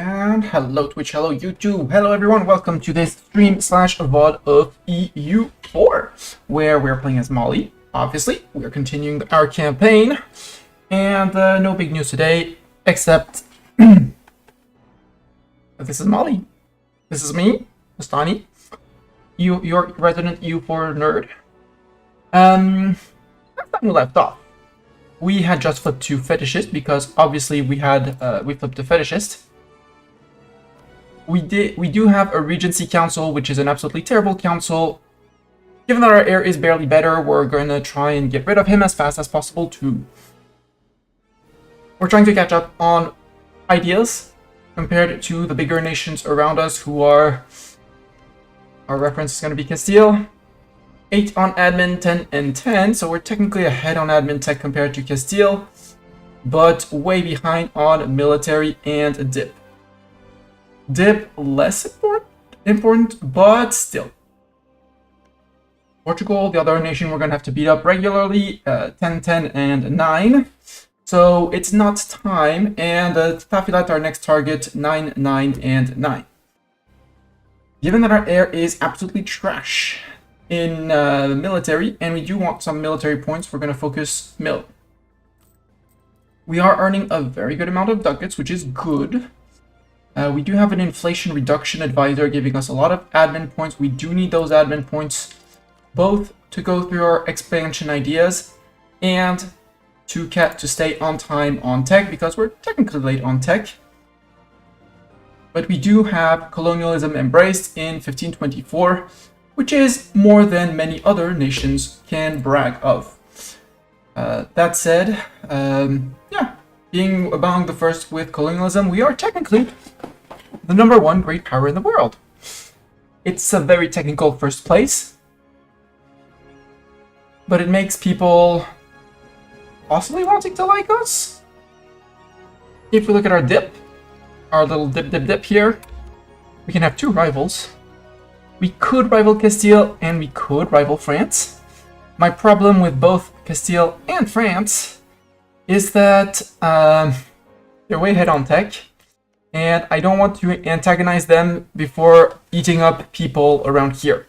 And hello Twitch, hello YouTube, hello everyone, welcome to this stream slash VOD of EU4, where we're playing as Mali. Obviously, we are continuing our campaign, and no big news today, except this is Mali. This is me, Mustani, your resident EU4 nerd. Last time we left off, we had just flipped to fetishist because obviously we flipped to fetishist. We do have a Regency Council, which is an absolutely terrible council. Given that our heir is barely better, we're gonna try and get rid of him as fast as possible too. We're trying to catch up on ideas compared to the bigger nations around us who are... Our reference is gonna be Castile. 8 on admin, 10 and 10, so we're technically ahead on admin tech compared to Castile, but way behind on military and dip. Dip less important, but still. Portugal, the other nation we're gonna have to beat up regularly, 10, 10 and 9. So it's not time, and Tafilat, our next target, 9, 9 and 9. Given that our heir is absolutely trash in the military, and we do want some military points, we're going to focus mil. We are earning a very good amount of ducats, which is good. We do have an inflation reduction advisor giving us a lot of admin points. We do need those admin points both to go through our expansion ideas and to stay on time on tech, because we're technically late on tech. But we do have colonialism embraced in 1524, which is more than many other nations can brag of. That said, yeah, being among the first with colonialism, we are technically the #1 great power in the world. It's a very technical first place, but it makes people possibly wanting to like us. If we look at our dip, our little dip here, we can have 2 rivals. We could rival Castile and we could rival France. My problem with both Castile and France is that they're way ahead on tech, and I don't want to antagonize them before eating up people around here.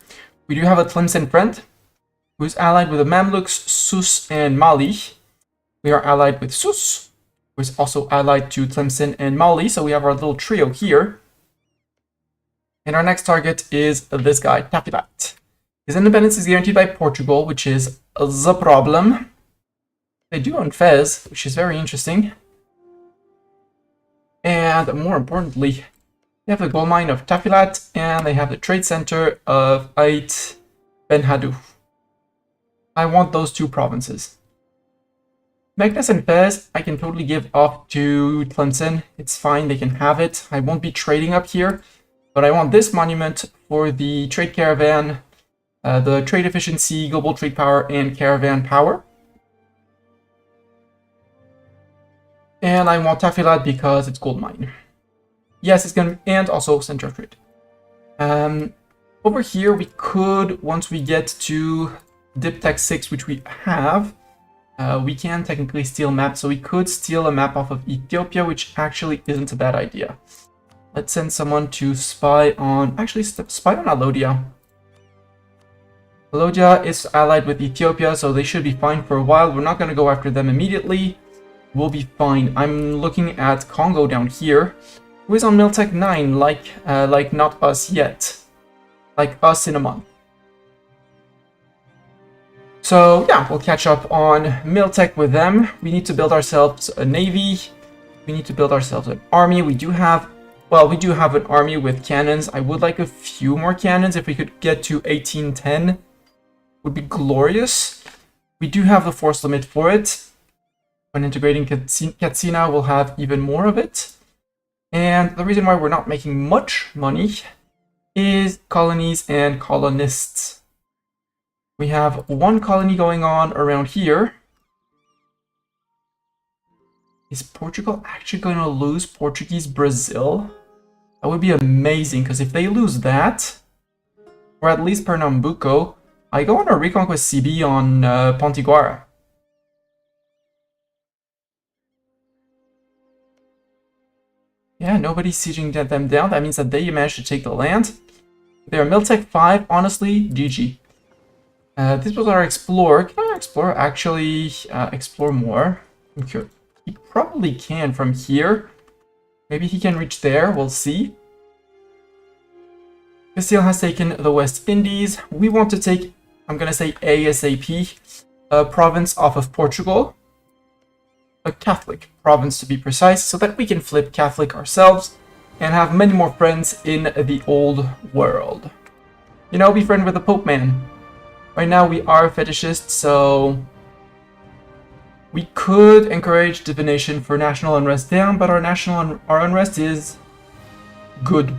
We do have a Tlemcen friend who's allied with the Mamluks, Sus, and Mali. We are allied with Sus, who is also allied to Tlemcen and Mali, so we have our little trio here. And our next target is this guy, Tafilat. His independence is guaranteed by Portugal, which is the problem. They do own Fez, which is very interesting. And more importantly, they have the gold mine of Tafilat, and they have the trade center of Ait Ben Hadou. I want those 2 provinces. Magnus and Fez, I can totally give off to Tlemcen. It's fine, they can have it. I won't be trading up here. But I want this monument for the trade caravan, the trade efficiency, global trade power, and caravan power. And I want Tafilat because it's gold mine. Yes, it's gonna, and also center of trade. Over here, we could, once we get to Dip Tech 6, which we have, we can technically steal maps. So we could steal a map off of Ethiopia, which actually isn't a bad idea. Let's send someone to spy on... Actually, spy on Alodia. Alodia is allied with Ethiopia, so they should be fine for a while. We're not going to go after them immediately. We'll be fine. I'm looking at Congo down here, who is on Miltech 9, like not us yet. Like us in a month. So, yeah, we'll catch up on Miltech with them. We need to build ourselves a navy. We need to build ourselves an army. We do have... Well, we do have an army with cannons. I would like a few more cannons. If we could get to 1810, would be glorious. We do have the force limit for it. When integrating Katsina, we'll have even more of it. And the reason why we're not making much money is colonies and colonists. We have 1 colony going on around here. Is Portugal actually going to lose Portuguese Brazil? That would be amazing, because if they lose that, or at least Pernambuco, I go on a reconquest CB on Pontiguara. Yeah, nobody's sieging them down. That means that they managed to take the land. They're Miltech 5, honestly, GG. This was our Explorer. Can our Explorer actually explore more? I'm curious. He probably can from here. Maybe he can reach there, we'll see. Castile has taken the West Indies. We want to take, I'm gonna say ASAP, a province off of Portugal. A Catholic province to be precise, so that we can flip Catholic ourselves and have many more friends in the old world. You know, be friend with the Pope man. Right now we are fetishists, so we could encourage divination for national unrest down, but our unrest is good.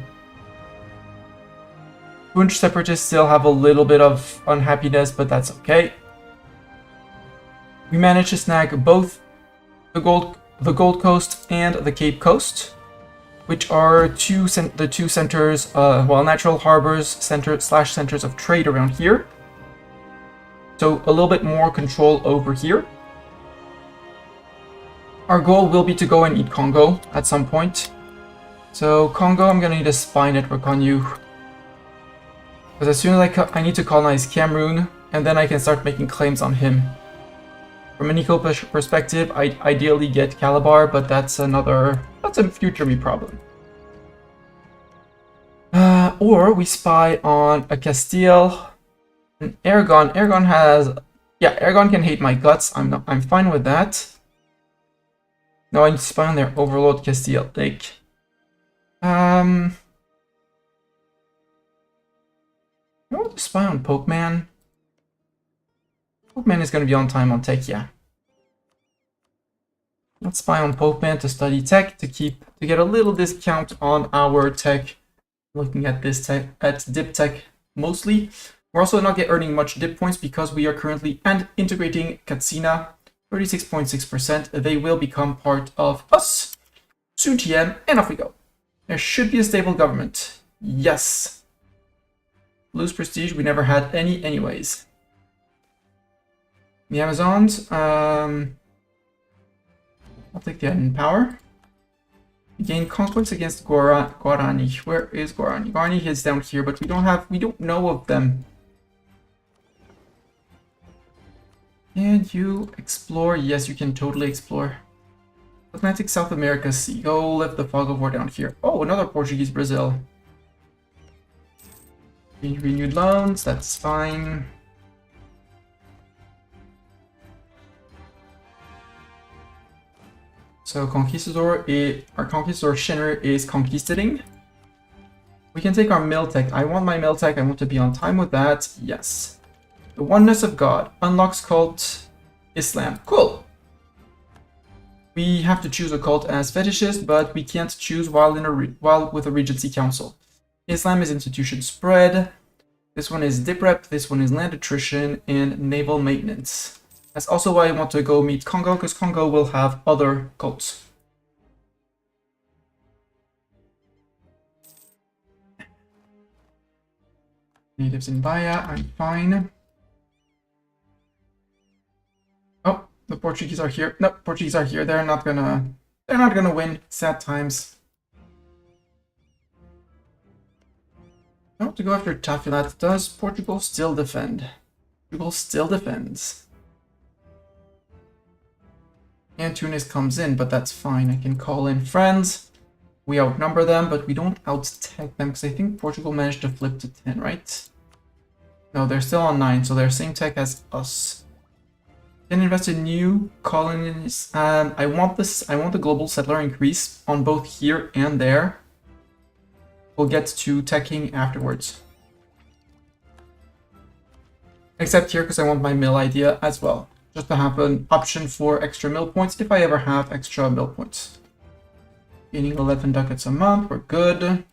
Punch separatists still have a little bit of unhappiness, but that's okay. We managed to snag both the Gold Coast and the Cape Coast, which are the two centers, natural harbors, centers of trade around here. So a little bit more control over here. Our goal will be to go and eat Congo at some point. So Congo, I'm gonna need a spy network on you. Because as soon as I need to colonize Cameroon, and then I can start making claims on him. From an eco perspective, I'd ideally get Calabar, but that's a future me problem. Or we spy on a Castile and Aragon. Aragon can hate my guts. I'm fine with that. No, I need to spy on their overlord Castile. I want to spy on Pope Man. Pope Man is going to be on time on tech, yeah. Let's spy on Pope Man to study tech to get a little discount on our tech. Looking at this tech, at dip tech mostly. We're also not earning much dip points because we are currently integrating Katsina, 36.6%. They will become part of us soon, TM, and off we go. There should be a stable government. Yes. Lose prestige, we never had any anyways. The Amazons, I'll take the in power. Gain conquest against Guarani. Where is Guarani? Guarani is down here, but we don't know of them. And you explore? Yes, you can totally explore. Atlantic South America Sea. Go lift the fog of war down here. Oh, another Portuguese Brazil. Renewed loans, that's fine. So our Conquistador Shinner is conquisting. We can take our Miltech. I want my Miltech. I want to be on time with that. Yes. The Oneness of God unlocks cult Islam. Cool. We have to choose a cult as fetishist, but we can't choose while with a Regency Council. Islam is institution spread. This one is dip rep. This one is land attrition and naval maintenance. That's also why I want to go meet Congo, because Congo will have other cults. Natives in Bahia, I'm fine. Oh, the Portuguese are here. No, Portuguese are here. They're not gonna win. Sad times. I want to go after Tafilat. Does Portugal still defend? Portugal still defends. And Tunis comes in, but that's fine. I can call in friends. We outnumber them, but we don't out-tech them, because I think Portugal managed to flip to 10, right? No, they're still on 9, so they're same tech as us. Can invest in new colonies. I want the global settler increase on both here and there. We'll get to teching afterwards. Except here, because I want my mill idea as well. Just to have an option for extra mill points if I ever have extra mill points. Gaining 11 ducats a month, we're good.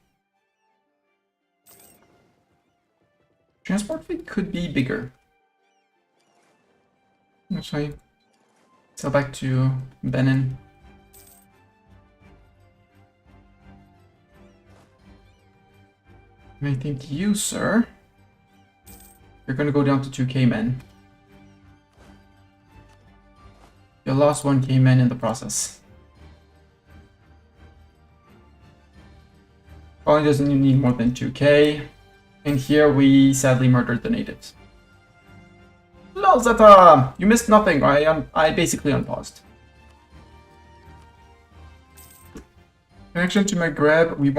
Transport fee could be bigger. Actually, sail back to Benin. I think you, sir, you're gonna go down to 2k men. You lost 1k men in the process. Colony doesn't need more than 2k. And here we sadly murdered the natives. Lol, Zeta! You missed nothing. I basically unpaused. Connection to Maghreb. We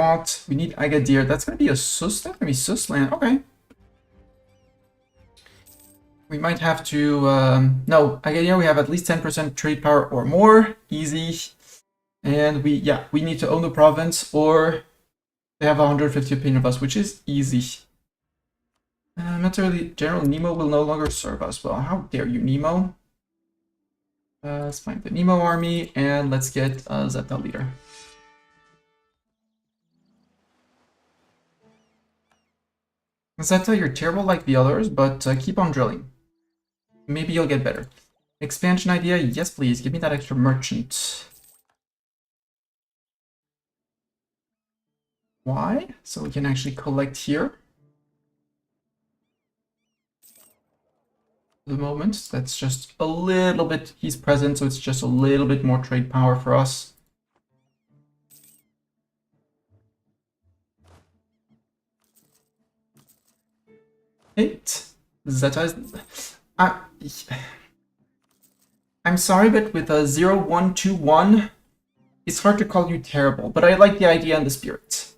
need Agadir. That's gonna be a Sus. That's gonna be Sus land. Okay. We might have to. No, Agadir. We have at least 10% trade power or more. Easy. And we need to own the province, or they have 150 opinion of us, which is easy. Materially, General Nemo will no longer serve us. Well, how dare you, Nemo? Let's find the Nemo army, and let's get Zeta leader. Zeta, you're terrible like the others, but keep on drilling. Maybe you'll get better. Expansion idea? Yes, please. Give me that extra merchant. Why? So we can actually collect here. The moment, that's just a little bit, he's present, so it's just a little bit more trade power for us. Zeta is... I'm sorry, but with a 0-1-2-1, it's hard to call you terrible, but I like the idea and the spirit.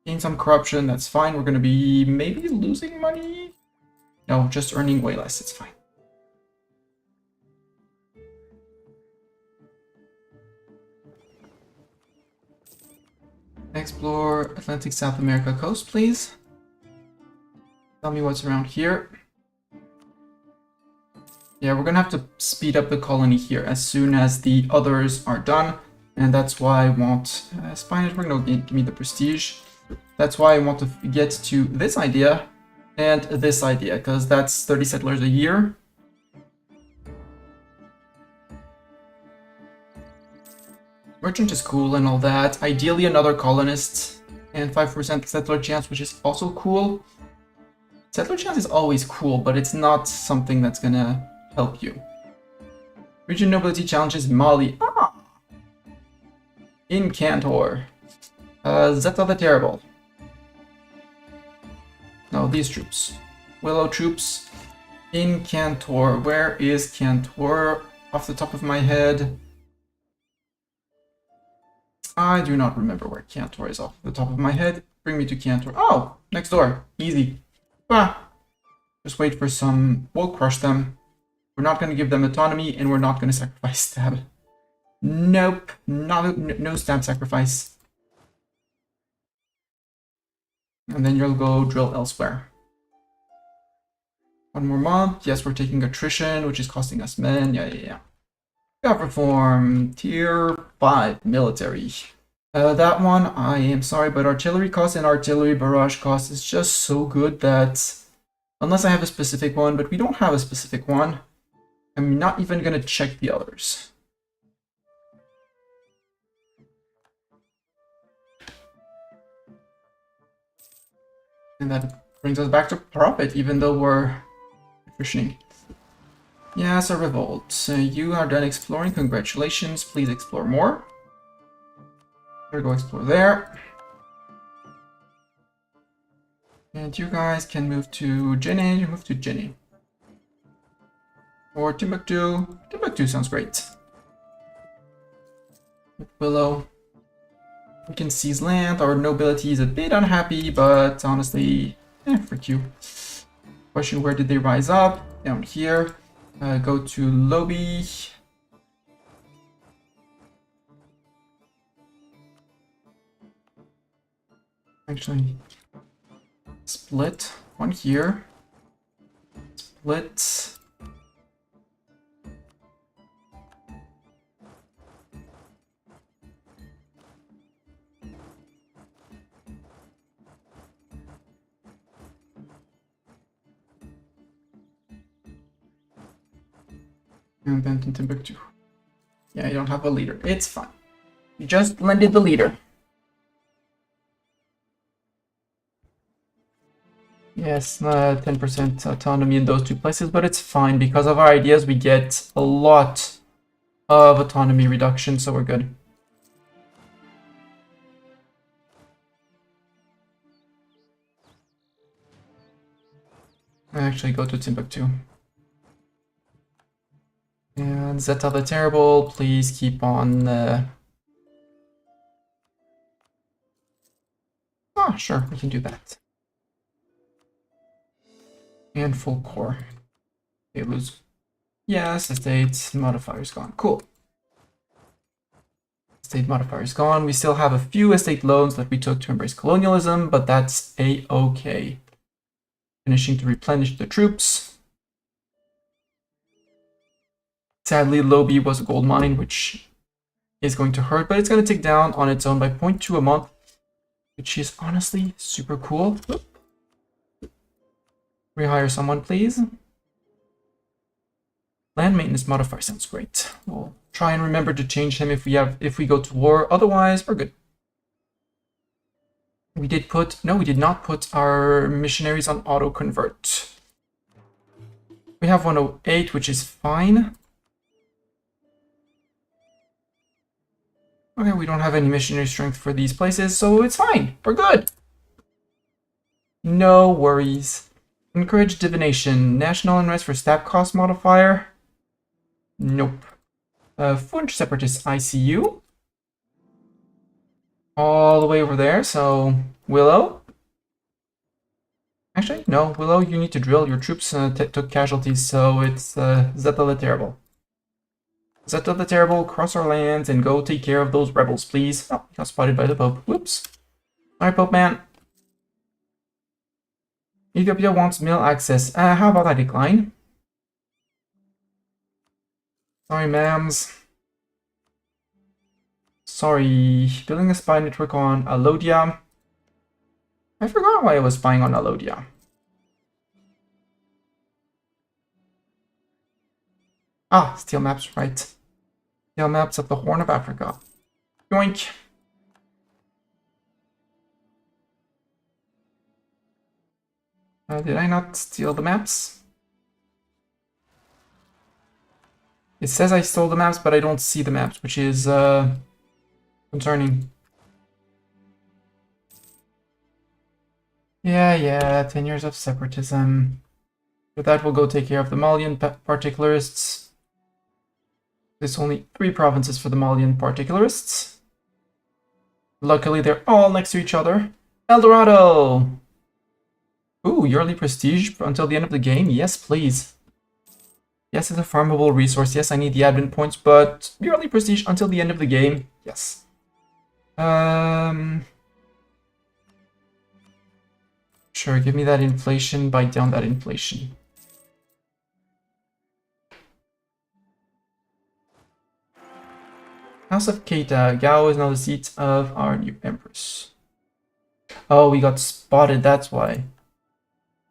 Gain some corruption, that's fine. We're gonna be maybe losing money? No, just earning way less, it's fine. Explore Atlantic South America coast, please. Tell me what's around here. Yeah, we're gonna have to speed up the colony here as soon as the others are done. And that's why I want Spanish. We're gonna give me the prestige. That's why I want to get to this idea and this idea, because that's 30 settlers a year. Merchant is cool and all that. Ideally another colonist and 5% settler chance, which is also cool. Settler chance is always cool, but it's not something that's gonna help you. Region nobility challenges Mali. Ah! In Cantor. Zeta the Terrible. No, these troops. Willow troops. In Cantor. Where is Cantor? Off the top of my head. I do not remember where Cantor is off the top of my head. Bring me to Cantor. Oh, next door. Easy. Ah. Just wait for some... We'll crush them. We're not going to give them autonomy, and we're not going to sacrifice stab. Nope. No stab sacrifice. And then you'll go drill elsewhere. One more month. Yes, we're taking attrition, which is costing us men. Yeah. Gov reform. Tier 5 military. That one, I am sorry, but artillery cost and artillery barrage cost is just so good that... Unless I have a specific one, but we don't have a specific one, I'm not even going to check the others. And that brings us back to profit, even though we're attritioning. Yes, a revolt. So you are done exploring. Congratulations. Please explore more. Better go explore there. And you guys can move to Jenny. Move to Jenny. Or Timbuktu. Timbuktu sounds great. With Willow. We can seize land. Our nobility is a bit unhappy, but honestly, frick you. Question, where did they rise up? Down here. Go to Lobby. Actually, split. One here. Split. And then to Timbuktu. Yeah, you don't have a leader. It's fine. You just lended the leader. Yes, 10% autonomy in those two places, but it's fine. Because of our ideas, we get a lot of autonomy reduction, so we're good. I actually go to Timbuktu. And Zeta the Terrible, please keep on... Ah, sure, we can do that. And full core. Okay, lose. Yes, estate modifier is gone. Cool. Estate modifier is gone. We still have a few estate loans that we took to embrace colonialism, but that's a-okay. Finishing to replenish the troops. Sadly, Lobi was a gold mine, which is going to hurt, but it's going to tick down on its own by 0.2 a month, which is honestly super cool. Rehire someone, please. Land maintenance modifier sounds great. We'll try and remember to change him if we go to war. Otherwise, we're good. We did not put our missionaries on auto convert. We have 108, which is fine. Okay, we don't have any missionary strength for these places, so it's fine. We're good. No worries. Encourage divination. National unrest for stab cost modifier. Nope. Funch separatist ICU. All the way over there, so Willow. Actually, no, Willow, you need to drill. Your troops took casualties, so it's Zeta the Terrible. Zeta the Terrible, cross our lands and go take care of those rebels, please. Oh, got spotted by the Pope. Whoops. Alright, Pope man. Ethiopia wants mill access. How about I decline? Sorry, ma'ams. Sorry. Building a spy network on Alodia. I forgot why I was spying on Alodia. Ah, steel maps, right. Steel maps of the Horn of Africa. Yoink. Did I not steal the maps? It says I stole the maps, but I don't see the maps, which is concerning. Yeah, 10 years of separatism. With that, we'll go take care of the Malian particularists. There's only 3 provinces for the Malian particularists. Luckily, they're all next to each other. Eldorado! Ooh, yearly prestige until the end of the game? Yes, please. Yes, it's a farmable resource. Yes, I need the admin points, but yearly prestige until the end of the game? Yes. Sure, give me that inflation, bite down that inflation. House of Keita. Gao is now the seat of our new empress. Oh, we got spotted, that's why.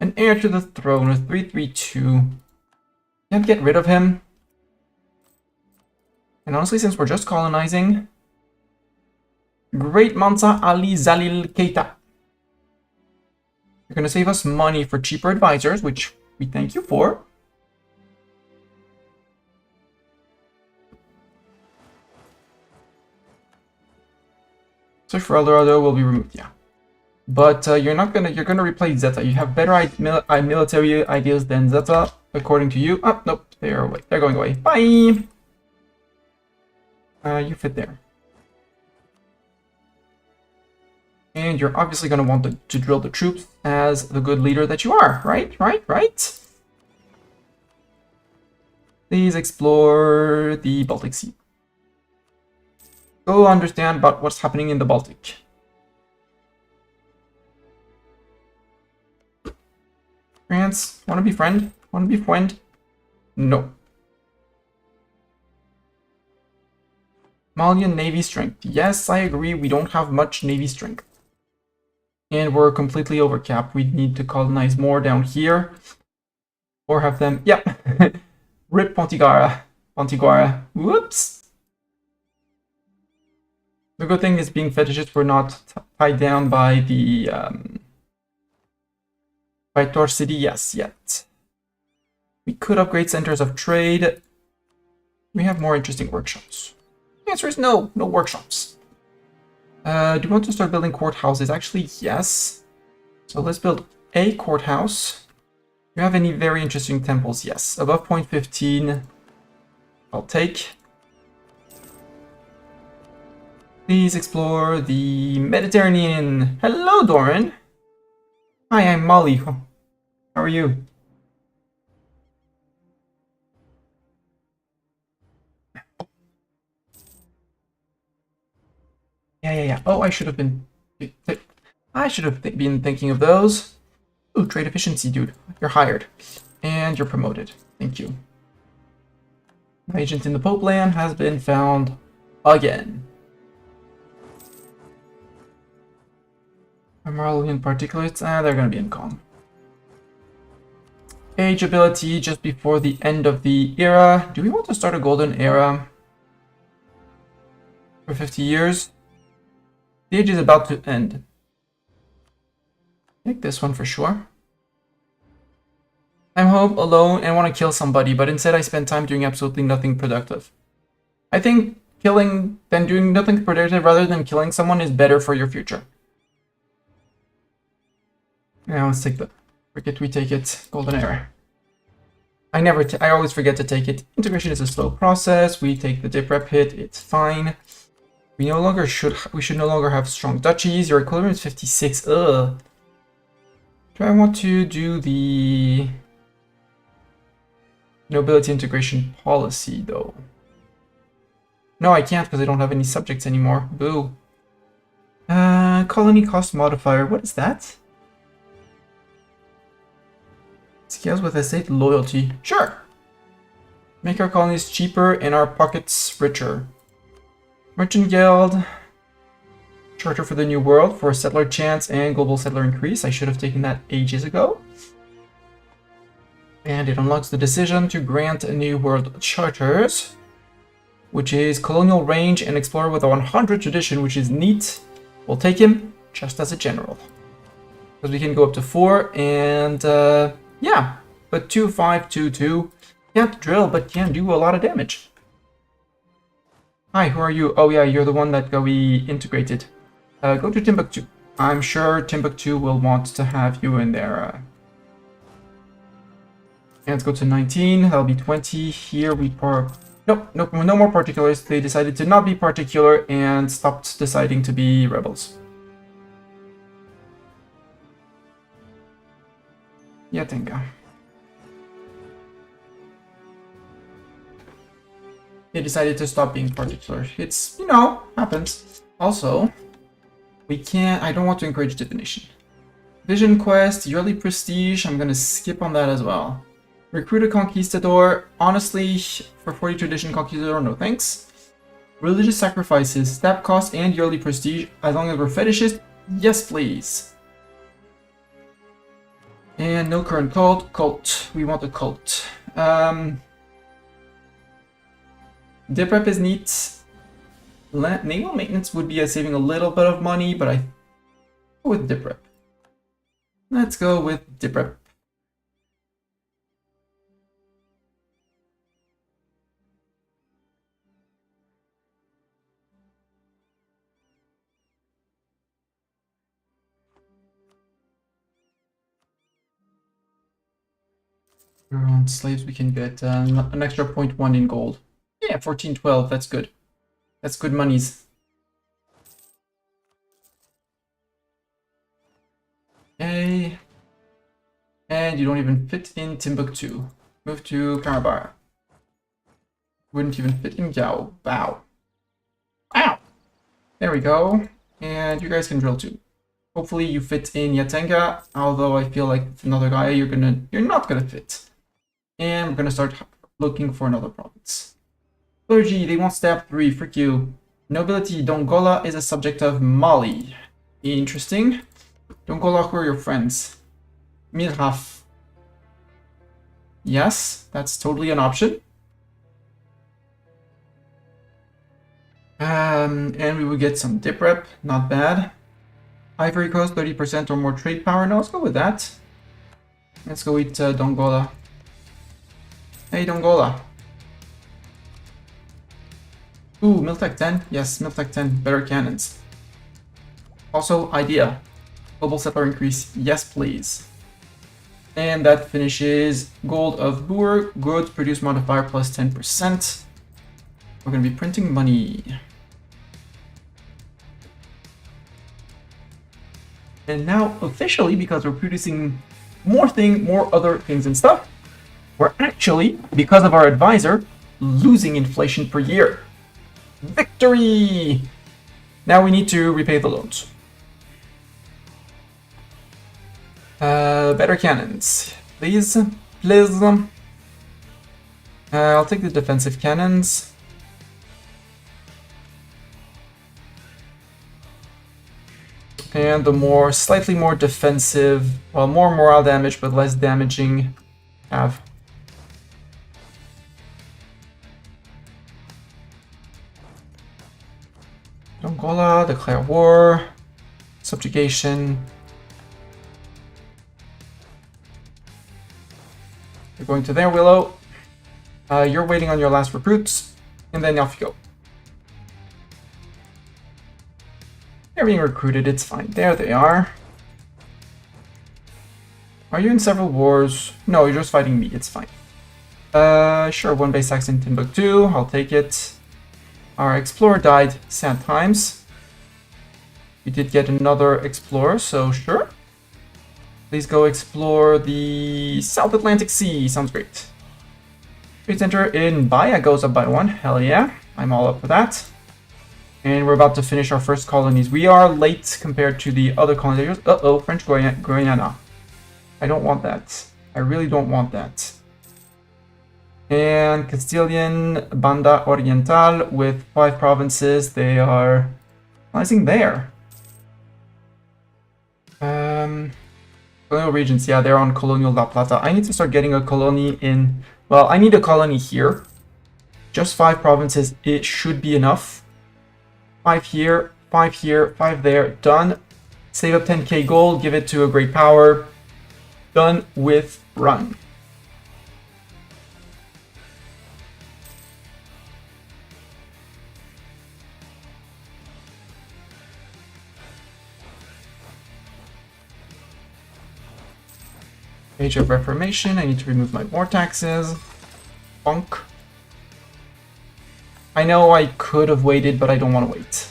An heir to the throne with 332. Can't get rid of him. And honestly, since we're just colonizing, Great Mansa Ali Zalil Keita. You're going to save us money for cheaper advisors, which we thank you for. Search for Eldorado will be removed, yeah. But you're gonna replace Zeta. You have better military ideas than Zeta, according to you. Oh, nope, they're away. They're going away. Bye! You fit there. And you're obviously gonna want to drill the troops as the good leader that you are, right? Right? Please explore the Baltic Sea. Go understand about what's happening in the Baltic. France, wanna be friend? Wanna be friend? No. Malian Navy strength. Yes, I agree, we don't have much Navy strength. And we're completely overcapped. We need to colonize more down here. Or have them... Yep. Rip Pontigara. Whoops. The good thing is being fetishists, we're not tied down by the... by Tor City, yes, yet. We could upgrade centers of trade. We have more interesting workshops. The answer is no, no workshops. Do you want to start building courthouses? Actually, yes. So let's build a courthouse. you have any very interesting temples? Yes. Above 0.15, I'll take. Please explore the Mediterranean. Hello, Doran. Hi, I'm Molly. How are you? Yeah. Oh, I should have been thinking of those. Ooh, trade efficiency, dude. You're hired. And you're promoted. Thank you. My agent in the Pope land has been found again. Marlian particulates, they're gonna be in calm. Age ability just before the end of the era. Do we want to start a golden era? For 50 years? The age is about to end. Take this one for sure. I'm home alone and want to kill somebody, but instead I spend time doing absolutely nothing productive. I think doing nothing productive rather than killing someone is better for your future. Now let's take the... Forget we take it. Golden era. I always forget to take it. Integration is a slow process. We take the dip rep hit. It's fine. We should no longer have strong duchies. Your equilibrium is 56. Ugh. Do I want to do the nobility integration policy though? No, I can't because I don't have any subjects anymore. Boo. Colony cost modifier. What is that? Scales with estate loyalty. Sure. Make our colonies cheaper and our pockets richer. Merchant Guild. Charter for the New World for settler chance and global settler increase. I should have taken that ages ago. And it unlocks the decision to grant New World charters, which is Colonial range and Explorer with a 100 tradition, which is neat. We'll take him just as a general. Because we can go up to 4 and yeah, but 2, 5, 2, 2. Can't drill, but can do a lot of damage. Hi, who are you? Oh yeah, you're the one that we integrated. Go to Timbuktu. I'm sure Timbuktu will want to have you in there. And let's go to 19. That'll be 20. Here we Nope, no more particulars. They decided to not be particular and stopped deciding to be rebels. Yatenga. They decided to stop being particular. It's, happens. Also, I don't want to encourage divination. Vision quest, yearly prestige, I'm gonna skip on that as well. Recruit a conquistador, honestly, for 40 tradition conquistador, no thanks. Religious sacrifices, stab cost and yearly prestige, as long as we're fetishist, yes please. And no current cult, we want a cult. Dip rep is neat. Naval maintenance would be saving a little bit of money, but I go with dip rep. Let's go with dip rep. On slaves, we can get an extra 0.1 in gold. Yeah, 1412, that's good. That's good monies. Okay. And you don't even fit in Timbuktu. Move to Karabara. Wouldn't even fit in Gao. Bow. Ow! There we go. And you guys can drill too. Hopefully you fit in Yatenga, although I feel like another guy you're not gonna fit. And we're gonna start looking for another province. Clergy, they want stab 3, frick you. Nobility, Dongola is a subject of Mali. Interesting. Dongola, who are your friends? Mirhaf. Yes, that's totally an option. And we would get some dip rep, not bad. Ivory Coast, 30% or more trade power. No, let's go with that. Let's go with Dongola. Hey, Dongola. Ooh, Miltech 10? Yes, Miltech 10. Better cannons. Also, idea. Global settler increase. Yes, please. And that finishes gold of Boer. Goods produce modifier plus 10%. We're going to be printing money. And now, officially, because we're producing more other things and stuff, we're actually, because of our advisor, losing inflation per year. Victory! Now we need to repay the loans. Better cannons. Please. Please. I'll take the defensive cannons. And the slightly more defensive, well, more morale damage, but less damaging have. Angola, declare war, subjugation. You're going to there, Willow. You're waiting on your last recruits, and then off you go. They're being recruited, it's fine. There they are. Are you in several wars? No, you're just fighting me, it's fine. Sure, one base axe in Timbuktu, I'll take it. Our explorer died, sad times. We did get another explorer, so sure. Please go explore the South Atlantic Sea, sounds great. Trade center in Bahia goes up by 1, hell yeah, I'm all up for that. And we're about to finish our first colonies. We are late compared to the other colonizers. Uh-oh, French Guiana. I don't want that. I really don't want that. And Castilian Banda Oriental with 5 provinces. They are colonizing there. Colonial regions, yeah, they're on Colonial La Plata. I need to start getting a colony in... Well, I need a colony here. Just 5 provinces, it should be enough. 5 here, 5 there, done. Save up 10k gold, give it to a great power. Done with run. Age of Reformation, I need to remove my war taxes. Bonk. I know I could have waited, but I don't want to wait.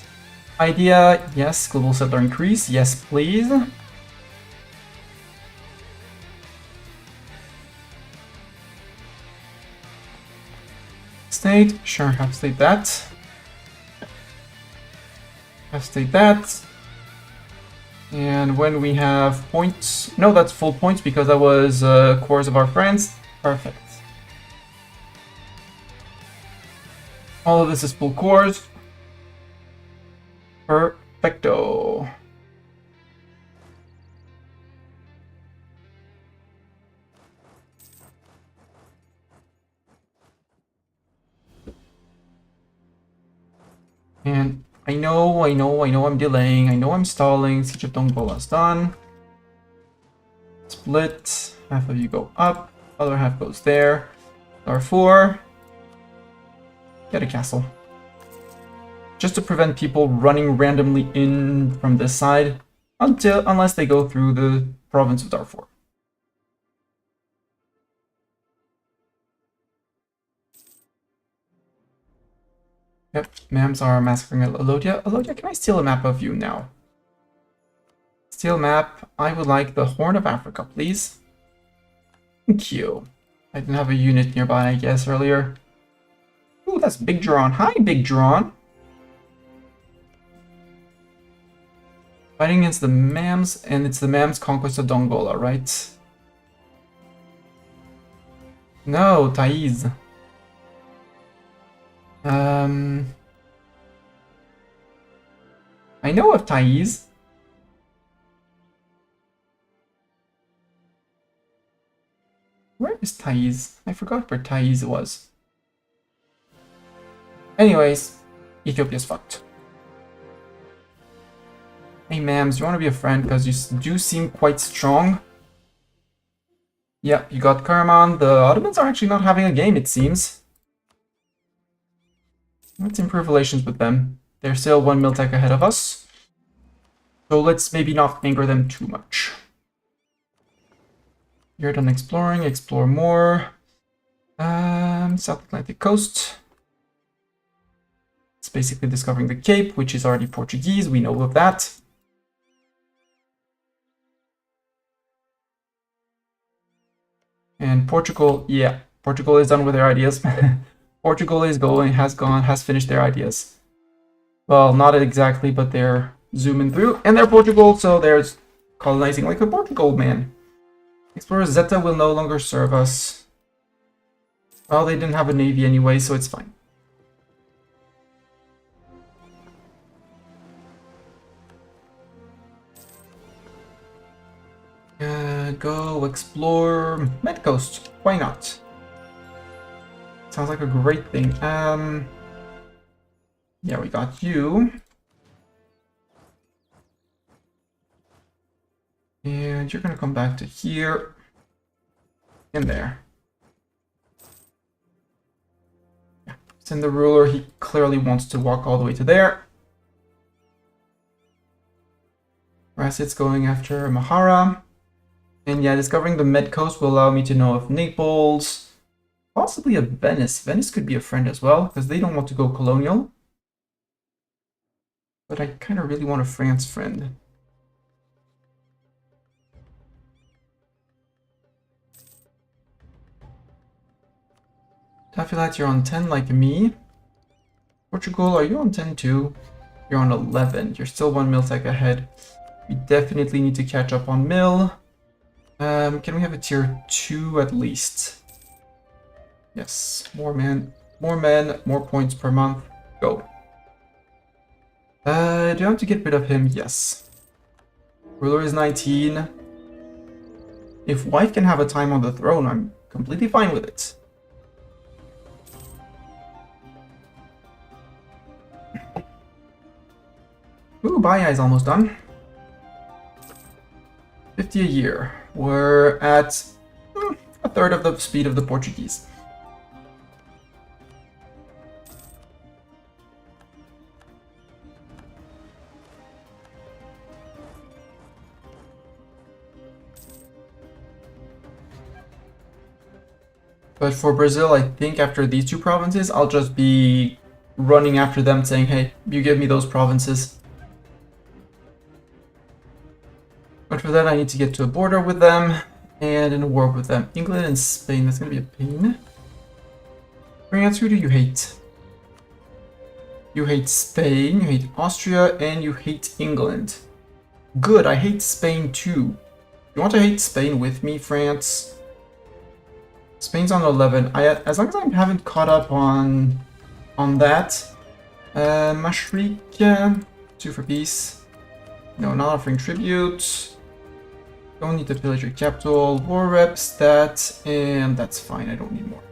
Idea, yes. Global settler increase, yes please. State, sure, have state that. Have state that. And when we have points, no, that's full points because that was cores of our friends. Perfect. All of this is full cores. Perfecto. And I know I'm delaying, I know I'm stalling. Siege of Dongola is done. Split, half of you go up, other half goes there. Darfur, get a castle. Just to prevent people running randomly in from this side, unless they go through the province of Darfur. Yep, Mams are massacring Alodia. Alodia, can I steal a map of you now? Steal map. I would like the Horn of Africa, please. Thank you. I didn't have a unit nearby, I guess, earlier. Ooh, that's Big Drawn. Hi, Big Drawn. Fighting against the Mams, and it's the Mams' conquest of Dongola, right? No, Thais. I know of Thais. Where is Thais? I forgot where Thais was. Anyways, Ethiopia's fucked. Hey Mams, do you want to be a friend? Because you do seem quite strong. Yeah, you got Karaman. The Ottomans are actually not having a game, it seems. Let's improve relations with them. They're still 1 miltech ahead of us. So let's maybe not anger them too much. You're done exploring. Explore more. South Atlantic coast. It's basically discovering the Cape, which is already Portuguese. We know of that. And Portugal, yeah, Portugal is done with their ideas. Portugal is has finished their ideas. Well, not exactly, but they're zooming through. And they're Portugal, so they're colonizing like a Portugal, man. Explorer Zeta will no longer serve us. Well, they didn't have a navy anyway, so it's fine. Go explore Med Coast. Why not? Sounds like a great thing. Yeah, we got you. And you're gonna come back to here. And there. Yeah. Send the ruler. He clearly wants to walk all the way to there. Racid's going after Mahara. And yeah, discovering the Med Coast will allow me to know of Naples. Possibly a Venice. Venice could be a friend as well, because they don't want to go colonial. But I kind of really want a France friend. Tafilat, you're on 10 like me. Portugal, are you on 10 too? You're on 11. You're still 1 mil tech ahead. We definitely need to catch up on mil. Can we have a tier 2 at least? Yes, more men, more points per month. Go. Do I have to get rid of him? Yes. Ruler is 19. If wife can have a time on the throne, I'm completely fine with it. Ooh, Baya is almost done. 50 a year. We're at a third of the speed of the Portuguese. But for Brazil, I think after these 2 provinces, I'll just be running after them saying, hey, you give me those provinces. But for that, I need to get to a border with them and in a war with them. England and Spain, that's going to be a pain. France, who do you hate? You hate Spain, you hate Austria, and you hate England. Good, I hate Spain too. You want to hate Spain with me, France? Spain's on 11. As long as I haven't caught up on that. Mashrik, 2 for peace. No, not offering tribute. Don't need to pillage your capital. War reps, that, and that's fine. I don't need more.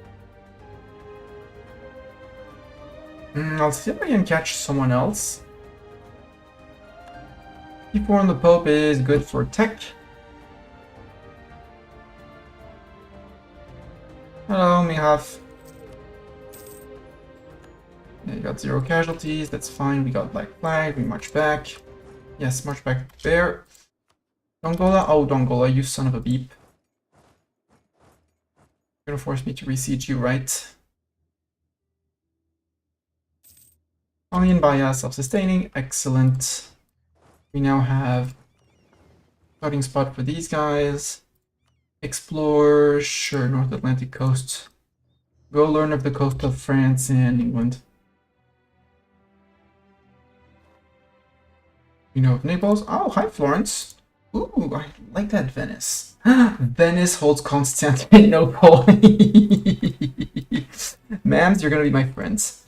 I'll see if I can catch someone else. E4 on the Pope is good for tech. Hello, Mihaf. Yeah, you got 0 casualties. That's fine. We got black flag. We march back. Yes, march back there. Dongola? Oh, Dongola, you son of a beep. You're gonna force me to re-siege you, right? Colonial Baya, self-sustaining. Excellent. We now have starting spot for these guys. Explore, sure, North Atlantic coast. Go learn of the coast of France and England. You know of Naples? Oh, hi, Florence. Ooh, I like that Venice. Venice holds Constantinople. Ma'ams, you're gonna be my friends.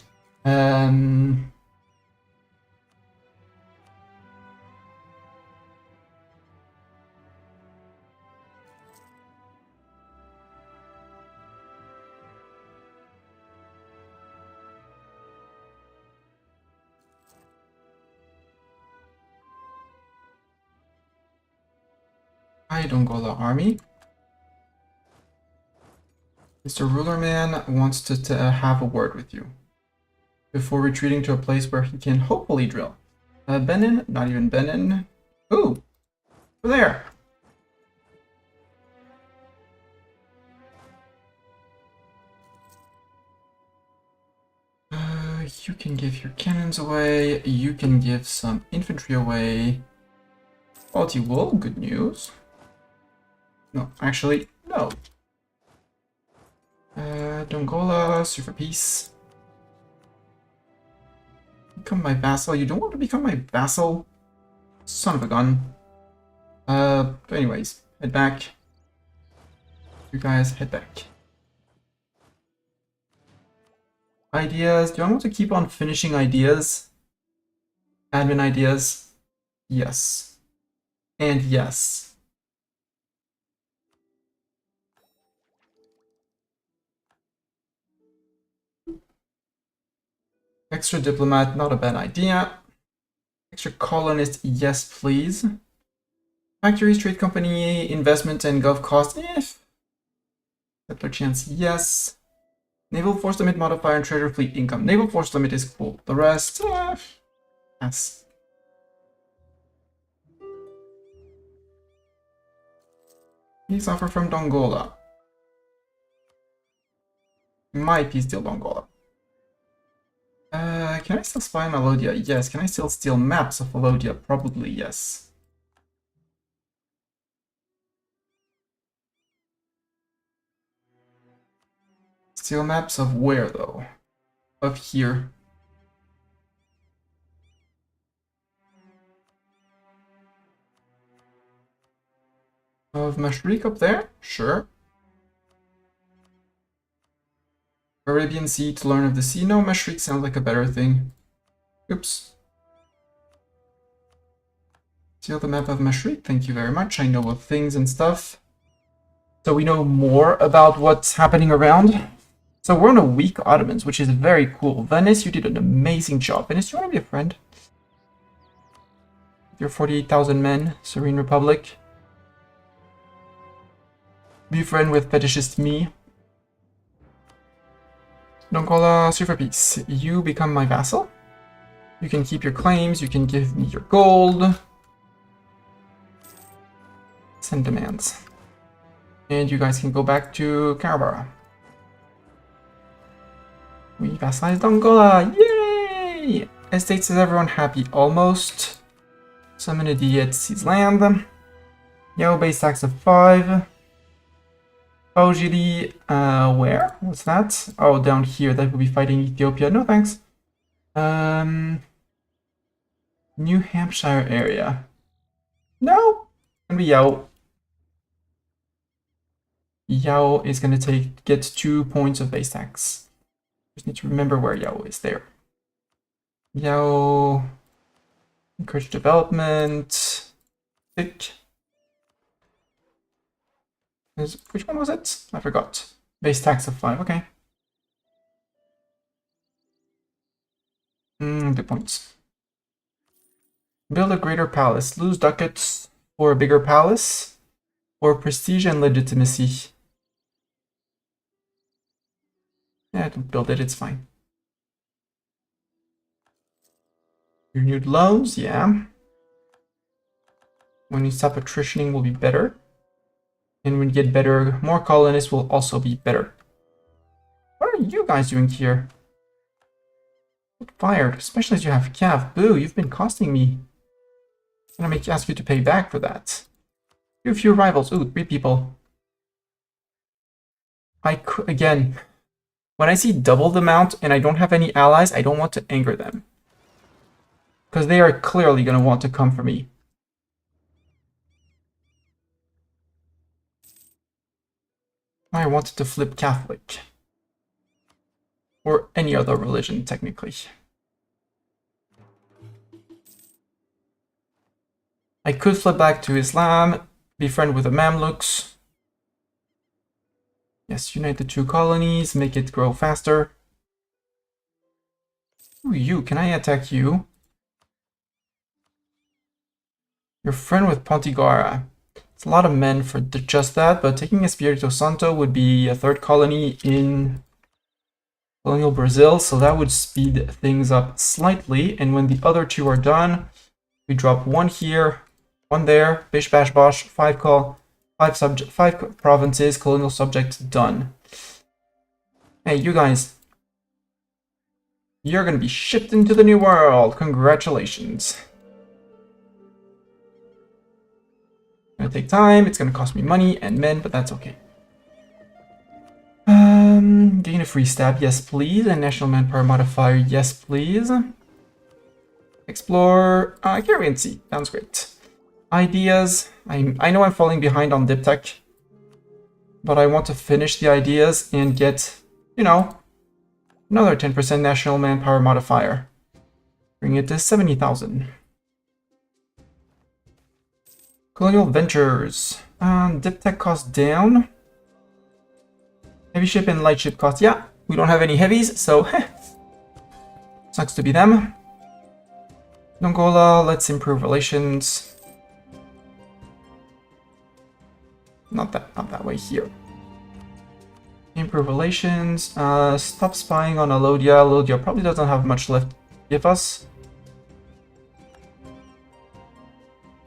Hi, Dongola army. Mr. Rulerman wants to have a word with you before retreating to a place where he can hopefully drill. Benin? Not even Benin. Ooh, over there. You can give your cannons away. You can give some infantry away. Quality wool, good news. No, actually, no. Dongola, sue for peace. Become my vassal. You don't want to become my vassal? Son of a gun. But anyways, head back. You guys head back. Ideas. Do I want to keep on finishing ideas? Admin ideas? Yes. And yes. Extra diplomat, not a bad idea. Extra colonist, yes please. Factories, trade company, investment, and gov cost, settler chance, yes. Naval force limit modifier and treasure fleet income. Naval force limit is cool. The rest, yes. Peace offer from Dongola. My peace deal, Dongola. Can I still spy on Alodia? Yes. Can I still steal maps of Alodia? Probably yes. Steal maps of where, though? Of here. Of Mashriq up there? Sure. Arabian Sea to learn of the sea? No, Mashriq sounds like a better thing. Oops. Steal the map of Mashriq, thank you very much. I know of things and stuff. So we know more about what's happening around. So we're on a weak Ottomans, which is very cool. Venice, you did an amazing job. Venice, do you want to be a friend? Your 48,000 men, Serene Republic. Be a friend with fetishist me. Dongola, sue for peace. You become my vassal. You can keep your claims, you can give me your gold. Send demands. And you guys can go back to Carabara. We vassalized Dongola! Yay! Estates, is everyone happy? Almost. Summon a idiot, seize land. Yao base tax of 5. Ojiri, where? What's that? Oh, down here. That would be fighting Ethiopia. No thanks. New Hampshire area. No! Gonna be Yao. Yao is gonna get 2 points of base tax. Just need to remember where Yao is there. Yao. Encourage development. Thick. Which one was it? I forgot. Base tax of 5, okay. Good points. Build a greater palace. Lose ducats for a bigger palace. Or prestige and legitimacy. Yeah, don't build it, it's fine. Renewed loans, yeah. When you stop attritioning will be better. And when you get better, more colonists will also be better. What are you guys doing here? Get fired, especially as you have Cav. Boo, you've been costing me. I'm gonna ask you to pay back for that. You have few rivals. Ooh, 3 people. Again, when I see double the amount and I don't have any allies, I don't want to anger them. Because they are clearly gonna want to come for me. I wanted to flip Catholic. Or any other religion, technically. I could flip back to Islam, be friend with the Mamluks. Yes, unite the 2 colonies, make it grow faster. Ooh, you, can I attack you? You're friend with Pontigara. It's a lot of men for just that, but taking Espirito Santo would be a 3rd colony in Colonial Brazil, so that would speed things up slightly. And when the other 2 are done, we drop 1 here, 1 there, bish bash bosh, 5 provinces, colonial subjects done. Hey, you guys. You're gonna be shipped into the new world. Congratulations. Gonna take time. It's gonna cost me money and men, but that's okay. Gain a free stab, yes please. And national manpower modifier, yes please. Explore, carry and see. Sounds great. Ideas. I know I'm falling behind on dip tech, but I want to finish the ideas and get, you know, another 10% national manpower modifier. Bring it to 70,000. Colonial Ventures. Dip tech cost down. Heavy ship and light ship cost. Yeah, we don't have any heavies, so sucks to be them. Dongola, let's improve relations. Not that way here. Improve relations. Stop spying on Alodia. Alodia probably doesn't have much left to give us.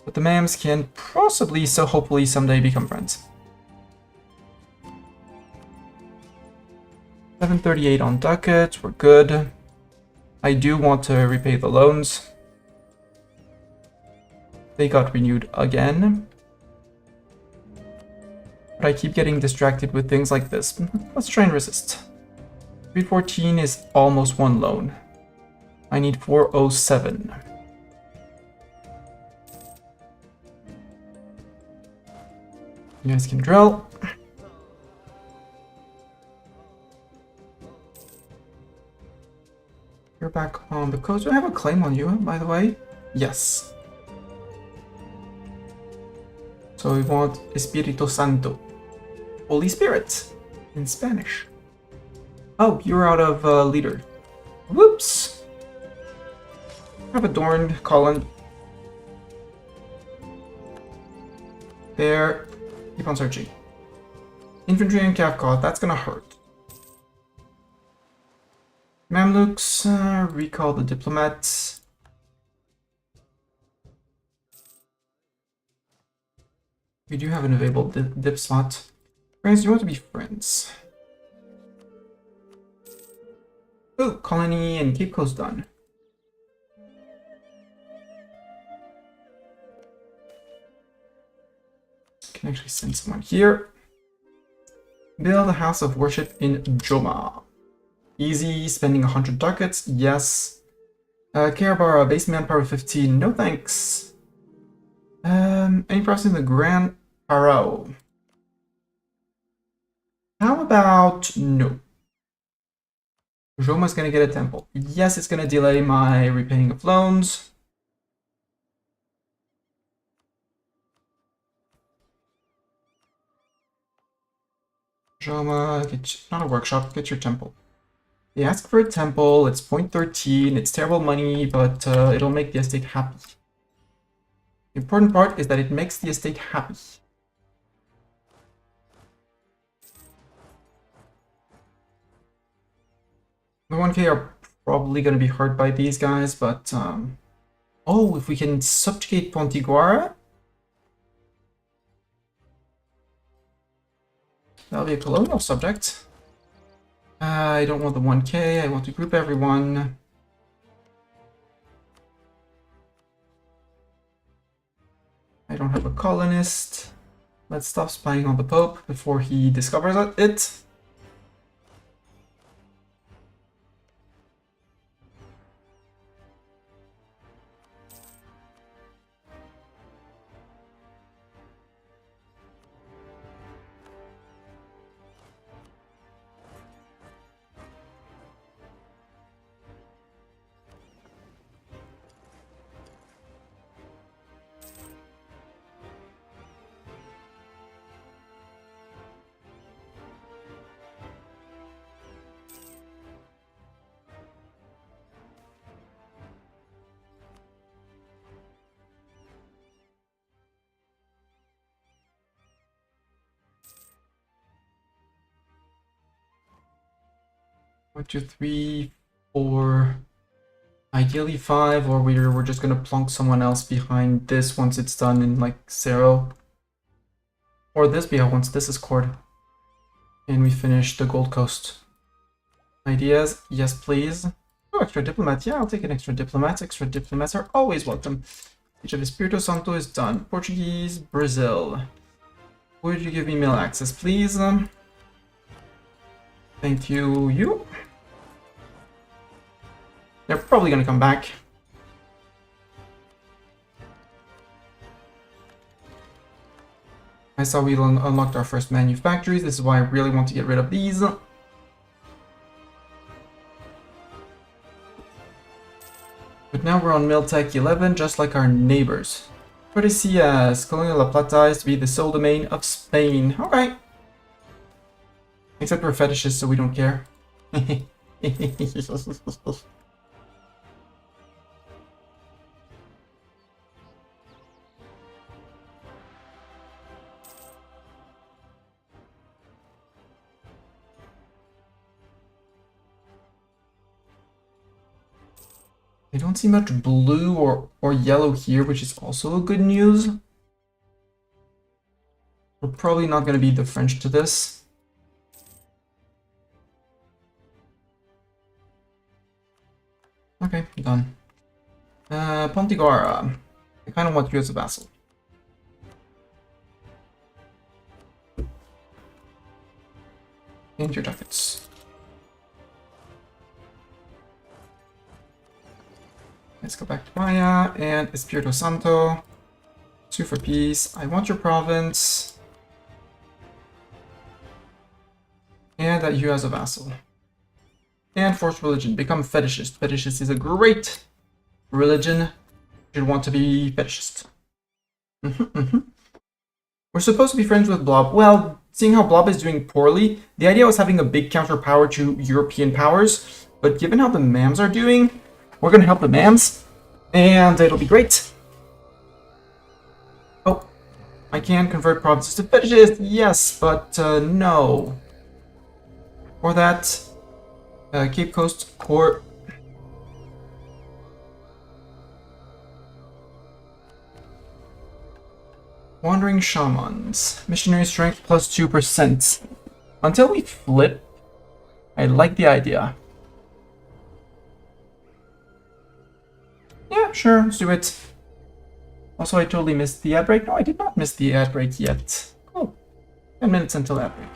But the Mams can possibly, so hopefully someday become friends. 738 on ducats, we're good. I do want to repay the loans. They got renewed again. But I keep getting distracted with things like this. Let's try and resist. 314 is almost one loan. I need 407. You guys can drill. You're back on the coast. Do I have a claim on you, by the way? Yes. So we want Espíritu Santo. Holy Spirit in Spanish. Oh, you're out of leader. Whoops. Have adorned Colin. There. Keep on searching. Infantry and Kafka, that's gonna hurt. Mamluks, recall the diplomats. We do have an available dip slot. Friends, do you want to be friends? Oh, Colony and Cape Coast done. Can actually send someone here. Build a house of worship in Joma. Easy, spending 100 ducats, yes. Karabara, base manpower 15, no thanks. Any price in the Grand Paro? How about no? Joma's gonna get a temple. Yes, it's gonna delay my repaying of loans. Joma, not a workshop, get your temple. They ask for a temple, it's 0.13, it's terrible money, but it'll make the estate happy. The important part is that it makes the estate happy. The 1k are probably going to be hurt by these guys, but... oh, if we can subjugate Pontiguara? That'll be a colonial subject. I don't want the 1k, I want to group everyone. I don't have a colonist. Let's stop spying on the Pope before he discovers it. One, two, three, four. Ideally 5, or we're just gonna plonk someone else behind this once it's done in like 0. Or this behind once this is scored. And we finish the Gold Coast. Ideas? Yes, please. Oh, extra diplomat. Yeah, I'll take an extra diplomat. Extra diplomats are always welcome. Each of Espirito Santo is done. Portuguese, Brazil. Would you give me mail access, please? Thank you. You. They're probably gonna come back. I saw we unlocked our first manufactories. This is why I really want to get rid of these. But now we're on Miltech 11, just like our neighbors. Tordesillas, Colonial La Plata is to be the sole domain of Spain. Okay. Except we're fetishists, so we don't care. I don't see much blue or yellow here, which is also a good news. We're probably not going to beat the French to this. Okay, done. Pontigora. I kind of want you as a vassal. And your ducats. Let's go back to Maya and Espirito Santo. 2 for peace. I want your province. And you as a vassal. And force religion. Become fetishist. Fetishist is a great religion. You should want to be fetishist. We're supposed to be friends with Blob. Well, seeing how Blob is doing poorly, the idea was having a big counterpower to European powers. But given how the Mams are doing, we're going to help the Mams, and it'll be great. Oh, I can convert provinces to fetishists, yes, but no. For that, Cape Coast Court. Wandering Shamans. Missionary strength plus 2%. Until we flip, I like the idea. Yeah, sure, let's do it. Also, I totally missed the ad break. No, I did not miss the ad break yet. Oh, 10 minutes until ad break.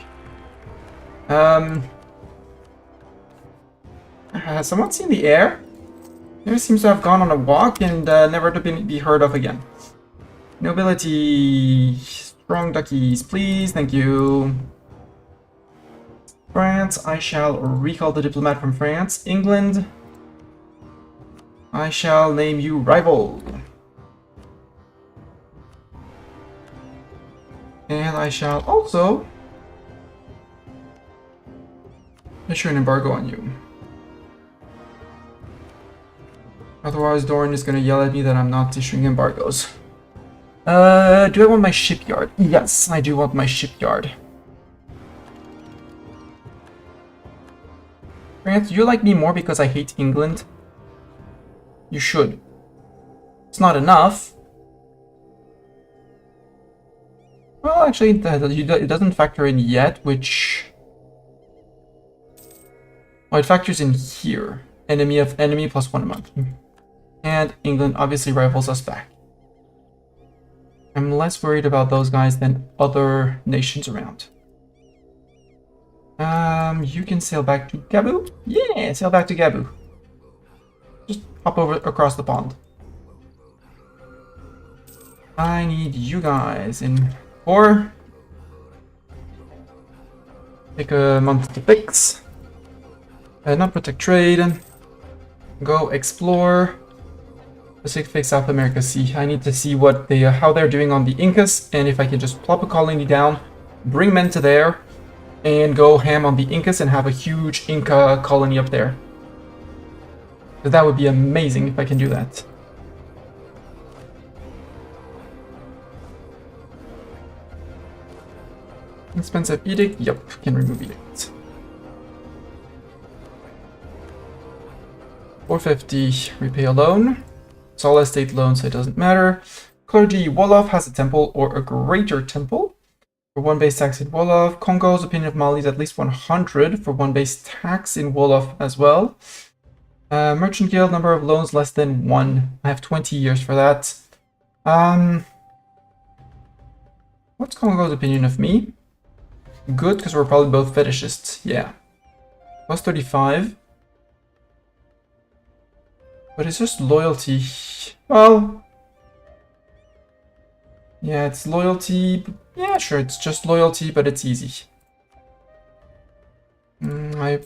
Has someone seen the heir? He seems to have gone on a walk and never to be heard of again. Nobility, strong duckies, please, thank you. France, I shall recall the diplomat from France. England, I shall name you rival. And I shall also issue an embargo on you. Otherwise, Doran is going to yell at me that I'm not issuing embargoes. Do I want my shipyard? Yes, I do want my shipyard. France, you like me more because I hate England? You should. It's not enough. Well, actually, it doesn't factor in yet, which... Oh, it factors in here. Enemy of enemy plus 1 a month. And England obviously rivals us back. I'm less worried about those guys than other nations around. You can sail back to Gabu? Yeah, sail back to Gabu. Just hop over across the pond. I need you guys in 4. Take a month to fix. Not protect trade. Go explore. Pacific, South America Sea. I need to see what they how they're doing on the Incas, and if I can just plop a colony down, bring men to there, and go ham on the Incas and have a huge Inca colony up there. So that would be amazing if I can do that. Expensive edict? Yep, can remove edict. 450, repay a loan. It's all estate loan, so it doesn't matter. Clergy, Wolof has a temple or a greater temple. For 1 base tax in Wolof. Congo's opinion of Mali is at least 100 for 1 base tax in Wolof as well. Merchant Guild, number of loans less than 1. I have 20 years for that. What's Congo's opinion of me? Good, because we're probably both fetishists. Yeah. Plus 35. But it's just loyalty. Well... yeah, it's loyalty. Yeah, sure, it's just loyalty, but it's easy. I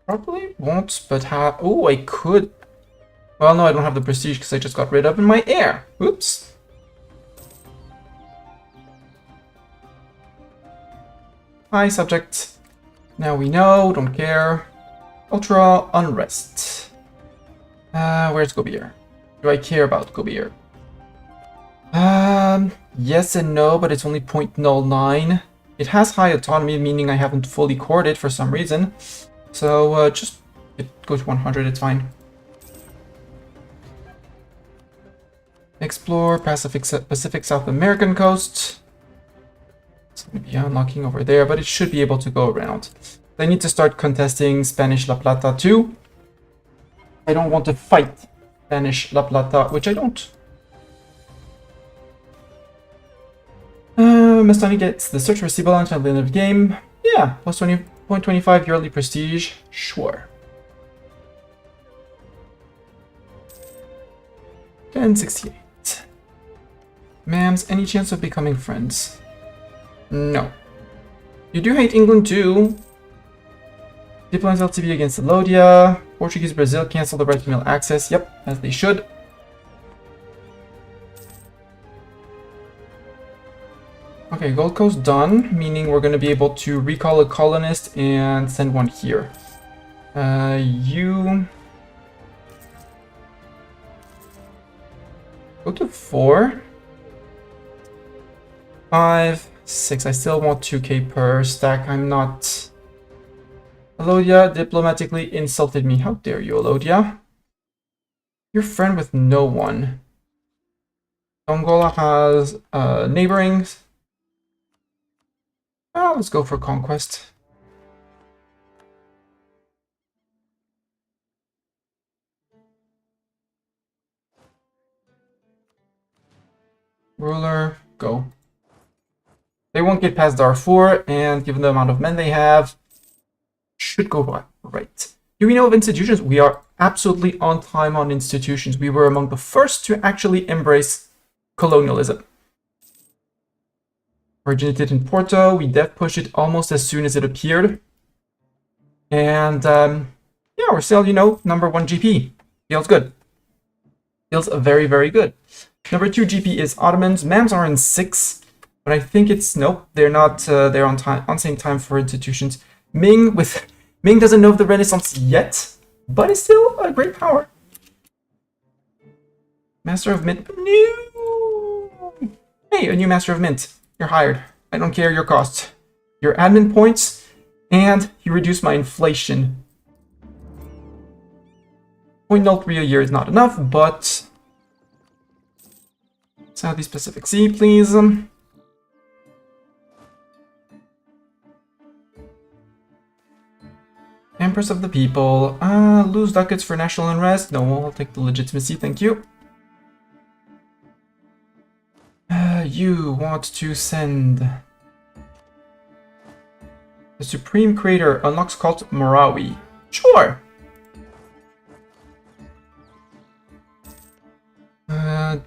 probably won't, but have... oh, I could... well, no, I don't have the prestige because I just got rid of in my heir. Oops. Hi, subject. Now we know, don't care. Ultra unrest. Where's Gobier? Do I care about Gobier? Yes and no, but it's only 0.09. It has high autonomy, meaning I haven't fully cored it for some reason. So, just go to 100, it's fine. Explore Pacific South American coast. It's going to be unlocking over there, but it should be able to go around. I need to start contesting Spanish La Plata too. I don't want to fight Spanish La Plata, which I don't. Mastani gets the search for Cibola until the end of the game. Yeah, plus 20.25 yearly prestige. Sure. 1068. Ma'ams, any chance of becoming friends? No. You do hate England too. Diplomas LTV against Elodia. Portuguese Brazil cancel the right to mail access. Yep, as they should. Okay, Gold Coast done, meaning we're going to be able to recall a colonist and send one here. You... go to 4. 5, 6. I still want 2k per stack. I'm not... Elodia diplomatically insulted me. How dare you, Elodia? You're friend with no one. Angola has neighboring. Let's go for conquest. Ruler, go. They won't get past Darfur, and given the amount of men they have, should go right. Do we know of institutions? We are absolutely on time on institutions. We were among the first to actually embrace colonialism. Originated in Porto, we dev pushed it almost as soon as it appeared. And yeah, we're still, you know, number 1 GP. Feels good. Feels very, very good. Number 2 GP is Ottomans. Mams are in 6, but I think it's, nope, they're not, they're on time, on same time for institutions. Ming doesn't know of the Renaissance yet, but it's still a great power. Master of Mint. No! Hey, a new Master of Mint. You're hired. I don't care your costs. Your admin points, and you reduce my inflation. 0.03 a year is not enough, but... Southeast Pacific Sea, please. Empress of the People. Lose ducats for national unrest. No, I'll take the legitimacy, thank you. You want to send... The Supreme Creator unlocks cult Morawi. Sure! The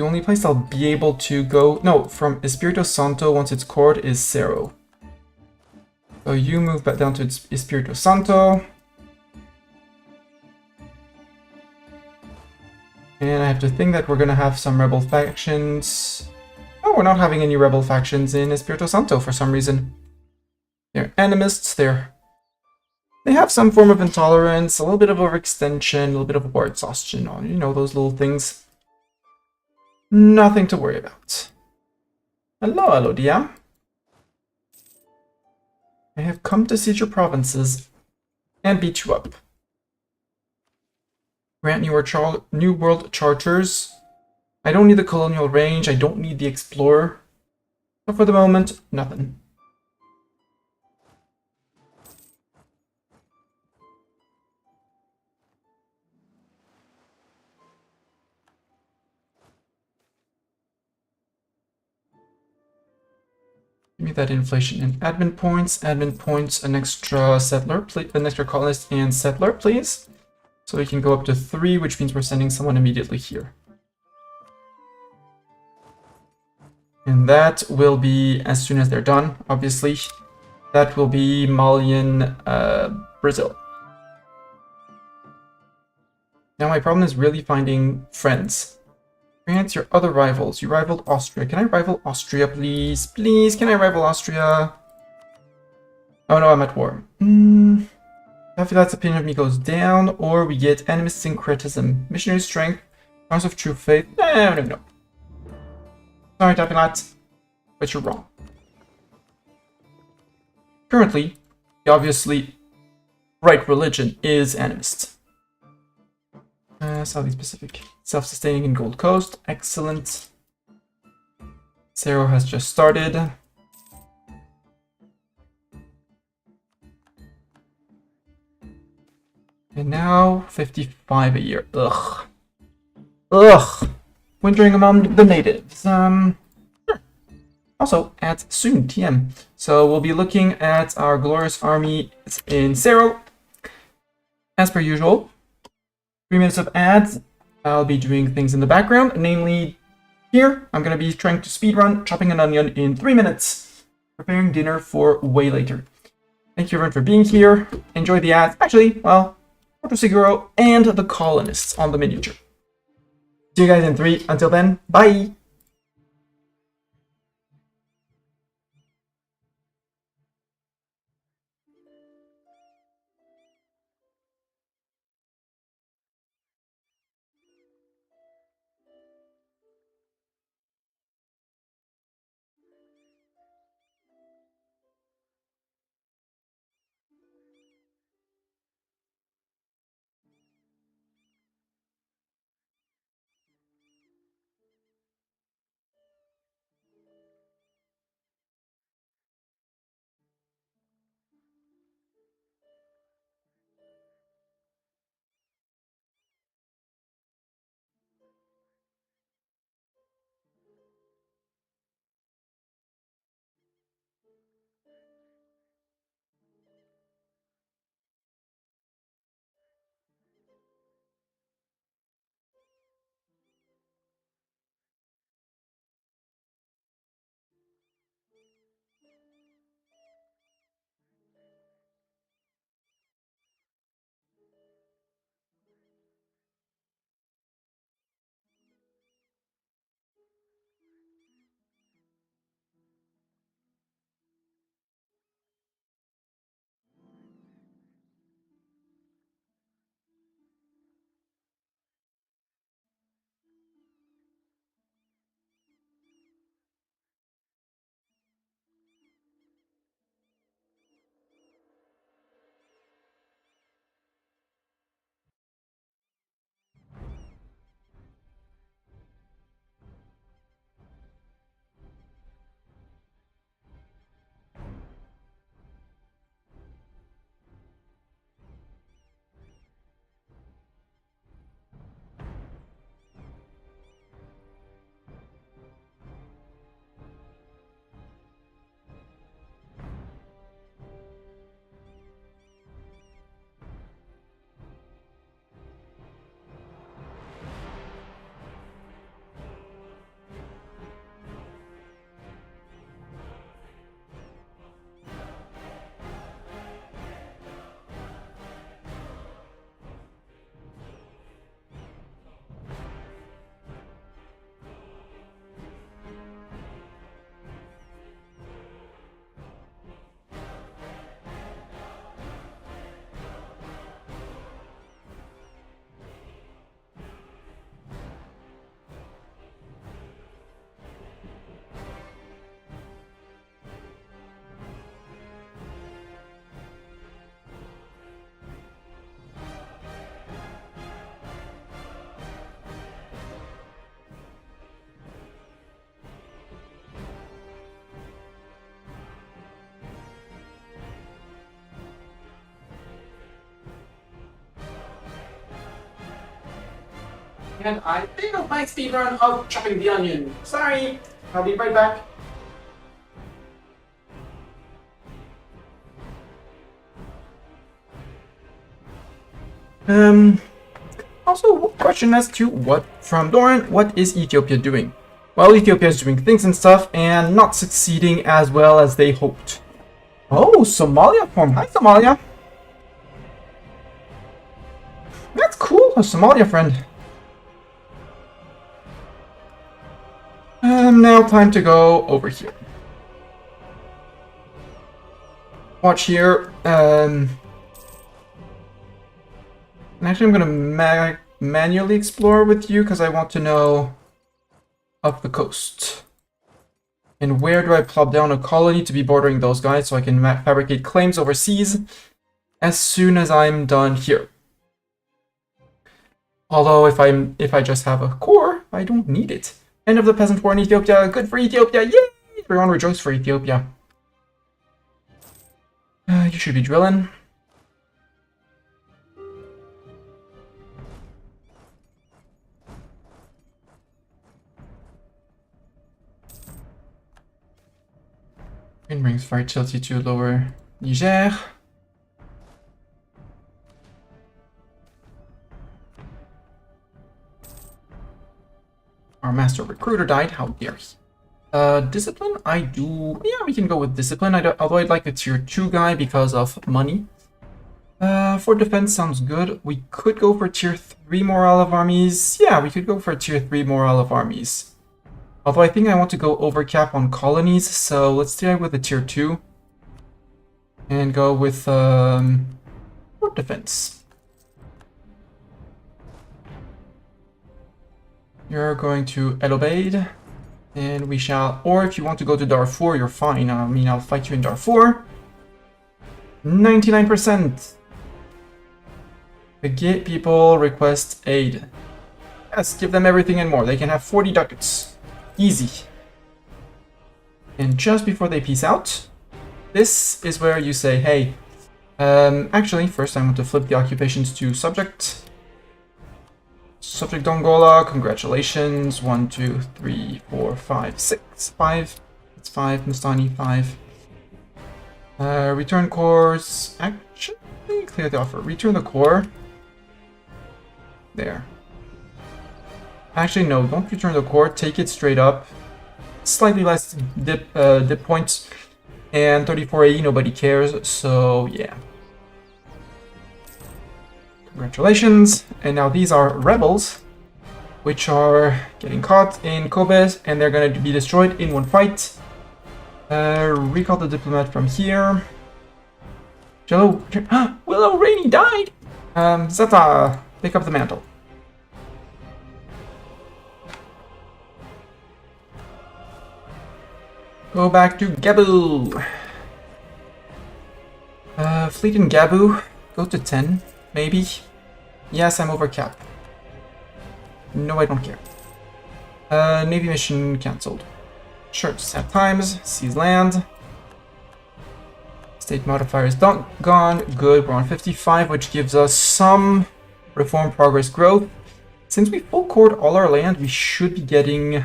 only place I'll be able to go... No, from Espirito Santo once it's cored is Cerro. So you move back down to Espirito Santo. And I have to think that we're going to have some rebel factions. Oh, we're not having any rebel factions in Espirito Santo for some reason. They're animists, they have some form of intolerance, a little bit of overextension, a little bit of war exhaustion, you know, those little things. Nothing to worry about. Hello, Elodia. I have come to siege your provinces and beat you up. Grant new world charters. I don't need the colonial range, I don't need the explorer. But for the moment, nothing. me that inflation and admin points. Admin points, an extra settler, an extra colonist and settler, please. So we can go up to 3, which means we're sending someone immediately here. And that will be as soon as they're done, obviously. That will be Malian, Brazil. Now my problem is really finding friends. France, your other rivals. You rivaled Austria. Can I rival Austria, please? Please, can I rival Austria? Oh no, I'm at war. Tafilat's opinion of me goes down, or we get animist syncretism. Missionary strength, House of True Faith. No. Sorry, Tafilat, but you're wrong. Currently, the obviously right religion is animist. Southeast Pacific. Self-sustaining in Gold Coast. Excellent. Zero has just started. And now 55 a year. Ugh. Wintering among the natives. Sure. Also, at soon, TM. So we'll be looking at our glorious army in Cerro. As per usual. 3 minutes of ads. I'll be doing things in the background, namely here. I'm going to be trying to speedrun chopping an onion in 3 minutes. Preparing dinner for way later. Thank you everyone for being here. Enjoy the ads. Actually, well, Porto Seguro and the colonists on the miniature. See you guys in 3. Until then, bye! And I failed my speedrun of chopping the onion. Sorry, I'll be right back. Also, question as to from Doran, what is Ethiopia doing? Well, Ethiopia is doing things and stuff and not succeeding as well as they hoped. Oh, Somalia form. Hi, Somalia. That's cool, a Somalia friend. Now time to go over here. Watch here. And actually, I'm gonna manually explore with you because I want to know up the coast. And where do I plop down a colony to be bordering those guys so I can fabricate claims overseas as soon as I'm done here. Although if I just have a core, I don't need it. End of the peasant war in Ethiopia. Good for Ethiopia. Yay! Everyone rejoice for Ethiopia. You should be drilling. It brings fertility to lower Niger. Our master recruiter died. How dare he? Discipline, I do... Yeah, we can go with discipline, although I'd like a tier 2 guy because of money. For defense sounds good. We could go for tier 3 morale of armies. Yeah, we could go for tier 3 morale of armies. Although I think I want to go overcap on colonies, so let's try with a tier 2. And go with for defense. You're going to El Obeid, and we shall, or if you want to go to Darfur, you're fine. I mean, I'll fight you in Darfur. 99%. The gate people request aid. Yes, give them everything and more. They can have 40 ducats. Easy. And just before they peace out, this is where you say, hey, actually, first I want to flip the occupations to subject. Subject Dongola, congratulations. 1, 2, 3, 4, 5, 6, 5. It's 5. Mustani, 5. Return cores. Actually, clear the offer. Return the core. There. Actually, no, don't return the core. Take it straight up. Slightly less dip points. And 34 AE, nobody cares. So, yeah. Congratulations. And now these are rebels, which are getting caught in Kobe, and they're going to be destroyed in one fight. Recall the diplomat from here. Willow Rainey died! Zeta, pick up the mantle. Go back to Gabu. Fleet in Gabu. Go to 10, maybe. Yes, I'm over cap. No, I don't care. Navy mission cancelled. Sure, just have times. Seize land. State modifier is gone. Good, we're on 55, which gives us some reform progress growth. Since we full cored all our land, we should be getting...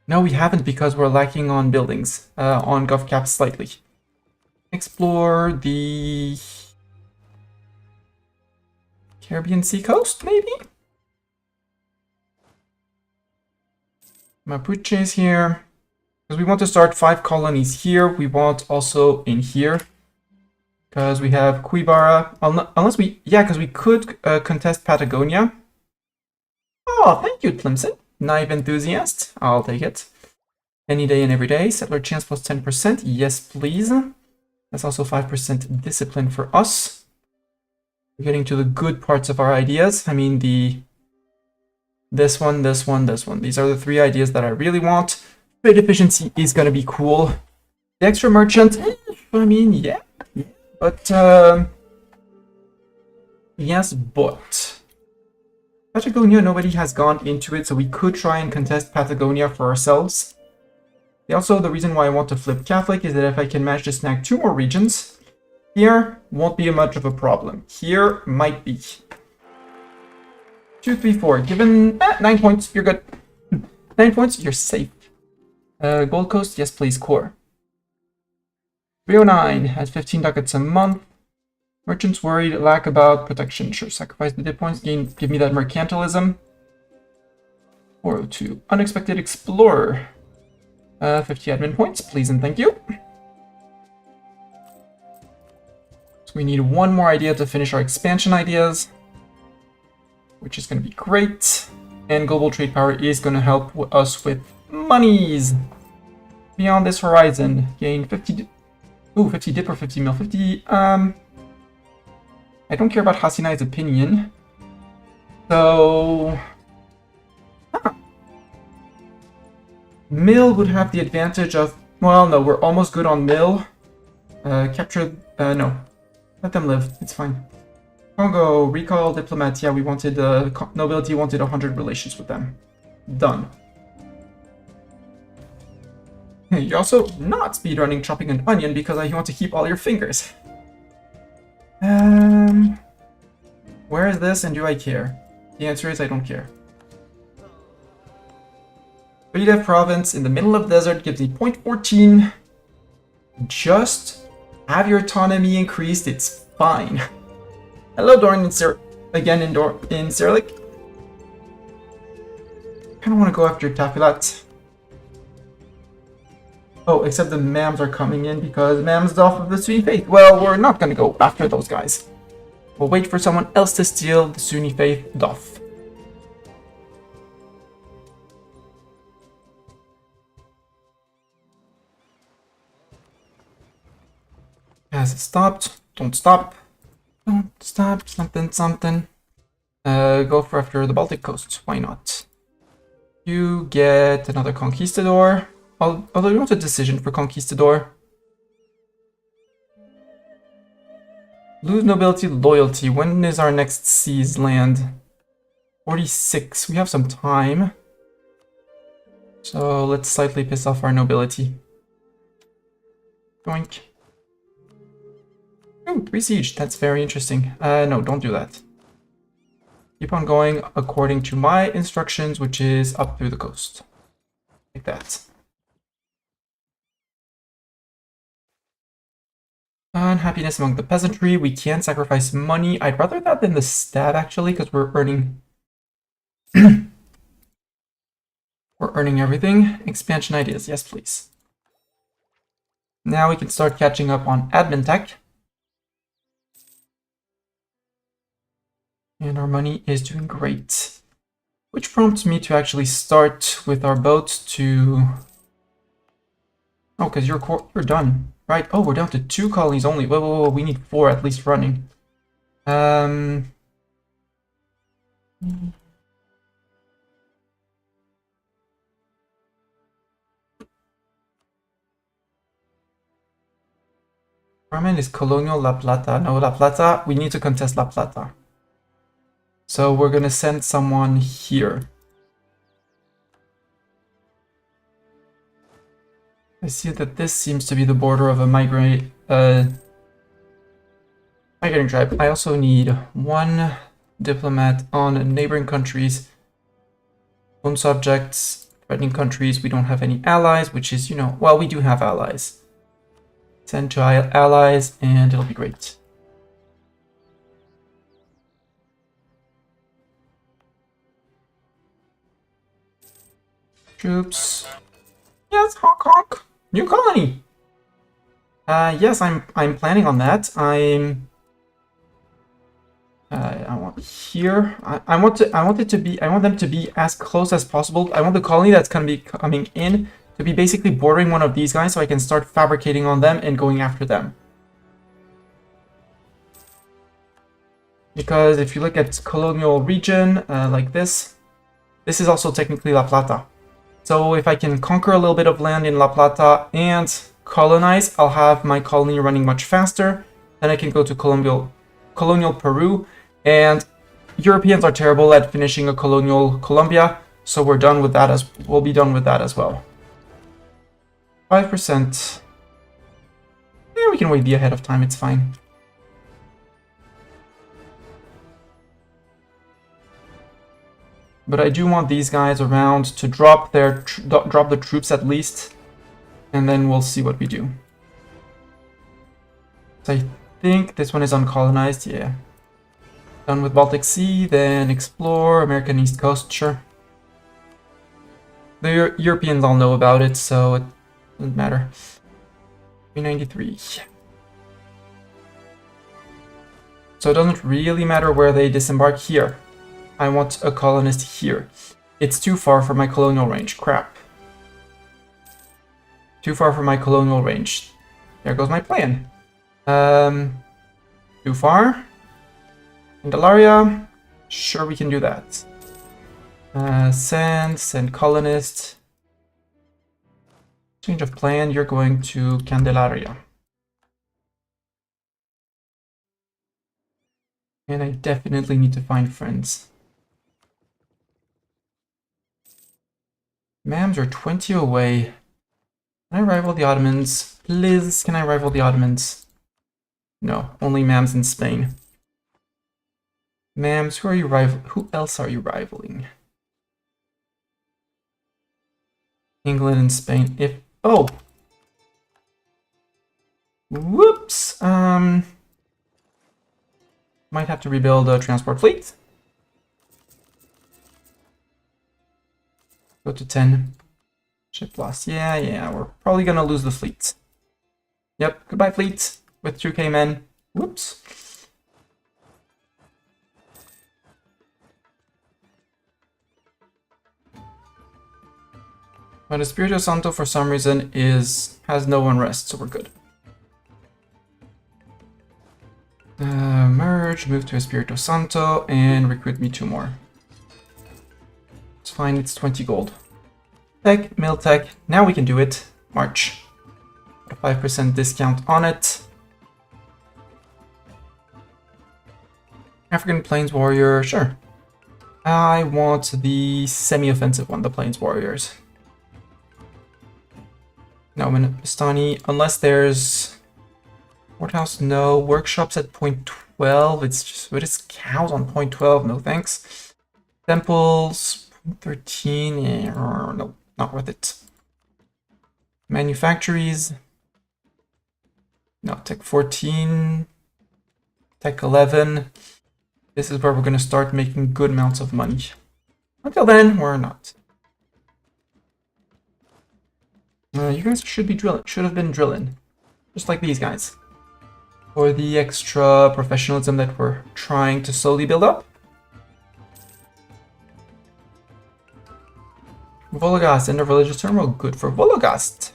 No, we haven't because we're lacking on buildings. On GovCap slightly. Explore the... Caribbean Sea Coast, maybe? Mapuche is here. Because we want to start 5 colonies here. We want also in here. Because we have Quibara. Unless we... Yeah, because we could contest Patagonia. Oh, thank you, Tlimson. Naive enthusiast. I'll take it. Any day and every day. Settler chance plus 10%. Yes, please. That's also 5% discipline for us. We're getting to the good parts of our ideas. I mean, this one, this one, this one. These are the 3 ideas that I really want. Trade efficiency is going to be cool. The extra merchant, I mean, yeah. But, yes, but... Patagonia, nobody has gone into it, so we could try and contest Patagonia for ourselves. Also, the reason why I want to flip Catholic is that if I can manage to snag 2 more regions, here won't be much of a problem. Here might be. 2, 3, 4. Given 9 points, you're good. 9 points, you're safe. Gold Coast, yes please, core. 309 has 15 ducats a month. Merchants worried, lack about protection. Sure, sacrifice the dip points, give me that mercantilism. 402. Unexpected explorer. 50 admin points, please and thank you. So we need one more idea to finish our expansion ideas, which is going to be great. And global trade power is going to help us with monies. Beyond this horizon, gain 50... Ooh, 50 dip or 50 mil. 50, I don't care about Hasinai's opinion. So... Mill would have the advantage of... Well, no, we're almost good on Mill. Capture... no. Let them live. It's fine. Congo, recall, diplomat. Yeah, we wanted... nobility wanted 100 relations with them. Done. You're also not speedrunning chopping an onion because I want to keep all your fingers. Where is this and do I care? The answer is I don't care. Fredev province in the middle of desert gives me 0.14. Just have your autonomy increased, it's fine. Hello, Dorian again in Cyrillic. I kind of want to go after Tafilat. Oh, except the Mams are coming in because Mams off of the Sunni faith. Well, we're not going to go after those guys. We'll wait for someone else to steal the Sunni faith Doff. Has it stopped? Don't stop. Don't stop. Something, something. Go for after the Baltic coast. Why not? You get another conquistador. Although you want a decision for conquistador. Lose nobility, loyalty. When is our next seas land? 46. We have some time. So let's slightly piss off our nobility. Doink. Oh, 3 siege. That's very interesting. No, don't do that. Keep on going according to my instructions, which is up through the coast. Like that. Unhappiness among the peasantry. We can sacrifice money. I'd rather that than the stab, actually, because we're earning... we're earning everything. Expansion ideas. Yes, please. Now we can start catching up on admin tech. And our money is doing great. Which prompts me to actually start with our boat to... Oh, because you're done. Right. Oh, we're down to 2 colonies only. Whoa, whoa, whoa. We need 4 at least running. Ramen is Colonial La Plata. No, La Plata. We need to contest La Plata. So we're going to send someone here. I see that this seems to be the border of a migrating tribe. I also need 1 diplomat on neighboring countries. Own subjects, threatening countries. We don't have any allies, which is, you know, well, we do have allies. Send to allies, and it'll be great. Troops. Yes, honk honk. New colony. Yes, I'm planning on that. I want here. I want them to be as close as possible. I want the colony that's gonna be coming in to be basically bordering one of these guys, so I can start fabricating on them and going after them. Because if you look at colonial region like this is also technically La Plata. So if I can conquer a little bit of land in La Plata and colonize, I'll have my colony running much faster. Then I can go to colonial Peru. And Europeans are terrible at finishing a colonial Colombia, so we'll be done with that as well. 5%. Yeah, we can wait ahead of time, it's fine. But I do want these guys around to drop the troops at least, and then we'll see what we do. So I think this one is uncolonized, yeah. Done with Baltic Sea, then explore American East Coast, sure. The Europeans all know about it, so it doesn't matter. 393. So it doesn't really matter where they disembark here. I want a colonist here. It's too far for my colonial range. Crap. Too far for my colonial range. There goes my plan. Too far? Candelaria? Sure, we can do that. Send colonist. Change of plan, you're going to Candelaria. And I definitely need to find friends. Mams are 20 away. Can I rival the Ottomans? Please, can I rival the Ottomans? No, only Mams in Spain. Mams, who are you who else are you rivaling? England and Spain. Oh! Whoops! Might have to rebuild a transport fleet. Go to 10. Ship loss. Yeah, we're probably gonna lose the fleet. Yep, goodbye fleet with 2k men. Whoops. But Espirito Santo, for some reason, has no unrest, so we're good. Merge, move to Espirito Santo, and recruit me 2 more. It's fine, it's 20 gold. Tech, mill tech, now we can do it. March. A 5% discount on it. African Plains Warrior, sure. I want the semi-offensive one, the Plains Warriors. No, Bastani, unless there's... Courthouse, no. Workshops at point 12. It's just, what is cows on point 12? No thanks. Temples, 13. Yeah, no, not worth it. Manufactories. No, Tech 14. Tech 11. This is where we're going to start making good amounts of money. Until then, we're not. You guys should be drilling. Should have been drilling. Just like these guys. For the extra professionalism that we're trying to slowly build up. Vologast, end of religious terminal. Good for Vologast.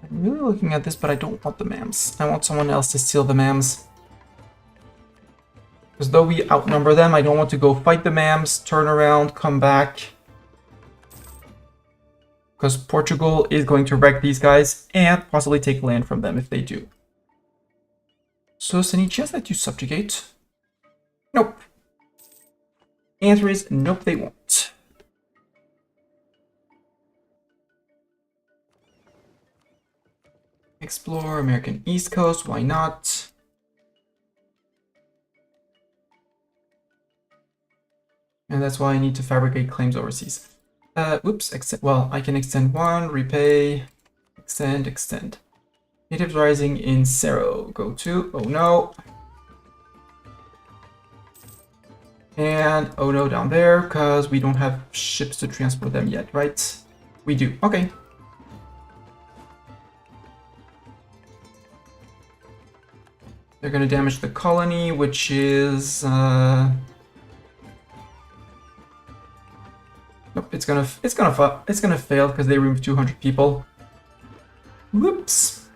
I'm really looking at this, but I don't want the mams. I want someone else to steal the mams. Because though we outnumber them, I don't want to go fight the mams, turn around, come back. Because Portugal is going to wreck these guys and possibly take land from them if they do. So, is any chance that you subjugate? Nope. Answer is nope, they won't. Explore American East Coast, why not? And that's why I need to fabricate claims overseas. Oops, well, I can extend 1, repay, extend. Natives rising in Cerro, go to, oh no. And oh no down there, because we don't have ships to transport them yet, right? We do, okay. They're gonna damage the colony, which is, nope, it's gonna fail because they remove 200 people. Whoops.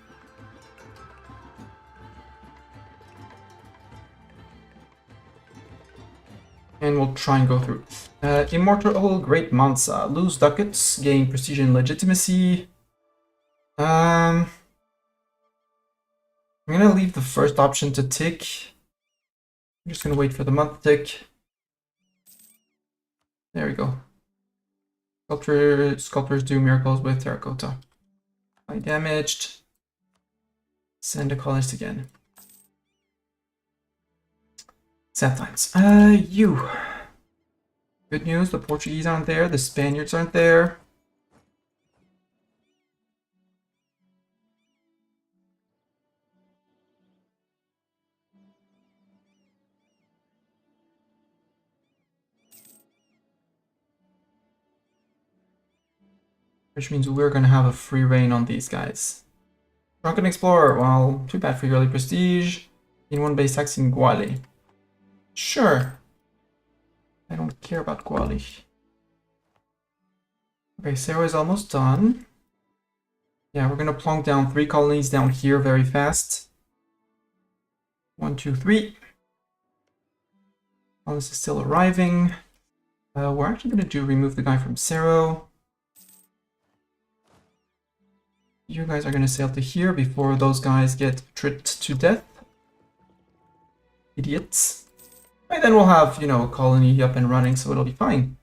And we'll try and go through. Immortal Great Mansa. Lose ducats, gain prestige and legitimacy. I'm gonna leave the first option to tick. I'm just gonna wait for the month tick. There we go. Sculptors do miracles with terracotta. I damaged. Send a colonist again. Sad times. You. Good news, the Portuguese aren't there, the Spaniards aren't there. Which means we're gonna have a free reign on these guys. Drunken Explorer, well, too bad for your early prestige. In one base tax in Guale. Sure. I don't care about Guale. Okay, Sarah is almost done. Yeah, we're gonna plonk down 3 colonies down here very fast. 1, 2, 3. While this is still arriving. We're actually gonna remove the guy from Cerro. You guys are gonna sail to here before those guys get tripped to death. Idiots. And then we'll have, you know, a colony up and running, so it'll be fine.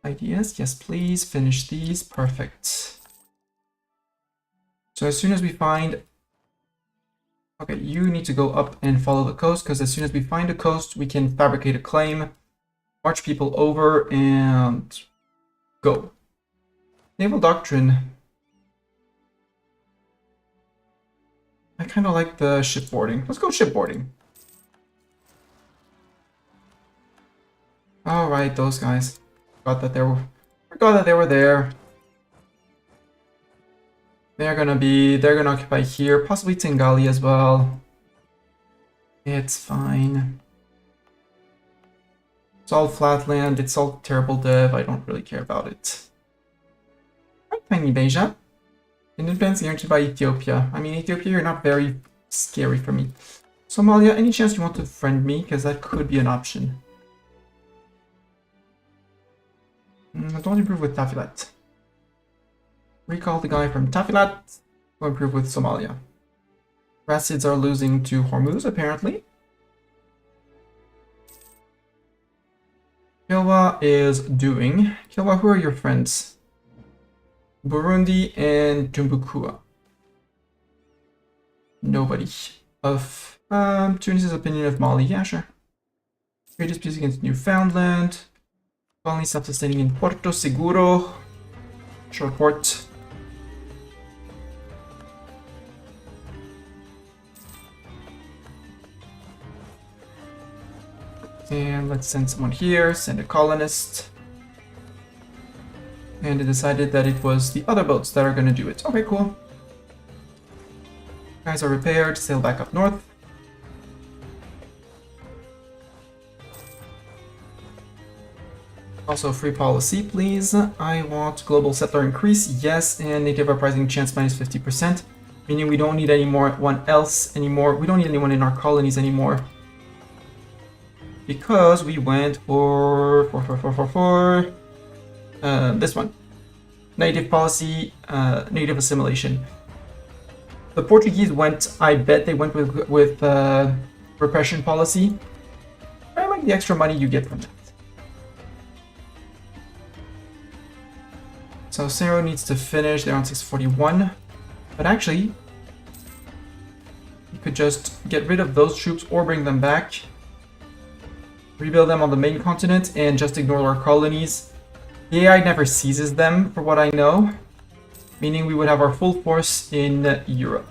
Ideas, yes please, finish these, perfect. So as soon as we find... Okay, you need to go up and follow the coast, because as soon as we find a coast, we can fabricate a claim, march people over, and go. Naval Doctrine. I kind of like the shipboarding. Let's go shipboarding. Alright, those guys. Forgot that they were there. They're gonna occupy here, possibly Tengali as well. It's fine. It's all flatland, it's all terrible dev, I don't really care about it. Right, Tiny Beja. Independence guaranteed by Ethiopia. I mean, Ethiopia, you're not very scary for me. Somalia, any chance you want to friend me? Because that could be an option. Don't improve with Tafilat. Recall the guy from Tafilat. Go improve with Somalia. Rassids are losing to Hormuz, apparently. Kilwa is doing. Kilwa, who are your friends? Burundi and Tumbukua. Nobody. Of Tunis's opinion of Mali, yeah, sure. Trade disputes against Newfoundland. Colony self-sustaining in Puerto Seguro. Short port. And let's send someone here, send a colonist. And it decided that it was the other boats that are going to do it. Okay, cool. Guys are repaired, sail back up north. Also, free policy, please. I want global settler increase, yes, and native uprising chance minus 50%, meaning we don't need anyone else anymore. We don't need anyone in our colonies anymore. Because we went for this one. Native policy, native assimilation. The Portuguese went, I bet they went with repression policy. I like the extra money you get from that. So Cerro needs to finish, they're on 641. But actually, you could just get rid of those troops or bring them back. Rebuild them on the main continent and just ignore our colonies. The AI never seizes them, for what I know. Meaning we would have our full force in Europe.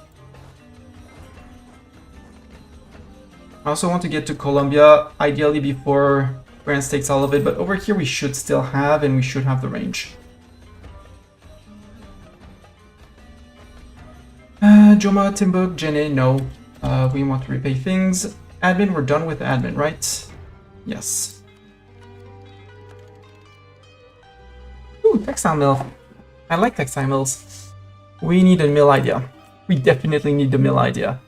I also want to get to Colombia, ideally before France takes all of it, but over here we should still have, and we should have the range. Joma, Timbuk, Jene, no. We want to repay things. Admin, we're done with admin, right? Yes. Ooh, textile mill. I like textile mills. We need a mill idea. We definitely need the mill idea.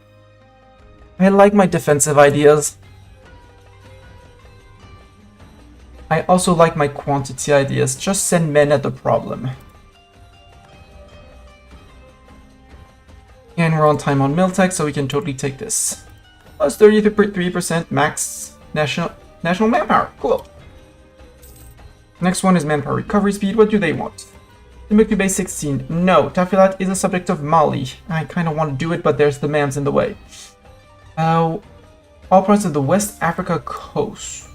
I like my defensive ideas. I also like my quantity ideas. Just send men at the problem. And we're on time on mill tech, so we can totally take this. Plus 33% max national manpower. Cool. Next one is manpower recovery speed. What do they want? Timbuktu base 16. No, Tafilat is a subject of Mali. I kind of want to do it, but there's the mams in the way. All parts of the West Africa coast.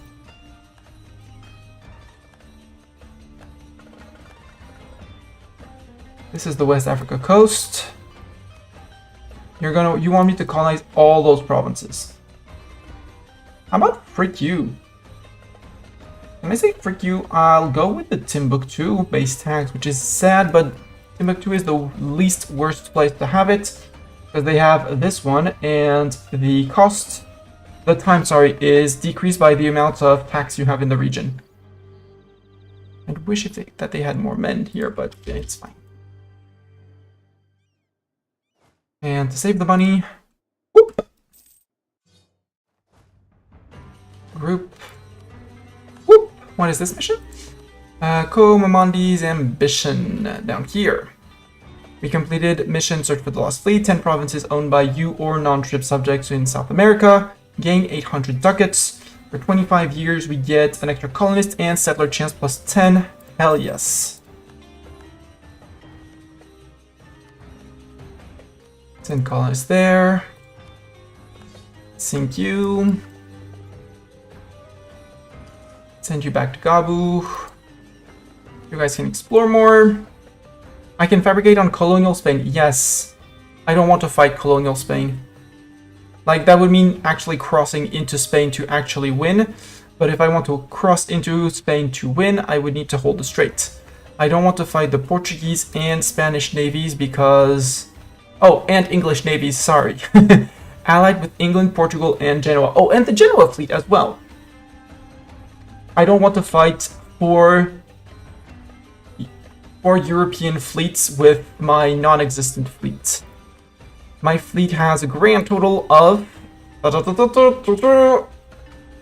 This is the West Africa coast. You want me to colonize all those provinces. How about frick you? When I say frick you, I'll go with the Timbuktu base tax, which is sad, but Timbuktu is the least worst place to have it, because they have this one, and the time, is decreased by the amount of tax you have in the region. I'd wish that they had more men here, but it's fine. And to save the money, whoop, group, whoop. What is this mission? Komamandi's ambition down here. We completed mission search for the lost fleet. 10 provinces owned by you or non-trib subjects in South America. Gain 800 ducats. For 25 years, we get an extra colonist and settler chance plus 10. Hell yes. 10 colonists there. Sink you. Send you back to Gabu. You guys can explore more. I can fabricate on Colonial Spain. Yes. I don't want to fight Colonial Spain. Like, that would mean actually crossing into Spain to actually win. But if I want to cross into Spain to win, I would need to hold the strait. I don't want to fight the Portuguese and Spanish navies because... Oh, and English navies, sorry. Allied with England, Portugal, and Genoa. Oh, and the Genoa fleet as well. I don't want to fight four European fleets with my non-existent fleet. My fleet has a grand total of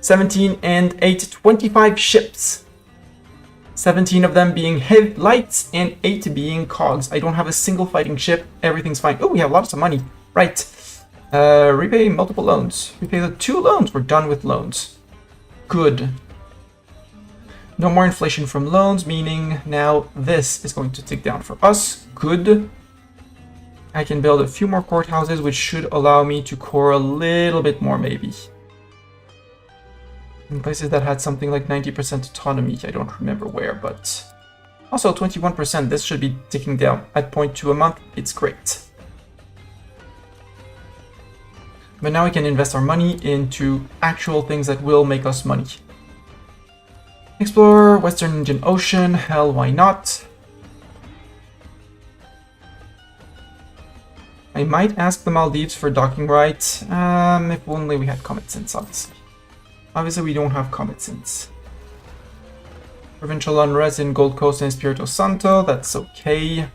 17 and 8, 25 ships. 17 of them being heavy lights and 8 being cogs. I don't have a single fighting ship. Everything's fine. Oh, we have lots of money. Right. Repay multiple loans. Repay the 2 loans. We're done with loans. Good. No more inflation from loans, meaning now this is going to tick down for us. Good. I can build a few more courthouses, which should allow me to core a little bit more, maybe. In places that had something like 90% autonomy, I don't remember where, but... Also, 21%, this should be ticking down. At 0.2 a month, it's great. But now we can invest our money into actual things that will make us money. Explore Western Indian Ocean, hell, why not? I might ask the Maldives for docking rights, if only we had common sense, obviously. Obviously, we don't have common sense. Provincial unrest in Gold Coast and Espirito Santo, that's okay.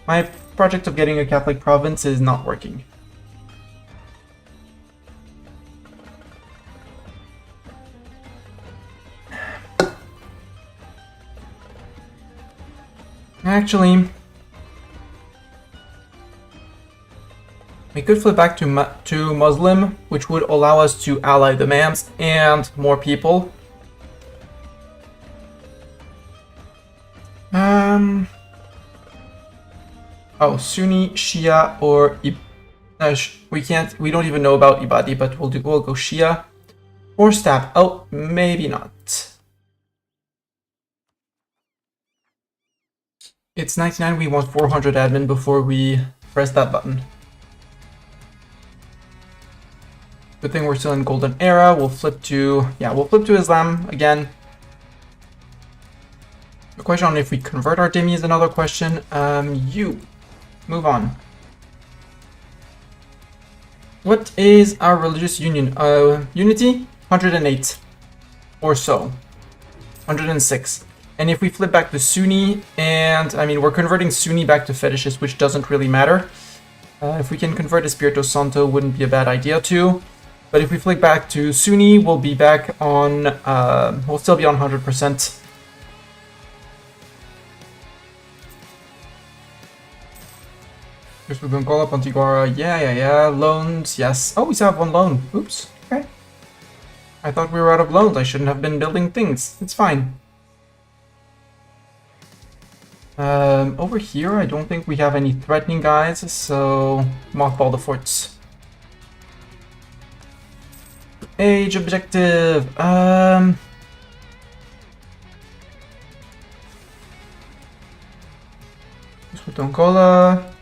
My project of getting a Catholic province is not working. Actually, we could flip back to Muslim, which would allow us to ally the Mams and more people. Oh, Sunni, Shia, or we don't even know about Ibadi, but we'll go Shia or Stab. Oh, maybe not. It's 99. We want 400 admin before we press that button. Good thing we're still in Golden Era. We'll flip to Islam again. The question on if we convert our dhimmi is another question. Move on. What is our religious union? Unity? 108 or so. 106. And if we flip back to Sunni, and I mean, we're converting Sunni back to fetishes, which doesn't really matter. If we can convert Espirito Santo, wouldn't be a bad idea too. But if we flick back to Sunni, we'll be back on, we'll still be on 100%. Here's Bengola, Pantiguara, yeah. Loans, yes. Oh, we still have 1 loan. Oops, okay. I thought we were out of loans. I shouldn't have been building things. It's fine. Over here, I don't think we have any threatening guys, so mothball the forts. Age objective. With Angola.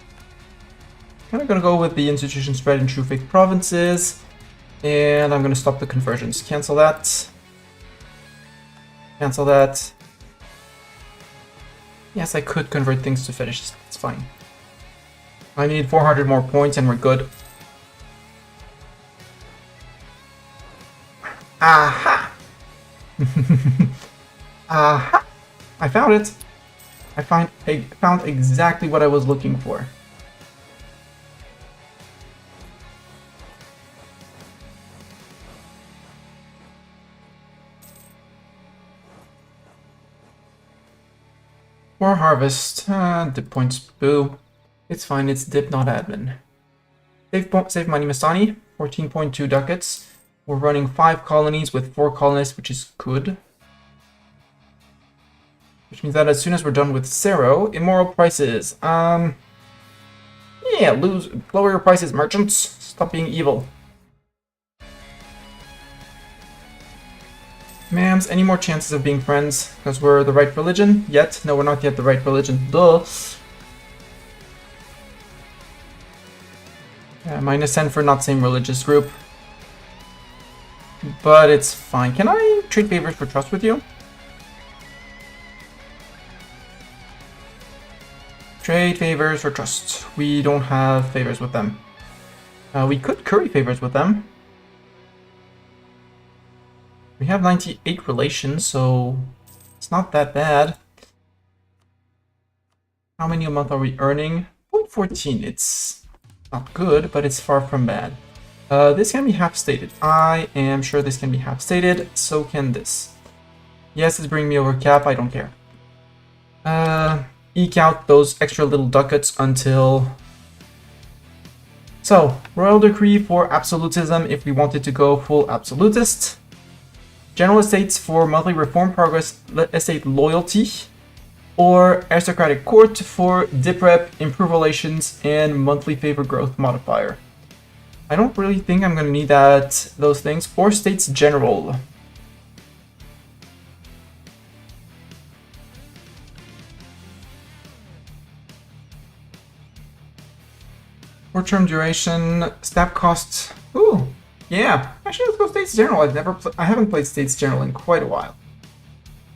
Kind of gonna go with the institution spread in true faith provinces, and I'm gonna stop the conversions. Cancel that. Cancel that. Yes, I could convert things to fetishes. It's fine. I need 400 more points and we're good. Aha! Aha! I found it. I found exactly what I was looking for. For harvest, dip points, boo. It's fine, it's dip, not admin. Save money, Masani, 14.2 ducats. We're running 5 colonies with 4 colonists, which is good. Which means that as soon as we're done with Sero, immoral prices. Yeah, lower your prices, merchants. Stop being evil. Ma'ams, any more chances of being friends? Because we're the right religion? Yet? No, we're not yet the right religion. Duh. Yeah, -10 for not same religious group. But it's fine. Can I trade favors for trust with you? Trade favors for trust. We don't have favors with them. We could curry favors with them. We have 98 relations, so it's not that bad. How many a month are we earning? 0.14. It's not good, but it's far from bad. This can be half-stated. I am sure this can be half-stated. So can this. Yes, it's bringing me over cap. I don't care. Eke out those extra little ducats until... So, royal decree for absolutism if we wanted to go full absolutist. General estates for monthly reform progress estate loyalty. Or aristocratic court for dip rep, improve relations, and monthly favor growth modifier. I don't really think I'm going to need those things. Or states general. Short term duration, stab cost. Ooh, yeah. Actually, let's go states general. I haven't played states general in quite a while.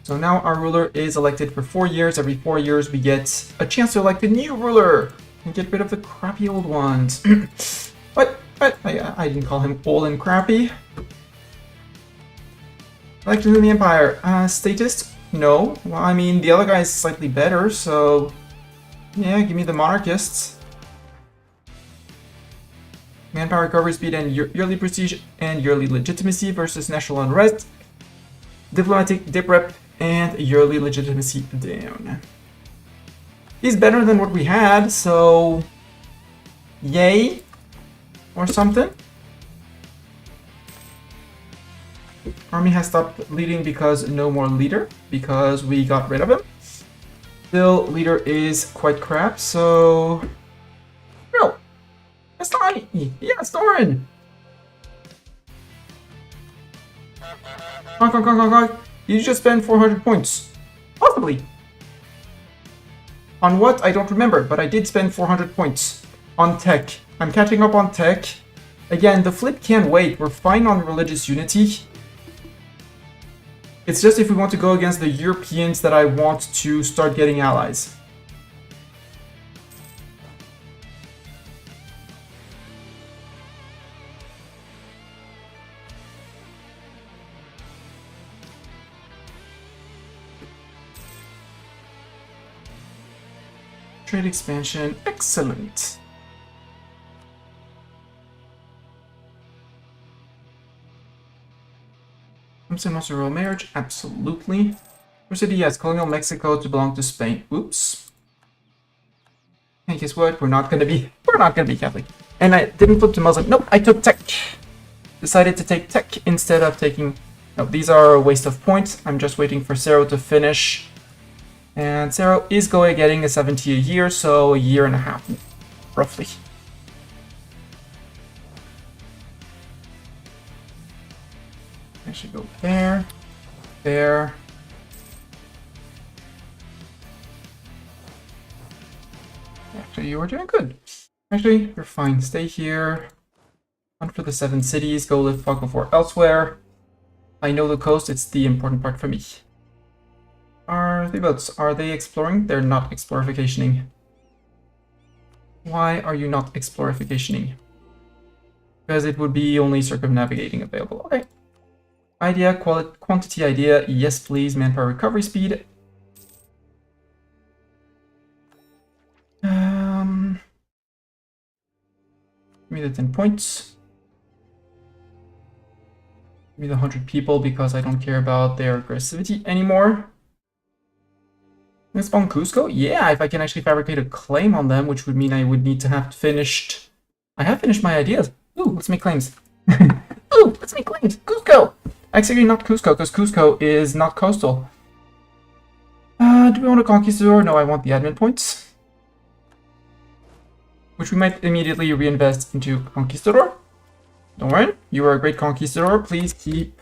So now our ruler is elected for 4 years. Every 4 years we get a chance to elect a new ruler and get rid of the crappy old ones. What? I didn't call him old and crappy. Elected in the Empire. Statist? No. Well, I mean, the other guy is slightly better, so... Yeah, give me the monarchists. Manpower, recovery speed, and yearly prestige and yearly legitimacy versus national unrest. Diplomatic, dip rep, and yearly legitimacy down. He's better than what we had, so... Yay! Or something. Army has stopped leading because no more leader, because we got rid of him. Still, leader is quite crap, so... No! It's not me! Yeah, Thorin! Honk. You just spent 400 points. Possibly. On what? I don't remember, but I did spend 400 points. On tech. I'm catching up on tech. Again, the flip can't wait. We're fine on religious unity. It's just if we want to go against the Europeans that I want to start getting allies. Trade expansion, excellent. Mansa Musa royal marriage, absolutely. Which city has colonial Mexico to belong to Spain? Oops. Hey, guess what? We're not gonna be Catholic. And I didn't flip to Muslim. Nope, I took tech. Decided to take tech instead of taking. No, these are a waste of points. I'm just waiting for Sero to finish. And Zero is getting a 70 a year, so a year and a half, roughly. Actually go there, there. Actually, you are doing good. Actually, you're fine. Stay here. Hunt for the 7 cities. Go live Fog of War elsewhere. I know the coast. It's the important part for me. Are the boats? Are they exploring? They're not explorificationing. Why are you not explorificationing? Because it would be only circumnavigating available. Okay. Idea, quantity idea. Yes, please. Manpower recovery speed. Give me the 10 points. Give me the 100 people because I don't care about their aggressivity anymore. Let's spawn Cusco? Yeah, if I can actually fabricate a claim on them, which would mean I would need to have finished... I have finished my ideas. Ooh, let's make claims. Ooh, let's make claims. Cusco! Actually, not Cusco, because Cusco is not coastal. Do we want a conquistador? No, I want the admin points. Which we might immediately reinvest into conquistador. Don't worry, you are a great conquistador. Please keep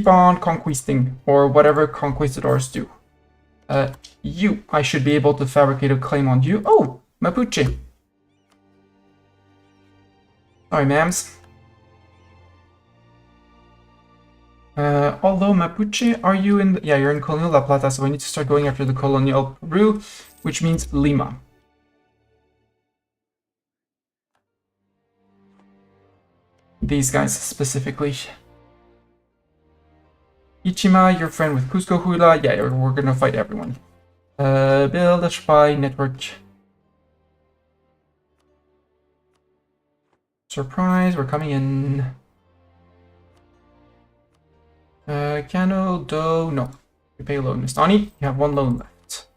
on conquisting, or whatever conquistadors do. I should be able to fabricate a claim on you. Oh, Mapuche. Sorry, ma'ams. Although Mapuche, are you in? Yeah, you're in Colonial La Plata, so I need to start going after the Colonial Peru, which means Lima. These guys specifically. Ichima, your friend with Cusco Hula. Yeah, we're gonna fight everyone. Build a spy network. Surprise, we're coming in. Cano, Do, no. We pay a loan. Nistani, you have 1 loan left.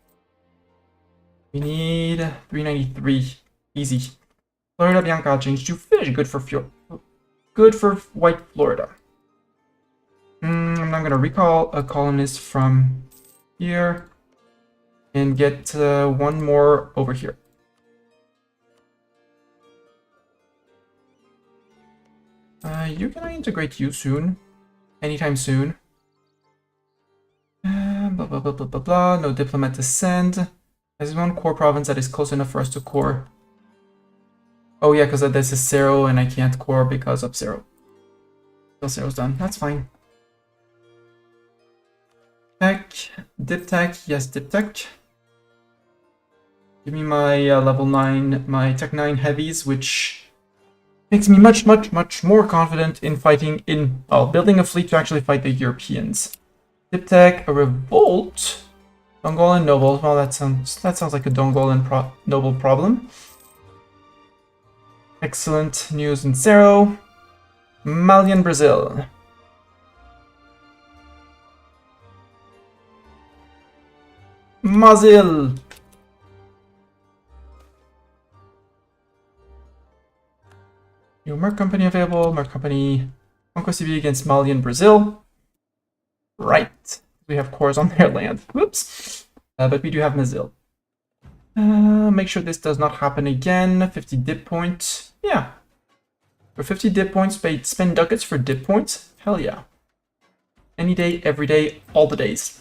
We need 393. Easy. Florida Bianca changed to fish. Good for fuel. Good for white Florida. I'm gonna recall a colonist from here and get 1 more over here. You can integrate you soon. Anytime soon. Blah, blah, blah, blah, blah, blah. No diplomat to send. There's 1 core province that is close enough for us to core. Oh yeah, because this is Zero and I can't core because of Zero. So Zero's done. That's fine. Tech. Dip tech. Yes, dip tech. Give me my level 9, my tech 9 heavies, which makes me much more confident in fighting in, well, building a fleet to actually fight the Europeans. Dip tech, a revolt. Dongolan noble. Well, that sounds like a Dongolan noble problem. Excellent news in Zero. Malian, Brazil. Mazil. New Merc Company available. Merc Company. Conquest TV against Malian, Brazil. Right. We have cores on their land. Whoops. But we do have Mazil. Make sure this does not happen again. 50 dip points. Yeah. For 50 dip points, spend ducats for dip points? Hell yeah. Any day, every day, all the days.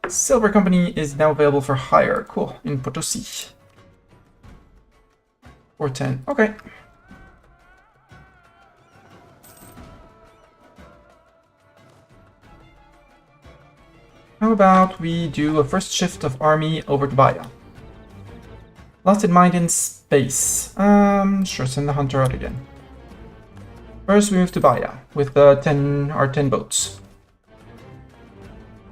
Silver Company is now available for hire. Cool. In Potosi. 410. Okay. How about we do a first shift of army over to Bahia? Lost in mind in space. Sure, send the hunter out again. First, we move to Bahia with our 10 boats.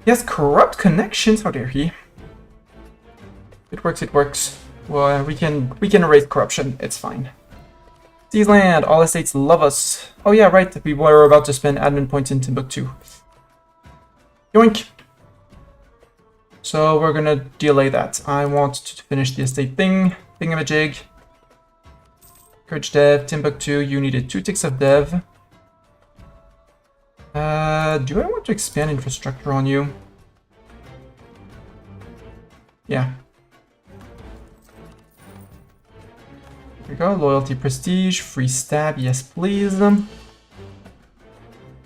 Yes, corrupt connections. How dare he? It works. It works. Well, we can erase corruption. It's fine. Seas land. All estates love us. Oh yeah, right. We were about to spend admin points in Timbuktu. Yoink. So we're gonna delay that. I want to finish the estate thingamajig. Courage dev, Timbuktu, you needed 2 ticks of dev. Do I want to expand infrastructure on you? Yeah. Here we go. Loyalty, prestige, free stab. Yes, please.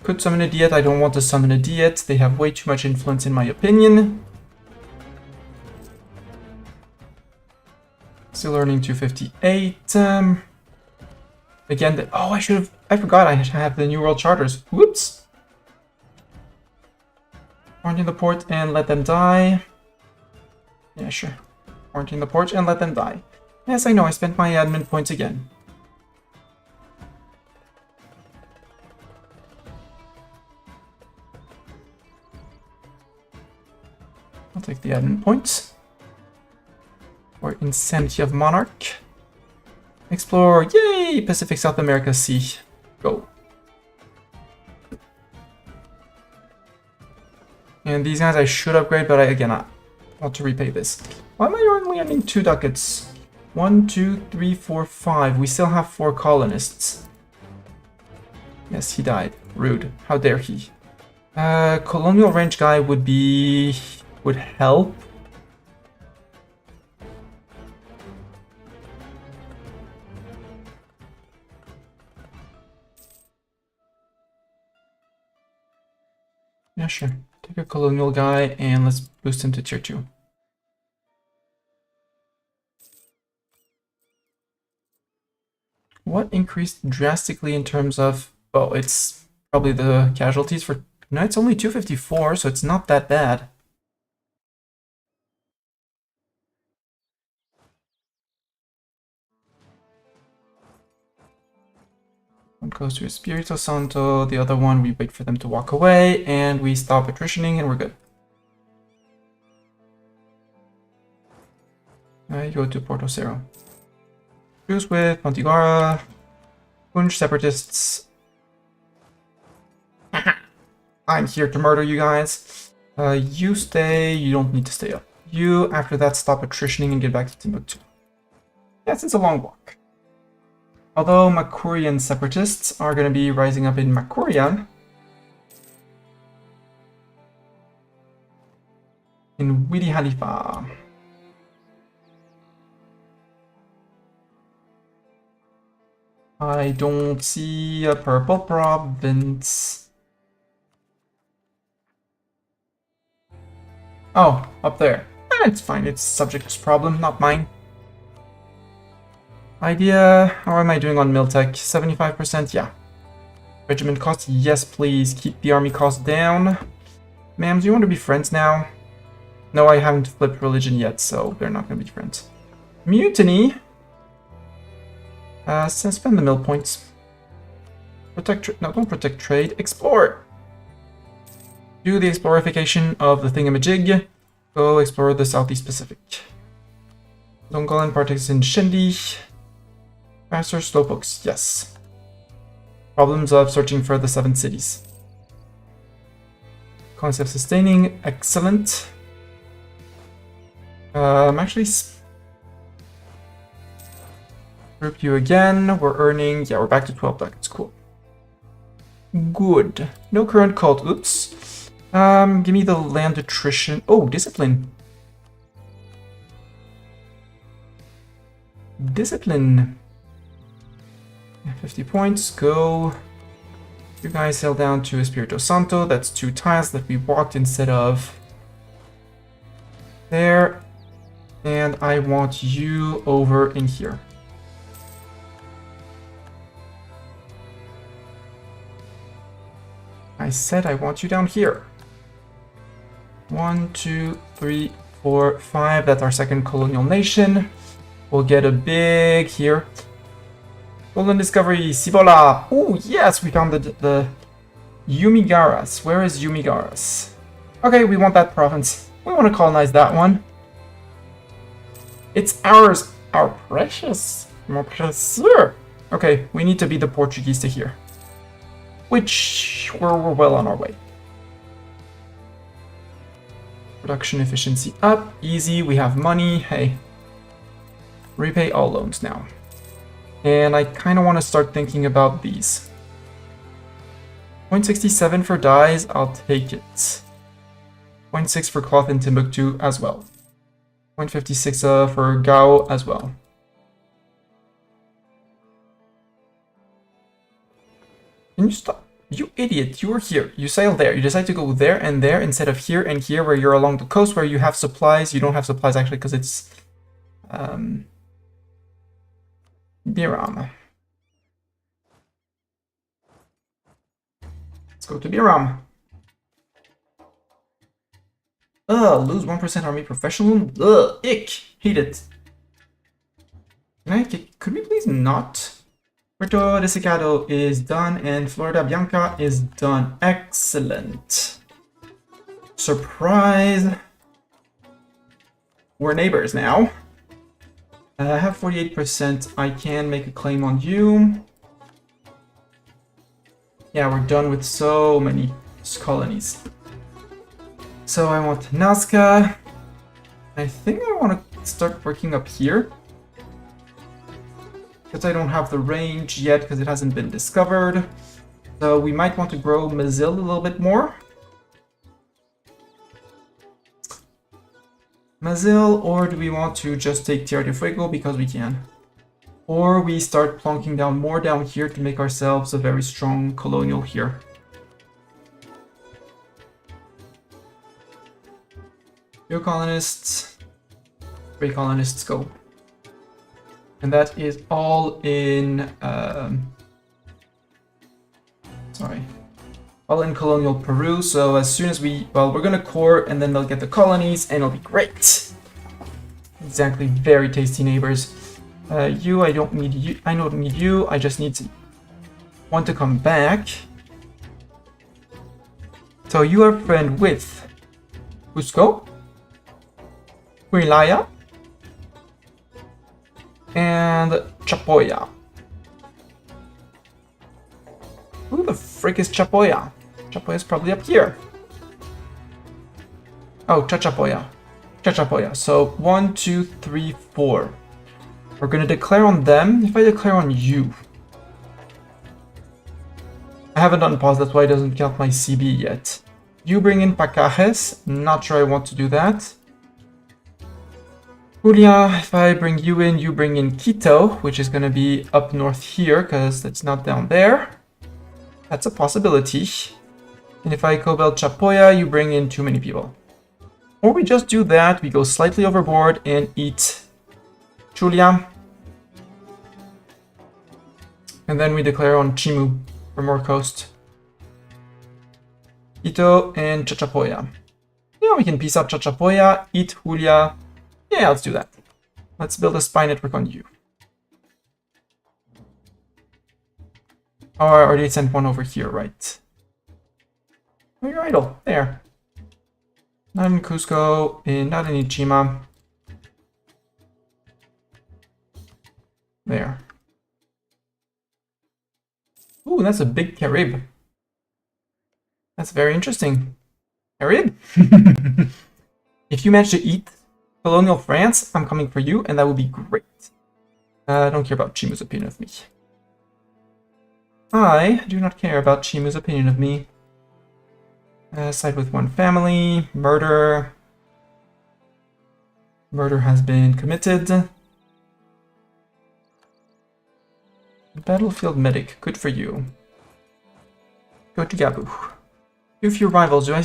Could summon a Diet. I don't want to summon a Diet. They have way too much influence in my opinion. Still earning 258. Again, oh, I forgot I have the New World Charters. Whoops. Quarantine the port and let them die. Yeah, sure. Quarantine the port and let them die. Yes, I know, I spent my admin points again. I'll take the admin points. Or Insanity of Monarch. Explore, yay! Pacific South America Sea. Go. And these guys I should upgrade, but again, I want to repay this. Why am I only earning 2 ducats? 1, 2, 3, 4, 5. We still have 4 colonists. Yes, he died. Rude. How dare he? Colonial range guy would help. Yeah, sure. Take a colonial guy and let's boost him to tier 2. What increased drastically in terms of... Oh, it's probably the casualties for... No, it's only 254, so it's not that bad. One goes to Espirito Santo, the other one we wait for them to walk away, and we stop attritioning and we're good. I go to Porto Cerro. Choose with Pontigara, Punj Separatists. I'm here to murder you guys. You stay, you don't need to stay up. You, after that, stop attritioning and get back to Timbuktu. Yes, it's a long walk. Although Makurian separatists are going to be rising up in Makurian. In Widi Khalifa. I don't see a purple province. Oh, up there. It's fine, it's subject's problem, not mine. Idea, how am I doing on Miltech? 75%, yeah. Regiment cost, yes please, keep the army cost down. Ma'am, do you want to be friends now? No, I haven't flipped religion yet, so they're not going to be friends. Mutiny? Spend the mill points. Protect, no, don't protect trade, explore! Do the explorification of the thingamajig. Go explore the Southeast Pacific. Dongolan partakes in Shendi. Faster slowpokes, yes. Problems of searching for the 7 cities. Concept sustaining, excellent. Actually, group you again. We're earning, yeah, we're back to 12 ducats, cool. Good. No current cult, oops. Give me the land attrition. Oh, discipline. Discipline. 50 points, go. You guys sail down to Espirito Santo. That's 2 tiles that we walked instead of there. And I want you over in here. I said I want you down here. 1, 2, 3, 4, 5. That's our second colonial nation. We'll get a big here. Golden Discovery, Cibola. Oh, yes, we found the Yumigaras. Where is Yumigaras? Okay, we want that province. We want to colonize that one. It's ours. Our precious. Mon précieux. Okay, we need to beat the Portuguese to here. Which we're well on our way. Production efficiency up. Easy, we have money. Hey. Repay all loans now. And I kind of want to start thinking about these. 0.67 for dyes, I'll take it. 0.6 for cloth in Timbuktu as well. 0.56 for Gao as well. Can you stop? You idiot, you were here. You sailed there. You decide to go there and there instead of here and here where you're along the coast where you have supplies. You don't have supplies actually because it's Biram. Let's go to Biram. Lose 1% army professional. Ick. Hate it. Could we please not? Puerto Desicado is done and Florida Bianca is done. Excellent. Surprise. We're neighbors now. I have 48%. I can make a claim on you. Yeah, we're done with so many colonies. So I want Nazca. I think I want to start working up here. Because I don't have the range yet because it hasn't been discovered. So we might want to grow Mazil a little bit more. Mazil, or do we want to just take Tierra de Fuego because we can? Or we start plonking down more down here to make ourselves a very strong colonial here. Yo colonists, 3 colonists go. And that is all in, all in colonial Peru. So as soon as we're gonna core and then they'll get the colonies and it'll be great. Exactly, very tasty neighbors. You, I don't need you. I don't need you. I just need to want to come back. So you are friend with Cusco, Huilaya, and Chapoya. Who the frick is Chapoya? Chapoya's probably up here. Oh, Chachapoya. Chachapoya. So 1, 2, 3, 4. We're gonna declare on them. If I declare on you, I haven't done pause, that's why it doesn't count my CB yet. You bring in Pacajes. Not sure I want to do that. Julia, if I bring you bring in Quito, which is going to be up north here, because it's not down there. That's a possibility. And if I cobalt Chapoya, you bring in too many people. Or we just do that, we go slightly overboard and eat Julia. And then we declare on Chimu for more coast. Quito and Chachapoya. Yeah, we can piece out Chachapoya, eat Julia. Yeah, let's do that. Let's build a spy network on you. Oh, I already sent one over here, right? Oh, you're idle. There. Not in Cusco, and not in Ichima. There. Ooh, that's a big Carib. That's very interesting. Carib? If you manage to eat Colonial France, I'm coming for you, and that would be great. I don't care about Chimu's opinion of me. I do not care about Chimu's opinion of me. Side with one family. Murder. Murder has been committed. Battlefield medic. Good for you. Go to Gabu. You few rivals. Do I...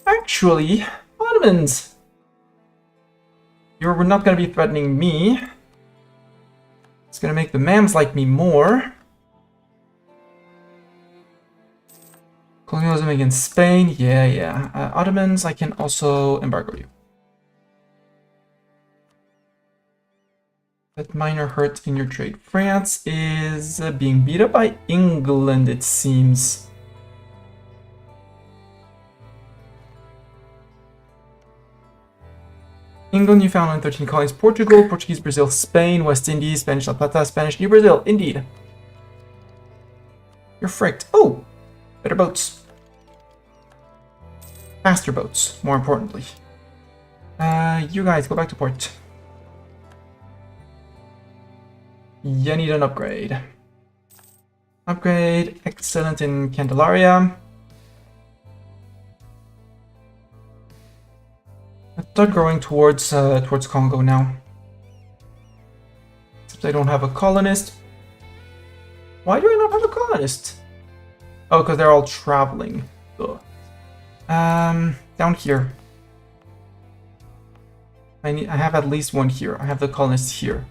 Actually, Ottomans. You're not going to be threatening me. It's going to make the Mams like me more. Colonialism against Spain. Yeah. Ottomans, I can also embargo you. That minor hurt in your trade. France is being beat up by England, it seems. England, Newfoundland, 13 colonies. Portugal, Portuguese, Brazil, Spain, West Indies, Spanish La Plata, Spanish New Brazil. Indeed. You're fricked. Oh! Better boats. Faster boats, more importantly. You guys, go back to port. You need an upgrade. Upgrade, excellent in Candelaria. Let's start growing towards Congo now. Except I don't have a colonist. Why do I not have a colonist? Oh, because they're all traveling. Ugh. Down here. I have at least one here. I have the colonist here.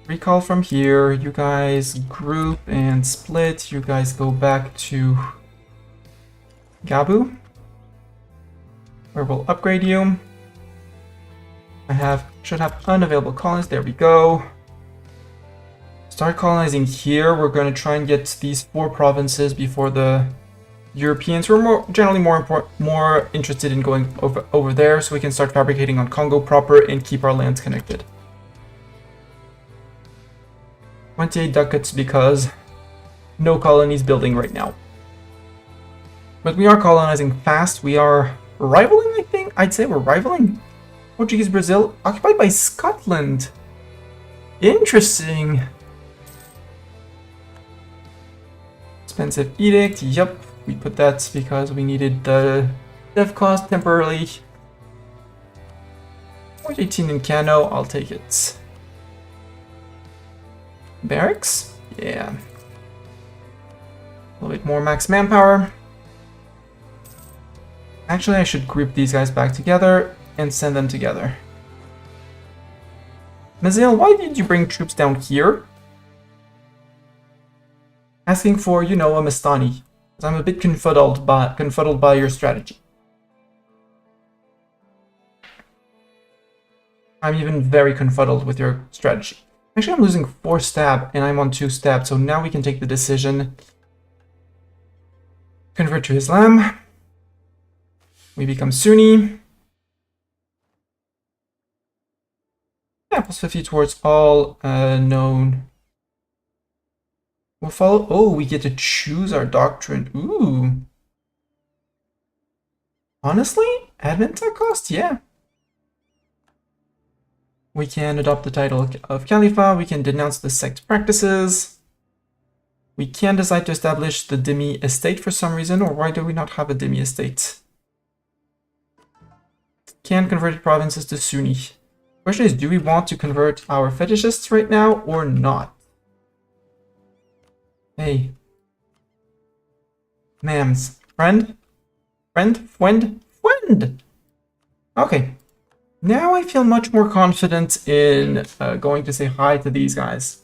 Recall from here. You guys group and split. You guys go back to Gabu, where we'll upgrade you. Should have unavailable colonists. There we go. Start colonizing here. We're going to try and get these 4 provinces before the Europeans, who are generally more interested in going over there, so we can start fabricating on Congo proper and keep our lands connected. 28 ducats because no colonies building right now. But we are colonizing fast. We are rivaling, I think. I'd say we're rivaling Portuguese Brazil, occupied by Scotland. Interesting. Expensive edict. Yep, we put that because we needed the dev cost temporarily. 18 in Cano, I'll take it. Barracks? Yeah. A little bit more max manpower. Actually, I should group these guys back together and send them together. Mazil, why did you bring troops down here? Asking for, you know, a Mastani. I'm a bit confuddled by your strategy. I'm even very confuddled with your strategy. Actually, I'm losing 4 stab, and I'm on 2 stab, so now we can take the decision. Convert to Islam. We become Sunni. Yeah, plus 50 towards all known. We'll follow. Oh, we get to choose our doctrine. Ooh. Honestly, admin tech cost, yeah. We can adopt the title of Khalifa. We can denounce the sect practices. We can decide to establish the Dhimmi estate for some reason, or why do we not have a Dhimmi estate? Can convert provinces to Sunni. Question is, do we want to convert our fetishists right now or not? Hey. Mams. Friend? Friend? Okay. Now I feel much more confident in going to say hi to these guys.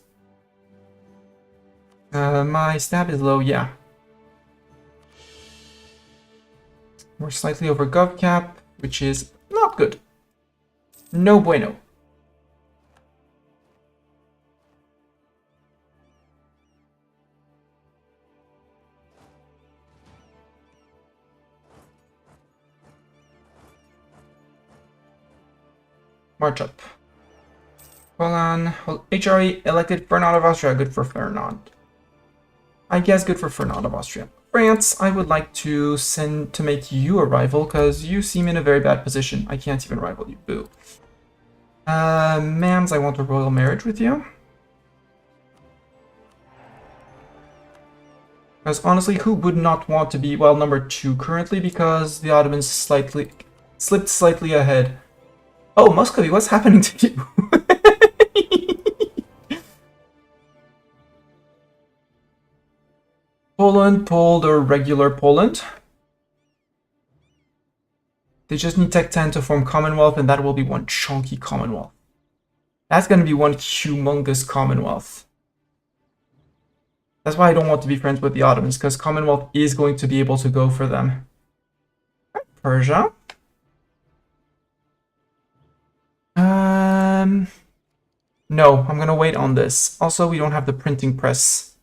My stab is low, yeah. We're slightly over gov cap, which is not good. No bueno. March up. Hold on. HRE elected Fernand of Austria. Good for Fernand. I guess good for Fernand of Austria. France, I would like to send to make you a rival because you seem in a very bad position. I can't even rival you. Boo. Mams, I want a royal marriage with you. Because honestly, who would not want to be, well, number 2 currently because the Ottomans slipped slightly ahead. Oh, Muscovy, what's happening to you? Poland pulled a regular Poland. They just need Tech 10 to form Commonwealth, and that will be one chunky Commonwealth. That's going to be one humongous Commonwealth. That's why I don't want to be friends with the Ottomans, because Commonwealth is going to be able to go for them. Persia. No, I'm going to wait on this. Also, we don't have the printing press.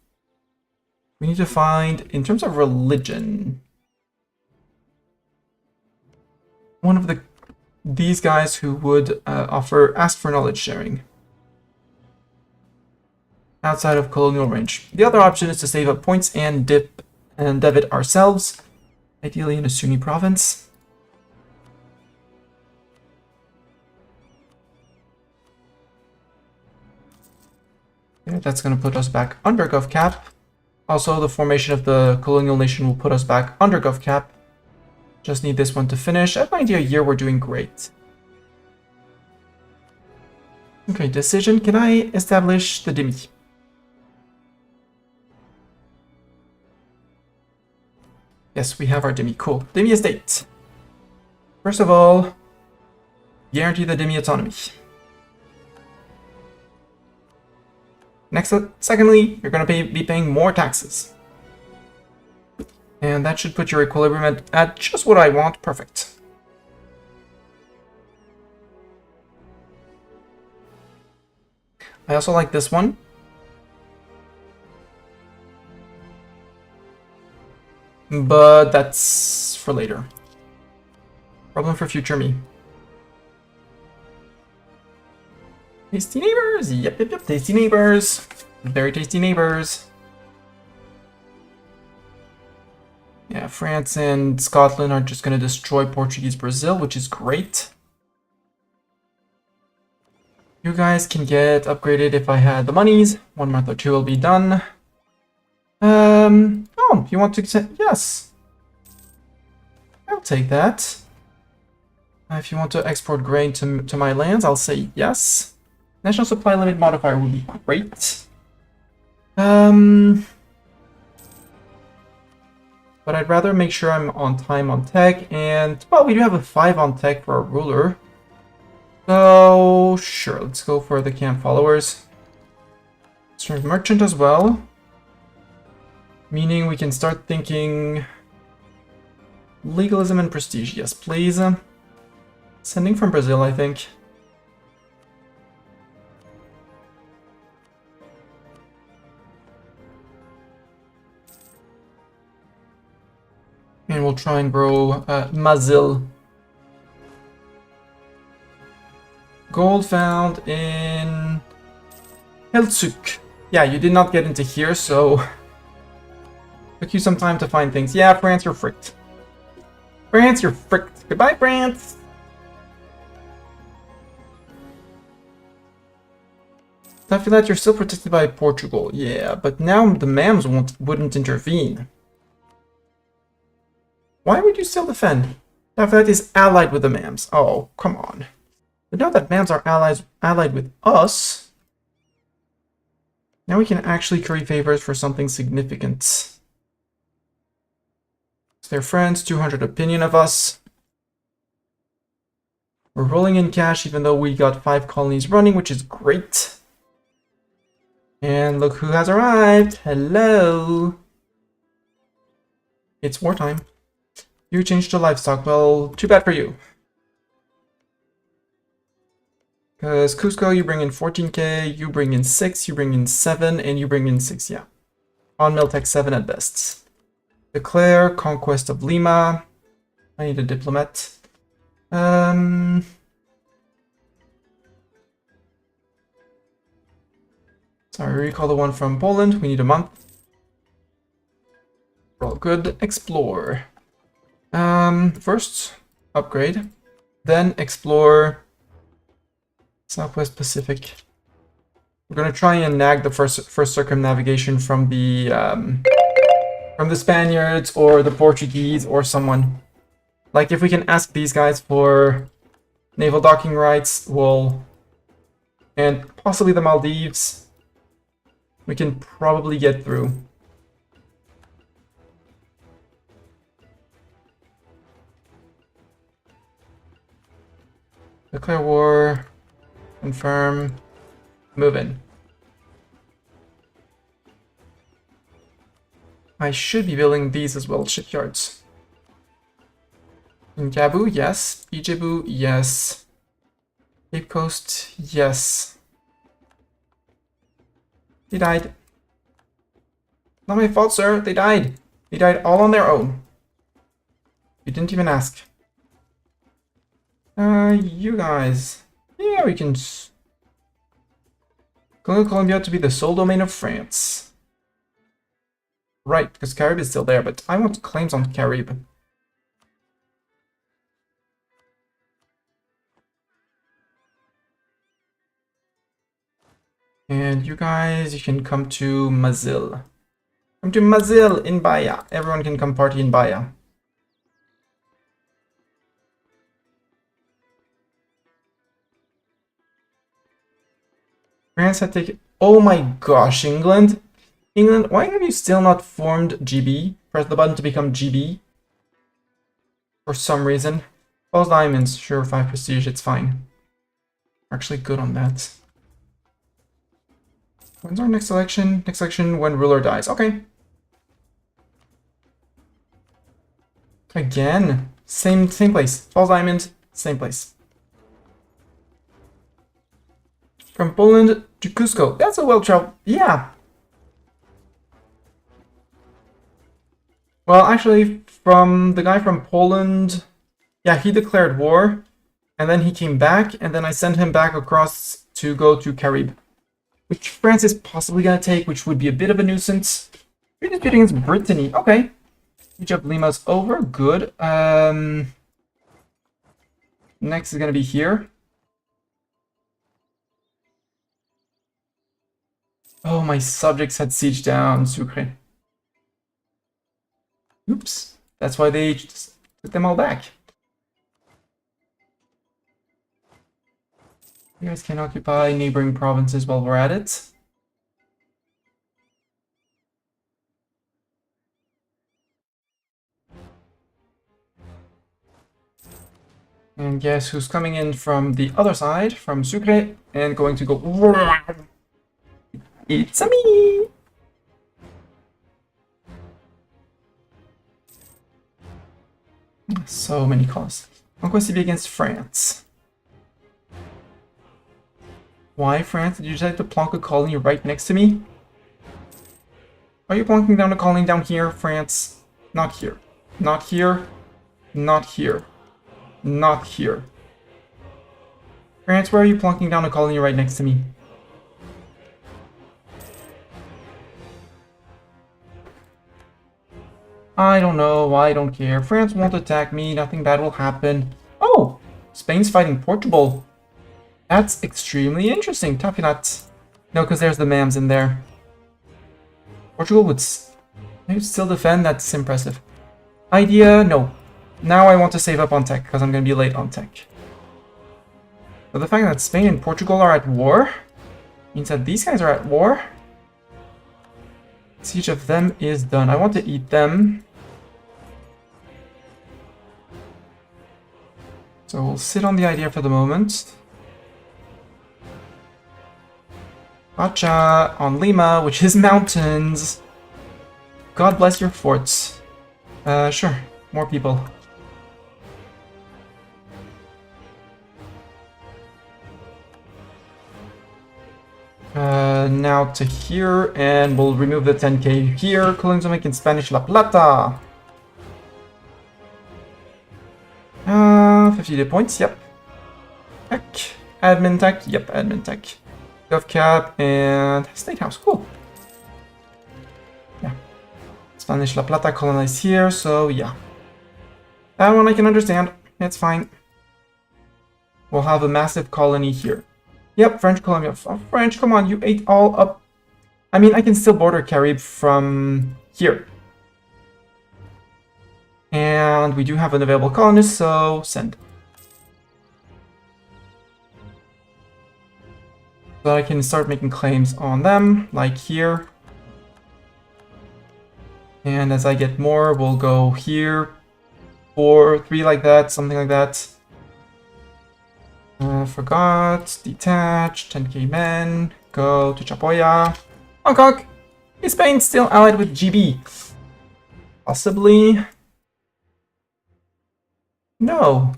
We need to find, in terms of religion, one of these guys who would ask for knowledge sharing outside of colonial range. The other option is to save up points and debit ourselves, ideally in a Sunni province. Okay, that's going to put us back under gov cap. Also, the formation of the colonial nation will put us back under GovCap. Just need this one to finish. At 90 a year, we're doing great. Okay, decision. Can I establish the demi? Yes, we have our demi. Cool. Demi estate. First of all, guarantee the demi autonomy. Secondly, you're going to be paying more taxes. And that should put your equilibrium at just what I want. Perfect. I also like this one. But that's for later. Problem for future me. Tasty neighbors! Yep. Tasty neighbors. Very tasty neighbors. Yeah, France and Scotland are just going to destroy Portuguese Brazil, which is great. You guys can get upgraded if I had the monies. 1 month or 2 will be done. Oh, you want to send? Yes. I'll take that. If you want to export grain to my lands, I'll say yes. National supply limit modifier would be great. But I'd rather make sure I'm on time on tech, and, well, we do have a 5 on tech for our ruler. So, sure, let's go for the camp followers. Strength merchant as well. Meaning we can start thinking legalism and prestige. Yes, please. Sending from Brazil, I think. And we'll try and grow Mazil. Gold found in Heltsuk. Yeah, you did not get into here, so took you some time to find things. Yeah, France, you're fricked. France, you're fricked. Goodbye, France. I feel that you're still protected by Portugal. Yeah, but now the MAMs wouldn't intervene. Why would you still defend? That is allied with the MAMs. Oh, come on. But now that MAMs are allied with us, now we can actually curry favors for something significant. They're friends, 200 opinion of us. We're rolling in cash even though we got 5 colonies running, which is great. And look who has arrived. Hello. It's wartime. You changed to livestock. Well, too bad for you. Because Cusco, you bring in 14k, you bring in 6, you bring in 7, and you bring in 6, yeah. On Miltech 7 at best. Declare conquest of Lima. I need a diplomat. Sorry, recall the one from Poland. We need a month. We're all good. Explore. First, upgrade. Then explore Southwest Pacific. We're gonna try and nag the first circumnavigation from the Spaniards or the Portuguese or someone. Like if we can ask these guys for naval docking rights, we'll, and possibly the Maldives, we can probably get through. Declare war. Confirm. Move in. I should be building these as well, shipyards. In Gabu, yes. Ijebu, yes. Cape Coast, yes. They died. Not my fault, sir. They died. They died all on their own. You didn't even ask. You guys. Yeah, we can... Colonial Colombia to be the sole domain of France. Right, because Carib is still there, but I want claims on Carib. And you guys, you can come to Mazil. Come to Mazil in Baya. Everyone can come party in Baya. France had taken... Oh my gosh, England. England, why have you still not formed GB? Press the button to become GB. For some reason. False diamonds, sure, 5 prestige, it's fine. We're actually good on that. When's our next election? Next election when ruler dies. Okay. Again. Same place. False diamond, same place. From Poland to Cusco. That's a well-traveled... Yeah. Well, actually, from the guy from Poland... Yeah, he declared war. And then he came back. And then I sent him back across to go to Carib. Which France is possibly going to take, which would be a bit of a nuisance. You're disputing against Brittany. Okay. Siege of Lima's over. Good. Next is going to be here. Oh, my subjects had siege down Sucre. Oops. That's why they just took them all back. You guys can occupy neighboring provinces while we're at it. And guess who's coming in from the other side, from Sucre, and going to go... It's a me! So many calls. Conquest CB against France. Why, France? Did you decide to plonk a colony right next to me? Are you plonking down a colony down here, France? Not here. Not here. Not here. Not here. France, where are you plonking down a colony right next to me? I don't know. I don't care. France won't attack me. Nothing bad will happen. Oh! Spain's fighting Portugal. That's extremely interesting. Tapilat. No, because there's the mams in there. Portugal would still defend. That's impressive. Idea? No. Now I want to save up on tech, because I'm going to be late on tech. But the fact that Spain and Portugal are at war means that these guys are at war. Siege of them is done. I want to eat them. So we'll sit on the idea for the moment. Pacha on Lima, which is mountains. God bless your forts. Sure. More people. Now to here, and we'll remove the 10k here. Colonial make in Spanish La Plata. 50 points, yep. Tech. Admin tech, yep, admin tech. GovCap and State House, cool. Yeah. Spanish La Plata colonized here, so yeah. That one I can understand, it's fine. We'll have a massive colony here. Yep, French Colombia. Oh, French, come on, you ate all up. I mean, I can still border Carib from here. And we do have an available colonist, so send. So I can start making claims on them, like here. And as I get more, we'll go here. 4, 3 like that, something like that. Forgot, detach, 10k men, go to Chapoya. Hong Kong! Is Spain still allied with GB? Possibly. No.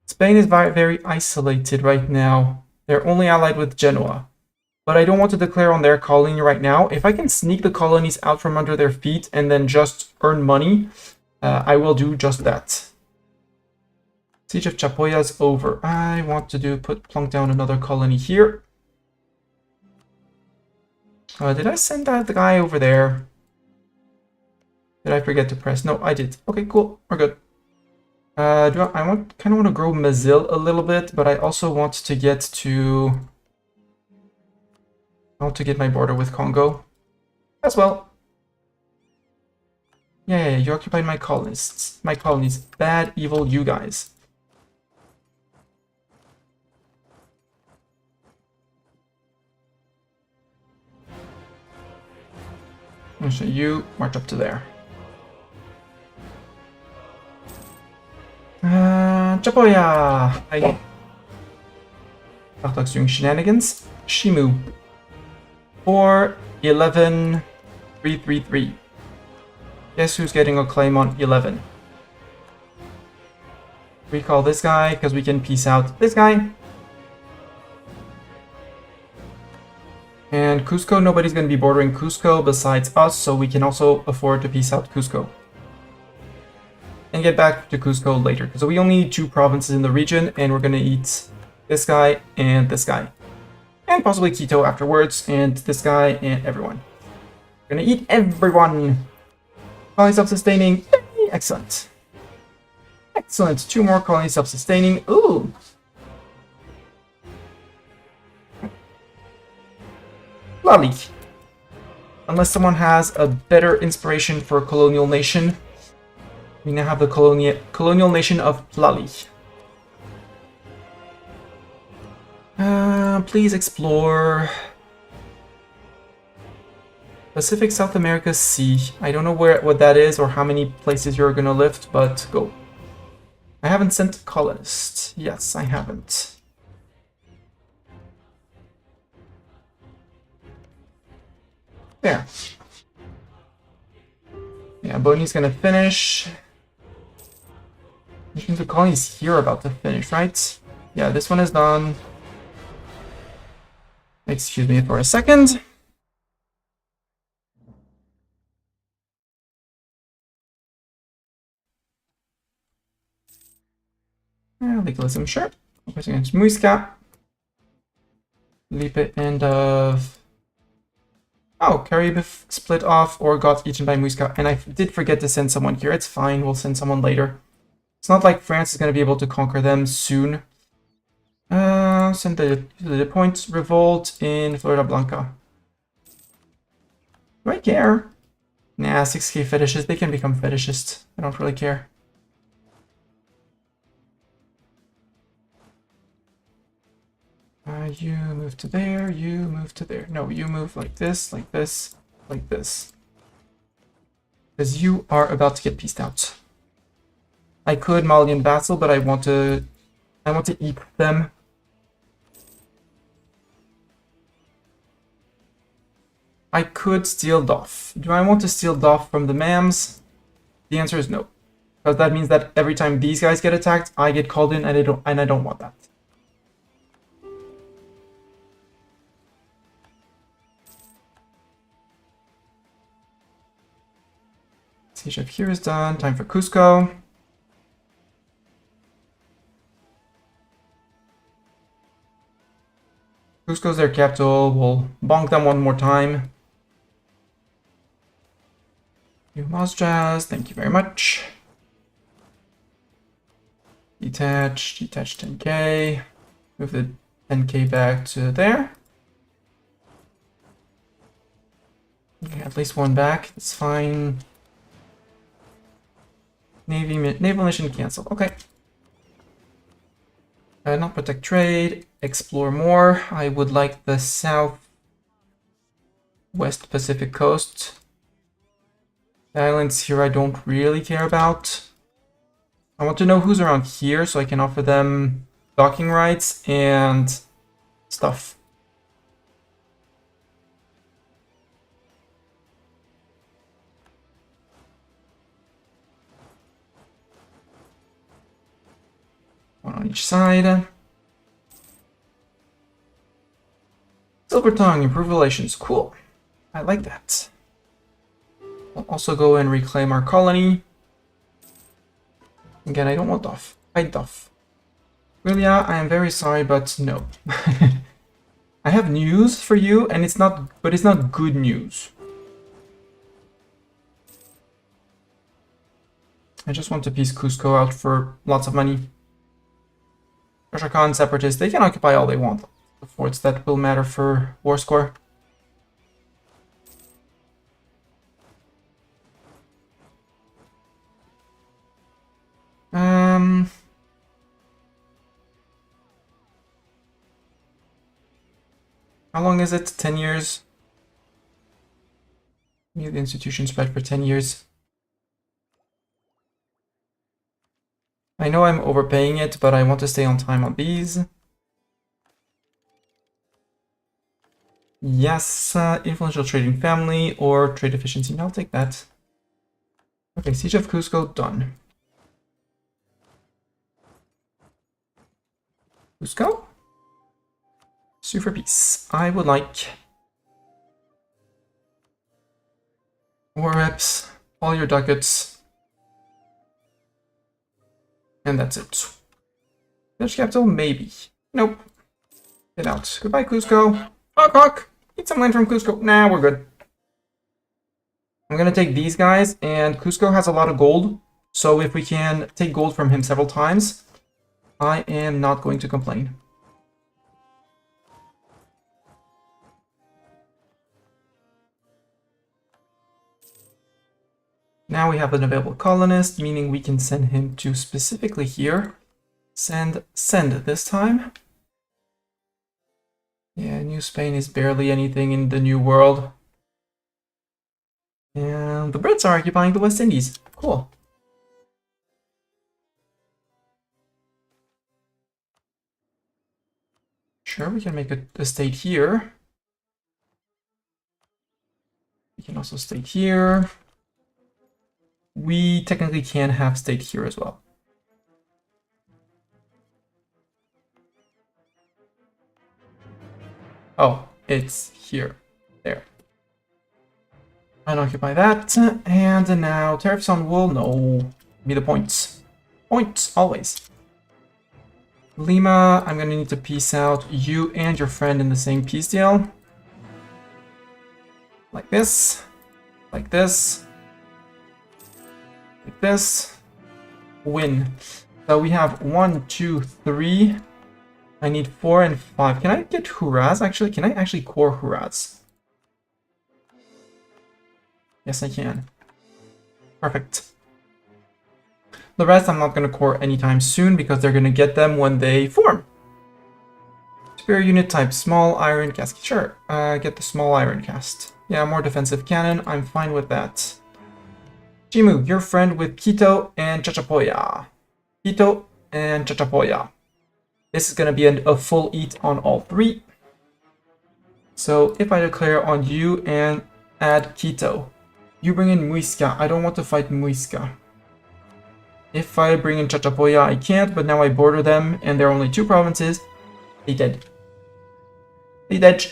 Spain is very isolated right now. They're only allied with Genoa. But I don't want to declare on their colony right now. If I can sneak the colonies out from under their feet and then just earn money, I will do just that. Siege of Chapoya's over. I want to plunk down another colony here. Did I send that the guy over there? Did I forget to press? No, I did. Okay, cool. We're good. I kind of want to grow Mazil a little bit, but I also want to get to... I want to get my border with Congo as well. Yeah, you occupied my colonists. My colonies. Bad, evil, you guys. So you march up to there. Chapoya! Hi. Bartok's doing shenanigans. Shimu. 4, 11, 3, 3, 3. Guess who's getting a claim on 11? Recall this guy, because we can peace out this guy. And Cusco, nobody's going to be bordering Cusco besides us, so we can also afford to peace out Cusco. And get back to Cusco later, because we only need 2 provinces in the region, and we're going to eat this guy and this guy. And possibly Quito afterwards, and this guy and everyone. We're going to eat everyone! Colony self-sustaining. Excellent. Excellent. 2 more colonies self-sustaining. Ooh! Lovely. Unless someone has a better inspiration for a colonial nation, we now have the colonial nation of Plali. Please explore Pacific South America Sea. I don't know what that is or how many places you're gonna lift, but go. I haven't sent colonists. Yes, I haven't. There. Yeah, Bonnie's gonna finish. I think the colony's here about to finish, right? Yeah, this one is done. Excuse me for a second. Legalism, sure. Opposing against Muisca. Leap it end of... Oh, Caribe split off or got eaten by Muisca. And I did forget to send someone here. It's fine, we'll send someone later. It's not like France is going to be able to conquer them soon. Send the point revolt in Florida Blanca. Do I care? Nah, 6k fetishes. They can become fetishists. I don't really care. You move to there, you move to there. No, you move like this, like this, like this. Because you are about to get pieced out. I could Malian vassal, but I want to eat them. I could steal Doff. Do I want to steal Doff from the Mams? The answer is no. Because that means that every time these guys get attacked, I get called in, and I don't want that. Siege of here is done. Time for Cusco. Cusco's their capital. We'll bonk them one more time. New Mosjaz, thank you very much. Detach 10k. Move the 10k back to there. Okay, at least one back, that's fine. Naval mission cancelled, okay. Not protect trade, explore more. I would like the south west Pacific coast. The islands here I don't really care about. I want to know who's around here so I can offer them docking rights and stuff. One on each side. Silver Tongue, improve relations. Cool. I like that. We'll also go and reclaim our colony. Again, I don't want Duff. Fight Duff. Willia, I am very sorry, but no. I have news for you, and it's not good news. I just want to piece Cusco out for lots of money. Khan separatists, they can occupy all they want. The forts that will matter for war score. How long is it? 10 years? Need the institution spread for 10 years. I know I'm overpaying it, but I want to stay on time on these. Yes, influential trading family or trade efficiency. I'll take that. Okay, Siege of Cusco, done. Cusco? Sue for peace. I would like war reps, all your ducats, and that's it. Village capital, maybe. Nope. Get out. Goodbye, Cusco. Hawk, hawk. Need some land from Cusco. Nah, we're good. I'm gonna take these guys, and Cusco has a lot of gold, so if we can take gold from him several times, I am not going to complain. Now we have an available colonist, meaning we can send him to specifically here. Send this time. Yeah, New Spain is barely anything in the New World. And the Brits are occupying the West Indies. Cool. Sure, we can make a state here. We can also state here. We technically can have state here as well. Oh, it's here. There. Unoccupy that. And now tariffs on wool. No. Give me the points. Points, always. Lima, I'm gonna need to peace out you and your friend in the same peace deal. Like this. Like this. Like this. Win. So we have 1, 2, 3. I need 4 and 5. Can I get Huraz? Actually, can I actually core Huraz? Yes, I can. Perfect. The rest I'm not going to core anytime soon because they're going to get them when they form. Superior unit type, small iron cast. Sure, get the small iron cast. Yeah, more defensive cannon. I'm fine with that. Jimu, your friend with Quito and Chachapoya. Quito and Chachapoya. This is going to be a full eat on all 3. So if I declare on you and add Quito, you bring in Muisca. I don't want to fight Muisca. If I bring in Chachapoya, I can't, but now I border them, and there are only 2 provinces. They dead. They dead.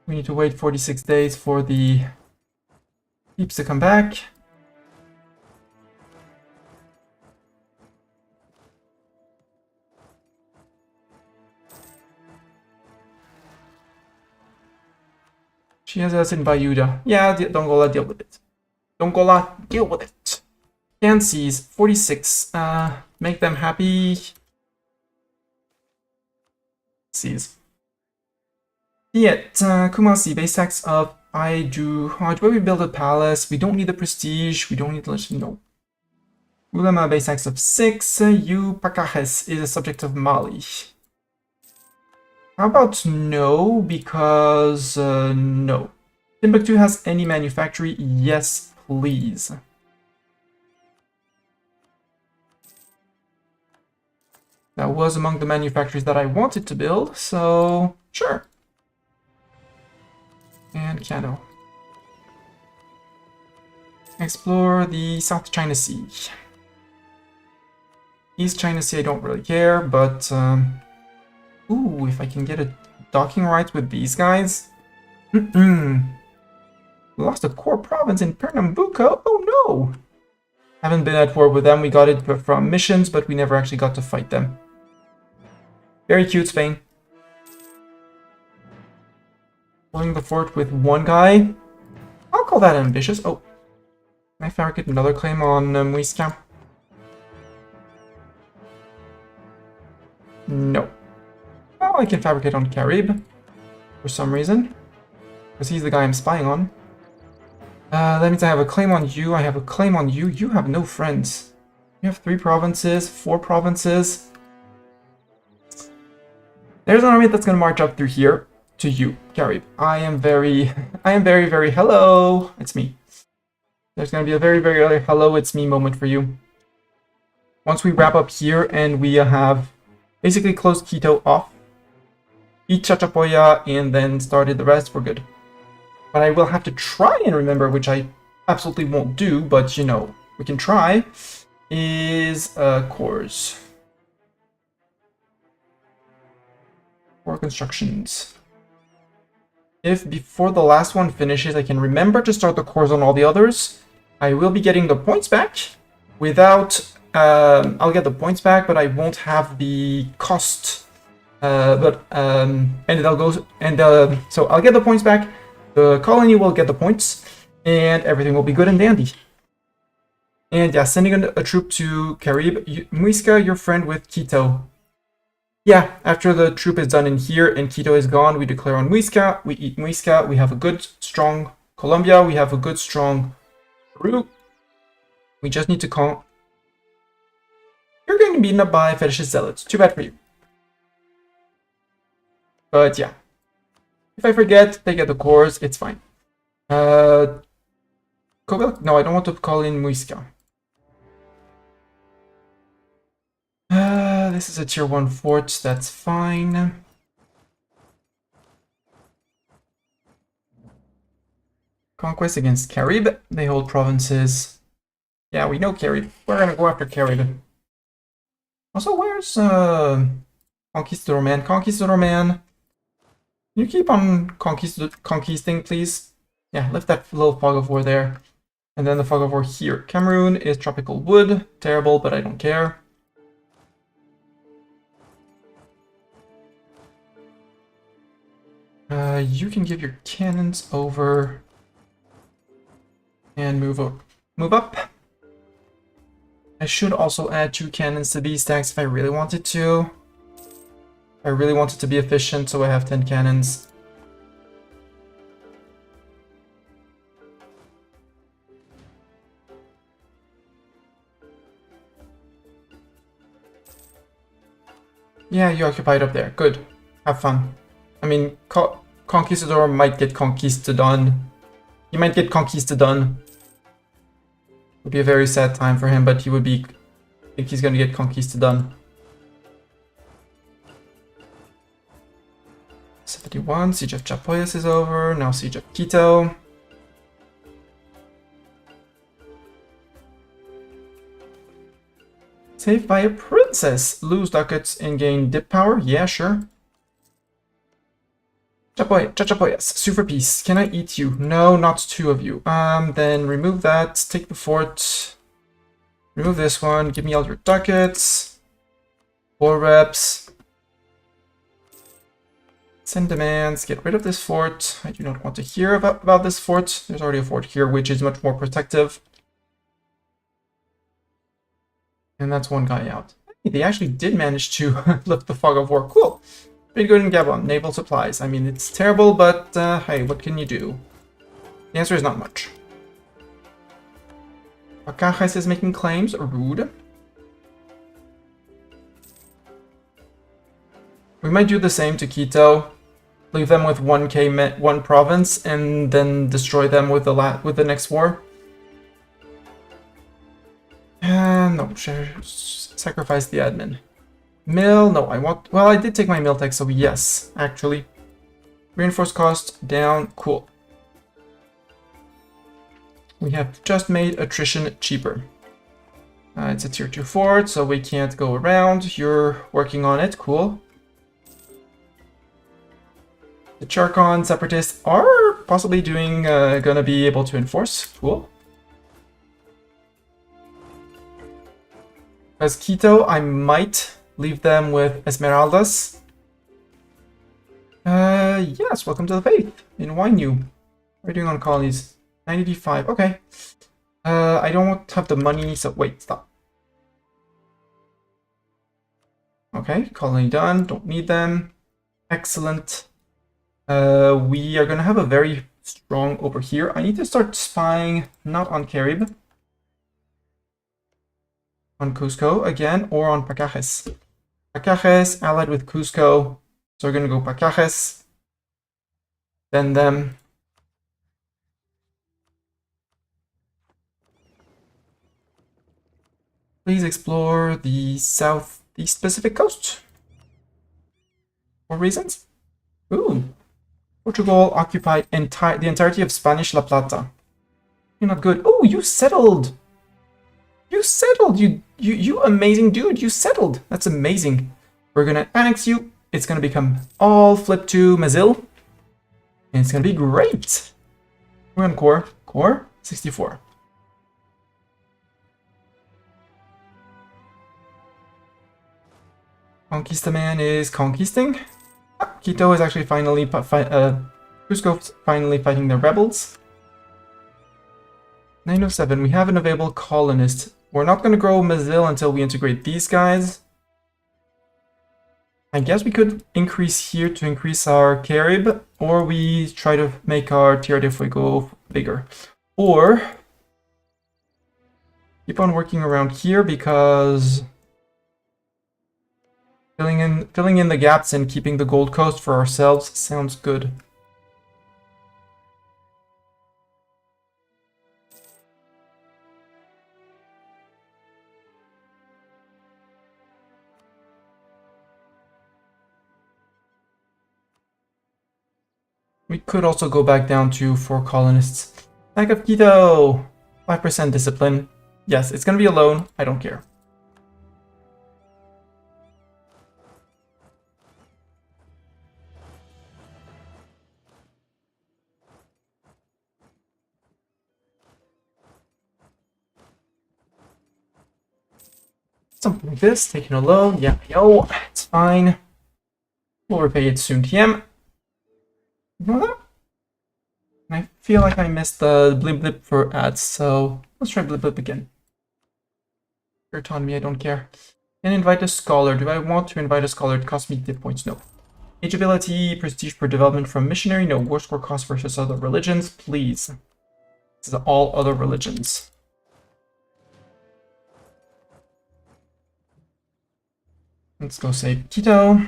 We need to wait 46 days for the peeps to come back. She has us in Bayuda. Yeah, Dongola, deal with it. Dongola, deal with it. Can seize 46. Make them happy. Seize. Yet, Kumasi, base tax of I do. How do we build a palace? We don't need the prestige. We don't need the. No. Ulema, base tax of 6. You, Pakahes, is a subject of Mali. How about no? Because, no. Timbuktu has any manufactory? Yes, please. That was among the manufactories that I wanted to build, so sure. And Kano. Explore the South China Sea. East China Sea I don't really care, but ooh, if I can get a docking right with these guys. Lost a core province in Pernambuco? Oh no! Haven't been at war with them. We got it from missions, but we never actually got to fight them. Very cute, Spain. Holding the fort with 1 guy. I'll call that ambitious. Oh. Can I fabricate another claim on Muisca? No. Well, I can fabricate on Carib. For some reason. Because he's the guy I'm spying on. That means I have a claim on you. I have a claim on you. You have no friends. You have 3 provinces, 4 provinces. There's an army that's gonna march up through here to you, Carib. I am very, very, hello, it's me. There's gonna be a very, very hello, it's me moment for you. Once we wrap up here and we have basically closed Quito off, eat Chachapoya, and then started the rest, we're good. But I will have to try and remember, which I absolutely won't do, but you know, we can try, is cores. Core constructions. If before the last one finishes, I can remember to start the cores on all the others, I will be getting the points back without... I'll get the points back, but I won't have the cost. And it'll go... And so I'll get the points back, the colony will get the points, and everything will be good and dandy. And yeah, sending a troop to Carib. Muisca, your friend with Quito. Yeah, after the troop is done in here and Quito is gone, we declare on Muisca, we eat Muisca, we have a good, strong Colombia, we have a good, strong Peru. We just need to call... You're going to be beaten up by fetishist zealots. Too bad for you. But yeah. If I forget, they get the cores, it's fine. No, I don't want to call in Muisca. This is a tier 1 fort, that's fine. Conquest against Carib. They hold provinces. Yeah, we know Carib. We're gonna go after Carib. Also, where's Conquistador Man? Conquistador Man, can you keep on conquisting, please? Yeah, lift that little fog of war there. And then the fog of war here. Cameroon is tropical wood. Terrible, but I don't care. You can give your cannons over and move up. I should also add 2 cannons to these stacks if I really wanted to. I really wanted to be efficient, so I have 10 cannons. Yeah, you occupied up there. Good. Have fun. I mean, Conquistador might get conquisted on. He might get conquisted on. It would be a very sad time for him, but he would be... I think he's gonna get conquisted on. 71, Siege of Chapoyas is over. Now Siege of Quito. Saved by a princess. Lose ducats and gain dip power? Yeah, sure. Chachapoyas, sue for peace. Can I eat you? No, not 2 of you. Then remove that, take the fort. Remove this one, give me all your ducats. 4 reps. Send demands, get rid of this fort. I do not want to hear about this fort. There's already a fort here, which is much more protective. And that's 1 guy out. Hey, they actually did manage to lift the fog of war. Cool. Pretty good in Gabon. Naval supplies. I mean, it's terrible, but hey, what can you do? The answer is not much. Bakajes is making claims. Rude. We might do the same to Quito. Leave them with 1 province, and then destroy them with the next war. No, sacrifice the admin. Mill, no, I want... Well, I did take my mill tech, so yes, actually. Reinforced cost down, cool. We have just made attrition cheaper. It's a tier 2 fort, so we can't go around. You're working on it, cool. The Charcon separatists are possibly gonna be able to enforce, cool. As Quito, I might leave them with Esmeraldas. Yes, welcome to the faith. In Wainu. What are you doing on colonies? 95, okay. I don't have the money, so wait, stop. Okay, colony done, don't need them. Excellent. We are gonna have a very strong over here. I need to start spying, not on Carib. On Cusco again, or on Pacajes. Pacajes allied with Cusco. So we're gonna go Pacajes, then them. Please explore the southeast Pacific coast. For reasons? Ooh. Portugal occupied the entirety of Spanish La Plata. You're not good. Oh, you settled! You settled! You amazing dude, you settled! That's amazing. We're gonna annex you. It's gonna become all flip to Mazil. And it's gonna be great! We're on core. Core? 64. Conquista Man is conquisting. Quito is actually finally Cusco's finally fighting the rebels. 907, we have an available colonist. We're not going to grow Mazil until we integrate these guys. I guess we could increase here to increase our Carib, or we try to make our Tierra del Fuego bigger. Or keep on working around here because filling in the gaps and keeping the Gold Coast for ourselves sounds good. We could also go back down to 4 colonists. Back of Quito! 5% discipline. Yes, it's gonna be a loan. I don't care. Something like this, taking a loan, yeah, yo, it's fine. We'll repay it soon, TM. And I feel like I missed the blip blip for ads, so let's try blip blip again. For autonomy, I don't care. And invite a scholar. Do I want to invite a scholar? It costs me div points, no. Age ability, prestige per development from missionary, no. War score cost versus other religions, please. This is all other religions. Let's go save Quito.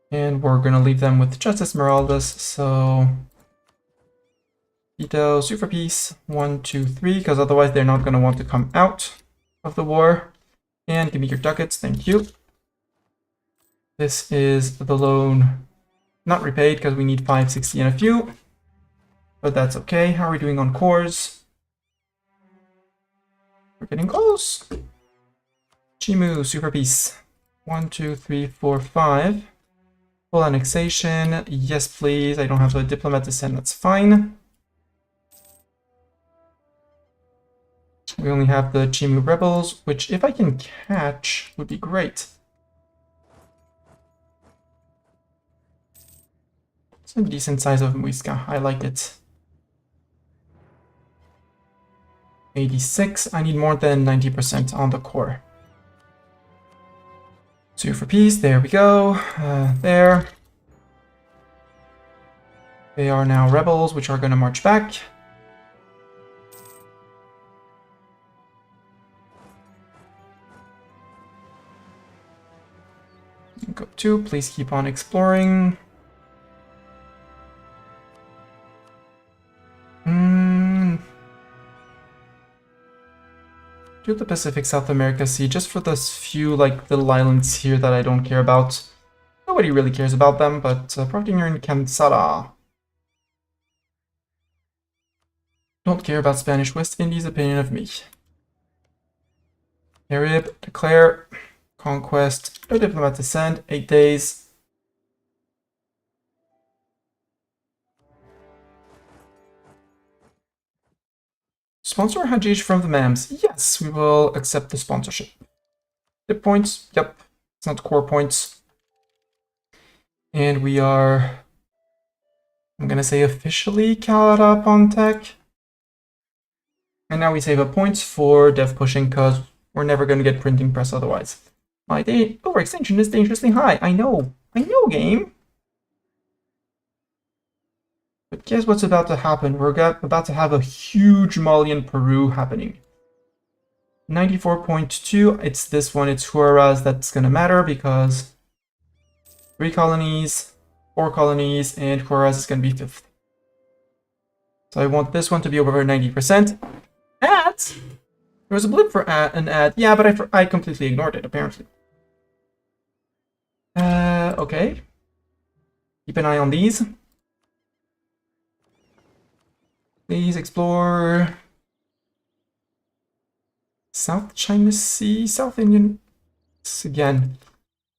And we're gonna leave them with just Esmeraldas, so Quito, super peace, 1, 2, 3, because otherwise they're not gonna want to come out of the war. And give me your ducats, thank you. This is the loan not repaid because we need 560 and a few, but that's okay. How are we doing on cores? We're getting close. Chimu, super peace. 1, 2, 3, 4, 5. Full annexation. Yes, please. I don't have a diplomat to send. That's fine. We only have the Chimu rebels, which if I can catch would be great. It's a decent size of Muisca. I like it. 86. I need more than 90% on the core. Sue for peace. There we go. There. They are now rebels, which are going to march back. Go 2. Please keep on exploring. Do the Pacific South America Sea just for those few like little islands here that I don't care about. Nobody really cares about them, but providing you're in Kansara. Don't care about Spanish West Indies' opinion of me. Carib, declare, conquest, no diplomat to send, 8 days. Sponsor Hajij from the MAMS. Yes, we will accept the sponsorship. Hit points, yep. It's not core points. And we are, I'm gonna say officially caught up on tech. And now we save up points for dev pushing because we're never gonna get printing press otherwise. My overextension is dangerously high. I know game. But guess what's about to happen? We're about to have a huge Mali and Peru happening. 94.2, it's this one, it's Huaraz that's gonna matter because 3 colonies, 4 colonies, and Huaraz is gonna be 5th. So I want this one to be over 90%. Ads! There was a blip for an ad. Yeah, but I completely ignored it, apparently. Okay. Keep an eye on these. Please explore South China Sea, South Indian. Again.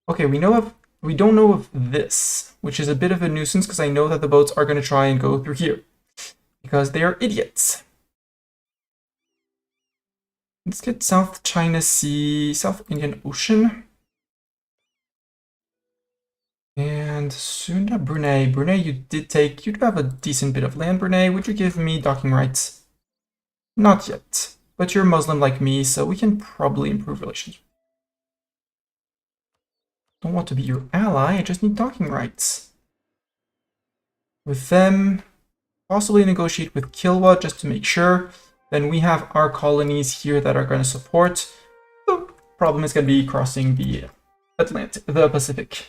Okay, we don't know of this, which is a bit of a nuisance because I know that the boats are going to try and go through here because they are idiots. Let's get South China Sea, South Indian Ocean. And Sunda, Brunei. Brunei, you have a decent bit of land, Brunei. Would you give me docking rights? Not yet. But you're Muslim like me, so we can probably improve relations. Don't want to be your ally, I just need docking rights. With them, possibly negotiate with Kilwa just to make sure. Then we have our colonies here that are going to support. The problem is going to be crossing the Pacific.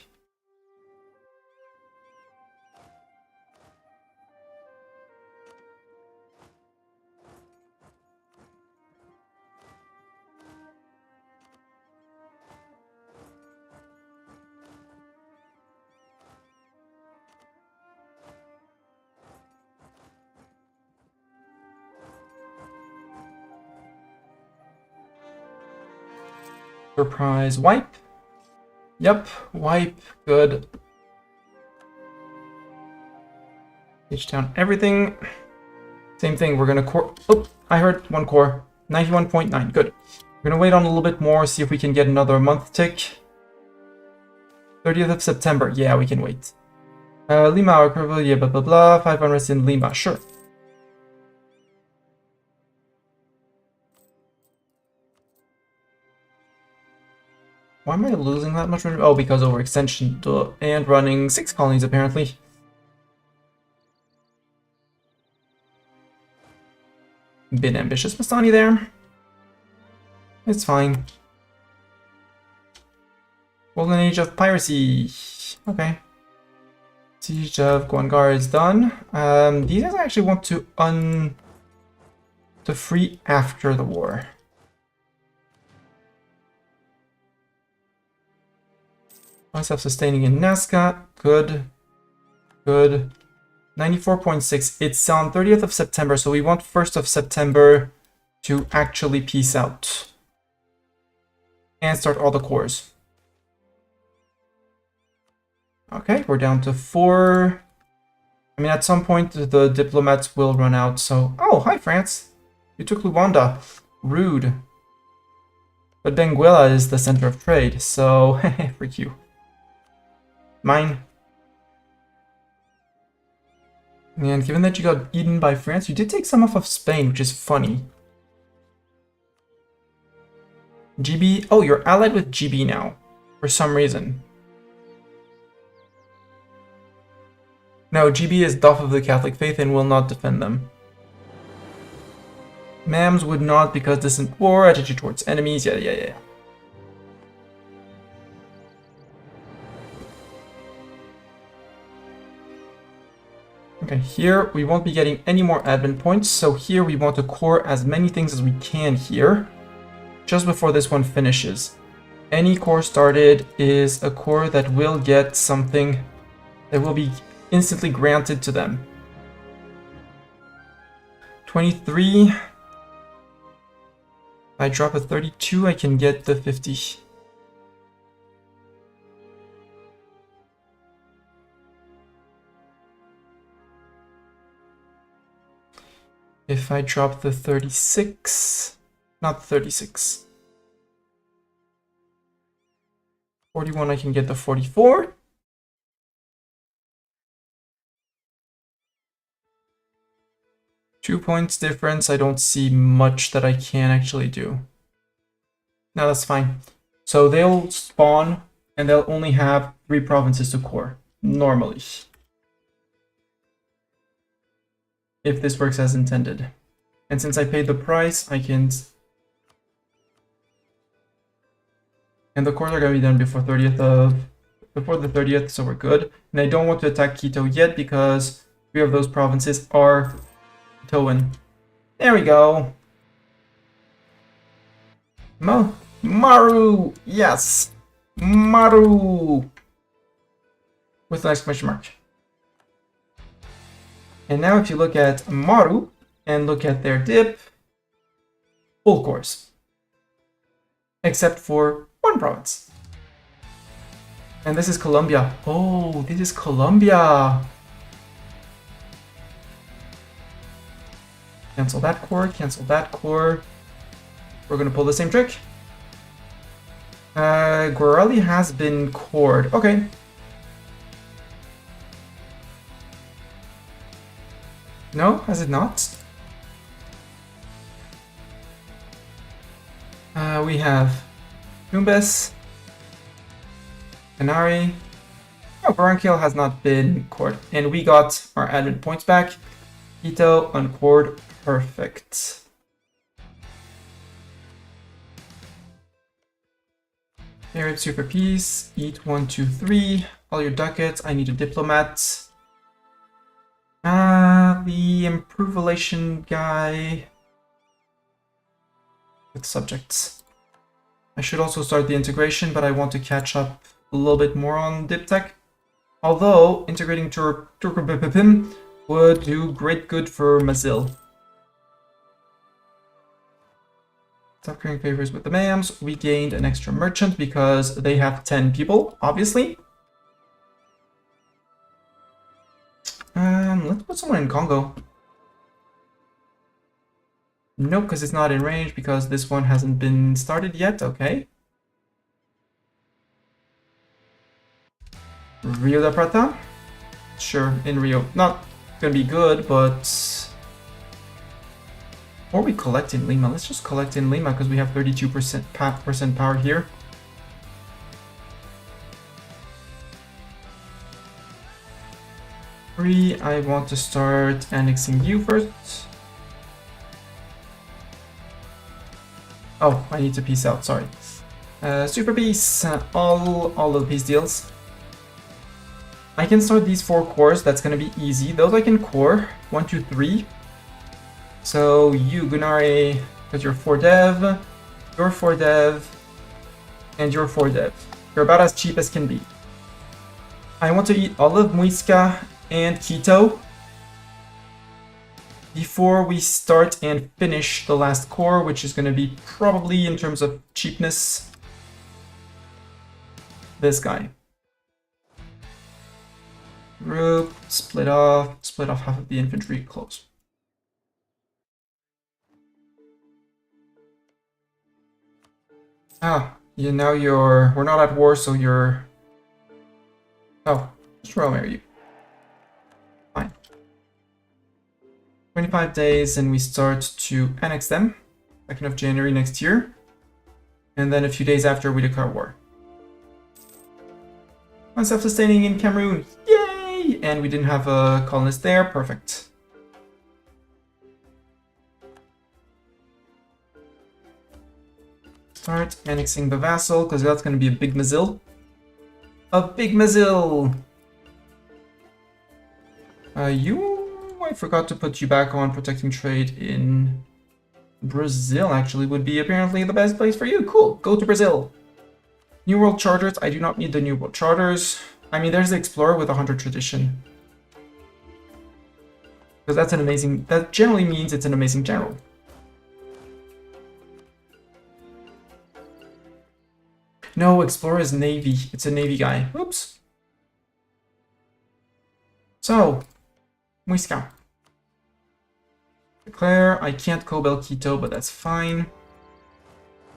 Surprise wipe. Yep, wipe, good. H down everything. Same thing, we're gonna core. Oh, I heard one core. 91.9, good. We're gonna wait on a little bit more, see if we can get another month tick. 30th of September, yeah, we can wait. Lima, yeah, blah blah blah. 5 unrest in Lima, sure. Why am I losing that much? Oh, because overextension and running 6 colonies apparently. Bit ambitious, Mastani there. It's fine. Golden Age of Piracy. Okay. Siege of Guangar is done. These guys I actually want to free after the war. Self-sustaining in Nazca. Good. Good. 94.6. It's on 30th of September, so we want 1st of September to actually peace out. And start all the cores. Okay, we're down to 4. I mean, at some point, the diplomats will run out, so... Oh, hi, France. You took Luanda. Rude. But Benguela is the center of trade, so... freak you. Mine. And given that you got eaten by France, you did take some off of Spain, which is funny. GB... Oh, you're allied with GB now. For some reason. No, GB is doff of the Catholic faith and will not defend them. Mams would not because distant war, attitude towards enemies, yeah. Okay, here we won't be getting any more admin points, so here we want to core as many things as we can here, just before this one finishes. Any core started is a core that will get something that will be instantly granted to them. 23. I drop a 32, I can get the 50. If I drop the 36, not 36. 41, I can get the 44. Two points difference, I don't see much that I can actually do. No, that's fine. So they'll spawn, and they'll only have 3 provinces to core, normally. If this works as intended. And since I paid the price, I can And the cores are going to be done before the 30th, so we're good. And I don't want to attack Quito yet because 3 of those provinces are Toan. There we go. Maru! Yes! Maru! With an exclamation mark. And now if you look at Maru and look at their dip, full course. Except for 1 province. And this is Colombia. Oh, this is Colombia! Cancel that core, cancel that core. We're gonna pull the same trick. Guarelli has been cored. Okay. No, has it not? We have Tumbes, Canary. Oh, Barranquilla has not been cored. And we got our admin points back. Quito uncored. Perfect. Arab Super Peace. Eat 1, 2, 3. All your ducats. I need a diplomat. The improve relation guy with subjects. I should also start the integration, but I want to catch up a little bit more on dip tech. Although integrating Turkopipim would do great good for Mazil. Stop carrying favors with the MAMs. We gained an extra merchant because they have 10 people, obviously. Let's put someone in Congo. Nope, because it's not in range because this one hasn't been started yet. Okay. Rio de Prata? Sure, in Rio. Not gonna be good, but... Or we collect in Lima. Let's just collect in Lima because we have 32% power here. I want to start annexing you first. Oh, I need to peace out, sorry. Super peace, all of the peace deals. I can start these 4 cores, that's gonna be easy. Those I can core, 1, 2, 3. So you, Gunare, because you're 4 dev, you're 4 dev, and you're 4 dev. You're about as cheap as can be. I want to eat all of Muisca and Quito before we start and finish the last core, which is going to be probably, in terms of cheapness, this guy. Group, split off half of the infantry, close. Yeah, now we're not at war, so you're... Oh, just royal marry you. Fine. 25 days and we start to annex them. 2nd of January next year. And then a few days after we declare war. I'm self-sustaining in Cameroon. Yay! And we didn't have a colonist there. Perfect. Start annexing the vassal, because that's going to be a big mazil. A big mazil! I forgot to put you back on protecting trade in Brazil, actually, would be apparently the best place for you. Cool, go to Brazil. New World Charters, I do not need the New World Charters. I mean, there's the Explorer with 100 tradition. Because that's an amazing, that generally means it's an amazing general. No, Explorer is Navy. It's a Navy guy. Oops. So, Muisca. Declare, I can't Cobel Quito, but that's fine.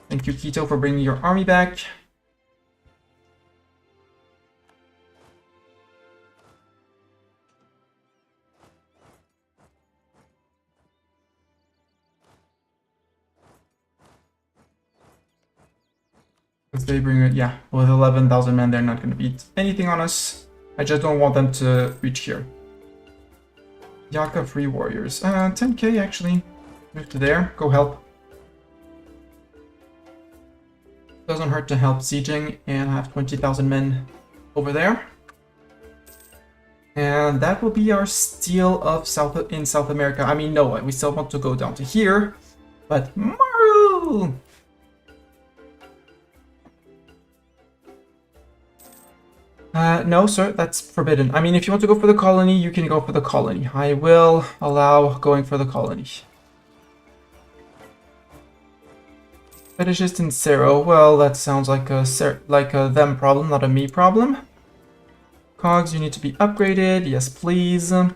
Thank you, Quito, for bringing your army back. Because they bring it, yeah, with 11,000 men, they're not going to beat anything on us. I just don't want them to reach here. Yaka Free Warriors. 10k actually. Move to there. Go help. Doesn't hurt to help sieging, and I have 20,000 men over there. And that will be our steal of South America. I mean, no, we still want to go down to here, but Maru! No, sir, that's forbidden. I mean, if you want to go for the colony, you can go for the colony. I will allow going for the colony. Fetishist in Zero. Well, that sounds like a them problem, not a me problem. Cogs, you need to be upgraded. Yes, please. Oh,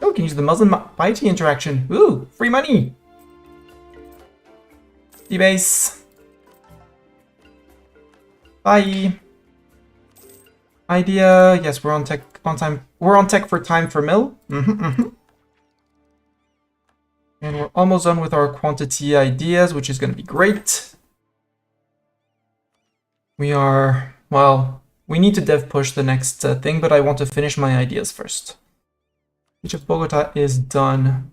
you can use the Muslim piety interaction. Ooh, free money. Debase. Bye. Idea. Yes, we're on tech on time. We're on tech for time for mill. And we're almost done with our quantity ideas, which is going to be great. We are, well, we need to dev push the next thing, but I want to finish my ideas first. Each of Bogota is done.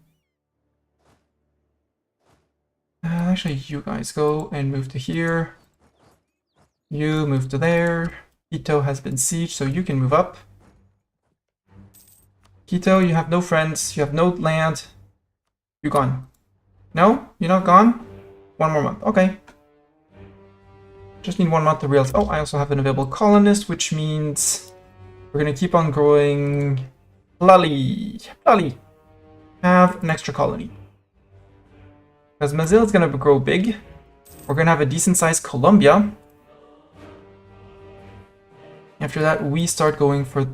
Actually, you guys go and move to here. You move to there. Quito has been sieged, so you can move up. Quito, you have no friends, you have no land. You're gone. No? You're not gone? 1 more month. Okay. Just need 1 month to realize. Oh, I also have an available colonist, which means we're going to keep on growing. Lali. Have an extra colony. Because Mazil is going to grow big. We're going to have a decent sized Colombia. After that, we start going for...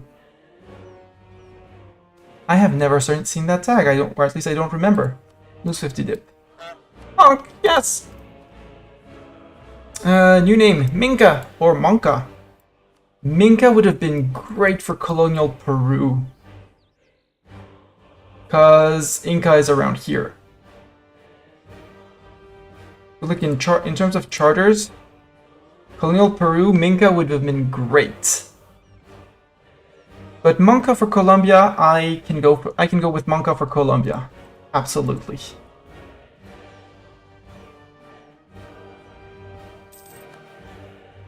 I have never seen that tag, or at least I don't remember. Lose 50 dip. Monk, yes! New name, Minca or Monka. Minca would have been great for colonial Peru. Because Inca is around here. But look, in terms of charters, colonial Peru, Minca would have been great. But Monka for Colombia, I can go with Monka for Colombia. Absolutely.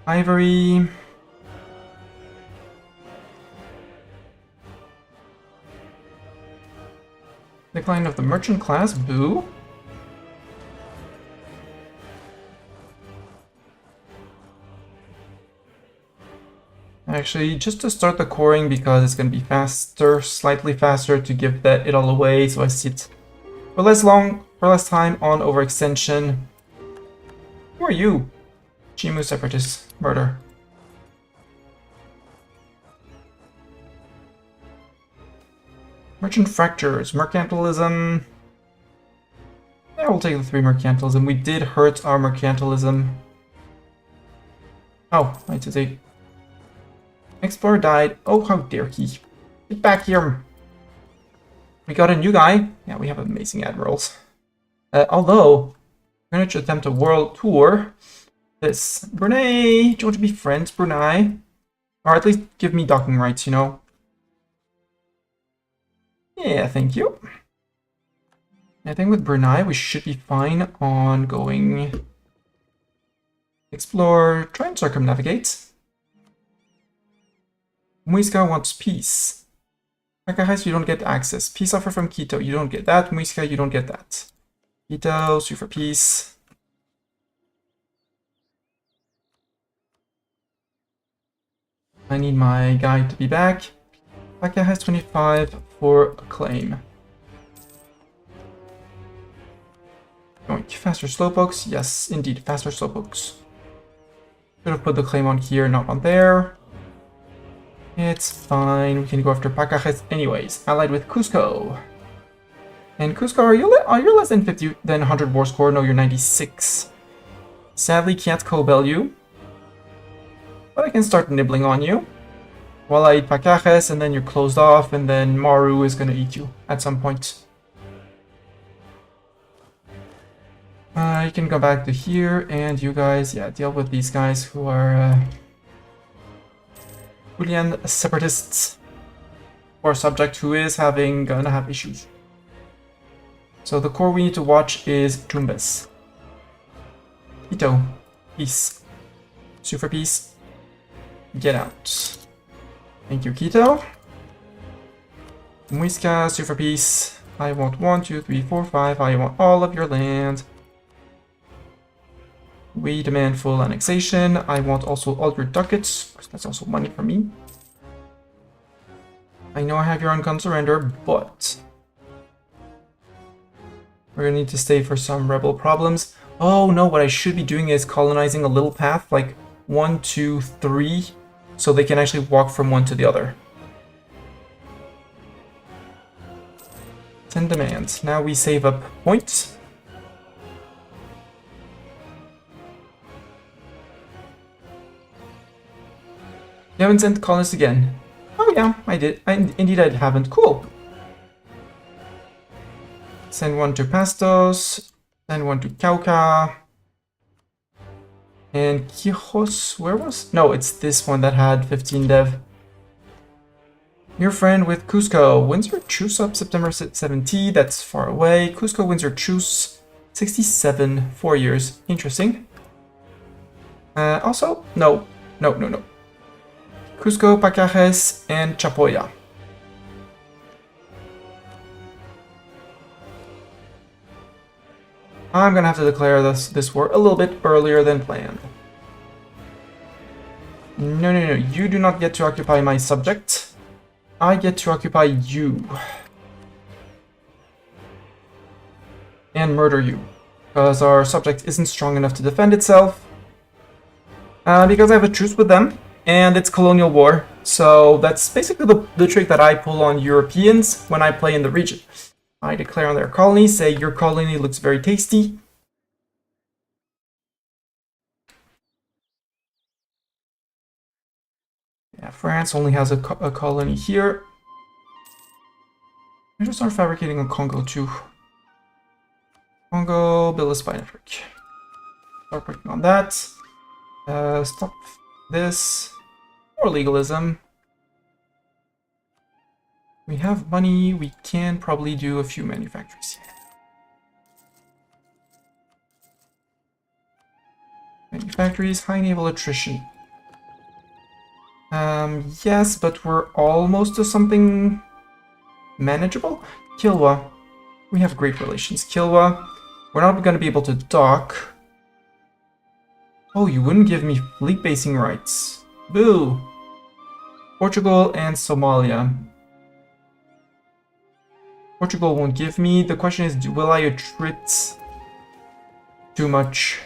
Ivory. Decline of the merchant class, boo. Actually, just to start the coring, because it's going to be faster, slightly faster to give it all away, so I sit for less time on overextension. Who are you? Chimu Separatist. Murder. Merchant Fractures. Mercantilism. Yeah, we'll take the 3 mercantilism. We did hurt our mercantilism. Oh, I had to take... Explorer died. Oh, how dare he. Get back here. We got a new guy. Yeah, we have amazing admirals. Although, we're going to attempt a world tour. This. Brunei, do you want to be friends, Brunei? Or at least give me docking rights, you know? Yeah, thank you. I think with Brunei, we should be fine on going... Explore, try and circumnavigate. Muisca wants peace. Macajas, you don't get access. Peace offer from Quito, you don't get that. Muisca, you don't get that. Quito, sue for peace. I need my guy to be back. Maca has 25 for a claim. Going faster slowpokes? Yes, indeed, faster slowpokes. Should have put the claim on here, not on there. It's fine, we can go after Pacajes anyways. Allied with Cusco. And Cusco, are you less than 50 than 100 war score? No, you're 96. Sadly, can't co-bell you. But I can start nibbling on you. While I eat Pacajes, and then you're closed off, and then Maru is gonna eat you at some point. You can go back to here, and you guys, yeah, deal with these guys who are Julian separatists, or subject who is gonna have issues. So the core we need to watch is Tumbes. Quito. Peace. Sue for peace. Get out. Thank you, Quito. Muisca, sue for peace. I want 1, 2, 3, 4, 5. I want all of your land. We demand full annexation. I want also all your ducats, because that's also money for me. I know I have your uncon surrender, but we're gonna need to stay for some rebel problems. Oh no, what I should be doing is colonizing a little path, like 1, 2, 3, so they can actually walk from one to the other. 10 demands. Now we save up points. You haven't sent colonists again. Oh yeah, I did. Indeed I haven't. Cool. Send one to Pastos. Send one to Cauca. And Quijos, where was? No, it's this one that had 15 dev. Your friend with Cusco. Windsor Truce up September 17. That's far away. Cusco Windsor Truce 67. 4 years. Interesting. Also, no. Cusco, Pacajes, and Chapoya. I'm gonna have to declare this war a little bit earlier than planned. No, you do not get to occupy my subject. I get to occupy you. And murder you. Because our subject isn't strong enough to defend itself. Because I have a truce with them. And it's colonial war, so that's basically the trick that I pull on Europeans when I play in the region. I declare on their colony, say your colony looks very tasty. Yeah, France only has a colony here. I just start fabricating on Congo too. Congo, build a spy network. Start working on that. Stop this. More legalism. We have money, we can probably do a few manufactories. Manufactories, high naval attrition. Yes, but we're almost to something manageable. Kilwa, we have great relations. Kilwa, we're not going to be able to dock. Oh, you wouldn't give me fleet basing rights. Boo! Portugal and Somalia. Portugal won't give me. The question is, will I attrit too much?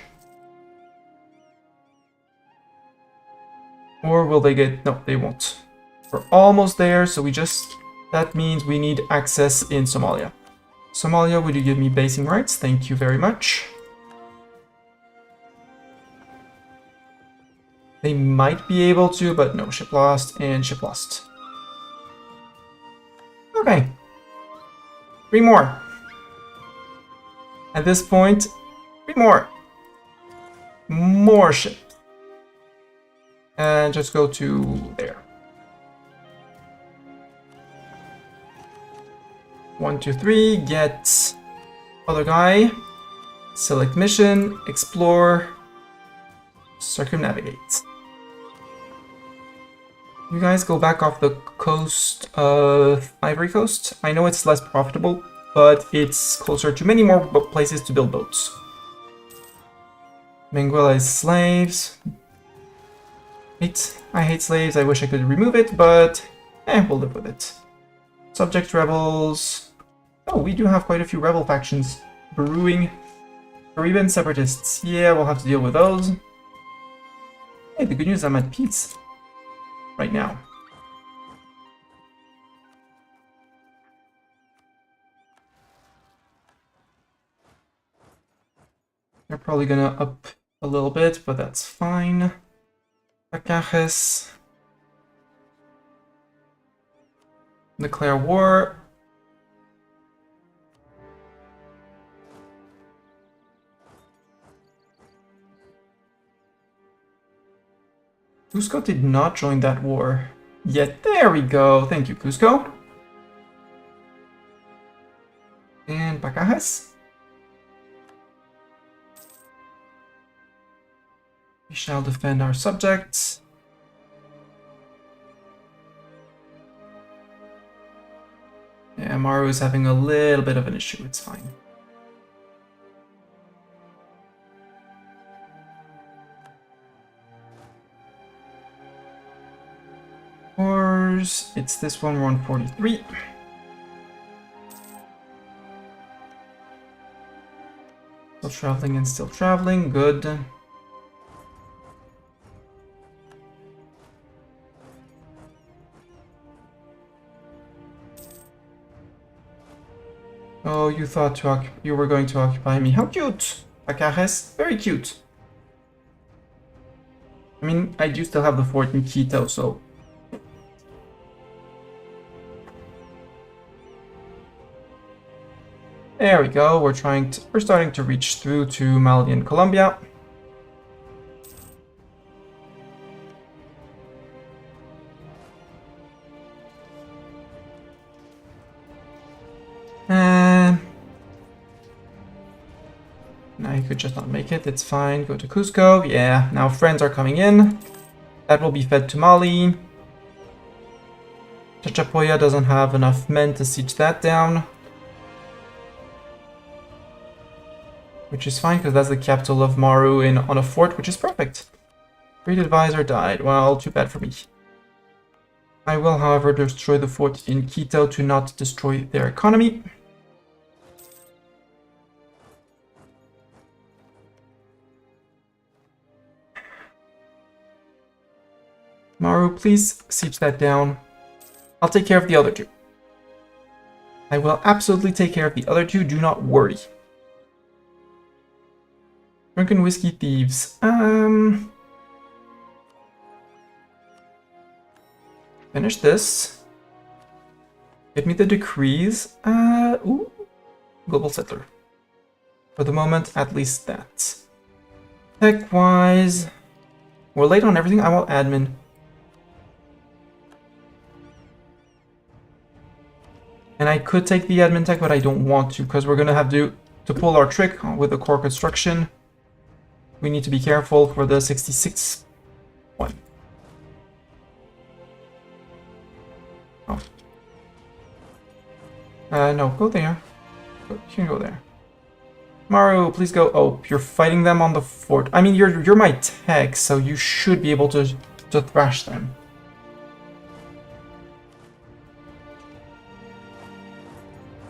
Or will they get... No, they won't. We're almost there, so that means we need access in Somalia. Somalia, would you give me basing rights? Thank you very much. They might be able to, but no, ship lost and ship lost. Okay. 3 more. At this point, 3 more. More ship. And just go to there. 1, 2, 3, get other guy. Select mission, explore, circumnavigate. You guys go back off the coast of Ivory Coast. I know it's less profitable, but it's closer to many more places to build boats. Benguela is slaves. I hate slaves. I wish I could remove it, but we'll live with it. Subject rebels. Oh, we do have quite a few rebel factions brewing. Caribbean separatists. Yeah, we'll have to deal with those. Hey, the good news, I'm at peace right now. They're probably gonna up a little bit, but that's fine. Pacajes. Declare war. Cusco did not join that war yet. There we go. Thank you, Cusco. And Pacajes. We shall defend our subjects. Yeah, Maru is having a little bit of an issue. It's fine. Wars. It's this one. We're on 43. Still traveling and still traveling. Good. Oh, you thought you were going to occupy me. How cute! Bakr, very cute. I mean, I do still have the fort in Quito, so... There we go, we're starting to reach through to Mali and Colombia. Now you could just not make it, it's fine. Go to Cusco. Yeah, now friends are coming in. That will be fed to Mali. Chachapoya doesn't have enough men to siege that down. Which is fine, because that's the capital of Maru on a fort, which is perfect. Great advisor died. Well, too bad for me. I will, however, destroy the fort in Quito to not destroy their economy. Maru, please siege that down. I'll take care of the other two. I will absolutely take care of the other two, do not worry. Drunken whiskey thieves. Finish this. Give me the decrees. Ooh. Global settler. For the moment, at least that. Tech-wise, we're late on everything. I want admin. And I could take the admin tech, but I don't want to, because we're going to have to pull our trick with the core construction. We need to be careful for the 66 one. Oh. No, go there. You can go there. Maru, please go. Oh, you're fighting them on the fort. I mean, you're my tech, so you should be able to thrash them.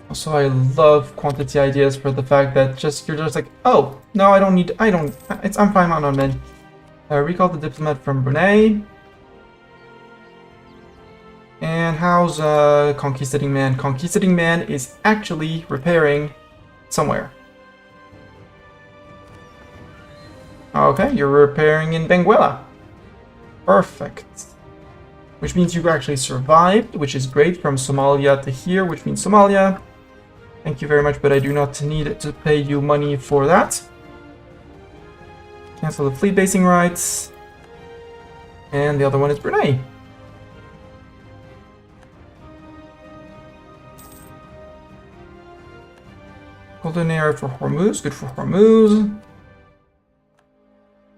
Also, I love quantity ideas for the fact that you're just like, oh, no, I'm fine on men. Recall the diplomat from Brunei. And how's Conquisting Man? Conquisting Man is actually repairing somewhere. Okay, you're repairing in Benguela. Perfect. Which means you actually survived, which is great, from Somalia to here, which means Somalia. Thank you very much, but I do not need to pay you money for that. Cancel the fleet basing rights. And the other one is Brunei. Golden Era for Hormuz, good for Hormuz.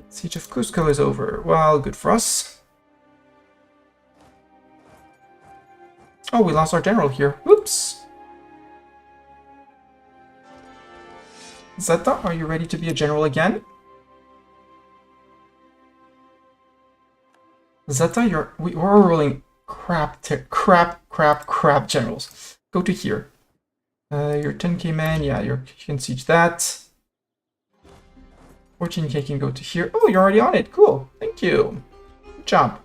Siege of Cusco is over. Well, good for us. Oh, we lost our general here. Whoops. Zeta, are you ready to be a general again? Zeta, we're rolling crap generals. Go to here. Your 10k man, yeah, you can siege that. 14k can go to here. Oh, you're already on it. Cool. Thank you. Good job.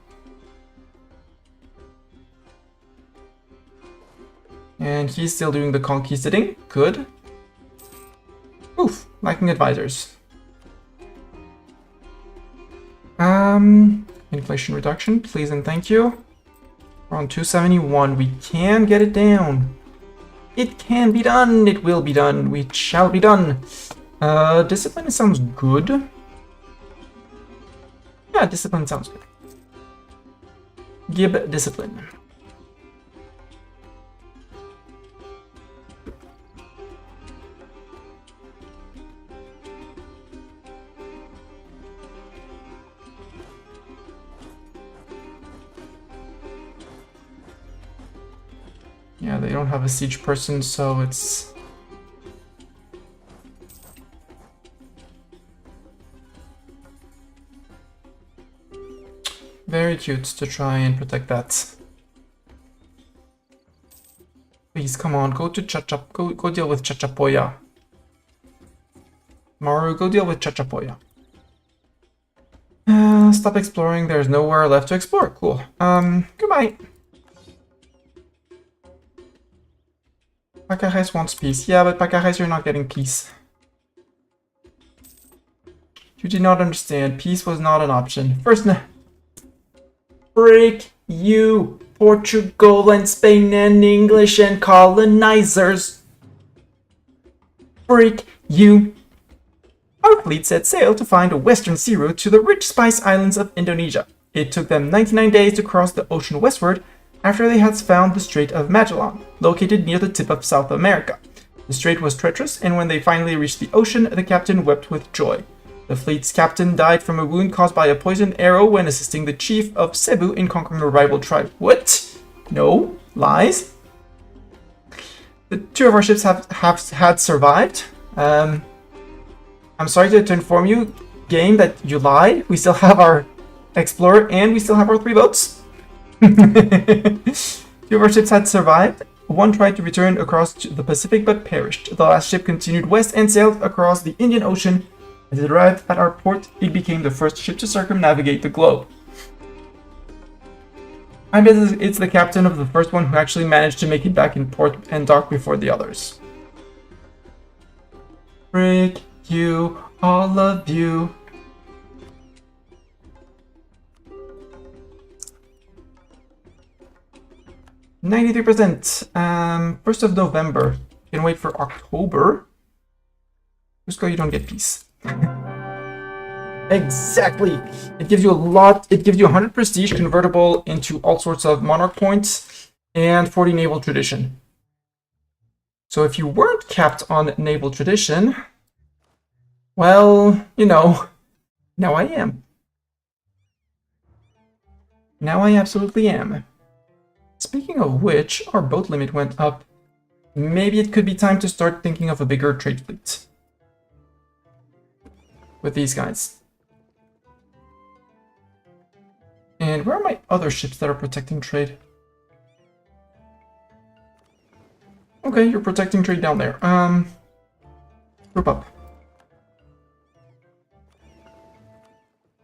And he's still doing the conquisting. Good. Oof, lacking advisors. Inflation reduction, please and thank you. We're on 271. We can get it down. It can be done. It will be done. It shall be done. Discipline sounds good. Yeah, discipline sounds good. Gib discipline. Yeah, they don't have a siege person, so it's... very cute to try and protect that. Please, come on, go to go deal with Chachapoya. Maru, go deal with Chachapoya. Stop exploring, there's nowhere left to explore. Cool. Goodbye. Pacares wants peace. Yeah, but Pacares, you're not getting peace. You did not understand. Peace was not an option. First, break you, Portugal and Spain and English and colonizers. Break you. Our fleet set sail to find a western sea route to the rich spice islands of Indonesia. It took them 99 days to cross the ocean westward after they had found the Strait of Magellan, located near the tip of South America. The strait was treacherous, and when they finally reached the ocean, the captain wept with joy. The fleet's captain died from a wound caused by a poisoned arrow when assisting the chief of Cebu in conquering a rival tribe. What? No. Lies? The two of our ships had survived. I'm sorry to inform you, game, that you lied. We still have our explorer and we still have our 3 boats. Two of our ships had survived. One tried to return across the Pacific but perished. The last ship continued west and sailed across the Indian Ocean. As it arrived at our port, it became the first ship to circumnavigate the globe. I bet it's the captain of the first one who actually managed to make it back in port and dock before the others. Frick you, all of you. %. 1st of November. Can wait for October. Cusco, you don't get peace. Exactly. It gives you a lot. It gives you 100 prestige convertible into all sorts of monarch points and 40 naval tradition. So if you weren't capped on naval tradition, well, you know, now I am. Now I absolutely am. Speaking of which, our boat limit went up. Maybe it could be time to start thinking of a bigger trade fleet. With these guys. And where are my other ships that are protecting trade? Okay, you're protecting trade down there. Group up.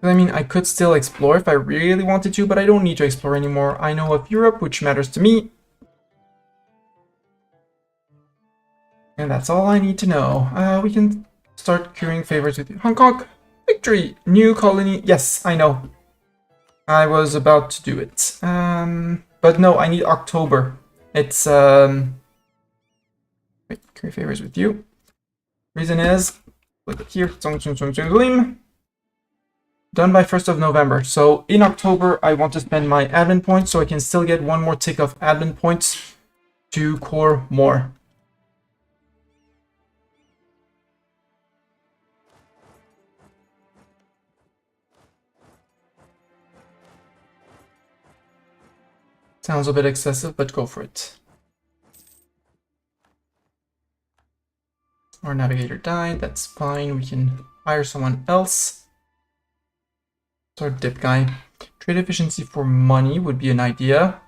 I mean, I could still explore if I really wanted to, but I don't need to explore anymore. I know of Europe, which matters to me. And that's all I need to know. We can start curing favors with you. Hong Kong, victory! New colony. Yes, I know. I was about to do it. But no, I need October. It's, wait, curry favors with you. Reason is, look here, done by 1st of November. So in October, I want to spend my admin points so I can still get one more tick of admin points to core more. Sounds a bit excessive, but go for it. Our navigator died, that's fine. We can hire someone else. It's our dip guy. Trade efficiency for money would be an idea.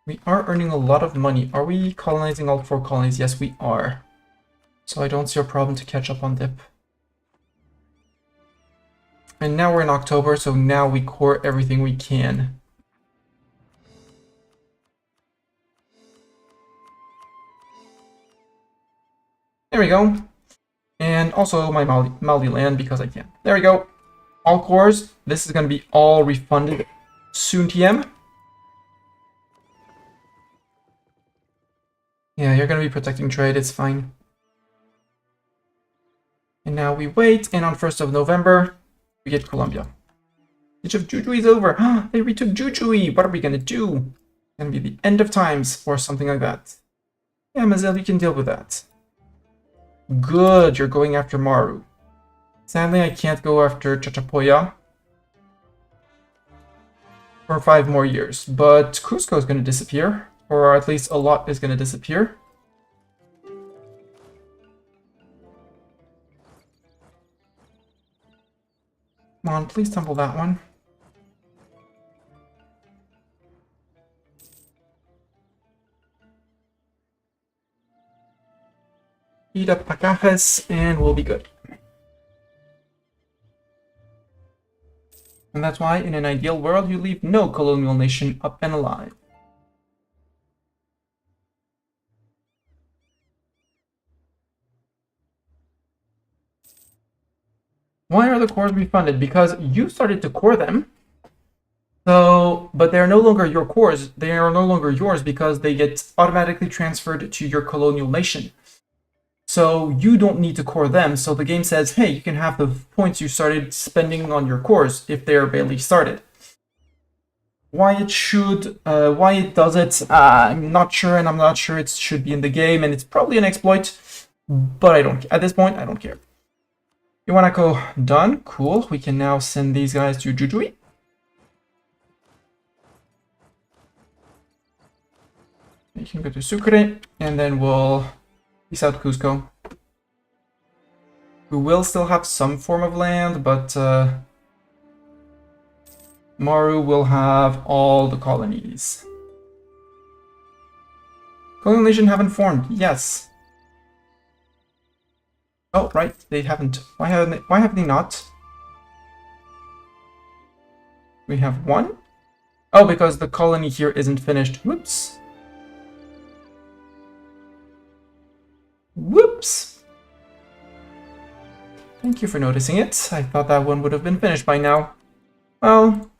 We are earning a lot of money. Are we colonizing all 4 colonies? Yes, we are. So I don't see a problem to catch up on dip. And now we're in October, so now we core everything we can. There we go. And also my Maldi land because I can. There we go. All cores. This is going to be all refunded soon, TM. Yeah, you're going to be protecting trade. It's fine. And now we wait. And on 1st of November, we get Colombia. Siege of Jujuy is over. They retook Jujuy. What are we going to do? It's going to be the end of times or something like that. Yeah, Mazel, you can deal with that. Good, you're going after Maru. Sadly, I can't go after Chachapoya. for 5 more years. But Cusco is going to disappear, or at least a lot is going to disappear. Come on, please tumble that one. Eat up Pacajes, and we'll be good. And that's why, in an ideal world, you leave no colonial nation up and alive. Why are the cores refunded? Because you started to core them. So, but they're no longer your cores. They are no longer yours because they get automatically transferred to your colonial nation. So you don't need to core them. So the game says, hey, you can have the points you started spending on your cores if they're barely started. Why it does it, I'm not sure, and I'm not sure it should be in the game, and it's probably an exploit, but at this point, I don't care. Iwanako done, cool. We can now send these guys to Jujui. You can go to Sucre, and then we'll peace out Cusco. We will still have some form of land, but Maru will have all the colonies. Colonial nation haven't formed, yes. Oh, right, they haven't. Why have they not? We have one. Oh, because the colony here isn't finished. Whoops. Whoops. Thank you for noticing it. I thought that one would have been finished by now. Well.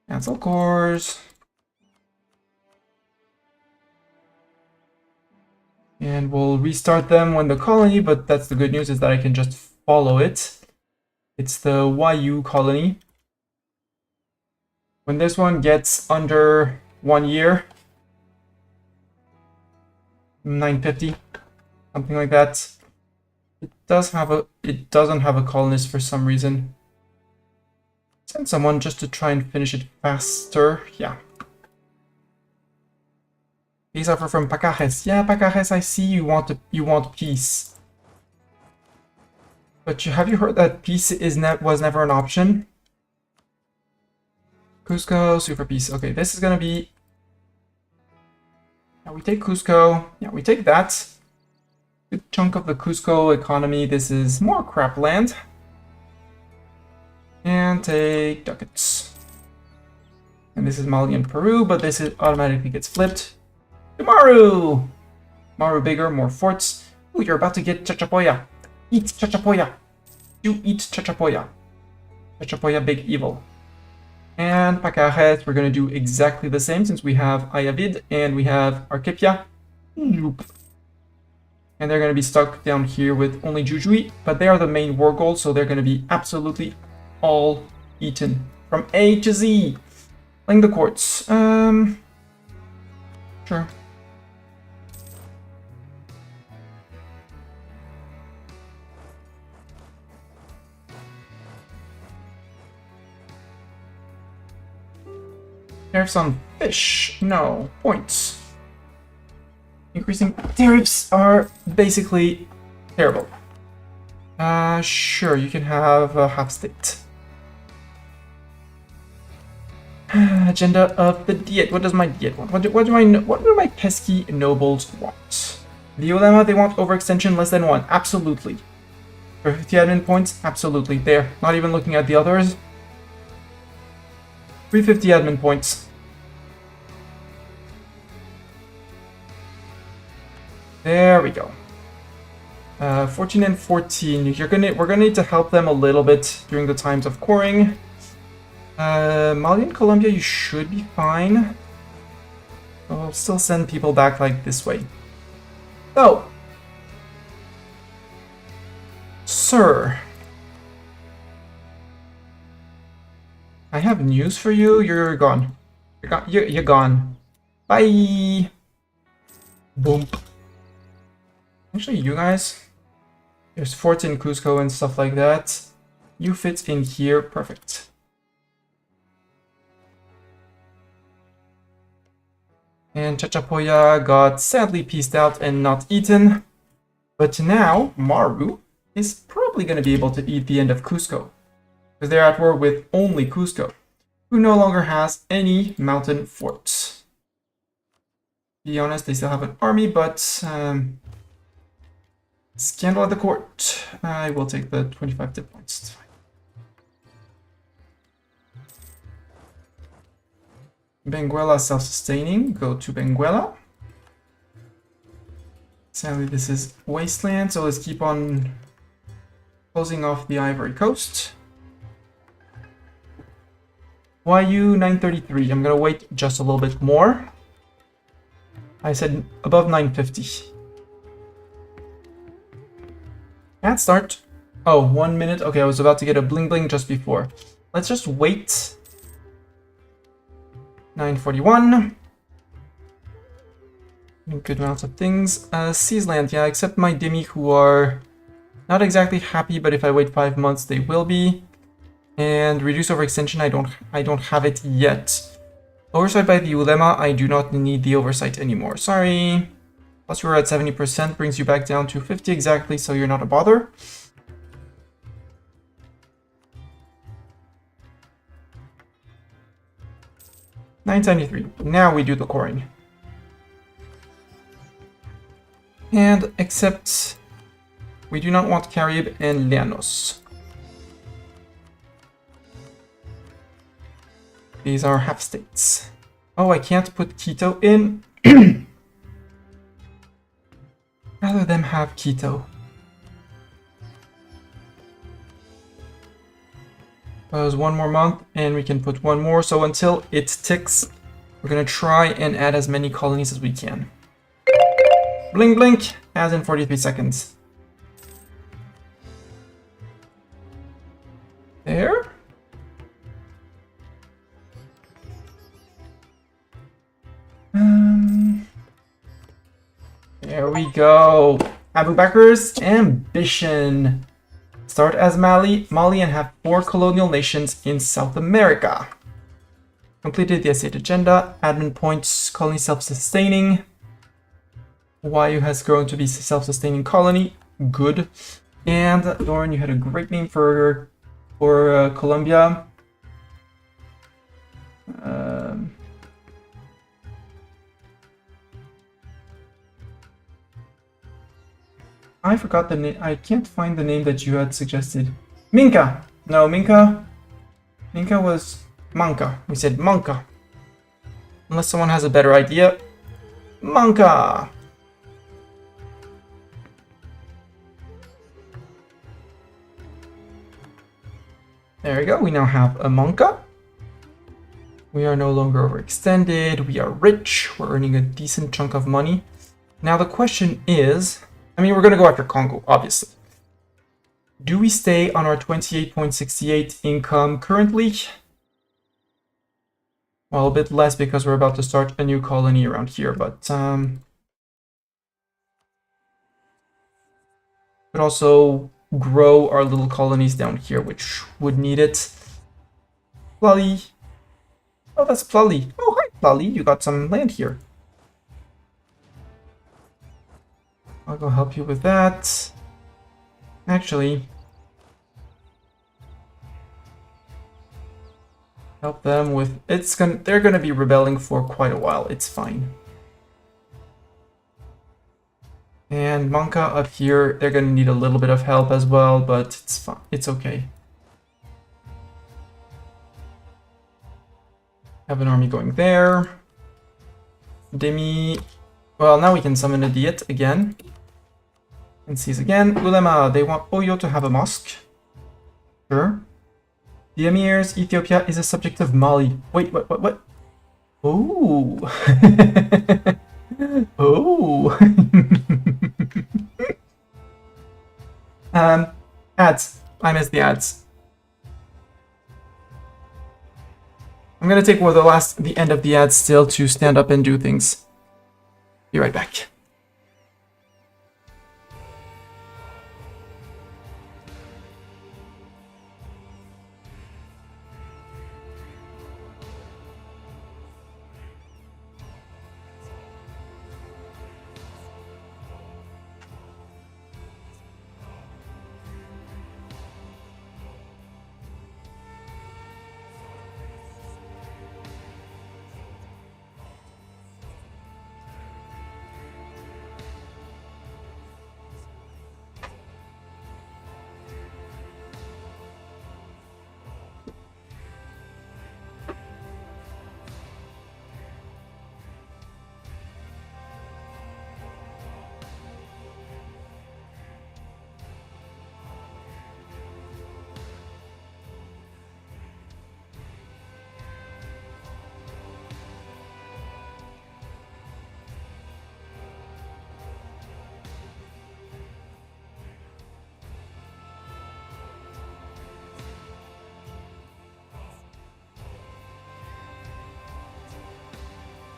Cancel cores. And we'll restart them when the colony, but that's the good news, is that I can just follow it. It's the YU colony. When this one gets under 1 year, 950, something like that. It doesn't have a colonist for some reason. Send someone just to try and finish it faster. Yeah. Peace offer from Pacajes. Yeah, Pacajes, I see you want peace. But have you heard that peace was never an option? Cusco, super peace. Okay, this is gonna be. Yeah, we take Cusco. Yeah, we take that. Good chunk of the Cusco economy. This is more crap land. And take ducats. And this is Mali and Peru, but this automatically gets flipped. Maru! Maru bigger, more forts. Ooh, you're about to get Chachapoya. Eat Chachapoya. You eat Chachapoya. Chachapoya, big evil. And Pacajes, we're going to do exactly the same since we have Ayavid and we have Archipia. And they're going to be stuck down here with only Jujui, but they are the main war goals, so they're going to be absolutely all eaten from A to Z. Playing the courts. Sure. Tariffs on fish. No. Points. Increasing tariffs are basically terrible. Sure, you can have a half state. Agenda of the Diet. What does my Diet want? What do my pesky nobles want? The Ulema, they want overextension less than 1. Absolutely. For 50 admin points, absolutely. There. Not even looking at the others. 350 admin points. There we go. 14 and 14. We're gonna need to help them a little bit during the times of coring. Mali and Colombia, you should be fine. I'll still send people back like this way. So, sir, I have news for you. You're gone. You're gone. Bye. Boom. Actually, you guys, there's forts in Cusco and stuff like that. You fit in here, perfect. And Chachapoya got sadly pieced out and not eaten. But now, Maru is probably going to be able to eat the end of Cusco. Because they're at war with only Cusco, who no longer has any mountain forts. To be honest, they still have an army, but scandal at the court. I will take the 25 tip points. It's fine. Benguela self-sustaining. Go to Benguela. Sadly, this is wasteland, so let's keep on closing off the Ivory Coast. YU 933. I'm gonna wait just a little bit more. I said above 950. Can't start. Oh, 1 minute. Okay, I was about to get a bling bling just before. Let's just wait. 941. Good amounts of things. Seasland, yeah, except my Demi who are not exactly happy, but if I wait 5 months, they will be. And reduce overextension, I don't have it yet. Oversight by the ulema, I do not need the oversight anymore. Sorry. Plus we're at 70%, brings you back down to 50 exactly, so you're not a bother. $9.73. Now we do the coring. And except we do not want Carib and Llanos. These are half states. Oh, I can't put Quito in. Rather them have Quito. There's 1 more month, and we can put 1 more. So until it ticks, we're gonna try and add as many colonies as we can. Blink, blink, as in 43 seconds. There. There we go. Abu Bakr's ambition. Start as Mali and have 4 colonial nations in South America. Completed the estate agenda. Admin points. Colony self-sustaining. YU has grown to be a self-sustaining colony. Good. And Lauren, you had a great name for Colombia. I forgot the name. I can't find the name that you had suggested. Minka. No, Minka. Minka was Manka. We said Manka. Unless someone has a better idea. Manka. There we go. We now have a Manka. We are no longer overextended. We are rich. We're earning a decent chunk of money. Now the question is, I mean, we're going to go after Congo, obviously. Do we stay on our 28.68 income currently? Well, a bit less because we're about to start a new colony around here, but could also grow our little colonies down here, which would need it. Plally. Oh, that's Plally. Oh, hi, Plally. You got some land here. I'll go help you with that. Actually, help them with they're gonna be rebelling for quite a while. It's fine. And Manka up here, they're gonna need a little bit of help as well, but it's fine. It's okay. Have an army going there. Demi. Well, now we can summon a Diet again. And seize again. Ulema, they want Oyo to have a mosque. Sure. The emirs, Ethiopia is a subject of Mali. Wait, what? Oh. Oh. Ads. I missed the ads. I'm gonna take the end of the ads still to stand up and do things. Be right back.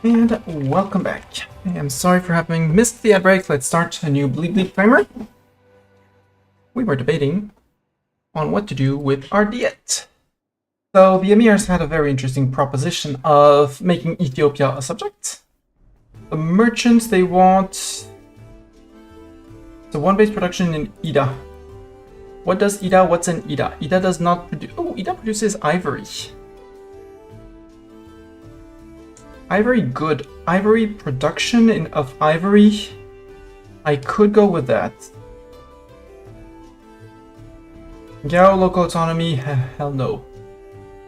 And welcome back. I'm sorry for having missed the ad break. Let's start a new Bleep Bleep timer. We were debating on what to do with our diet. So the emirs had a very interesting proposition of making Ethiopia a subject. The merchants, they want the one-base production in Ida. What does Ida? What's in Ida? Ida does not produce... Oh, Ida produces ivory. Ivory, good. Ivory production of ivory. I could go with that. Gao local autonomy, hell no.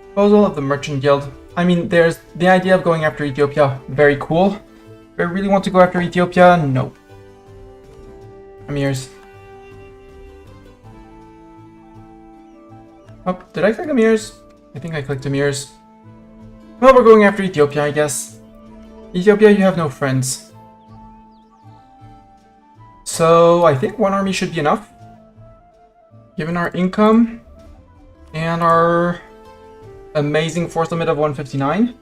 Proposal of the merchant guild. I mean, there's the idea of going after Ethiopia. Very cool. Do I really want to go after Ethiopia? No. Emirs. Oh, did I click Emirs? I think I clicked Emirs. Well, we're going after Ethiopia, I guess. Ethiopia, you have no friends. So, I think one army should be enough. Given our income and our amazing force limit of 159.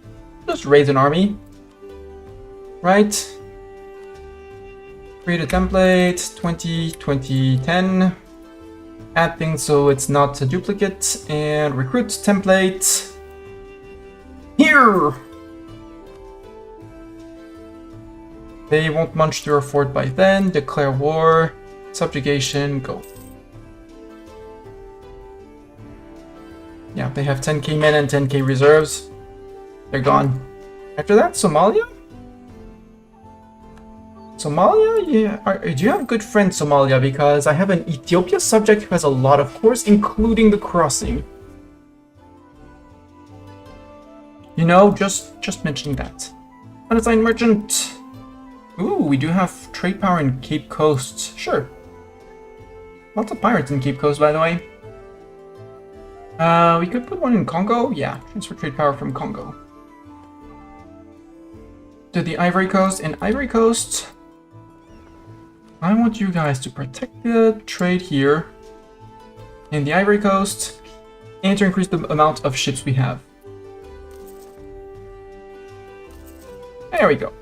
Just raise an army. Right? Create a template, 20, 20, 10. Add things so it's not a duplicate. And recruit template. Here! They won't munch through our fort by then. Declare war. Subjugation. Go. Yeah, they have 10k men and 10k reserves. They're gone. After that, Somalia? Somalia? Yeah. Do you have good friends, Somalia? Because I have an Ethiopia subject who has a lot of cores, including the crossing. You know, just mentioning that. Unassigned merchant. Ooh, we do have trade power in Cape Coast. Sure. Lots of pirates in Cape Coast, by the way. We could put one in Congo. Yeah, transfer trade power from Congo to the Ivory Coast. And Ivory Coast, I want you guys to protect the trade here in the Ivory Coast and to increase the amount of ships we have. There we go.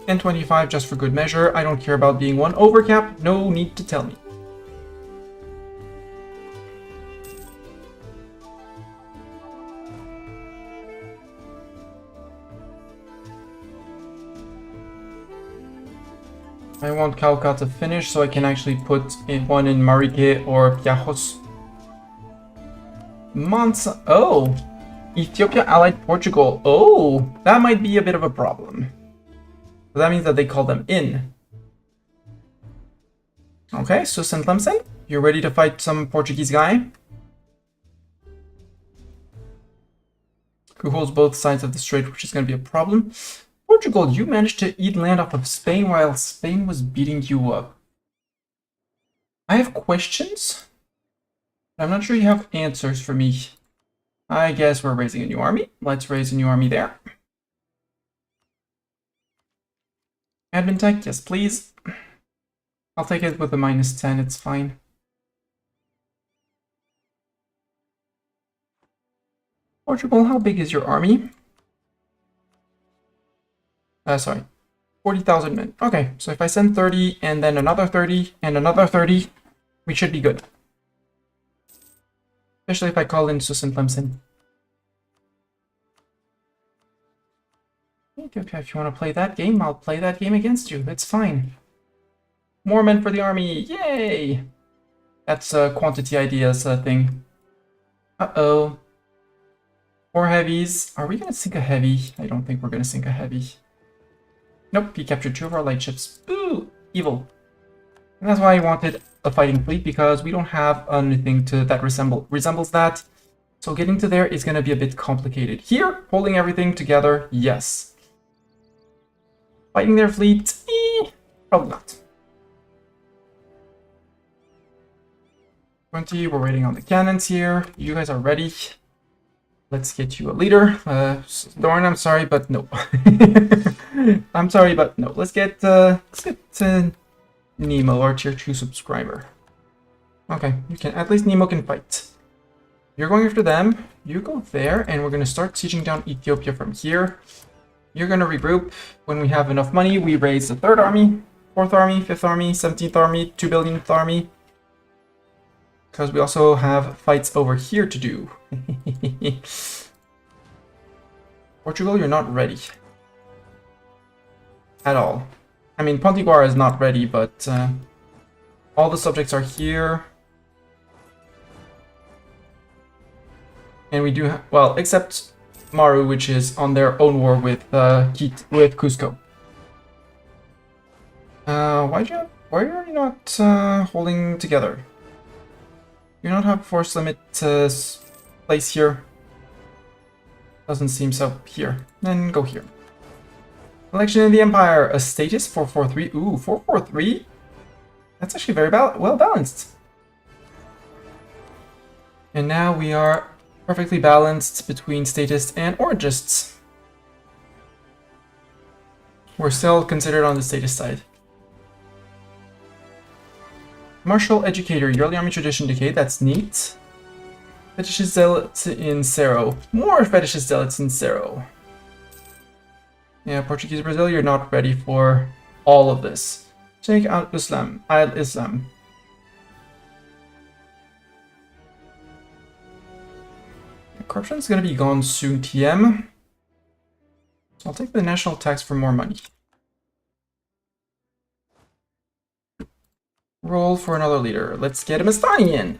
And 25 just for good measure. I don't care about being one overcap. No need to tell me. I want Calca to finish so I can actually put in one in Marique or Piajos. Mansa. Oh! Ethiopia allied Portugal. Oh! That might be a bit of a problem. So that means that they call them in. Okay, so St. Lemson, you're ready to fight some Portuguese guy? Who holds both sides of the strait, which is going to be a problem. Portugal, you managed to eat land off of Spain while Spain was beating you up. I have questions. I'm not sure you have answers for me. I guess we're raising a new army. Let's raise a new army there. Admin tech, yes please. I'll take it with a -10, it's fine. Portugal, how big is your army? Sorry, 40,000 men. Okay, so if I send 30 and then another 30 and another 30, we should be good. Especially if I call in Susan Clemson. Okay, if you want to play that game, I'll play that game against you. It's fine. More men for the army. Yay! That's a quantity ideas thing. Uh-oh. 4 heavies. Are we going to sink a heavy? I don't think we're going to sink a heavy. Nope, he captured 2 of our light ships. Ooh, evil. And that's why I wanted a fighting fleet, because we don't have anything that resembles that. So getting to there is going to be a bit complicated. Here, holding everything together, yes. Fighting their fleet, probably not. 20, we're waiting on the cannons here. You guys are ready. Let's get you a leader. Dorn, I'm sorry, but no. I'm sorry, but no. Let's get Nemo, our tier 2 subscriber. Okay, you can, at least Nemo can fight. You're going after them. You go there, and we're going to start sieging down Ethiopia from here. you're gonna regroup. When we have enough money, we raise the 3rd army, 4th army, 5th army, 17th army, 2 billionth army. Because we also have fights over here to do. Portugal, you're not ready. At all. I mean, Pontiguar is not ready, but all the subjects are here. And we do well, except Maru, which is on their own war with Cusco. Why are you not holding together? You not have force limit place here? Doesn't seem so. Here. Then go here. Election in the Empire. A status 443. Ooh, 443? That's actually very well balanced. And now we are perfectly balanced between statists and Orangists. We're still considered on the statist side. Martial Educator, Yearly Army Tradition Decay, that's neat. Fetishist Zealots in Cerro. More Fetishist Zealots in Cerro. Yeah, Portuguese Brazil, you're not ready for all of this. Sheikh al-Islam, al-Islam. Corruption's gonna be gone soon, TM. So I'll take the national tax for more money. Roll for another leader. Let's get a Mastani in.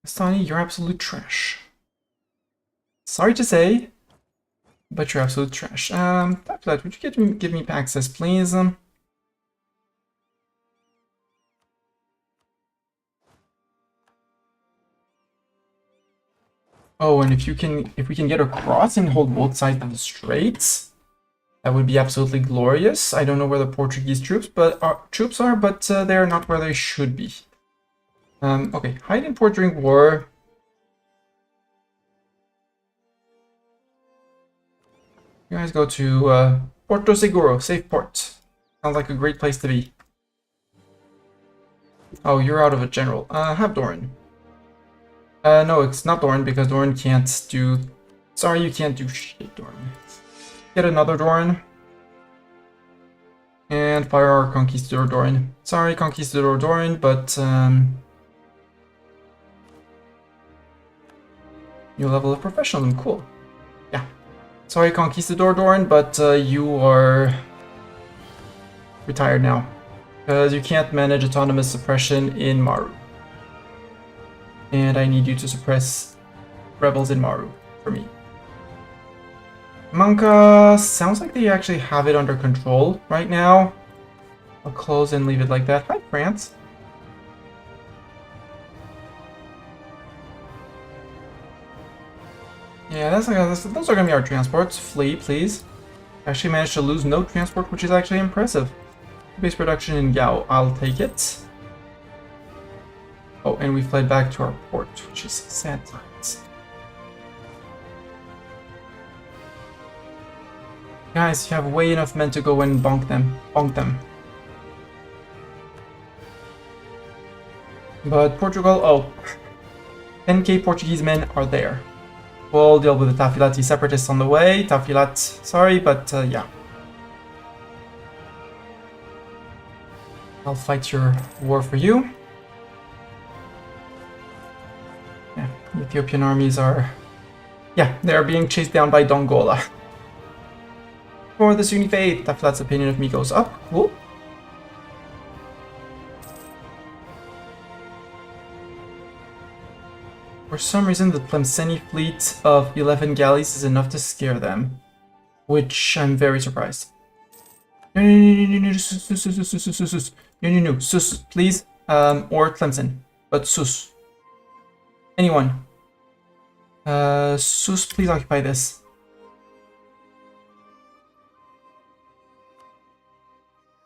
Mastani, you're absolute trash. Sorry to say, but you're absolute trash. After that, would you give me access, please? Oh, and if we can get across and hold both sides of the straits, that would be absolutely glorious. I don't know where the Portuguese troops are, but they're not where they should be. Okay, hide in port during war. You guys go to Porto Seguro, safe port. Sounds like a great place to be. Oh, you're out of a general. Have Doran. No, it's not Doran because Doran can't do... Sorry, you can't do shit, Doran. Get another Doran. And fire our Conquistador Doran. Sorry, Conquistador Doran, but... new level of professionalism, cool. Yeah. Sorry, Conquistador Doran, but you are... retired now. Because you can't manage autonomous suppression in Maru. And I need you to suppress rebels in Maru for me. Manca sounds like they actually have it under control right now. I'll close and leave it like that. Hi, France. Yeah, those are gonna be our transports. Flee, please. Actually managed to lose no transport, which is actually impressive. Base production in Gao, I'll take it. Oh, and we fled back to our port, which is sad times. Guys, you have way enough men to go and bonk them. Bonk them. But Portugal, oh. 10k Portuguese men are there. We'll deal with the Tafilati separatists on the way. Tafilat, sorry, but yeah. I'll fight your war for you. Yeah, Ethiopian armies are... Yeah, they are being chased down by Dongola. For the Sunni faith, Tafilat's opinion of me goes up. Cool. For some reason, the Plemceni fleet of 11 galleys is enough to scare them. Which I'm very surprised. No, sus, please. Or Tlemcen. But sus. Anyone. Sus, please occupy this.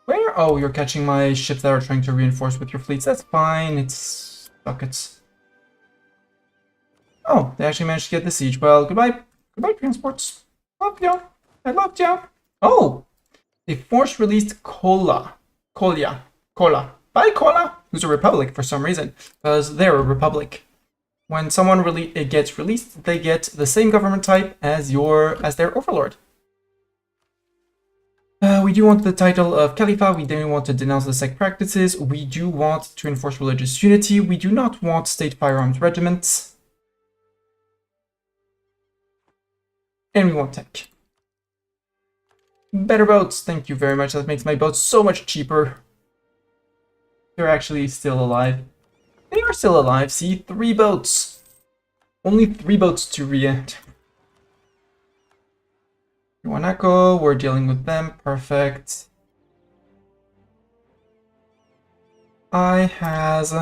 Where? Oh, you're catching my ships that are trying to reinforce with your fleets. That's fine. It's ducats. Oh, they actually managed to get the siege. Well, goodbye. Goodbye, transports. Loved ya. I loved ya. Oh! They force-released Cola. Bye, Cola! Who's a republic for some reason. Because they're a republic. When someone gets released, they get the same government type as their overlord. We do want the title of Khalifa, we do want to denounce the sect practices, we do want to enforce religious unity, we do not want state firearms regiments, and we want tech. Better boats, thank you very much, that makes my boats so much cheaper. They're actually still alive. They are still alive, see? 3 boats. Only 3 boats to re-enter. Wanako, we're dealing with them, perfect. I has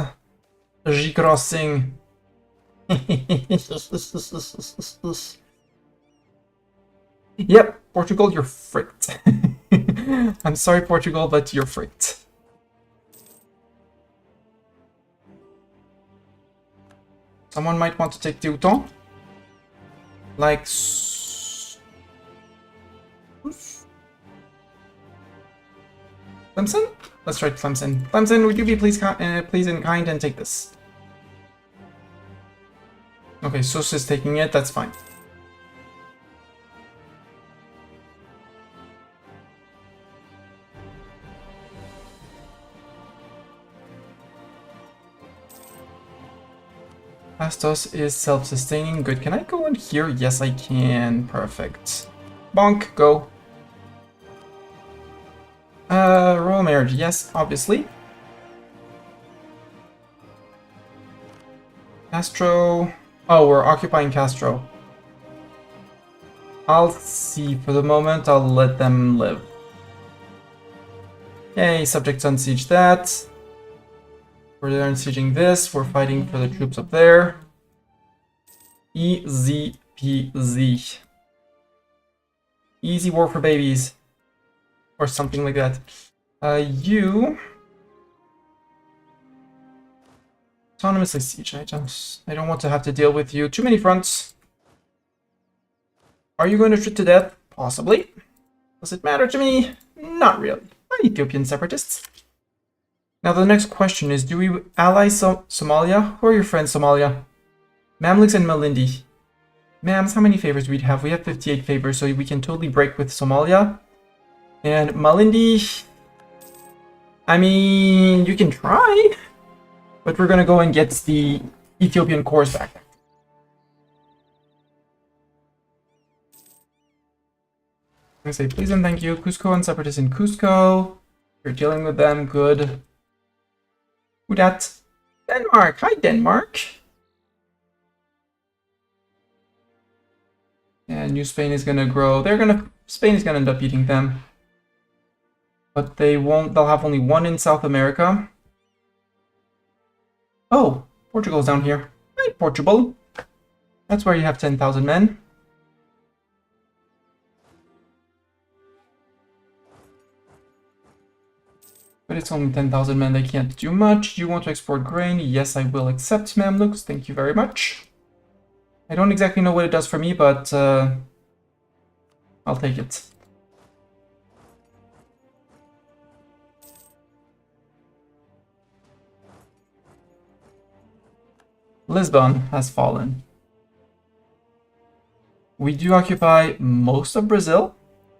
G crossing. Yep, Portugal, you're fricked. I'm sorry, Portugal, but you're fricked. Someone might want to take Teuton. Like... Clemson? Let's try Clemson. Clemson, would you be please and kind and take this? Okay, Sus is taking it, that's fine. Astos is self-sustaining. Good. Can I go in here? Yes, I can. Perfect. Bonk, go. Royal marriage. Yes, obviously. Castro. Oh, we're occupying Castro. I'll see. For the moment, I'll let them live. Yay, subjects unsiege that. We're there unsieging this. We're fighting for the troops up there. Easy peasy. Easy war for babies. Or something like that. You... Autonomously siege. I don't want to have to deal with you. Too many fronts. Are you going to shoot to death? Possibly. Does it matter to me? Not really. Ethiopian separatists. Now the next question is, do we ally Somalia? Who are your friends, Somalia? Mamluks and Malindi. Mams, how many favors do we have? We have 58 favors, so we can totally break with Somalia. And Malindi... I mean, you can try. But we're gonna go and get the Ethiopian cores back. I say please and thank you. Cusco and separatists in Cusco. You're dealing with them, good. Who dat? Denmark. Hi, Denmark. And New Spain is gonna grow. Spain is gonna end up beating them. But they won't. They'll have only 1 in South America. Oh, Portugal's down here. Hi, Portugal. That's where you have 10,000 men. But it's only 10,000 men, they can't do much. You want to export grain? Yes, I will accept, Mamluks. Thank you very much. I don't exactly know what it does for me, but I'll take it. Lisbon has fallen. We do occupy most of Brazil,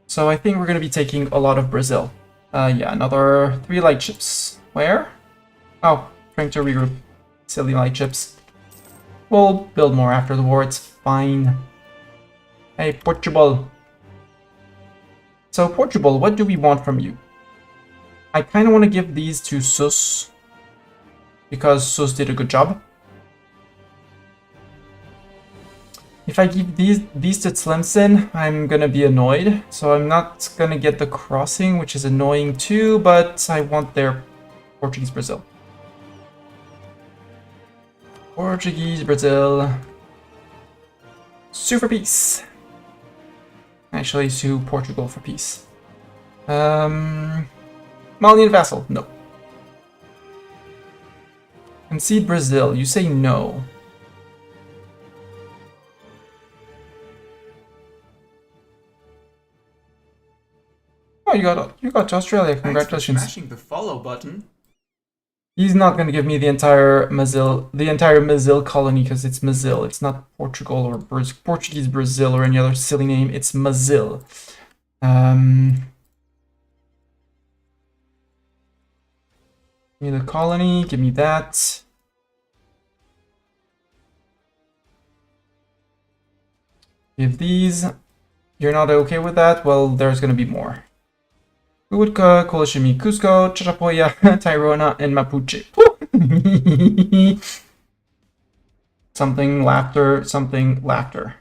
so I think we're going to be taking a lot of Brazil. Yeah, another 3 light ships. Where? Oh, trying to regroup. Silly light ships. We'll build more after the war, it's fine. Hey, Portugal. So, Portugal, what do we want from you? I kind of want to give these to Sus, because Sus did a good job. If I give these to Tlemcen, I'm gonna be annoyed. So I'm not gonna get the crossing, which is annoying too, but I want their Portuguese Brazil. Portuguese Brazil. Sue for peace. Actually, sue Portugal for peace. Malian vassal, no. Concede Brazil, you say no. Oh, you got to Australia. Congratulations. Thanks for smashing the follow button. He's not gonna give me the entire Mazil colony because it's Mazil. It's not Portugal or Portuguese Brazil or any other silly name. It's Mazil. Give me the colony. Give me that. Give these. You're not okay with that? Well, there's gonna be more. Utka, Colishimi, Cusco, Chachapoya, Tairona, and Mapuche. Something laughter, something laughter.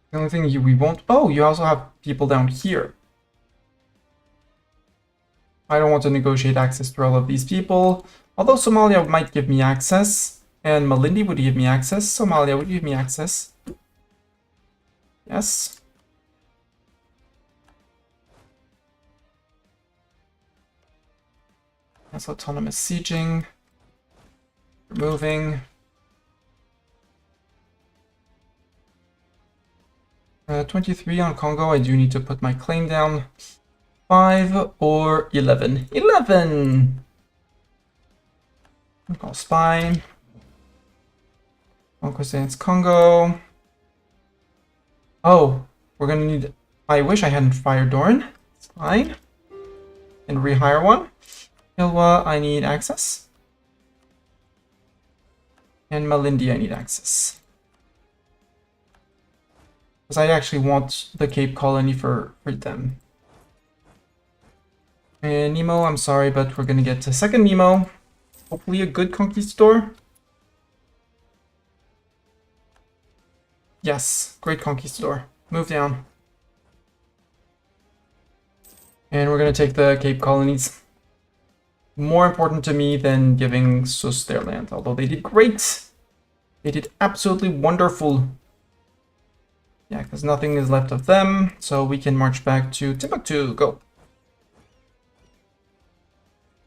The only thing we won't... Oh, you also have people down here. I don't want to negotiate access to all of these people. Although Somalia might give me access. And Malindi would give me access. Somalia would give me access. Yes. That's autonomous sieging. Removing. 23 on Congo. I do need to put my claim down. 5 or 11. 11! Call spy. Conquistance Congo. Oh, we're gonna need... I wish I hadn't fired Doran. It's fine. And rehire one. Kilwa, I need access. And Malindi, I need access. Because I actually want the Cape Colony for them. And Nemo, I'm sorry, but we're gonna get a second Nemo. Hopefully a good conquistador. Yes, great conquistador. Move down. And we're gonna take the Cape Colonies. More important to me than giving Sus their land, although they did great. They did absolutely wonderful. Yeah, because nothing is left of them, so we can march back to Timbuktu. Go.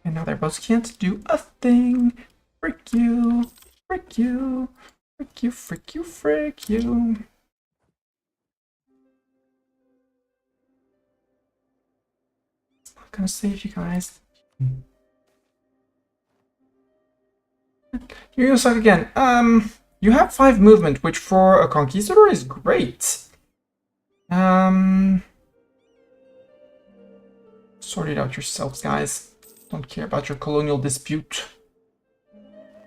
And now their boats can't do a thing. Frick you. Frick you. Frick you, frick you, frick you. It's not gonna save you guys. Here you suck again. You have 5 movement, which for a conquistador is great. Sort it out yourselves, guys. Don't care about your colonial dispute.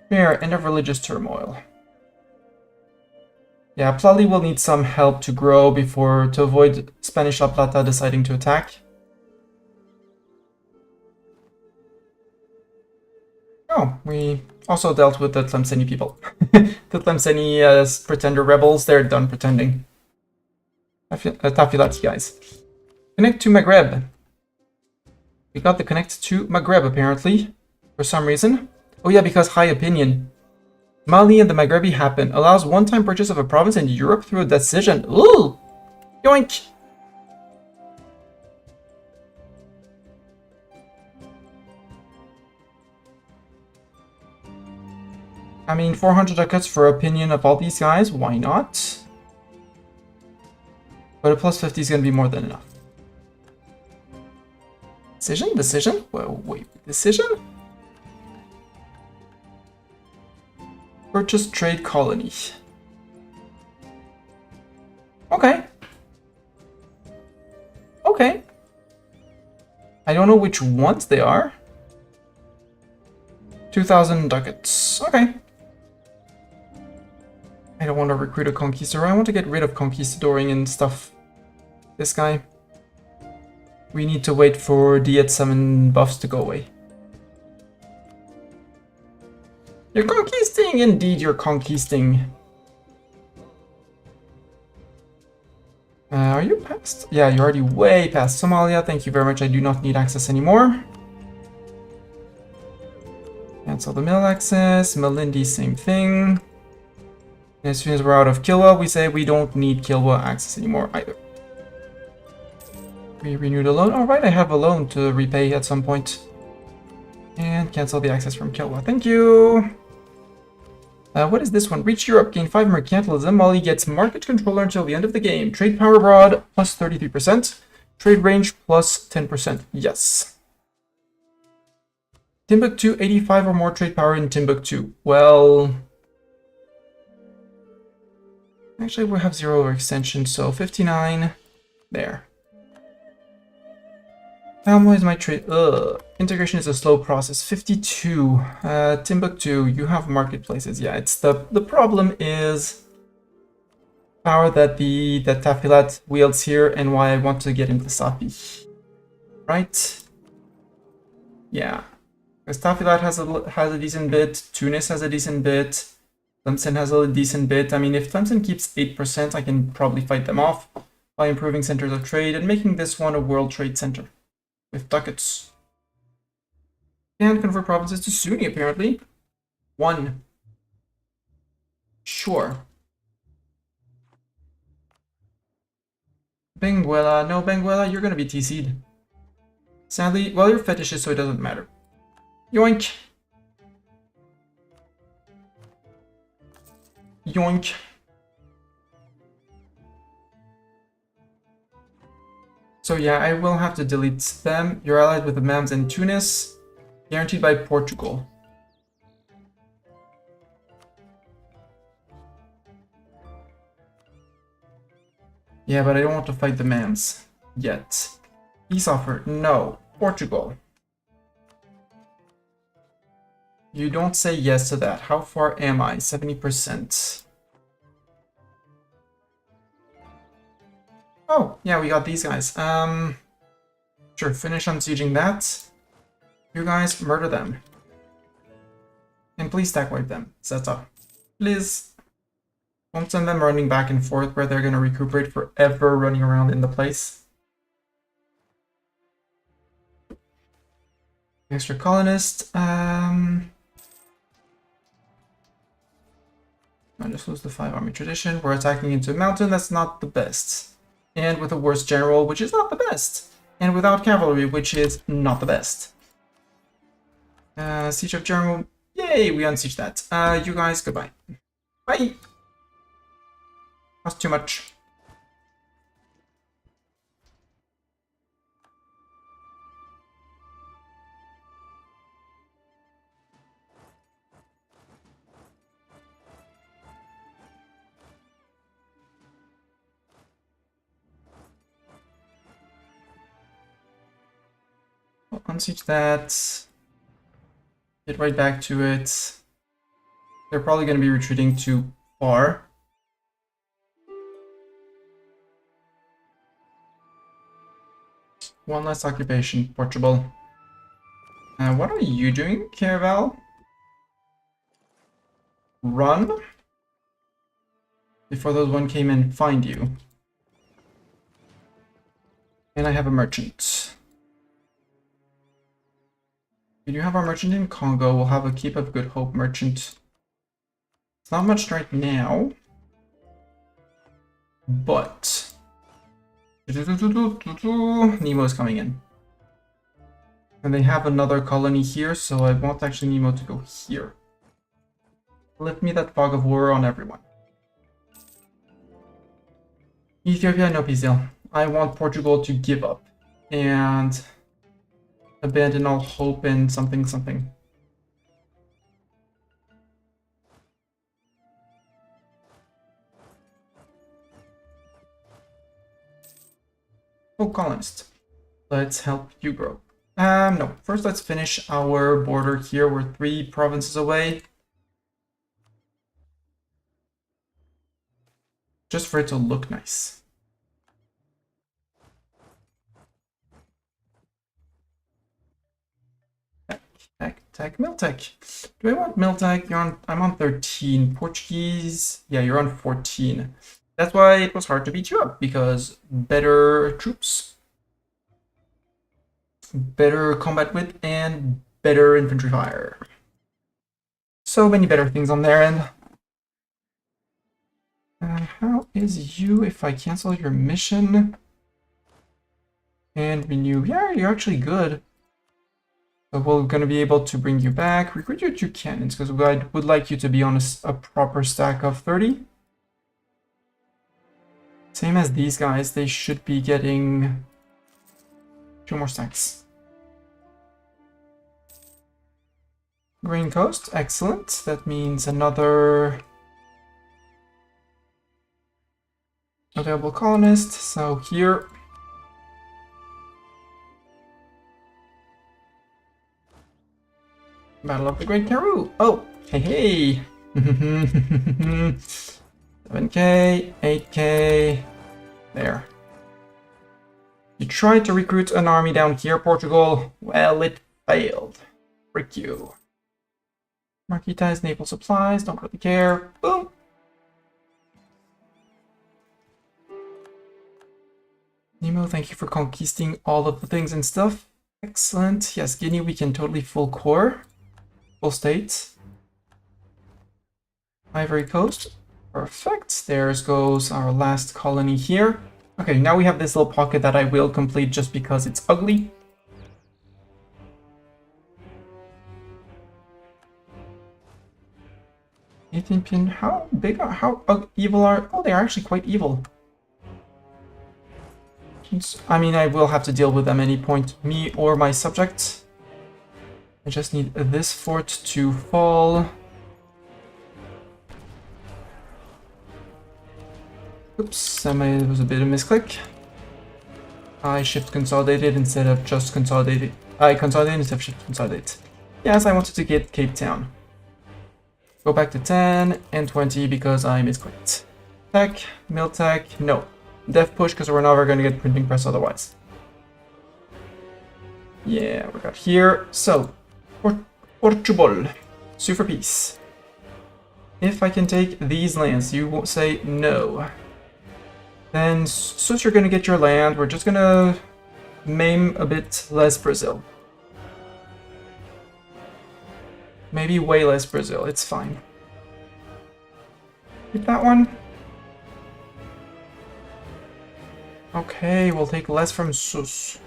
Fair, end of religious turmoil. Yeah, Plali will need some help to grow to avoid Spanish La Plata deciding to attack. Oh, we also dealt with the Tlemceni people. The Tlemceni pretender rebels, they're done pretending. Tafilati, guys. Connect to Maghreb. We got the connect to Maghreb, apparently. For some reason. Oh yeah, because high opinion. Mali and the Maghrebi happen. Allows one-time purchase of a province in Europe through a decision. Ooh! Yoink! I mean, 400 ducats for opinion of all these guys. Why not? But a plus 50 is going to be more than enough. Decision? Decision? Well, wait. Decision? Purchase trade colony. Okay. Okay. I don't know which ones they are. 2,000 ducats. Okay. I don't want to recruit a conquistador. I want to get rid of conquistadoring and stuff. This guy. We need to wait for the D7 buffs to go away. You're conquisting! Indeed, you're conquisting. Are you past? Yeah, you're already way past Somalia. Thank you very much. I do not need access anymore. Cancel the mill access. Malindi, same thing. And as soon as we're out of Kilwa, we say we don't need Kilwa access anymore either. We renewed a loan. Alright, I have a loan to repay at some point. And cancel the access from Kilwa. Thank you! What is this one? Reach Europe, gain 5 mercantilism while he gets market controller until the end of the game. Trade power abroad, plus 33%. Trade range, plus 10%. Yes. Timbuktu, 85 or more trade power in Timbuktu. Well, actually we have 0 overextension, so 59. There. How is my trade? Integration is a slow process. 52. Timbuktu, you have marketplaces. Yeah, it's the problem is power that Tafilat wields here, and why I want to get into Safi. Right? Yeah, because Tafilat has a decent bit. Tunis has a decent bit. Tlemcen has a decent bit. I mean, if Tlemcen keeps 8%, I can probably fight them off by improving centers of trade and making this one a world trade center with ducats. And convert provinces to Sunni, apparently. 1. Sure. Benguela. No, Benguela, you're gonna be TC'd. Sadly, well, you're fetishist, so it doesn't matter. Yoink. Yoink. So yeah, I will have to delete them. You're allied with the Mams and Tunis. Guaranteed by Portugal. Yeah, but I don't want to fight the Mams yet. Peace offer. No. Portugal. You don't say yes to that. How far am I? 70%. Oh, yeah, we got these guys. Sure, finish unsieging that. You guys murder them. And please stack wipe them. Zeta. Please. Don't send them running back and forth where they're gonna recuperate forever running around in the place. Extra colonist. I just lose the 5 army tradition. We're attacking into a mountain. That's not the best. And with a worse general, which is not the best. And without cavalry, which is not the best. Siege of General. Yay, we unsiege that. You guys, goodbye. Bye. That's too much. I'll unsiege that. Get right back to it. They're probably going to be retreating too far. One less occupation, Portugal. What are you doing, Caraval? Run? Before those one came and find you. And I have a merchant. We do have our merchant in Congo. We'll have a Cape of Good Hope merchant. It's not much right now. But... Nemo's coming in. And they have another colony here, so I want actually Nemo to go here. Lift me that fog of war on everyone. Ethiopia, no peace deal. I want Portugal to give up and abandon all hope in something something. Oh, colonist. Let's help you grow. No. First, let's finish our border here. We're 3 provinces away. Just for it to look nice. Tech, Miltech. Do I want Miltech? I'm on 13. Portuguese. Yeah, you're on 14. That's why it was hard to beat you up, because better troops, better combat width, and better infantry fire. So many better things on their end. How is you if I cancel your mission and renew? Yeah, you're actually good. So we're going to be able to bring you back. Recruit your 2 cannons, because I would like you to be on a proper stack of 30. Same as these guys, they should be getting 2 more stacks. Green Coast, excellent. That means another available colonist. So here, Battle of the Great Karoo. Oh, hey, hey. 7k, 8k, there. You tried to recruit an army down here, Portugal. Well, it failed. Frick you. Marquita is naval supplies, don't really care. Boom. Nemo, thank you for conquisting all of the things and stuff. Excellent. Yes, Guinea, we can totally full core. Full state. Ivory Coast. Perfect. There goes our last colony here. Okay, now we have this little pocket that I will complete just because it's ugly. Pin, how big are, how evil are, oh, they're actually quite evil. I mean, I will have to deal with them any point, me or my subject. I just need this fort to fall. Oops, that was a bit of a misclick. I shift consolidated instead of just consolidated. I consolidated instead of shift consolidate. Yes, I wanted to get Cape Town. Go back to 10 and 20 because I misclicked. Tech, mill tech, no. Dev push because we're never going to get printing press otherwise. Yeah, we got here. So, Portugal, sue for peace. If I can take these lands, you won't say no. Then, since you're going to get your land, we're just going to maim a bit less Brazil. Maybe way less Brazil, it's fine. Keep that one. Okay, we'll take less from Sus.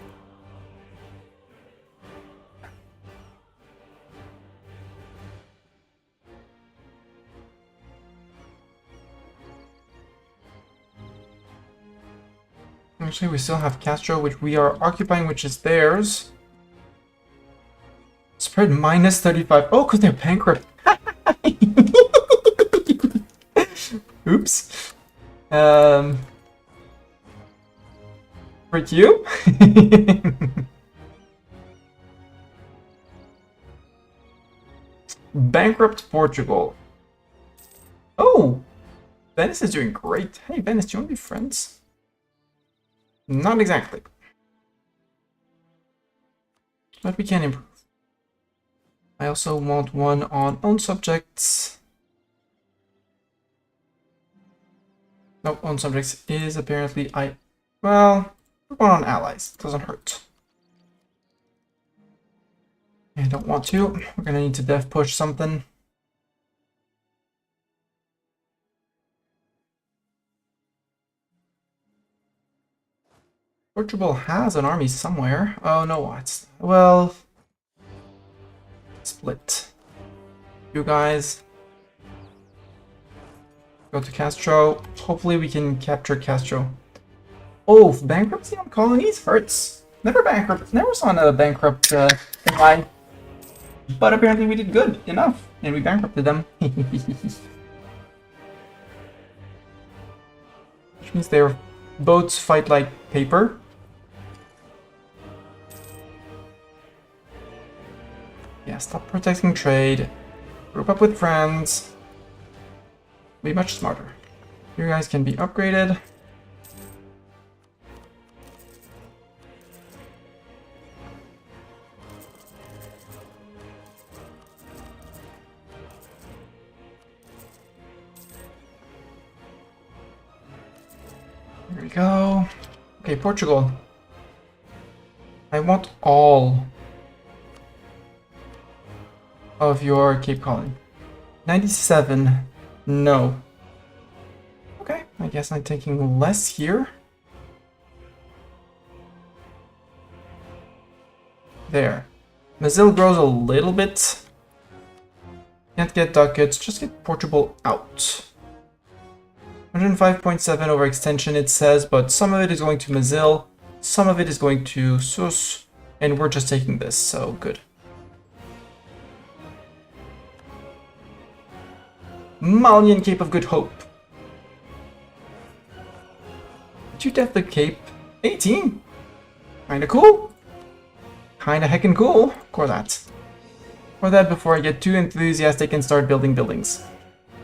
Actually, we still have Castro, which we are occupying, which is theirs. Spread minus 35. Oh, because they're bankrupt. Oops. Freak you? Bankrupt Portugal. Oh! Venice is doing great. Hey, Venice, do you want to be friends? Not exactly. But we can improve. I also want one on own subjects. Nope, own subjects is apparently well, one on allies. Doesn't hurt. I don't want to. We're gonna need to dev push something. Portugal has an army somewhere. Oh no, what? Well, split. You guys go to Castro. Hopefully we can capture Castro. Oh, bankruptcy on colonies hurts. Never saw a bankrupt in line. But apparently we did good enough, and we bankrupted them. Which means their boats fight like paper. Yeah, stop protecting trade. Group up with friends. Be much smarter. You guys can be upgraded. There we go. Okay, Portugal. I want all of your Cape Colony. 97. No. Okay, I guess I'm taking less here. There. Brazil grows a little bit. Can't get ducats, just get Portugal out. 105.7 overextension it says, but some of it is going to Mazil, some of it is going to Sus, and we're just taking this, so good. Malian Cape of Good Hope. Did you def the Cape? 18? Kinda cool. Kinda heckin' cool. Core that. Core that before I get too enthusiastic and start building buildings.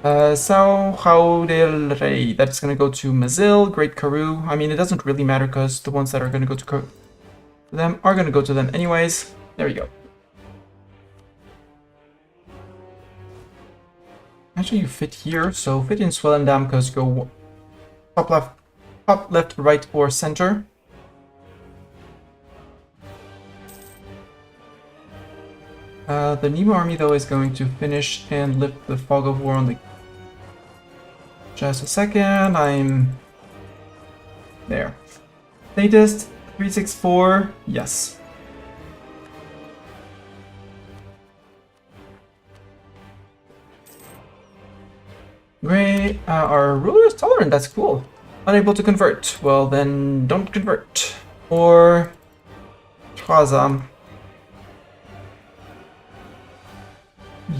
Sao del Rey. That's gonna go to Mazil, Great Karoo. I mean, it doesn't really matter because the ones that are gonna go to them are gonna go to them anyways. There we go. Actually, you fit here, so fit in Swellendam because go top left, right, or center. The Nemo army, though, is going to finish and lift the fog of war on the... Just a second, I'm... there. Latest, 364, yes. Great, our ruler is tolerant, that's cool. Unable to convert, well then, don't convert. Or... Trazam.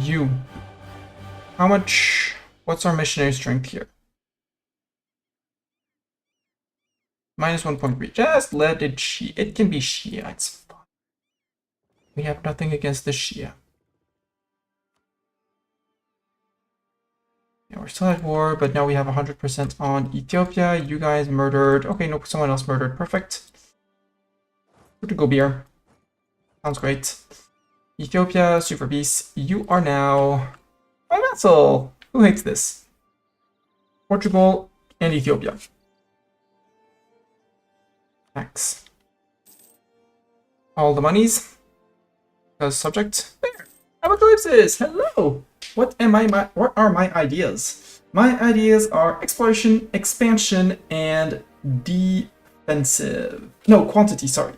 You. How much... What's our missionary strength here? Minus 1.3. Just let it Shia. It can be Shia. It's fine. We have nothing against the Shia. Yeah, we're still at war, but now we have 100% on Ethiopia. You guys murdered. Okay, no, someone else murdered. Perfect. Portugal beer. Sounds great. Ethiopia, Super Beast, you are now my vassal. Who hates this? Portugal and Ethiopia. Tax. All the monies. As subject. There. Apocalypsis. Hello. What are my ideas? My ideas are exploration, expansion, and defensive. No, quantity, sorry.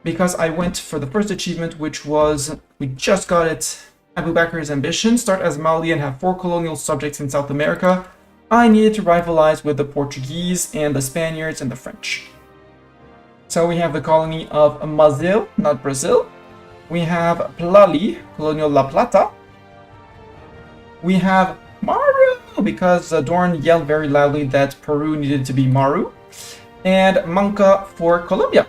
Because I went for the first achievement, which was, we just got it, Abu Bakr's ambition, start as Mali and have 4 colonial subjects in South America. I needed to rivalize with the Portuguese and the Spaniards and the French. So we have the colony of Mazil, not Brazil. We have Plali, Colonial La Plata. We have Maru, because Dorn yelled very loudly that Peru needed to be Maru. And Manca for Colombia.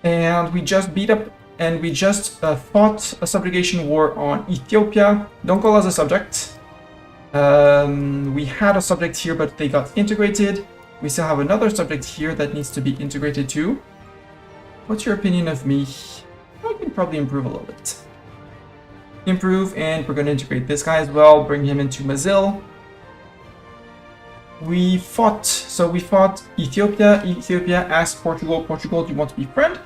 And we just beat up and we just fought a subjugation war on Ethiopia. Don't call us a subject. We had a subject here, but they got integrated. We still have another subject here that needs to be integrated too. What's your opinion of me? I can probably improve a little bit. Improve, and we're going to integrate this guy as well. Bring him into Mazil. We fought Ethiopia. Ethiopia asked Portugal, do you want to be friend?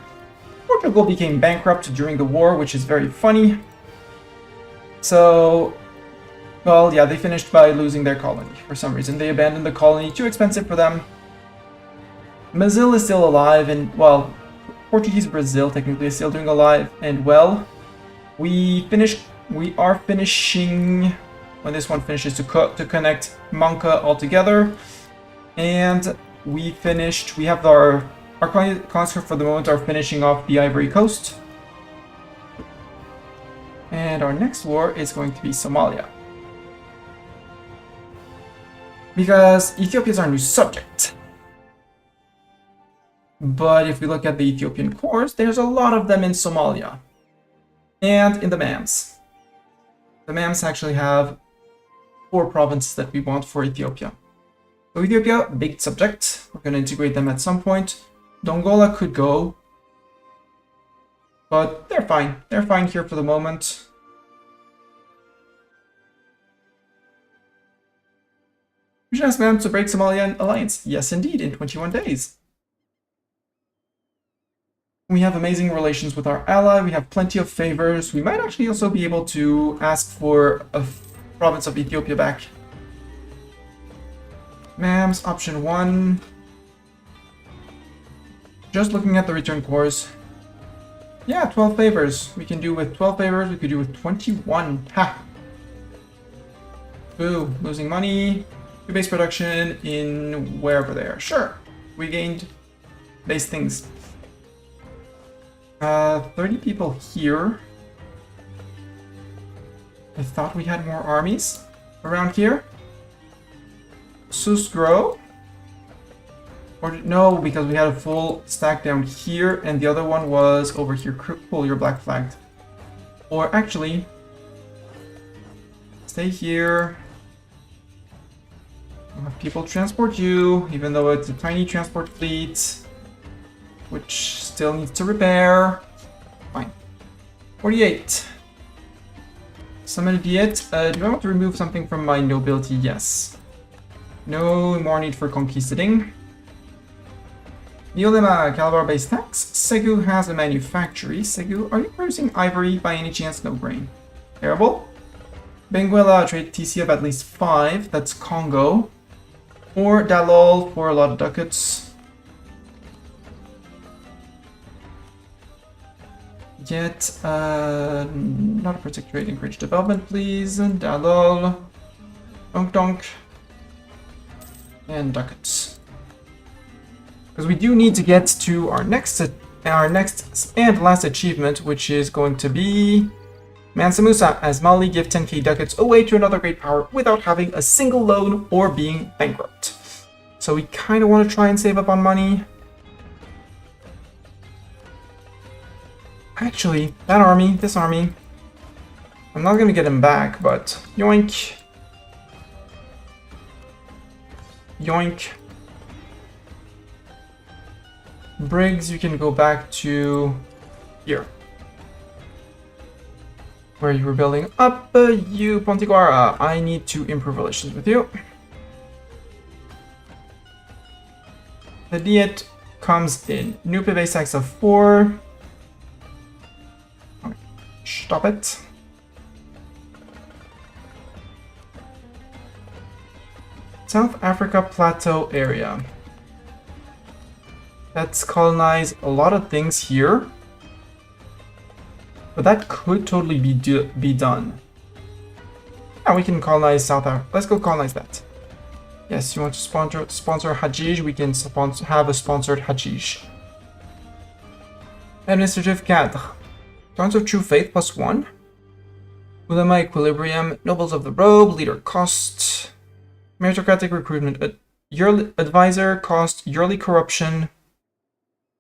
Portugal became bankrupt during the war, which is very funny. So, well, yeah, they finished by losing their colony for some reason. They abandoned the colony, too expensive for them. Mazil is still alive, and, well, Portuguese Brazil technically is still doing alive and well. We are finishing, when this one finishes, to connect Manca all together. And we have our colonies for the moment are finishing off the Ivory Coast. And our next war is going to be Somalia. Because Ethiopia is our new subject. But if we look at the Ethiopian cores, there's a lot of them in Somalia. And in the MAMs. The MAMs actually have 4 provinces that we want for Ethiopia. So Ethiopia, big subject. We're going to integrate them at some point. Dongola could go. But they're fine. They're fine here for the moment. We should ask them to break Somalian alliance. Yes, indeed, in 21 days. We have amazing relations with our ally. We have plenty of favors. We might actually also be able to ask for a province of Ethiopia back. MAMS, option 1. Just looking at the return course. Yeah, 12 favors. We can do with 12 favors, we could do with 21. Ha! Boo, losing money. Do base production in wherever they are. Sure. We gained base things. 30 people here. I thought we had more armies around here. Susgro. Or no, because we had a full stack down here, and the other one was over here. Cool, you're black flagged. Or actually, stay here. I'll have people transport you, even though it's a tiny transport fleet, which still needs to repair. Fine. 48. Summon a diet. Do I want to remove something from my nobility? Yes. No more need for conquisting. Neolema, Calabar base tax. Segu has a manufactory. Segu, are you producing ivory by any chance? No grain. Terrible. Benguela, trade TC of at least 5. That's Congo. Or Dalol for a lot of ducats. Get, not a protectorate, encourage development, please. Dalol. Donk donk. And ducats. Because we do need to get to our next and last achievement, which is going to be Mansa Musa, as Mali give 10k ducats away to another great power without having a single loan or being bankrupt. So we kind of want to try and save up on money. Actually, that army, this army, I'm not going to get him back, but yoink. Yoink. Briggs, you can go back to here, where you were building up. You, Pontiguara, I need to improve relations with you. The diet comes in. New base tax of 4. Okay. Stop it. South Africa Plateau area. Let's colonize a lot of things here. But that could totally be done. Yeah, we can colonize South Africa. Let's go colonize that. Yes, you want to sponsor Hajij? We can have a sponsored Hajij. Administrative cadre. Tons of True Faith +1. Ulema Equilibrium. Nobles of the Robe. Leader cost. Meritocratic recruitment. Yearly advisor cost. Yearly corruption.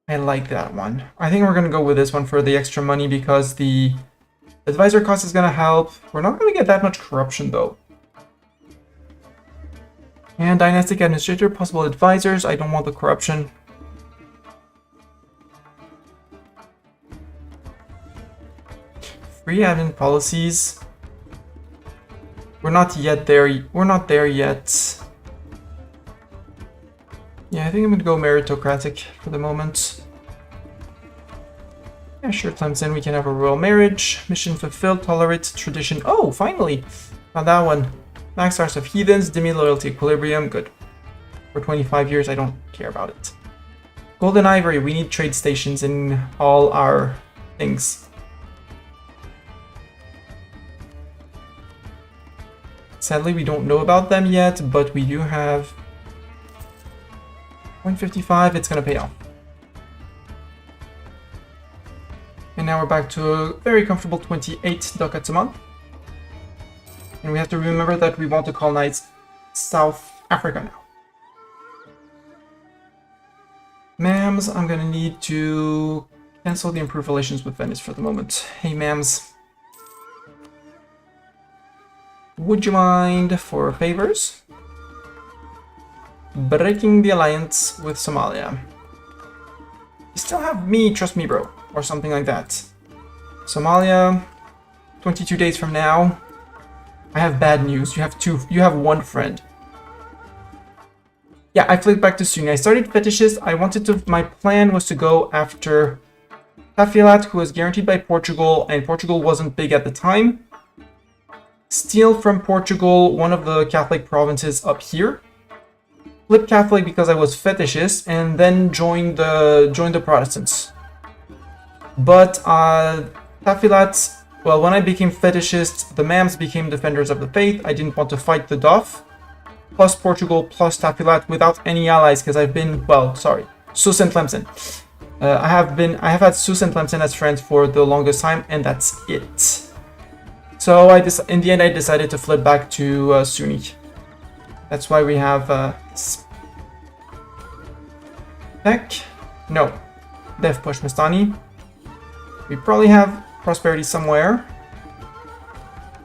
I like that one. I think we're going to go with this one for the extra money because the advisor cost is going to help. We're not going to get that much corruption though. And dynastic administrator, possible advisors. I don't want the corruption. Free admin policies. We're not yet there. We're not there yet. Yeah, I think I'm going to go meritocratic for the moment. Yeah, sure, Clemson, we can have a royal marriage. Mission fulfilled, tolerate tradition. Oh, finally! Found that one. Max stars of heathens, demi loyalty equilibrium. Good. For 25 years, I don't care about it. Golden ivory, we need trade stations in all our things. Sadly, we don't know about them yet, but we do have 155, it's gonna pay off. And now we're back to a very comfortable 28 ducats a month. And we have to remember that we want to colonize South Africa now. Mams, I'm gonna need to cancel the improved relations with Venice for the moment. Hey, mams. Would you mind for favors? Breaking the alliance with Somalia. You still have me, trust me, bro. Or something like that. Somalia, 22 days from now. I have bad news. You have one friend. Yeah, I flipped back to Sunni. I started fetishes. My plan was to go after Tafilat, who was guaranteed by Portugal, and Portugal wasn't big at the time. Steal from Portugal one of the Catholic provinces up here. flipped Catholic because I was fetishist, and then joined the Protestants. But Tafilat, well, when I became fetishist, the Mams became defenders of the faith. I didn't want to fight the Doff, plus Portugal, plus Tafilat without any allies, because I've been, well, sorry, Sus and Tlemcen. I have had Sus and Tlemcen as friends for the longest time, and that's it. So in the end, I decided to flip back to Sunni. That's why we have Tech. No, Dev Push Mastani. We probably have prosperity somewhere.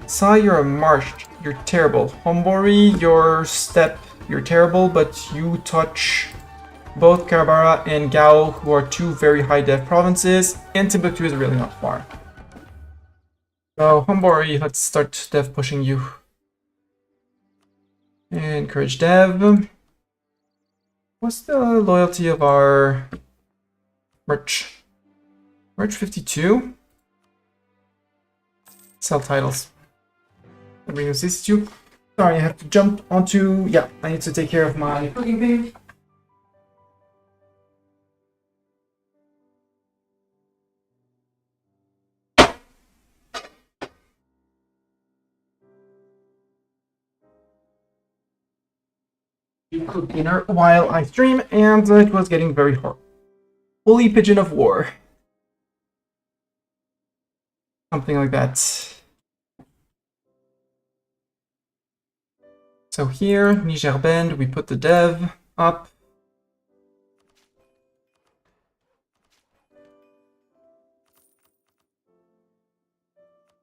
Sa, you're a marsh. You're terrible. Hombori, your steppe. You're terrible, but you touch both Karabara and Gao, who are two very high dev provinces, and Timbuktu is really not far. So, Hombori, let's start dev pushing you. Encourage dev. What's the loyalty of our merch? Merch 52. Sell titles. Let me use this too. Sorry, I have to jump onto. Yeah, I need to take care of my cooking thing. Cook dinner while I stream, and it was getting very hard. Holy Pigeon of War. Something like that. So here, Niger Bend, we put the dev up.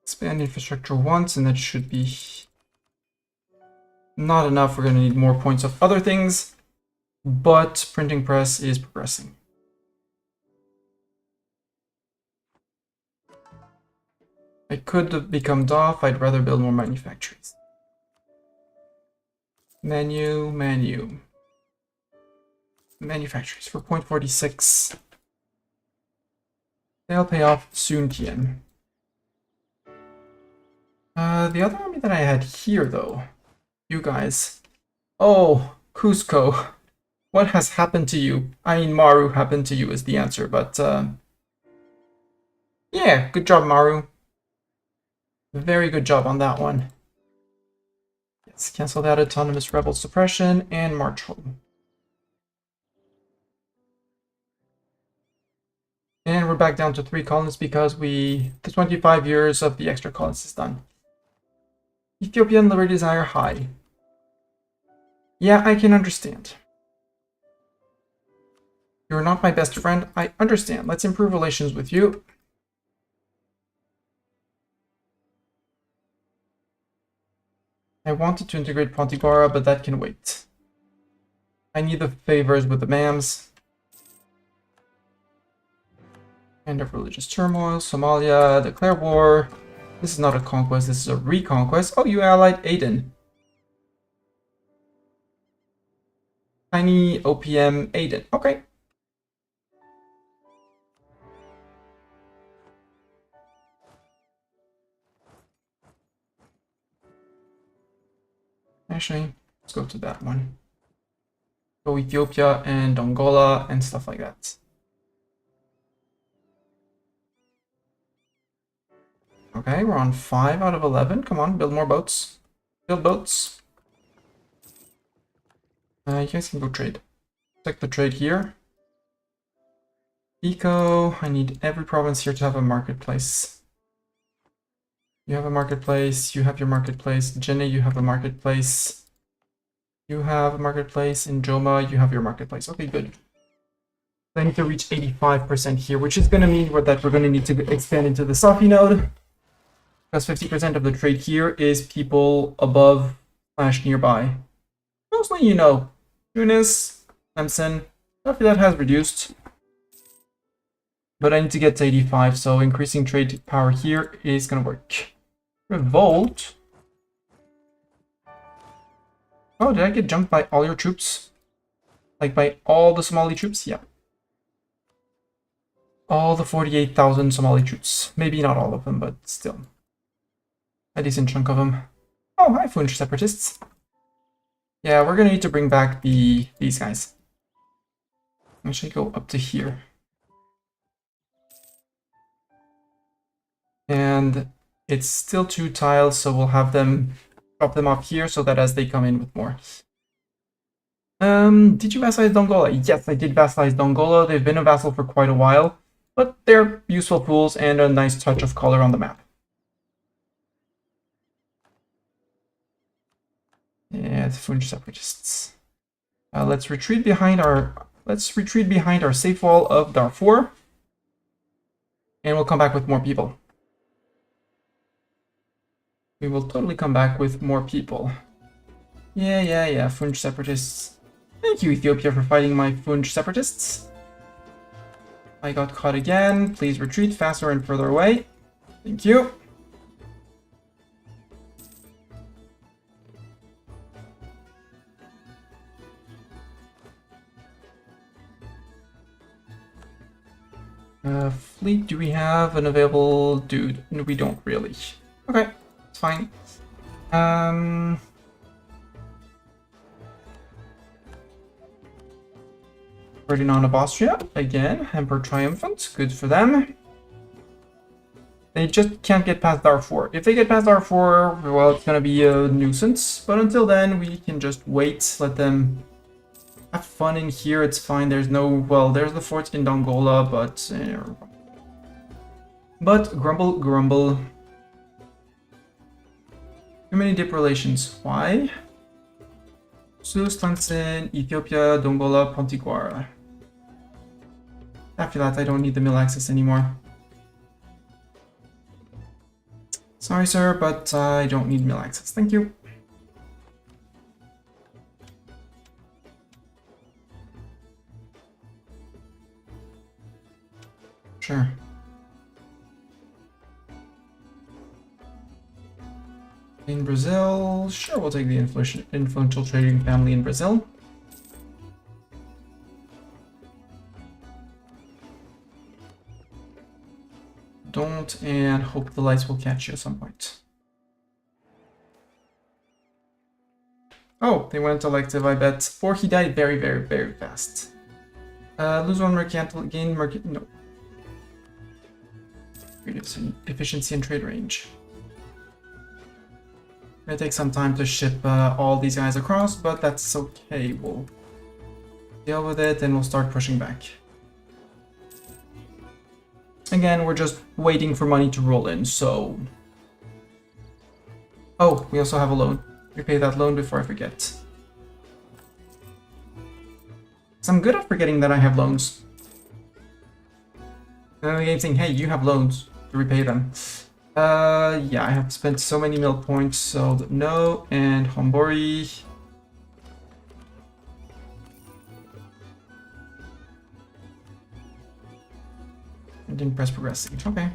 Expand infrastructure once, and that should be not enough. We're going to need more points of other things, but printing press is progressing. I could become DOF. I'd rather build more manufactories. Menu. Manufactories for 0.46. They'll pay off soon, TN. The other army that I had here, though, you guys. Oh, Cusco. What has happened to you? I mean, Maru happened to you is the answer, but yeah, good job, Maru. Very good job on that one. Yes, cancel that autonomous rebel suppression and march home. And we're back down to 3 colonists because the 25 years of the extra colonists is done. Ethiopian liberty desire high. Yeah, I can understand. You're not my best friend. I understand. Let's improve relations with you. I wanted to integrate Pontigora, but that can wait. I need the favors with the Mams. End of religious turmoil. Somalia, declare war. This is not a conquest, this is a reconquest. Oh, you allied Aden. Tiny OPM Aden. Okay. Actually, let's go to that one. Go Ethiopia and Angola and stuff like that. Okay, we're on 5 out of 11. Come on, build more boats. Build boats. You guys can go trade. Check the trade here. Eco, I need every province here to have a marketplace. You have a marketplace, you have your marketplace. Jenne, you have a marketplace. You have a marketplace. In Joma, you have your marketplace. Okay, good. I need to reach 85% here, which is going to mean that we're going to need to expand into the Safi node. Because 50% of the trade here is people above / nearby. Mostly, you know, Tunis, Tlemcen, stuff that has reduced. But I need to get to 85, so increasing trade power here is going to work. Revolt. Oh, did I get jumped by all your troops? Like by all the Somali troops? Yeah. All the 48,000 Somali troops. Maybe not all of them, but still. A decent chunk of them. Oh, hi, Funch separatists. Yeah, we're gonna need to bring back these guys. Actually, go up to here. And it's still 2 tiles, so we'll have them drop them off here so that as they come in with more. Did you vassalize Dongola? Yes, I did vassalize Dongola. They've been a vassal for quite a while, but they're useful fools and a nice touch of color on the map. Yeah, the Funj separatists. Let's retreat behind our safe wall of Darfur, and we'll come back with more people. We will totally come back with more people. Yeah, Funj separatists. Thank you, Ethiopia, for fighting my Funj separatists. I got caught again. Please retreat faster and further away. Thank you. Fleet, do we have an available dude? No, we don't really. Okay, it's fine. Ferdinand of Austria, again, Emperor Triumphant, good for them. They just can't get past Darfur. If they get past Darfur, well, it's gonna be a nuisance. But until then, we can just wait, let them have fun in here, it's fine. There's no, well, there's the fort in Dongola, but grumble. Too many dip relations. Why? Sus, Tansin, Ethiopia, Dongola, Pontigua. After that, I don't need the mill access anymore. Sorry, sir, but I don't need mill access. Thank you. Sure. In Brazil, sure, we'll take the influential trading family in Brazil. Don't, and hope the lights will catch you at some point. Oh, they went elective, I bet. Or he died very fast. Lose 1 mercantile, gain no. Efficiency and trade range. Gonna take some time to ship all these guys across, but that's okay. We'll deal with it and we'll start pushing back. Again, we're just waiting for money to roll in, so... Oh, we also have a loan. Repay that loan before I forget. So I'm good at forgetting that I have loans. And then the game saying, hey, you have loans, to repay them. Yeah, I have spent so many mill points, so no, and Hombori. Printing press progressing, okay.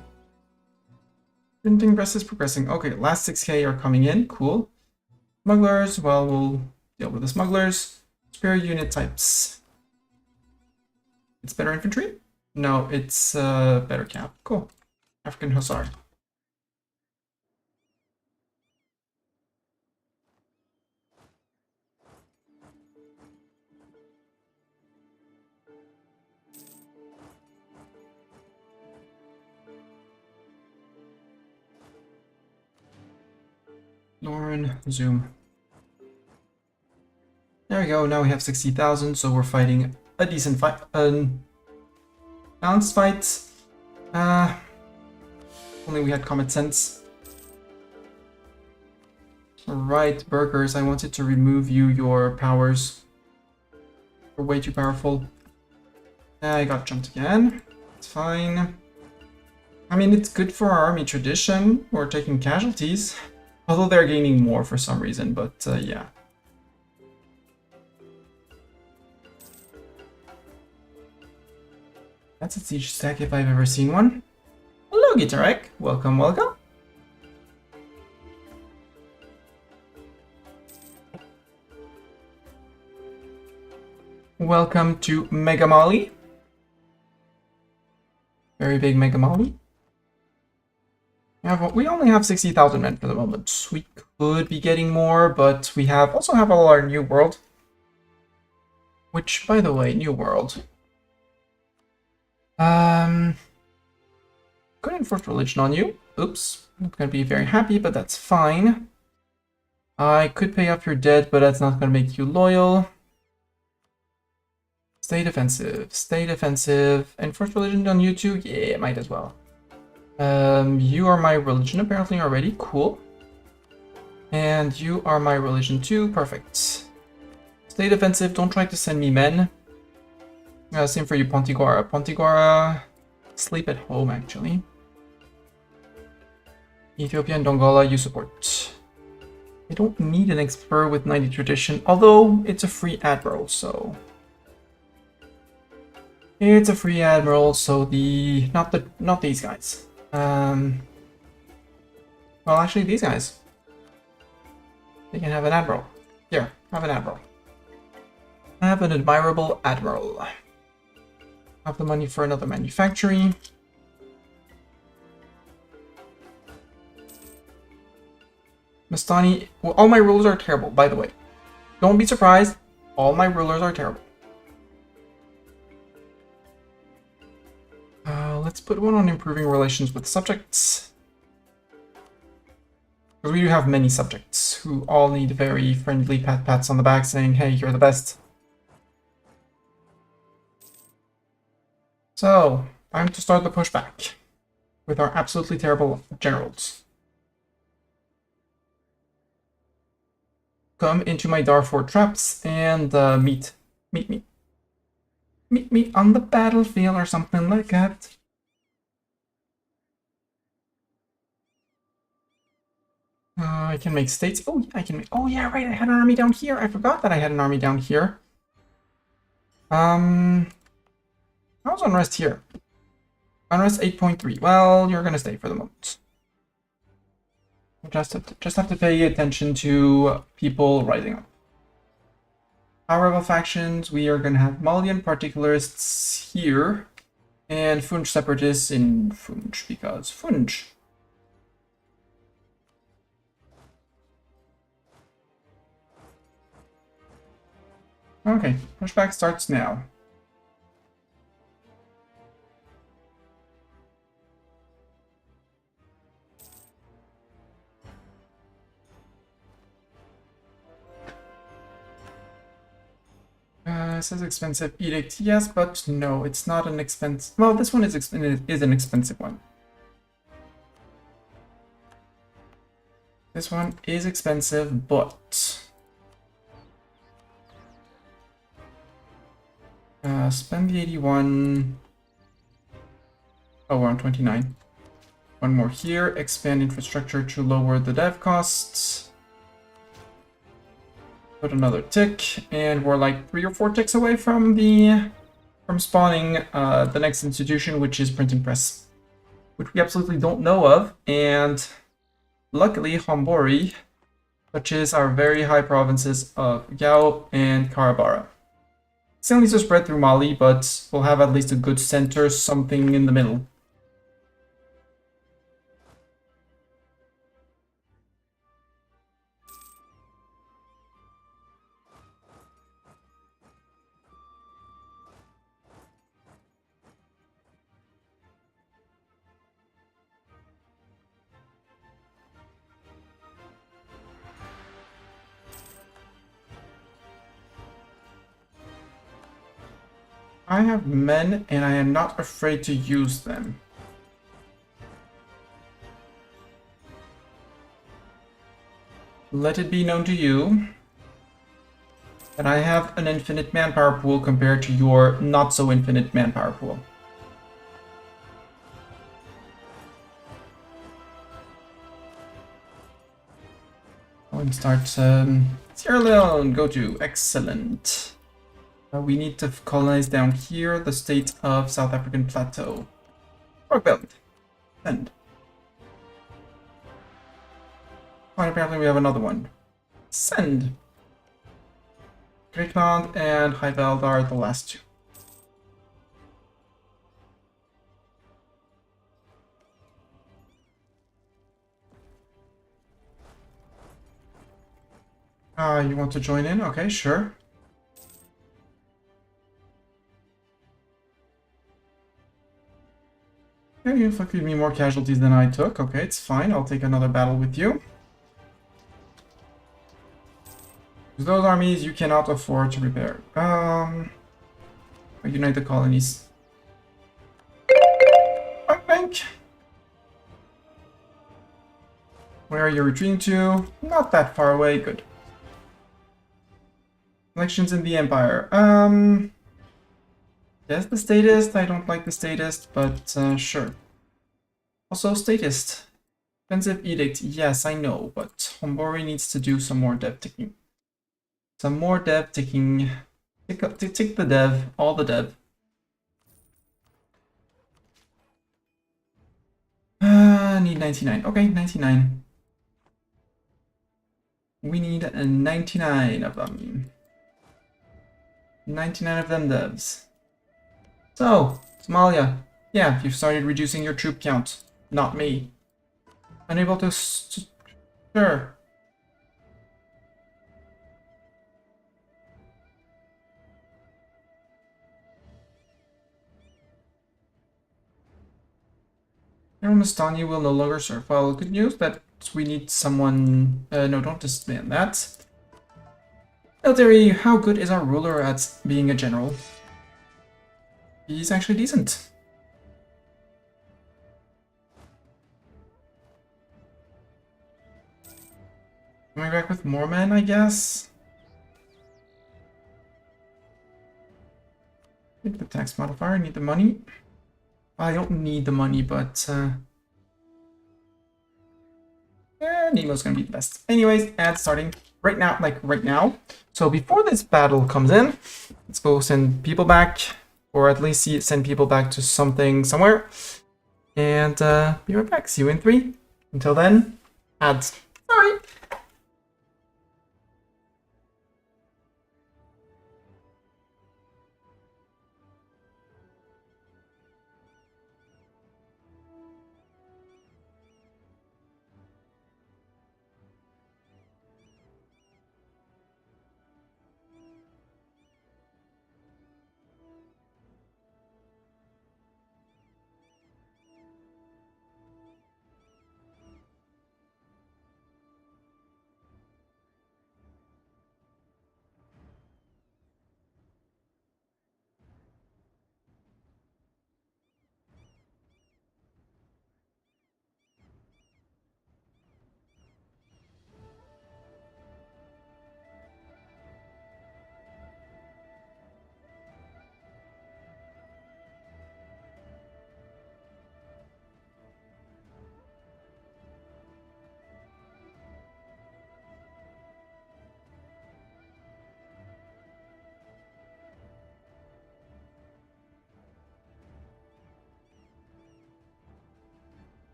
Printing press is progressing. Okay, last 6k are coming in, cool. Smugglers, well, we'll deal with the smugglers. Spare unit types. It's better infantry? No, it's better cap. Cool. African Hussar. Lauren, zoom. There we go, now we have 60,000, so we're fighting a decent fight. Balanced fight. Only we had common sense. Alright, Burgers, I wanted to remove your powers. You're way too powerful. I got jumped again. It's fine. I mean, it's good for our army tradition. We're taking casualties. Although they're gaining more for some reason, but yeah. That's a siege stack if I've ever seen one. Hello, Gitarek. Welcome, welcome. Welcome to Mega Mali. Very big Mega Mali. We only have 60,000 men for the moment. We could be getting more, but we also have all our New World. Which, by the way, New World. Could enforce religion on you. Oops. I'm not gonna be very happy, but that's fine. I could pay off your debt, but that's not gonna make you loyal. Stay defensive. Stay defensive. Enforce religion on you too? Yeah, might as well. You are my religion apparently already. Cool. And you are my religion too. Perfect. Stay defensive. Don't try to send me men. Same for you, Pontiguara. Pontiguara, sleep at home actually. Ethiopia and Dongola, you support. I don't need an expert with 90 tradition, although it's a free admiral, so... It's a free admiral, so not these guys. Well, actually, these guys. They can have an admiral. Here, have an admiral. Have an admirable admiral. Have the money for another manufactory. Mastani. Well, all my rulers are terrible, by the way. Don't be surprised. All my rulers are terrible. Let's put one on improving relations with subjects. Because we do have many subjects who all need very friendly pats on the back saying, hey, you're the best. So, time to start the pushback with our absolutely terrible generals. Come into my Darfur traps and meet me. Meet me on the battlefield or something like that. I can make states. Oh, yeah, I can make... Oh, yeah, right, I had an army down here. I forgot that I had an army down here. How's unrest here? Unrest 8.3. Well, you're gonna stay for the moment. Just have to pay attention to people rising up. Our rebel factions, we are gonna have Malian particularists here, and Funj separatists in Funj, because Funj. Okay, pushback starts now. It says expensive edict. Yes, but no, it's not an expensive... Well, this one is an expensive one. This one is expensive, but... spend the 81... Oh, we're on 29. One more here. Expand infrastructure to lower the dev costs. Put another tick, and we're like 3 or 4 ticks away from spawning the next institution, which is printing press, which we absolutely don't know of. And luckily, Hombori touches our very high provinces of Gao and Karabara. Still needs to spread through Mali, but we'll have at least a good center, something in the middle. I have men, and I am not afraid to use them. Let it be known to you that I have an infinite manpower pool compared to your not-so-infinite manpower pool. Go and start Sierra Leone, go to, excellent. We need to colonize down here, the state of South African Plateau. Rockbelt. Send. Fine, apparently we have another one. Send. Greekland and Highveld are the last two. You want to join in? Okay, sure. Yeah, you inflicted me more casualties than I took. Okay, it's fine. I'll take another battle with you. Those armies you cannot afford to repair. Unite the colonies. I think. Where are you retreating to? Not that far away. Good. Elections in the Empire. Yes, the statist. I don't like the statist, but sure. Also, statist. Expensive edict. Yes, I know, but Hombori needs to do some more dev ticking. Some more dev ticking. Tick the dev. All the dev. Need 99. Okay, 99. We need 99 of them. 99 of them devs. So, Somalia. Yeah, you've started reducing your troop count. Not me. Unable to... Sure. Ermestani will no longer serve. Well, good news that we need someone... no, don't disband that. Military, how good is our ruler at being a general? He's actually decent. Coming back with more men, I guess? Take the tax modifier, need the money. I don't need the money, but... Nemo's gonna be the best. Anyways, ad starting right now, like right now. So before this battle comes in, let's go send people back, or at least send people back to something somewhere. And be right back. See you in 3. Until then, ads. Sorry.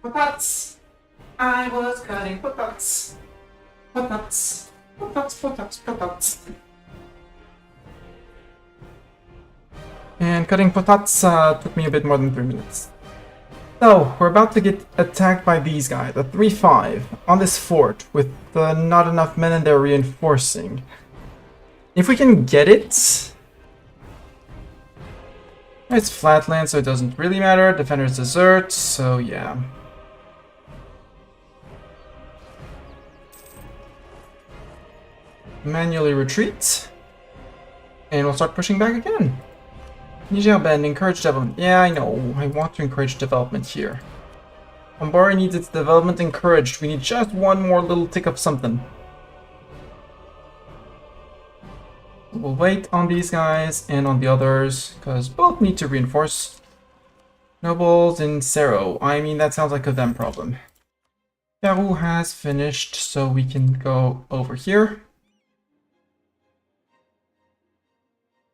Potats. I was cutting potats. Potats. Potats, potats, potats. And cutting potats took me a bit more than 3 minutes. So, we're about to get attacked by these guys, a 3-5, on this fort, with not enough men and they're reinforcing. If we can get it... It's flatland, so it doesn't really matter. Defenders desert, so yeah. Manually retreat. And we'll start pushing back again. Niger Ben, encourage development. Yeah, I know. I want to encourage development here. Umbari needs its development encouraged. We need just one more little tick of something. We'll wait on these guys and on the others, because both need to reinforce. Nobles in Sero. I mean, that sounds like a them problem. Peru has finished, so we can go over here.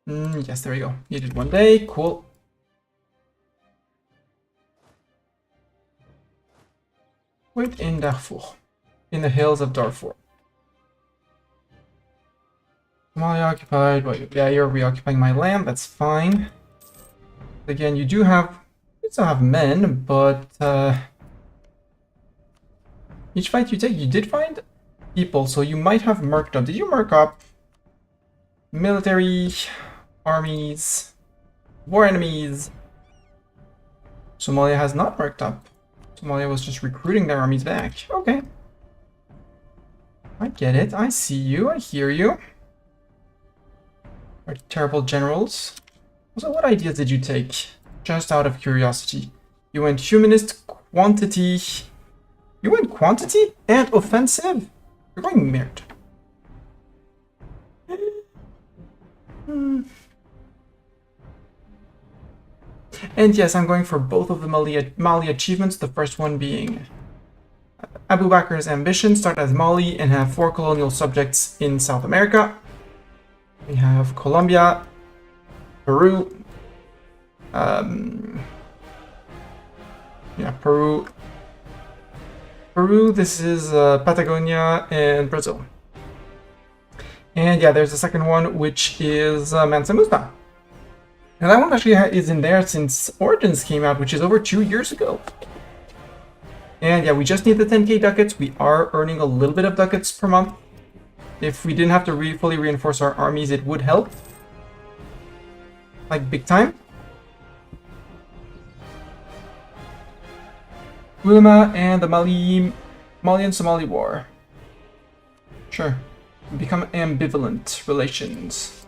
Yes, there we go. You did 1 day. Cool. Wait in Darfur. In the hills of Darfur. Somalia occupied. Well, yeah, you're reoccupying my land. That's fine. Again, you still have men, but each fight you take, you did find people, so you might have merked up. Did you merk up military, armies, war enemies? Somalia has not merked up. Somalia was just recruiting their armies back. Okay. I get it. I see you. I hear you. Our terrible generals. So what ideas did you take? Just out of curiosity. You went humanist, quantity. You went quantity and offensive? You're going weird. And yes, I'm going for both of the Mali achievements. The first one being Abu Bakr's ambition, start as Mali and have 4 colonial subjects in South America. We have Colombia, Peru, Peru, this is Patagonia and Brazil. And yeah, there's a second one, which is Mansa Musa. And that one actually is in there since Origins came out, which is over 2 years ago. And yeah, we just need the 10k ducats. We are earning a little bit of ducats per month. If we didn't have to fully reinforce our armies, it would help. Like, big time. Ulama and the Malian-Somali War. Sure. Become ambivalent relations.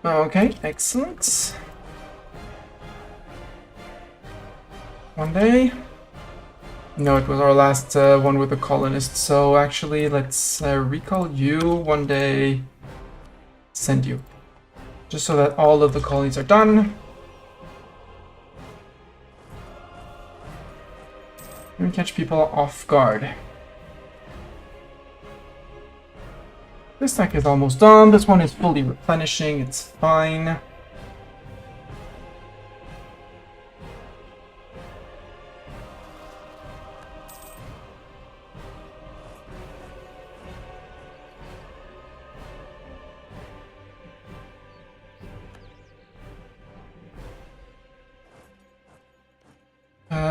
Okay, excellent. 1 day. No, it was our last one with the colonists. So actually, let's recall you 1 day. Send you. Just so that all of the colonies are done. And catch people off guard. This deck is almost done. This one is fully replenishing. It's fine.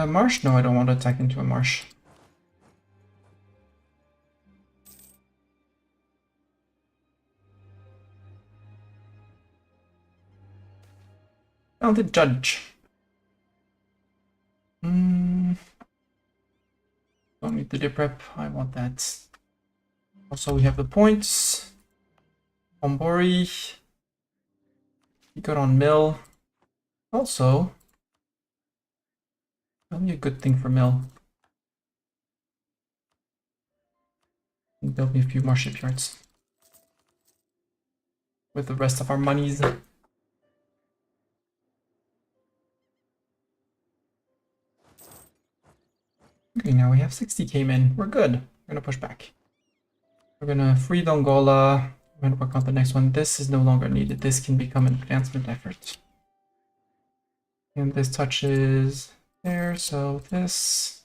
Marsh? No, I don't want to attack into a marsh. Now the judge. Don't need the dip rep. I want that. Also, we have the points. Ombori. You got on mill. Also, probably a good thing for mill. There'll be a few more shipyards with the rest of our monies. Okay, now we have 60k men. We're good. We're gonna push back. We're gonna free Dongola. We're gonna work on the next one. This is no longer needed. This can become an advancement effort. And this touches there, so this,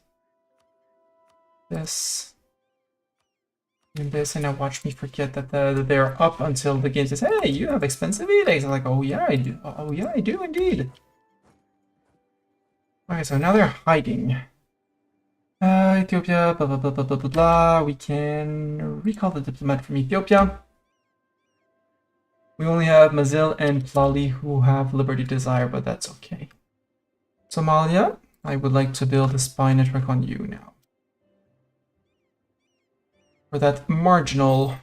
and this, and now watch me forget that they're up until the game says, hey, you have expensive edicts. I'm like, oh yeah, I do. Oh yeah, I do indeed. Okay, so now they're hiding. Ethiopia, blah, blah, blah, blah, blah, blah, blah. We can recall the diplomat from Ethiopia. We only have Mazil and Plali who have Liberty Desire, but that's okay. Somalia, I would like to build a spy network on you now. For that marginal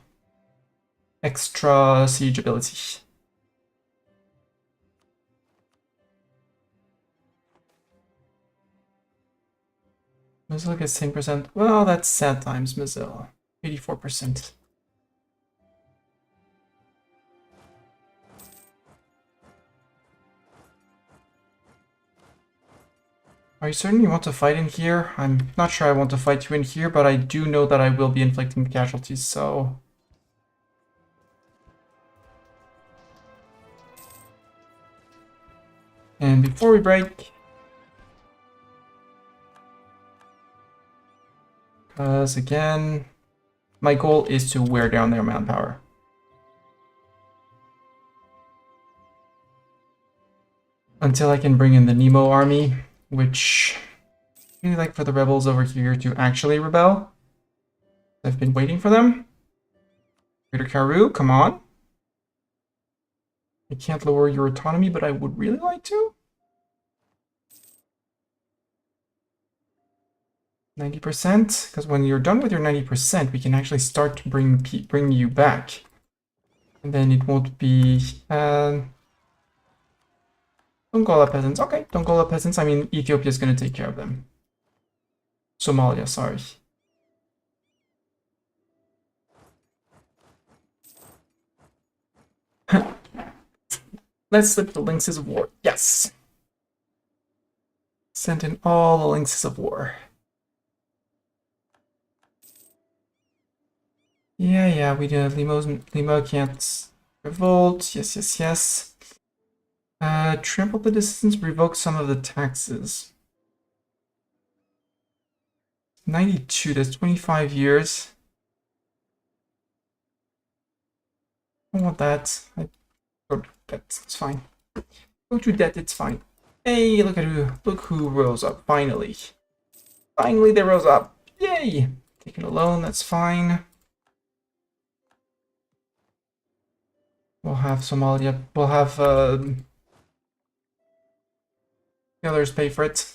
extra siege ability. Mazil gets 10%. Well, that's sad times, Mazil. 84%. Are you certain you want to fight in here? I'm not sure I want to fight you in here, but I do know that I will be inflicting casualties, so... And before we break... Because, again, my goal is to wear down their manpower. Until I can bring in the Nemo army, which I really like for the rebels over here to actually rebel. I've been waiting for them. Greater Karoo, come on. I can't lower your autonomy, but I would really like to. 90%, because when you're done with your 90%, we can actually start to bring you back. And then it won't be... Dongola peasants. Okay, Dongola peasants. I mean, Ethiopia is going to take care of them. Somalia, sorry. Let's slip the lynxes of war. Yes! Sent in all the lynxes of war. Yeah, we did. Limo can't revolt. Yes. Trample the distance, revoke some of the taxes. 92, that's 25 years. I don't want that. I go to that, it's fine. Go to that, it's fine. Hey, look who rose up, finally. Finally they rose up. Yay! Taken alone, that's fine. We'll have Somalia, we'll have the others pay for it.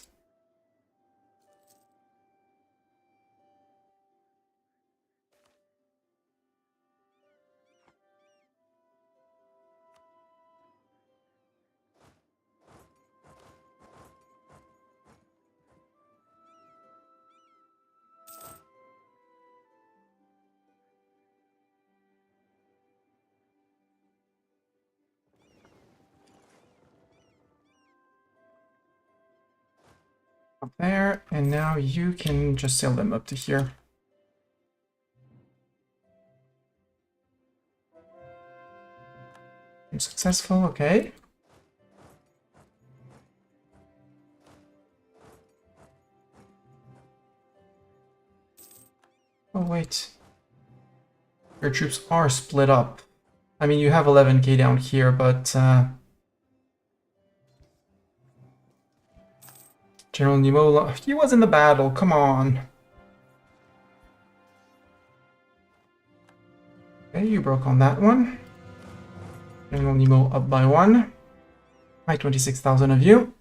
Up there, and now you can just sail them up to here. Successful, okay. Oh, wait. Your troops are split up. I mean, you have 11k down here, but... General Nimola, he was in the battle, come on. Okay, you broke on that one. General Nemo up by 1. By 26,000 of you.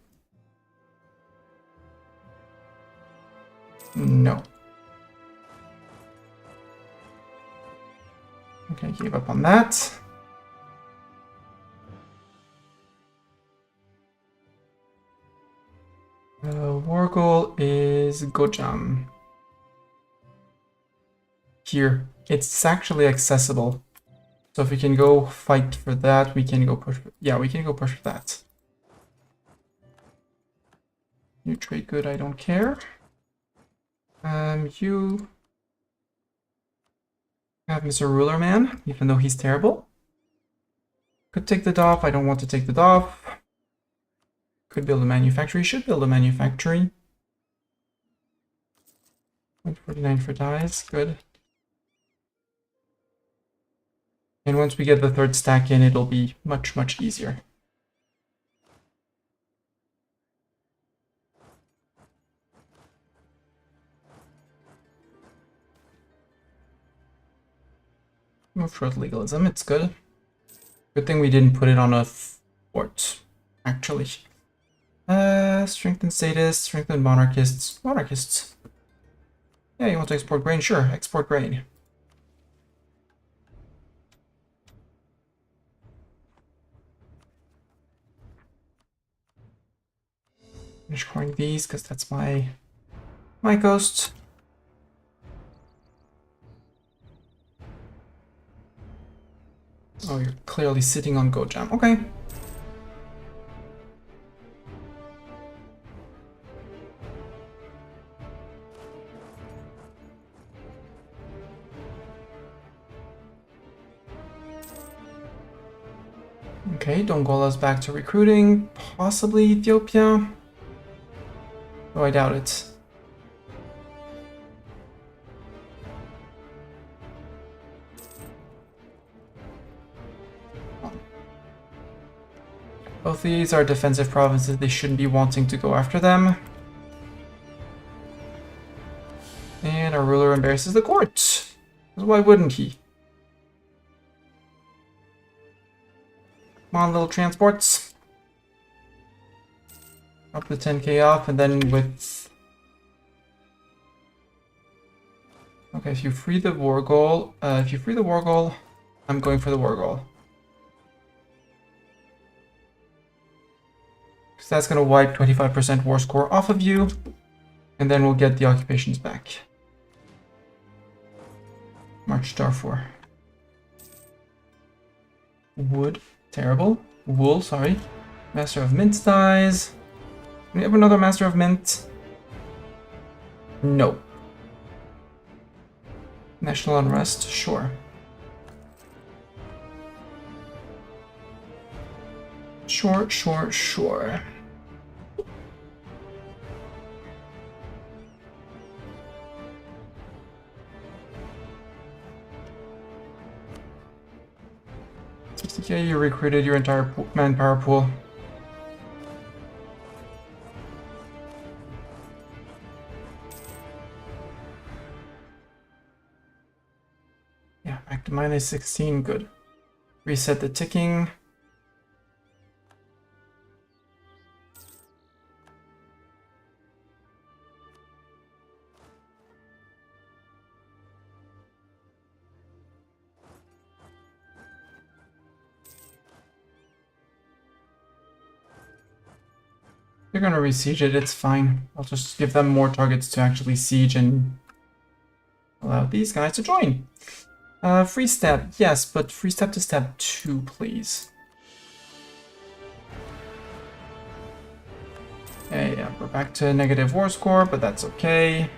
No. Okay, gave up on that. War goal is Gojam. Here, it's actually accessible. So if we can go fight for that, we can go push. Yeah, we can go push for that. You trade good, I don't care. You have Mr. Ruler Man, even though he's terrible. Could take the DOF, I don't want to take the DOF. Could build a manufactory, should build a manufactory. 149 for dyes, good. And once we get the third stack in, it'll be much, much easier. Move towards legalism, it's good. Good thing we didn't put it on a fort, actually. Strengthen statists, strengthen monarchists. Monarchists. Yeah, you want to export grain? Sure, export grain. Finish coring these, because that's my coast. Oh, you're clearly sitting on Gojam. Okay. Okay, Dongola's back to recruiting. Possibly Ethiopia. Oh, I doubt it. Both these are defensive provinces. They shouldn't be wanting to go after them. And our ruler embarrasses the court. Why wouldn't he? Come on, little transports. Up the 10k off, and then with... Okay, if you free the war goal, I'm going for the war goal. Because that's going to wipe 25% war score off of you, and then we'll get the occupations back. March Darfur. Wood. Terrible. Wool, sorry. Master of Mint dies. Do we have another Master of Mint? No. National unrest, sure. Sure. Yeah, you recruited your entire manpower pool. Yeah, back to -16, good. Reset the ticking. They're gonna re-siege it, it's fine. I'll just give them more targets to actually siege and allow these guys to join. Free step, yes, but free step to step 2, please. Okay, yeah, we're back to negative war score, but that's okay.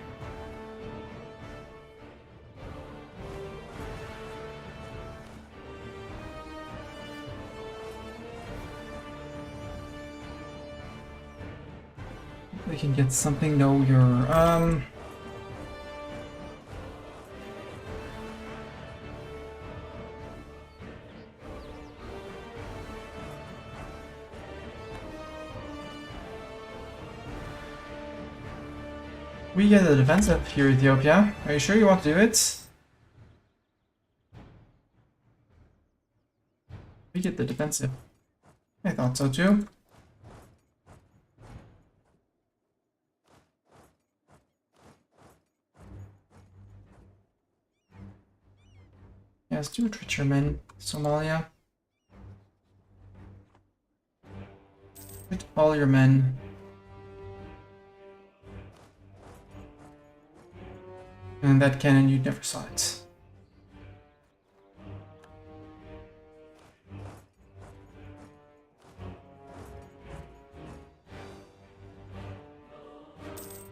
We can get something. No, you're we get the defensive here, Ethiopia. Are you sure you want to do it? We get the defensive. I thought so too. Yes, do retreat your men, Somalia. Retreat all your men. And that cannon, you never saw it.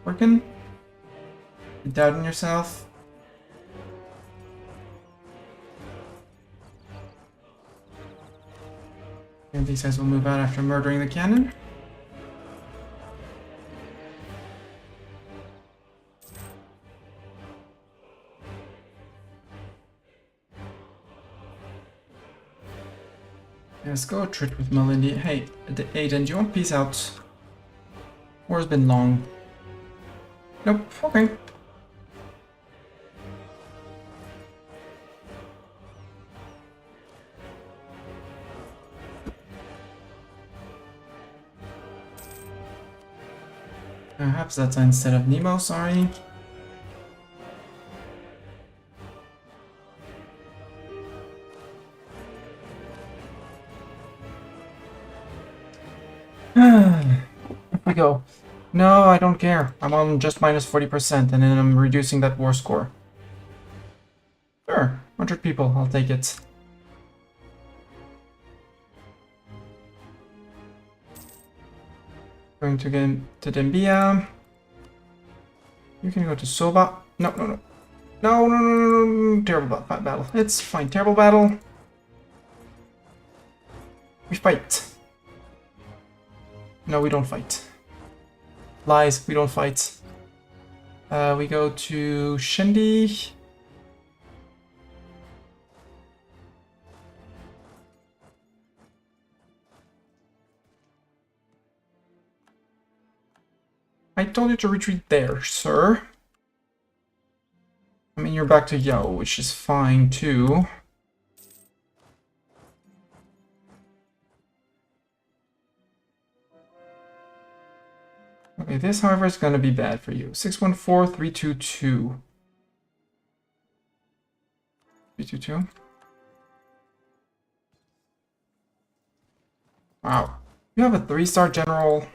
Working? You doubting yourself? And these guys will move out after murdering the cannon. Let's go treat with Melindy. Hey, Aiden, do you want peace out? War's been long. Nope, okay. Perhaps that's instead of Nemo, sorry. Here we go. No, I don't care. I'm on just minus 40%, and then I'm reducing that war score. Sure, 100 people, I'll take it. Going to get to Dembia. You can go to Soba. No, no, no. No, no, no, no, no. Terrible battle. It's fine. Terrible battle. We fight. No, we don't fight. Lies, we don't fight. We go to Shindy. I told you to retreat there, sir. I mean, you're back to Yao, which is fine too. Okay, this, however, is gonna be bad for you. 614-322. 322. Wow. You have a 3-star general.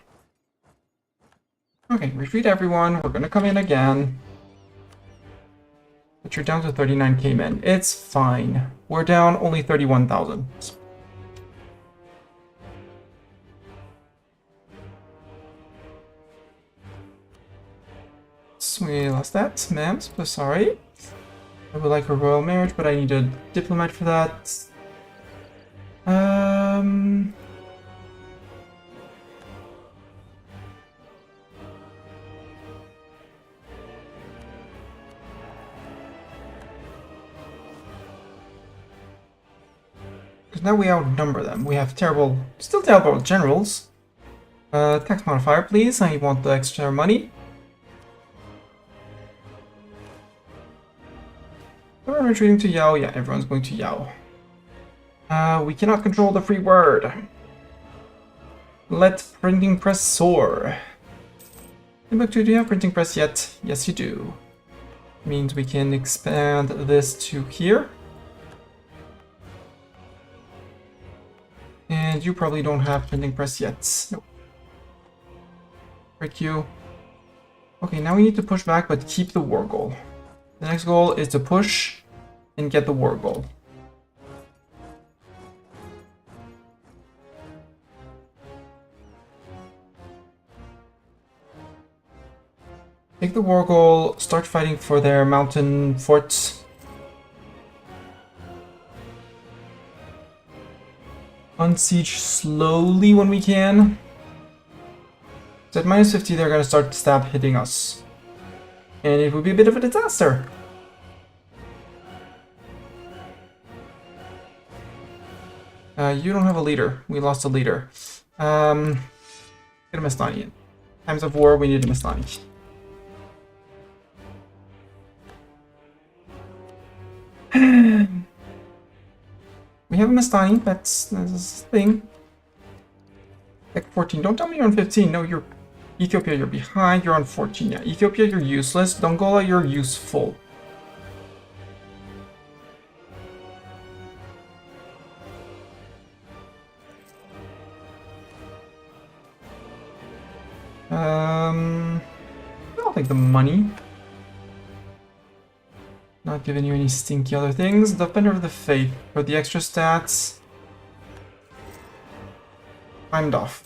Okay, retreat everyone. We're gonna come in again. But you're down to 39k men. It's fine. We're down only 31,000. We lost that, ma'am. So sorry. I would like a royal marriage, but I need a diplomat for that. Because now we outnumber them. We have still terrible generals. Tax modifier, please. I want the extra money. We're retreating to Yao. Yeah, everyone's going to Yao. We cannot control the free word. Let printing press soar. Timbuktu, do you have printing press yet? Yes, you do. Means we can expand this to here. And you probably don't have printing press yet. Nope. Break you. Okay, now we need to push back, but keep the war goal. The next goal is to push and get the war goal. Take the war goal, start fighting for their mountain forts. Unsiege slowly when we can. So at minus 50, they're gonna start stab hitting us. And it would be a bit of a disaster. You don't have a leader. We lost a leader. Get a Mastani in. Times of war, we need a Mastani. We have a Mastani, that's a thing. Like 14. Don't tell me you're on 15. No, you're Ethiopia, you're behind. You're on 14. Yeah, Ethiopia, you're useless. Dongola, you're useful. I'll take the money. Not giving you any stinky other things. Defender of the Faith for the extra stats. Timed off.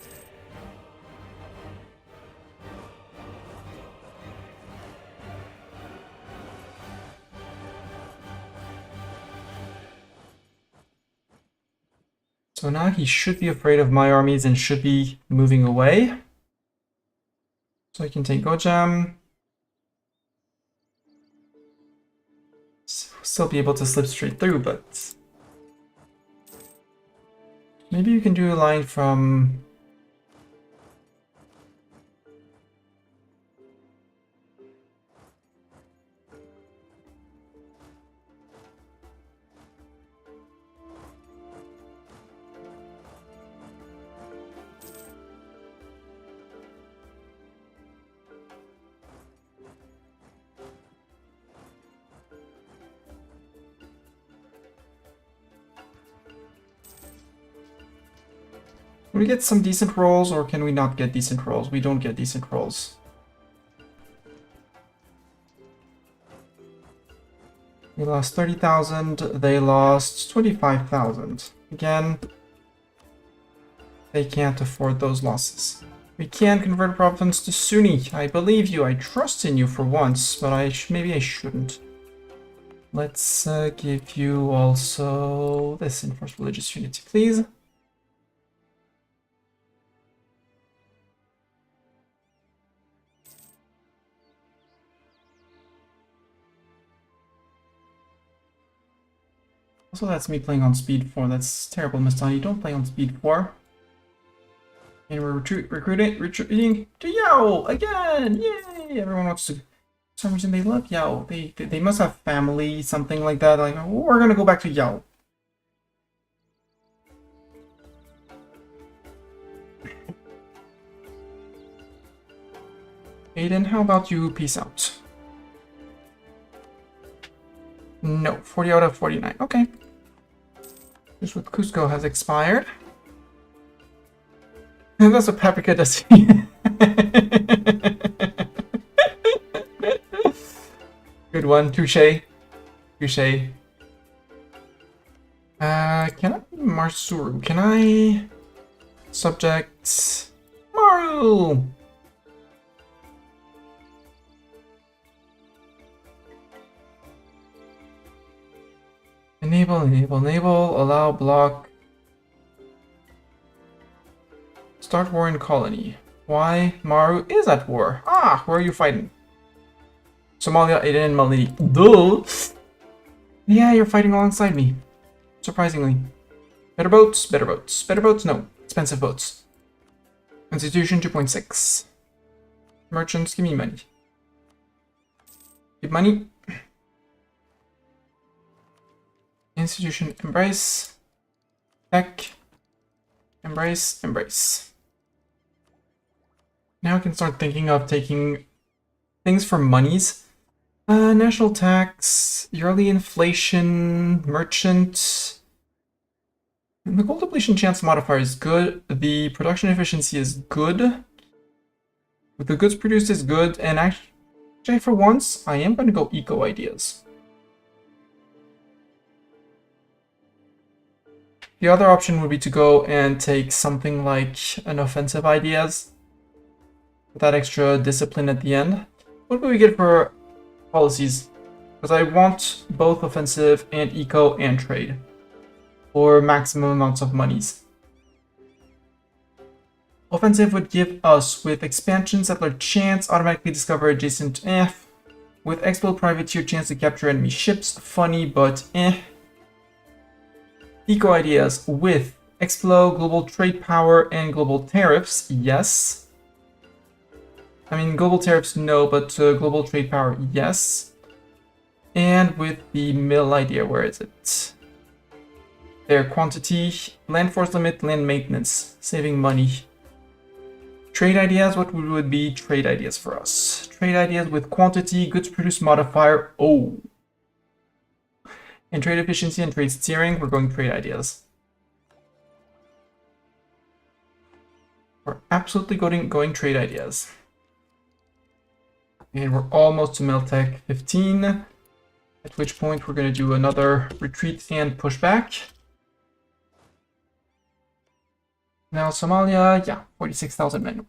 So now he should be afraid of my armies and should be moving away. So I can take Gojam. Still be able to slip straight through, but Maybe you can do a line from... Can we get some decent rolls, or can we not get decent rolls? We don't get decent rolls. We lost 30,000, they lost 25,000. Again, they can't afford those losses. We can convert a province to Sunni. I believe you, I trust in you for once, but maybe I shouldn't. Let's give you also this enforced religious unity, please. Also, that's me playing on speed 4. That's terrible, Mastani. Don't play on speed 4. And we're retreating to Yao again! Yay! Everyone wants to... For some reason, they love Yao. They must have family, something like that. Like, oh, we're gonna go back to Yao. Aiden, how about you peace out? No, 40 out of 49. Okay. This with Cusco has expired. And that's what Paprika does. Good one, touche. Touche. Can I Marsuru? Can I subject Maru? Enable, allow block. Start war in colony. Why? Maru is at war. Ah, where are you fighting? Somalia, Aden, and Malini. Duh! Yeah, you're fighting alongside me. Surprisingly. Better boats, better boats. Better boats? No. Expensive boats. Constitution 2.6. Merchants, give me money. Give money. Institution, embrace. Tech. Embrace, embrace. Now I can start thinking of taking things for monies. National tax, yearly inflation, merchant. And the gold depletion chance modifier is good. The production efficiency is good. The goods produced is good. And actually, for once, I am going to go eco ideas. The other option would be to go and take something like an offensive ideas with that extra discipline at the end. What do we get for policies? Because I want both offensive and eco and trade for maximum amounts of monies. Offensive would give us with expansion settler chance automatically discover adjacent with expo privateer chance to capture enemy ships. Funny, but Eco ideas with Explo, global trade power, and global tariffs, yes. I mean, global tariffs, no, but global trade power, yes. And with the mill idea, where is it? There, quantity, land force limit, land maintenance, saving money. Trade ideas, what would be trade ideas for us? Trade ideas with quantity, goods produced modifier, oh. And trade efficiency and trade steering, we're going trade ideas. We're absolutely going trade ideas. And we're almost to Meltech 15, at which point we're going to do another retreat and push back. Now Somalia, yeah, 46,000 men.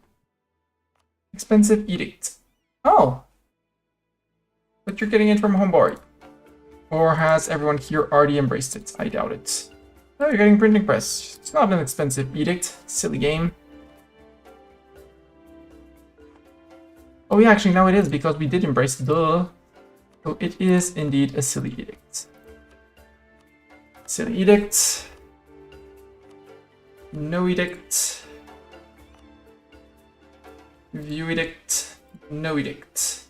Expensive edict. Oh! But you're getting it from Hombari. Or has everyone here already embraced it? I doubt it. No, you're getting printing press. It's not an expensive edict. Silly game. Oh yeah, actually now it is because we did embrace the... So it is indeed a silly edict. Silly edict. No edict. View edict. No edict.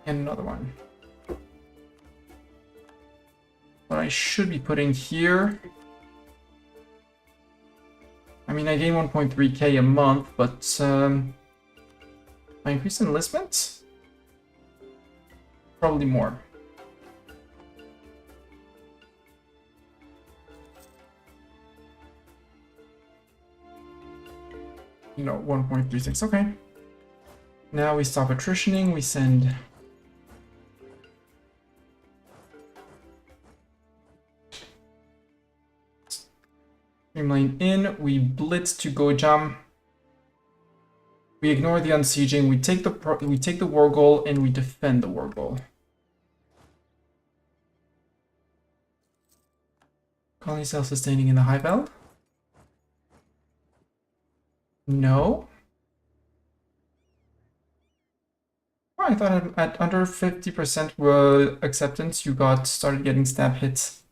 And another one. What I should be putting here. I mean, I gain 1.3k a month, but I increase enlistment? Probably more. No, 1.36, okay. Now we stop attritioning, we send... Streamline in, we blitz to Gojam. We ignore the unsieging, we take the war goal, and we defend the war goal. Colony self-sustaining in the high belt? No. Oh, I thought at under 50% acceptance, you started getting stab hits.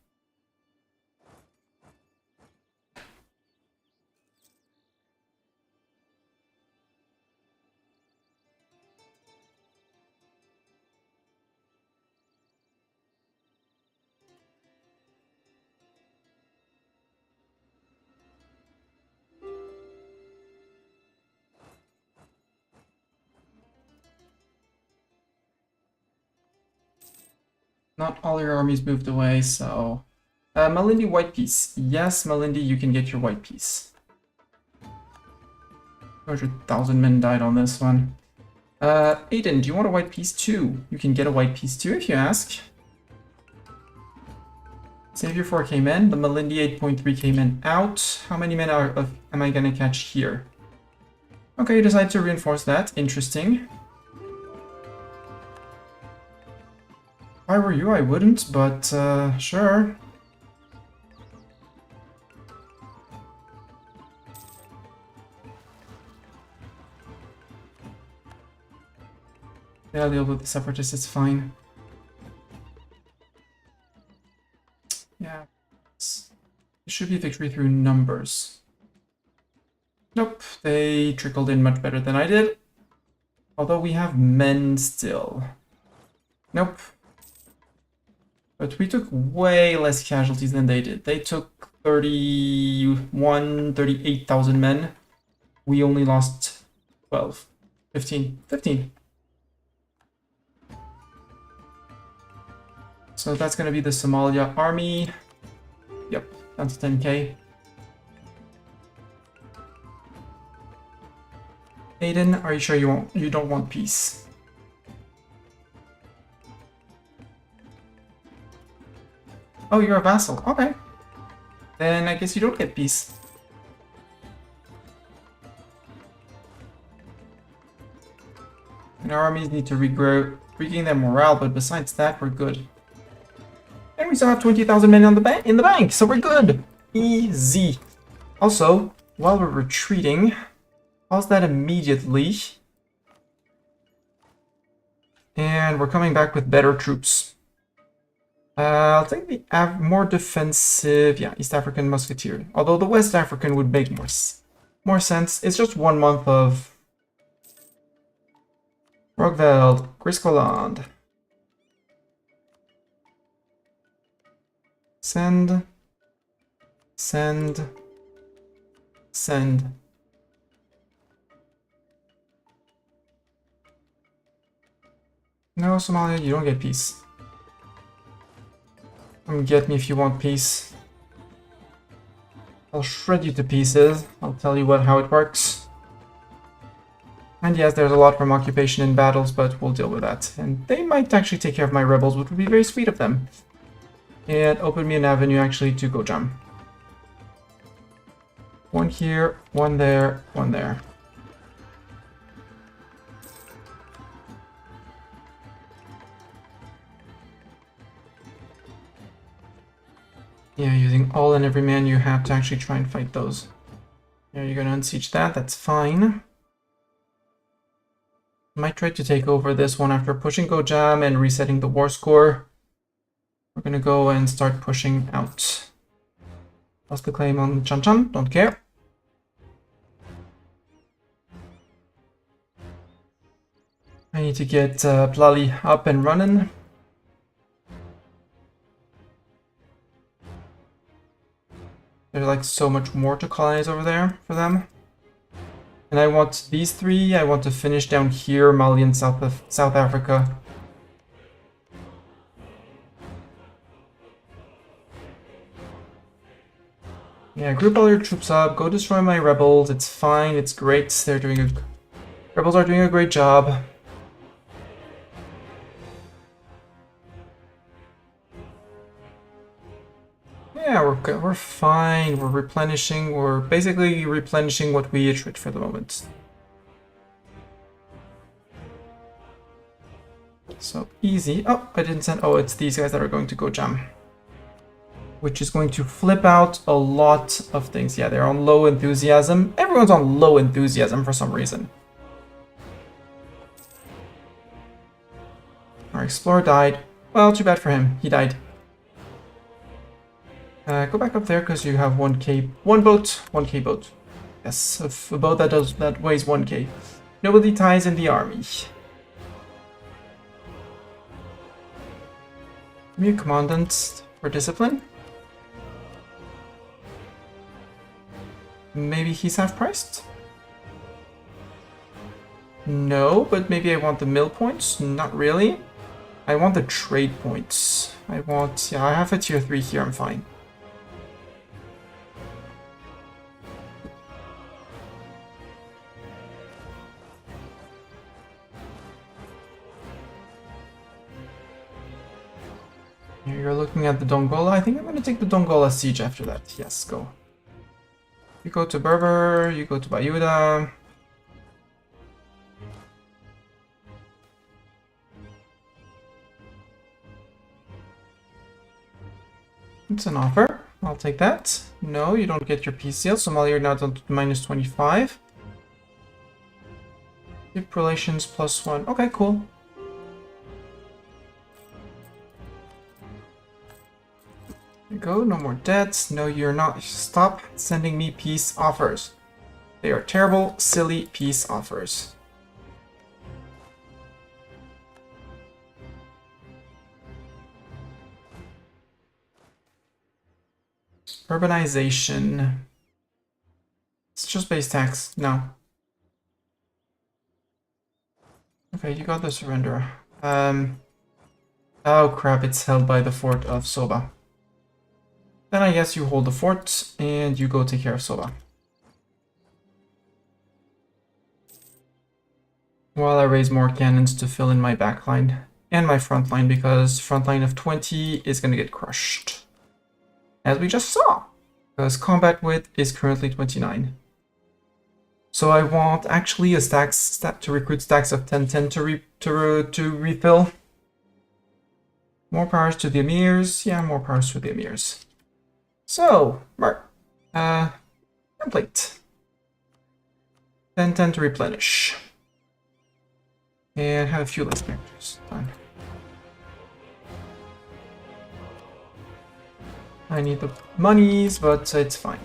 Not all your armies moved away, so... Malindi, white piece. Yes, Malindi, you can get your white piece. 200,000 men died on this one. Aiden, do you want a white piece too? You can get a white piece too if you ask. Save your 4k men. The Malindi 8.3k men out. How many men am I gonna catch here? Okay, you decide to reinforce that. Interesting. If I were you, I wouldn't, but sure. Yeah, deal with the separatists, it's fine. Yeah. It should be victory through numbers. Nope, they trickled in much better than I did. Although we have men still. Nope. But we took way less casualties than they did. They took 38,000 men. We only lost 12, 15. So that's going to be the Somalia army. Yep, down to 10k. Aiden, are you sure you don't want peace? Oh, you're a vassal. Okay. Then I guess you don't get peace. And our armies need to regrow, regain their morale, but besides that, we're good. And we still have 20,000 men in the bank, so we're good. Easy. Also, while we're retreating, pause that immediately. And we're coming back with better troops. I'll take the more defensive, yeah, East African Musketeer. Although the West African would make more sense. It's just 1 month of Rogveld, Griskoland. Send. No, Somalia, you don't get peace. Come get me if you want peace. I'll shred you to pieces. I'll tell you how it works. And yes, there's a lot from occupation in battles, but we'll deal with that. And they might actually take care of my rebels, which would be very sweet of them. And open me an avenue actually to Gojam. 1 here, 1 there, 1 there. Yeah, using all and every man you have to actually try and fight those. Yeah, you're gonna unsiege that, that's fine. Might try to take over this one after pushing Gojam and resetting the war score. We're gonna go and start pushing out Lost the claim on Chan Chan, don't care. I need to get Plali up and running. There's like so much more to colonize over there for them. And I want these three, I want to finish down here, Mali and South Africa. Yeah, group all your troops up, go destroy my rebels, it's fine, it's great, rebels are doing a great job. Yeah, we're fine, we're basically replenishing what we attrit for the moment. So easy. Oh, I didn't send, oh, it's these guys that are going to go jam. Which is going to flip out a lot of things. Yeah, they're on low enthusiasm. Everyone's on low enthusiasm for some reason. Our explorer died. Well, too bad for him. He died. Go back up there because you have 1k, one boat, 1k boat. Yes, a boat that weighs 1k. Nobody ties in the army. Give me a commandant for discipline. Maybe he's half-priced? No, but maybe I want the mill points? Not really. I want the trade points. I have a tier 3 here, I'm fine. Here you're looking at the Dongola. I think I'm going to take the Dongola siege after that. Yes, go. You go to Berber, you go to Bayuda. It's an offer. I'll take that. No, you don't get your peace seal. Somalia, you're now down to minus 25. Ship relations +1. Okay, cool. There you go, no more debts. No, you're not. Stop sending me peace offers. They are terrible, silly peace offers. Urbanization. It's just base tax. No. Okay, you got the surrender. Oh crap, it's held by the fort of Soba. Then I guess you hold the fort and you go take care of Soba. While I raise more cannons to fill in my backline and my front line, because front line of 20 is going to get crushed. As we just saw, because combat width is currently 29. So I want actually a stat to recruit stacks of 10-10 to refill. More powers to the emirs. Yeah, more powers to the emirs. So, template. 10-10 to replenish. And have a few less characters. Done. I need the monies, but it's fine.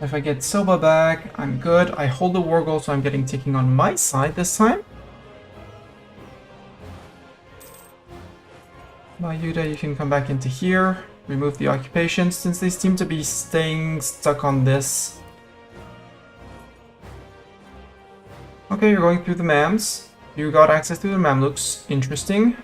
If I get Soba back, I'm good. I hold the war goal, so I'm getting taking on my side this time. Mayuda, you can come back into here. Remove the occupation, since they seem to be staying stuck on this. Okay, you're going through the Mams. You got access to the Mamluks. Interesting.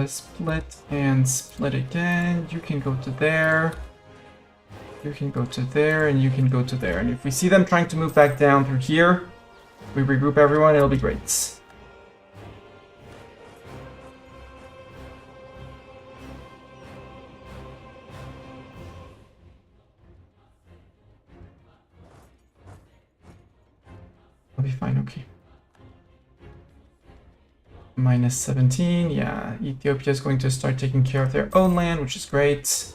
Split and split again. You can go to there. You can go to there, and you can go to there. And if we see them trying to move back down through here, we regroup everyone, it'll be great. I'll be fine, okay. Minus 17, yeah. Ethiopia is going to start taking care of their own land, which is great.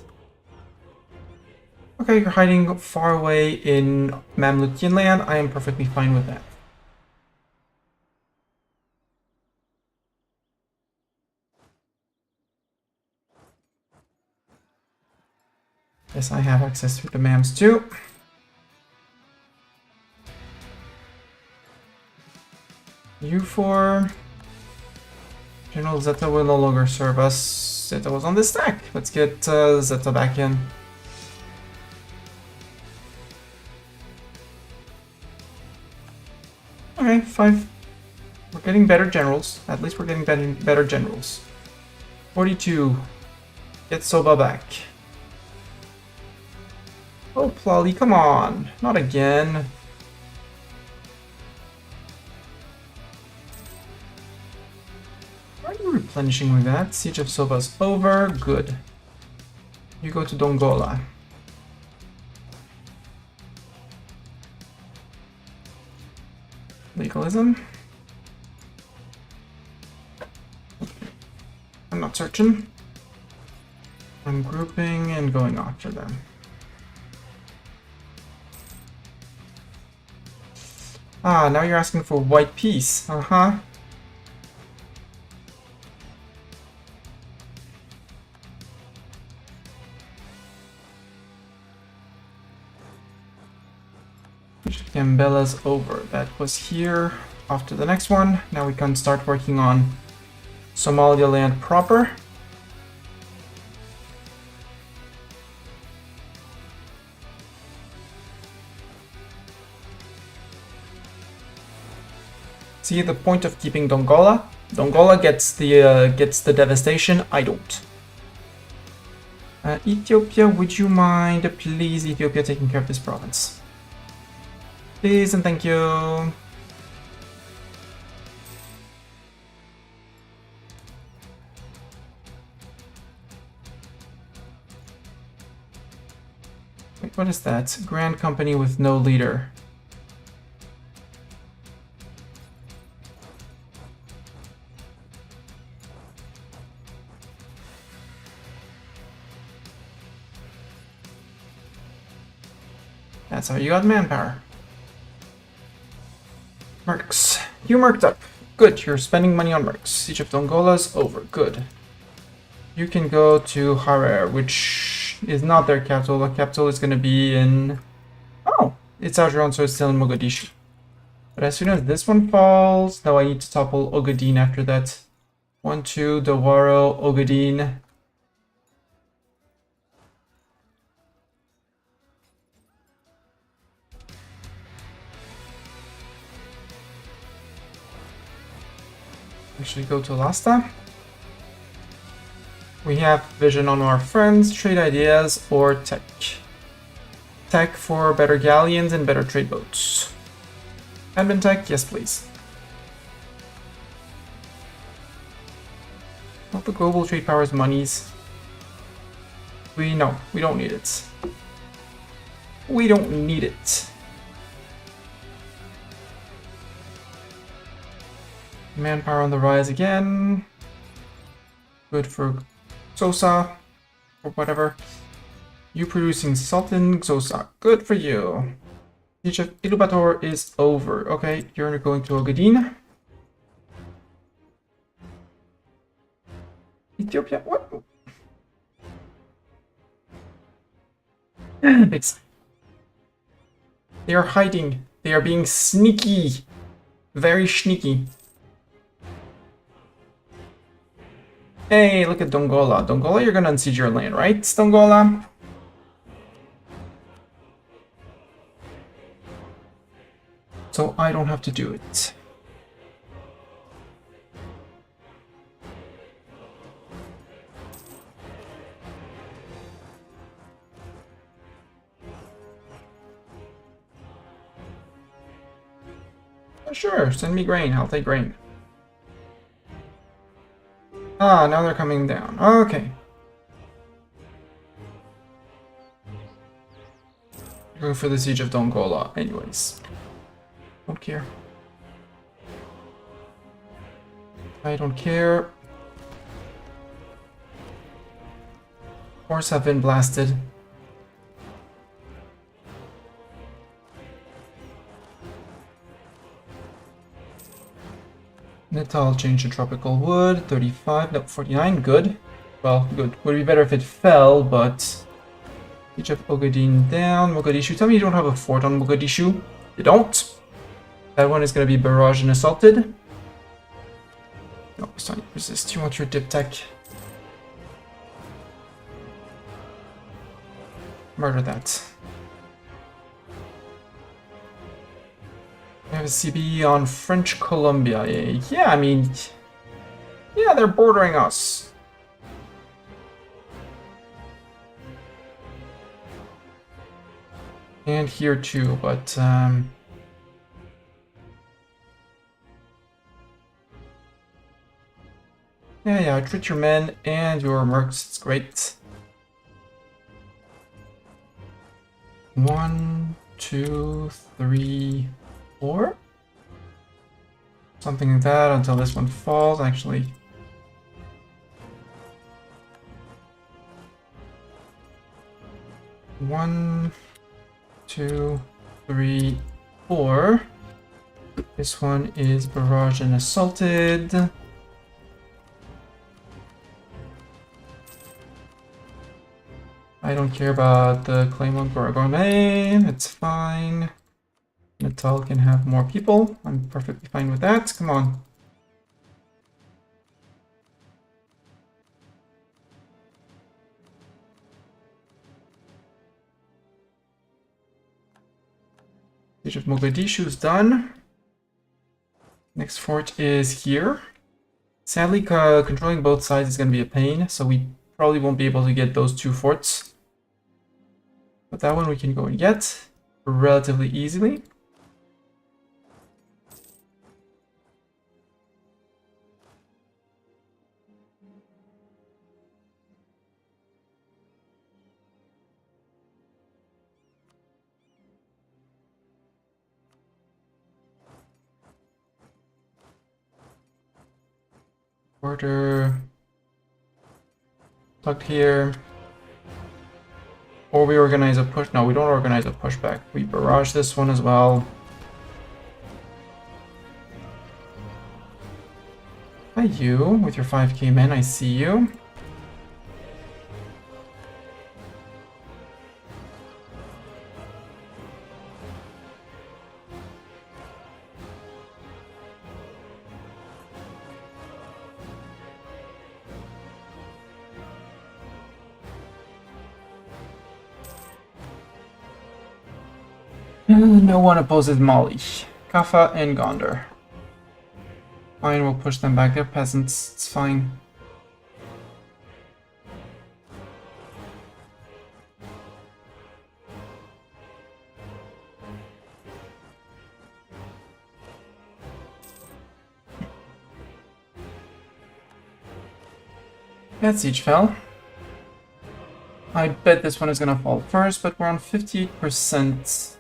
Okay, you're hiding far away in Mamlukian land. I am perfectly fine with that. Yes, I have access to the Mams too. U4. General Zeta will no longer serve us. Zeta was on this stack. Let's get Zeta back in. Okay, 5. We're getting better generals. At least we're getting better generals. 42. Get Soba back. Oh, Plali, come on. Not again. Why are you replenishing like that? Siege of Soba's over. Good. You go to Dongola. Legalism. I'm not searching. I'm grouping and going after them. Ah, now you're asking for white peace. Uh-huh. Gambella's over. That was here. Off to the next one. Now we can start working on Somaliland proper. See the point of keeping Dongola? Dongola gets the devastation. I don't. Ethiopia, would you mind, please, Ethiopia, taking care of this province? Please and thank you. Wait, what is that? Grand company with no leader. That's how you got manpower. Mercs. You merked up. Good, you're spending money on mercs. Siege of Dongola's over. Good. You can go to Harar, which is not their capital. The capital is going to be in... Oh, it's Ajuran, so it's still in Mogadishu. But as soon as this one falls... Now I need to topple Ogaden after that. 1, 2, Dawaro, Ogaden... Actually go to Lasta. We have vision on our friends, trade ideas, or tech. Tech for better galleons and better trade boats. Admin tech, yes please. Not the global trade powers monies. We don't need it. We don't need it. Manpower on the rise again. Good for Xosa, or whatever. You producing Sultan Xosa. Good for you. Siege of Iluvatar is over. Okay, you're going to Ogaden. Ethiopia, what? They are hiding. They are being sneaky. Very sneaky. Hey, look at Dongola. Dongola, you're gonna unsiege your land, right, Dongola? So I don't have to do it. Sure, send me grain. I'll take grain. Ah, now they're coming down. Okay. Going for the siege of Dongola, anyways. Don't care. I don't care. Cores have been blasted. Natal change to tropical wood. 35, no, 49, good. Well, good. Would be better if it fell, but... Siege of Ogaden down. Mogadishu. Tell me you don't have a fort on Mogadishu. You don't. That one is going to be barraged and assaulted. No, it's not resist. You want your dip tech. Murder that. We have a CB on French Columbia. Yeah, I mean... Yeah, they're bordering us. And here too, but... Yeah, treat your men and your mercs. It's great. 1, 2, 3, 4. Something like that until this one falls, actually. One, 2, 3, 4. This one is barraged and assaulted. I don't care about the claim on Gourmet, it's fine. Natal can have more people. I'm perfectly fine with that. Come on. Siege of Mogadishu is done. Next fort is here. Sadly, controlling both sides is going to be a pain, so we probably won't be able to get those two forts. But that one we can go and get relatively easily. Order tucked here. Or we organize a push. No, we don't organize a pushback. We barrage this one as well. Hi, you, with your 5k men. I see you. No one opposes Mali. Kaffa and Gondar. Fine, we'll push them back. They're peasants. It's fine. That siege fell. I bet this one is gonna fall first, but we're on 58%.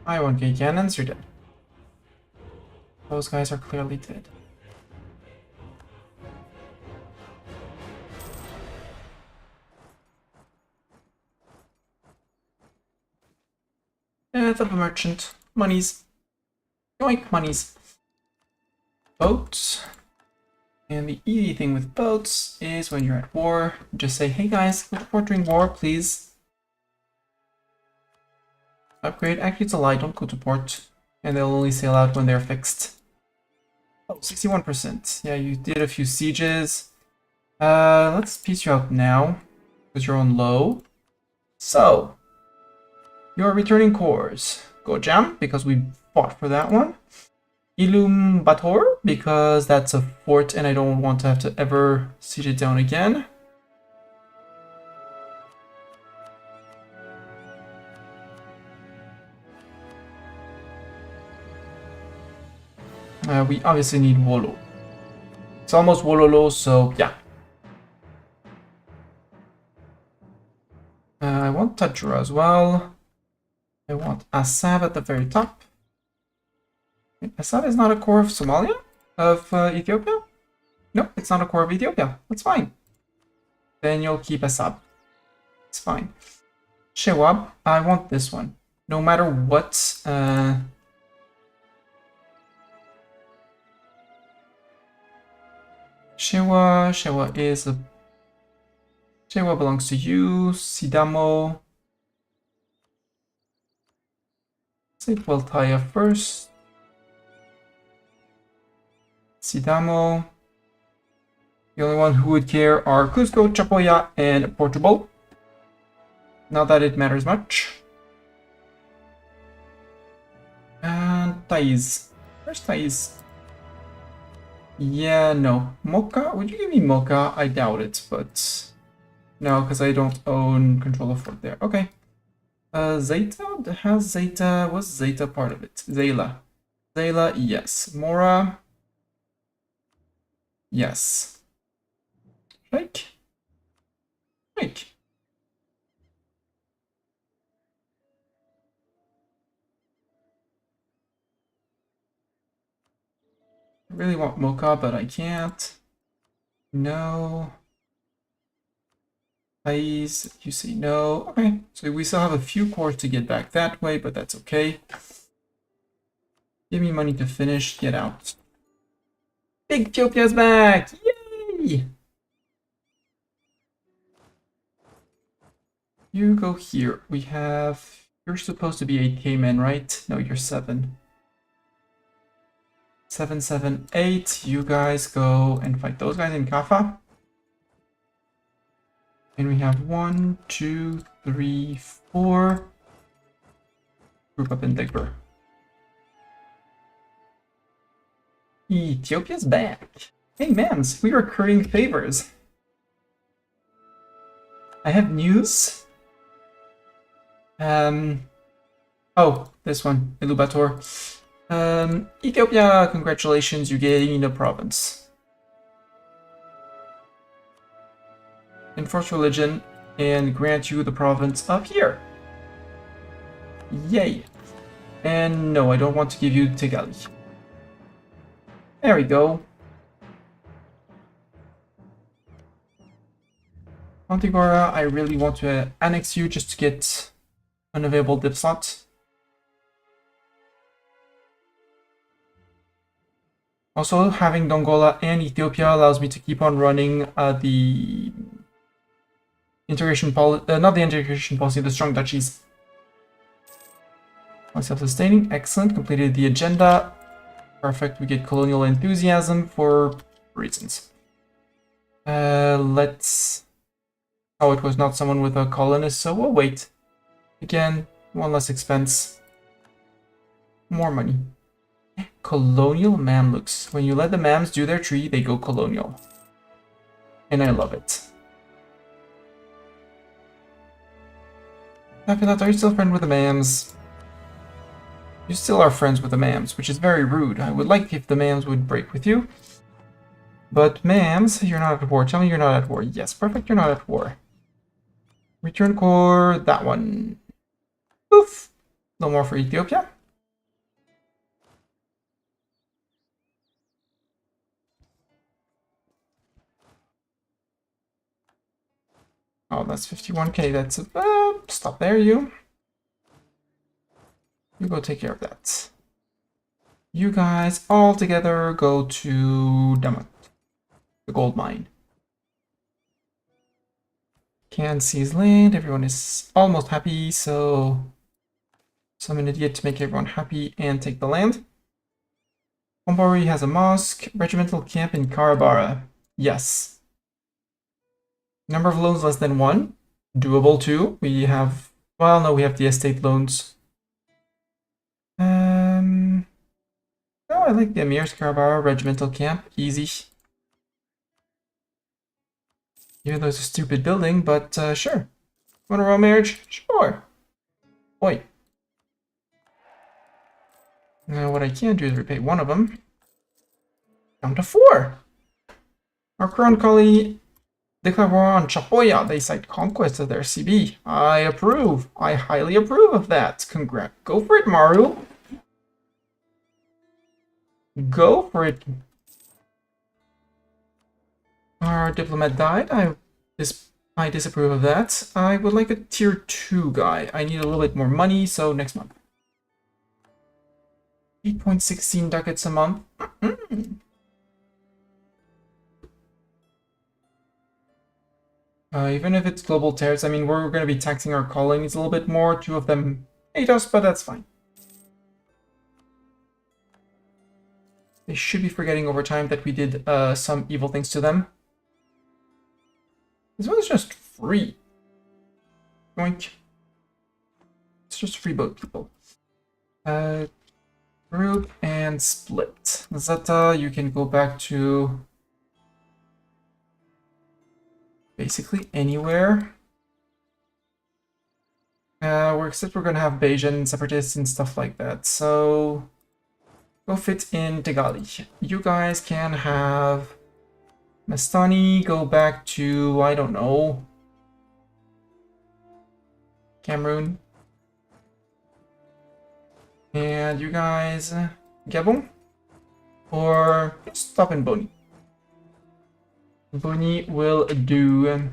I won't get cannons, you're dead. Those guys are clearly dead. Death of a merchant. Monies. Yoink, monies. Boats. And the easy thing with boats is when you're at war, just say, hey guys, report during war, please. Upgrade. Actually, it's a lie. Don't go to port. And they'll only sail out when they're fixed. Oh, 61%. Yeah, you did a few sieges. Let's piece you out now. Because you're on low. So, your returning cores. Go jam, because we fought for that one. Bator, because that's a fort and I don't want to have to ever siege it down again. We obviously need Wolo. It's almost Wololo, so yeah. I want Tajura as well. I want Assab at the very top. Assab is not a core of Somalia? Of Ethiopia? No, it's not a core of Ethiopia. That's fine. Then you'll keep Assab. It's fine. Shewab, I want this one. No matter what... Shewa is a... Shewa belongs to you. Sidamo... Take Weltaya first. Sidamo. The only one who would care are Cusco, Chapoya, and Portugal. Not that it matters much. And Thais. Where's Thais? Yeah, no. Mocha? Would you give me Mocha? I doubt it, but... No, because I don't own control of fort there. Okay. Zeta? Has Zeta... Was Zeta part of it? Zayla. Zayla, yes. Mora? Yes. Shake? Shake. I really want Mocha, but I can't. No. Please, you say no. Okay, so we still have a few cores to get back that way, but that's okay. Give me money to finish. Get out. Big Ethiopia's back! Yay! You go here. We have... You're supposed to be 8k men, right? No, you're 7. 7, 7, 8. You guys go and fight those guys in Kaffa. And we have 1, 2, 3, 4. Group up in Bakr. Ethiopia's back. Hey, mams, we are recurring favors. I have news. Oh, this one, Ilubator. Ethiopia, congratulations, you gained a province. Enforce religion and grant you the province of here. Yay. And no, I don't want to give you Tegali. There we go. Montigora, I really want to annex you just to get an available dip slot. Also, having Dongola and Ethiopia allows me to keep on running the integration policy, not the integration policy, the strong duchies. Self-sustaining, excellent. Completed the agenda. Perfect. We get colonial enthusiasm for reasons. Let's. Oh, it was not someone with a colonist, so we'll wait. Again, one less expense. More money. Colonial Mamluks. When you let the Mams do their tree, they go colonial. And I love it. After that, are you still friends with the Mams? You still are friends with the Mams, which is very rude. I would like if the Mams would break with you. But Mams, you're not at war. Tell me you're not at war. Yes, perfect, you're not at war. Return core, that one. Oof. No more for Ethiopia. Oh, that's 51k. That's stop there, you. You go take care of that. You guys all together go to Damat, the gold mine. Can seize land. Everyone is almost happy, so I'm an idiot to make everyone happy and take the land. Ombori has a mosque. Regimental camp in Karabara. Yes. Number of loans less than 1. Doable too. We have, well, no, we have the estate loans. No, I like the Emirs Karabara Regimental Camp. Easy. Even though it's a stupid building, but sure. Want a royal marriage? Sure. Oi. Now what I can do is repay one of them. Down to 4. Our crown colony declare war on Chapoya. They cite conquest of their CB. I approve. I highly approve of that. Congrats. Go for it, Maru. Go for it. Our diplomat died. I disapprove of that. I would like a tier 2 guy. I need a little bit more money, so next month. 8.16 ducats a month. Even if it's global tariffs, I mean, we're going to be taxing our colonies a little bit more. 2 of them hate us, but that's fine. They should be forgetting over time that we did some evil things to them. This one's just free. Yoink. It's just free boat people. Group and split. Zeta, you can go back to basically anywhere. Except we're gonna have Bayesian separatists and stuff like that. So go fit in Tegali. You guys can have Mastani go back to, I don't know, Cameroon. And you guys, Gabon? Or stop in Boni. Boni will do.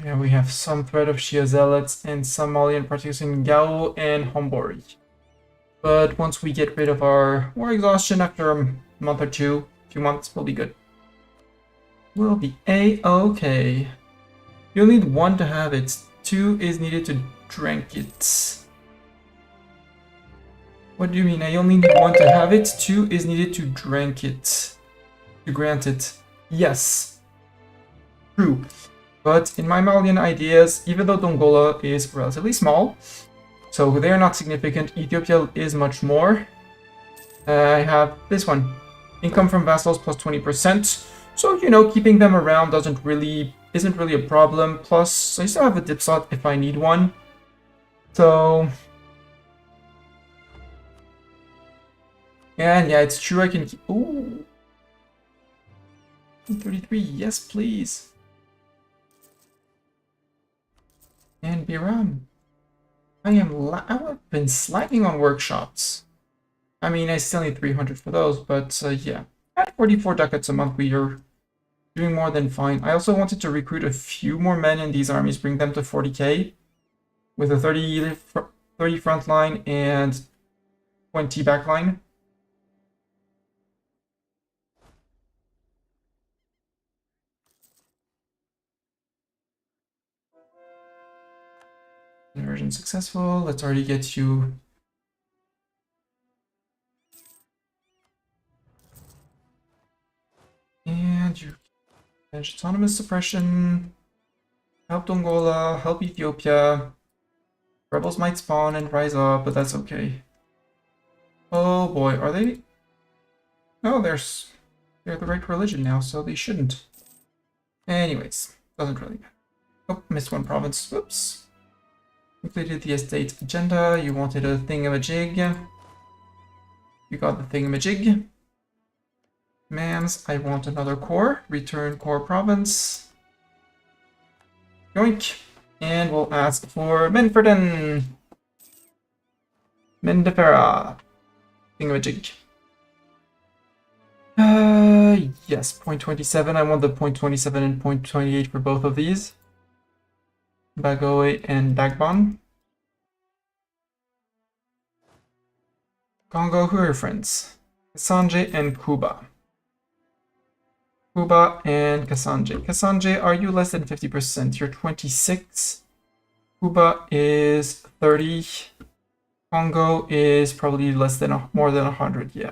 Yeah, we have some threat of Shia Zealots and some Malian particles in Gao and Hombori. But once we get rid of our war exhaustion after a month or two, few months, we'll be good. We'll be A-okay. You'll need 1 to have it. 2 is needed to drink it. What do you mean? I only need 1 to have it. 2 is needed to drink it. To grant it. Yes. True. But in my Malian ideas, even though Dongola is relatively small, so they're not significant, Ethiopia is much more. I have this one. Income from vassals plus 20%. So, you know, keeping them around isn't really a problem. Plus, I still have a dip slot if I need one. So, and yeah, it's true I can keep. Ooh, 33. Yes, please. And Biram. I've been slacking on workshops. I mean, I still need 300 for those, but yeah. At 44 ducats a month, we are doing more than fine. I also wanted to recruit a few more men in these armies, bring them to 40k, with a 30 front line and 20 back line. Conversion successful. Let's already get you. And you manage autonomous suppression. Help Dongola, help Ethiopia. Rebels might spawn and rise up, but that's okay. Oh boy, are they? No, they're the right religion now, so they shouldn't. Anyways, doesn't really matter. Oh, missed 1 province. Whoops. Completed the estate agenda. You wanted a thingamajig. You got the thingamajig. Mans, I want another core. Return core province. Yoink. And we'll ask for Menferden. Mendefera. Thingamajig. Yes, 0.27. I want the 0.27 and 0.28 for both of these. Bagoe and Dagbon. Congo, who are your friends? Kasanje and Kuba. Kuba and Kasanje. Kasanje, are you less than 50%? You're 26. Kuba is 30. Congo is probably more than 100, yeah.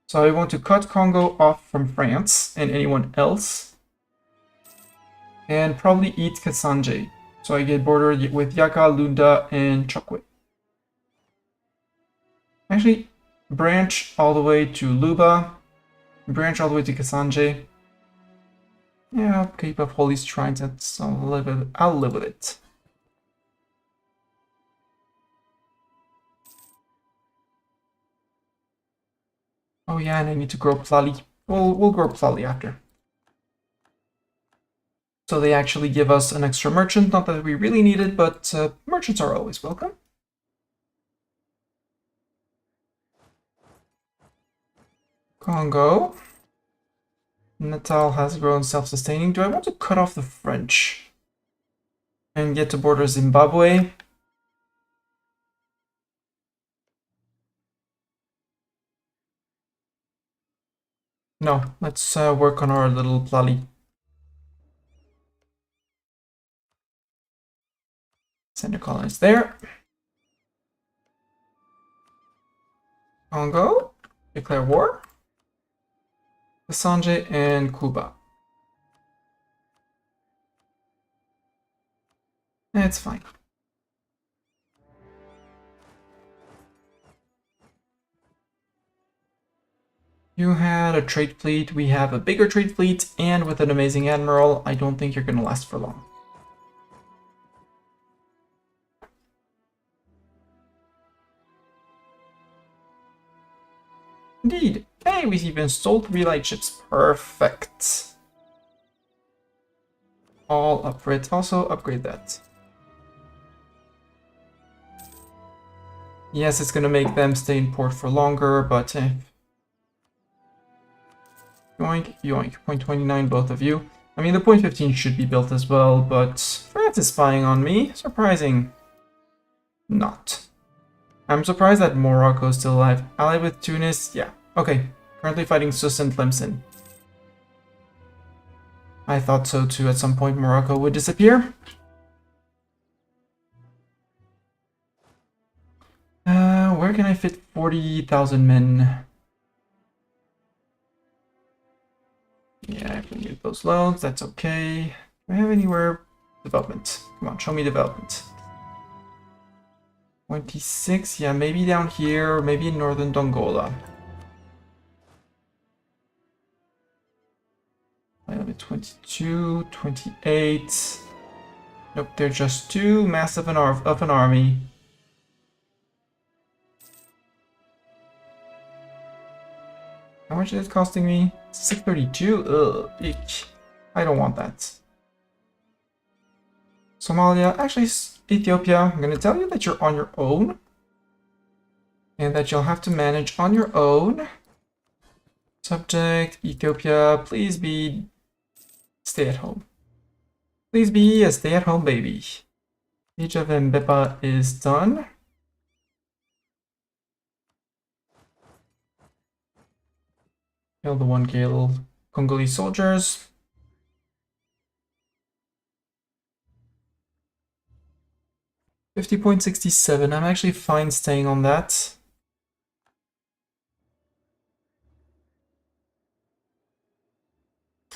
So I want to cut Congo off from France and anyone else. And probably eat Kasanje. So I get bordered with Yaka, Lunda, and Chokwe. Actually, branch all the way to Luba. Branch all the way to Kasanje. Yeah, I'll keep up Holy Shrines. I'll live with it. Oh yeah, and I need to grow Plali. We'll grow Plali after. So they actually give us an extra merchant. Not that we really need it, but merchants are always welcome. Congo. Natal has grown self-sustaining. Do I want to cut off the French and get to border Zimbabwe? No, let's work on our little Plali. Send a colonist there. Congo. Declare war. Kasanje and Cuba. It's fine. You had a trade fleet, we have a bigger trade fleet, and with an amazing admiral, I don't think you're gonna last for long. Indeed. Hey, we even sold 3 light ships. Perfect. All upgrades. Also upgrade that. Yes, it's gonna make them stay in port for longer, but yoink, yoink. 0.29, both of you. I mean, the 0.15 should be built as well, but France is spying on me. Surprising. Not. I'm surprised that Morocco is still alive. Allied with Tunis? Yeah. Okay. Currently fighting Sus and Tlemcen. I thought so too. At some point Morocco would disappear. Where can I fit 40,000 men? Yeah, I can use those loans. That's okay. Do I have anywhere? Development. Come on, show me development. 26. Yeah, maybe down here, or maybe in northern Dongola. 22, 28. Nope, they're just too massive of an army. How much is it costing me? 632? Ugh, eek. I don't want that. Somalia, actually Ethiopia, I'm gonna tell you that you're on your own. And that you'll have to manage on your own. Subject, Ethiopia, please be stay at home. Please be a stay at home baby. Siege of Mbepa is done. Kill the 1K Congolese soldiers. $50.67. I'm actually fine staying on that.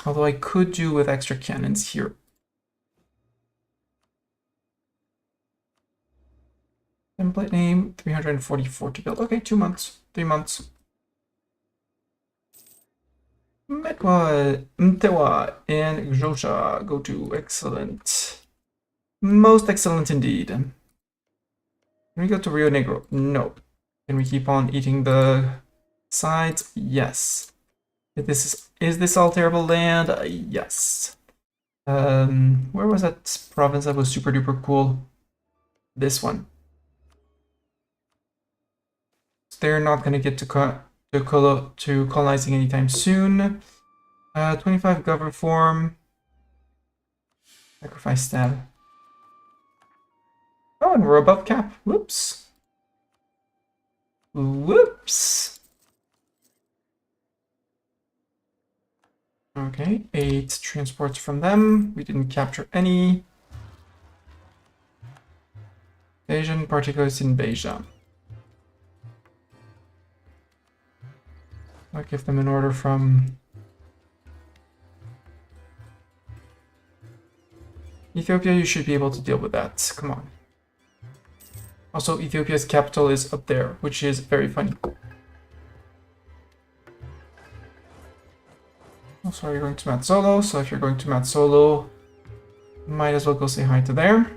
Although I could do with extra cannons here. Template name 344 to build. Okay, 2 months, 3 months. Mtewa and Josha go to excellent. Most excellent indeed. Can we go to Rio Negro? No. Can we keep on eating the sides? Yes. Is this all terrible land? Yes. Where was that province that was super duper cool? This one. They're not gonna get to colonizing anytime soon. 25 gov reform. Sacrifice stab. Oh, and we're above cap. Whoops. Whoops. Okay, 8 transports from them. We didn't capture any. Asian, particularly in Beja. I'll give them an order from Ethiopia. You should be able to deal with that. Come on. Also, Ethiopia's capital is up there, which is very funny. Oh, sorry, you're going to Matsolo, so if you're going to Matsolo, might as well go say hi to there.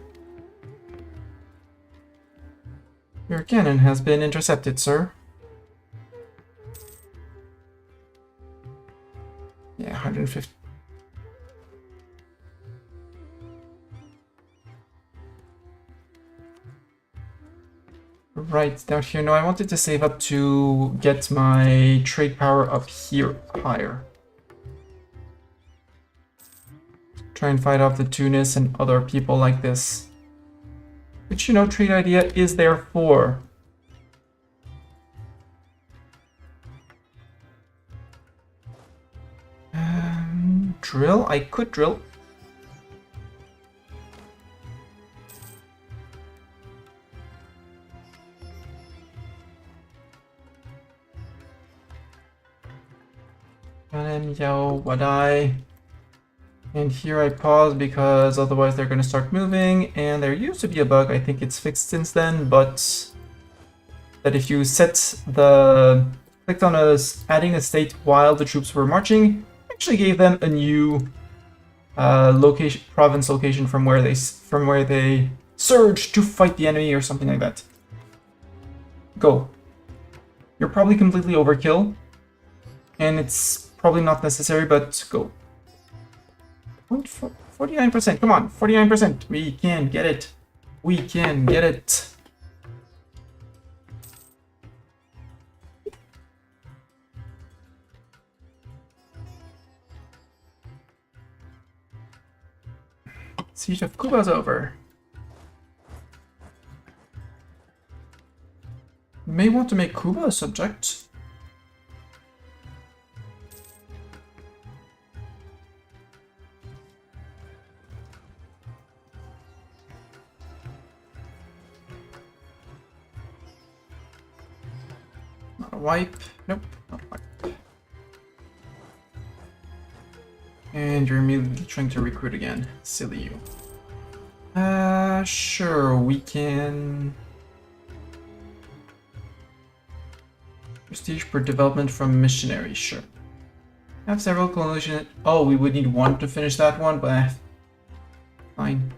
Your cannon has been intercepted, sir. Yeah, 150. Right, down here. No, I wanted to save up to get my trade power up here higher. Try and fight off the Tunis and other people like this. Which, you know, trade idea is there for. Drill? I could drill. Yo, Wadai. And here I pause because otherwise they're going to start moving. And there used to be a bug, I think it's fixed since then, but that if you clicked on adding a state while the troops were marching, actually gave them a new province location from where they surged to fight the enemy or something like that. Go. You're probably completely overkill, and it's probably not necessary, but go. 49%, come on, 49%. We can get it. We can get it. Siege of Cuba's over. You may want to make Cuba a subject. Not a wipe. Nope, not a wipe. And you're immediately trying to recruit again. Silly you. Sure, we can... Prestige per development from missionary, sure. Have several colonial... Oh, we would need one to finish that one, but... Fine.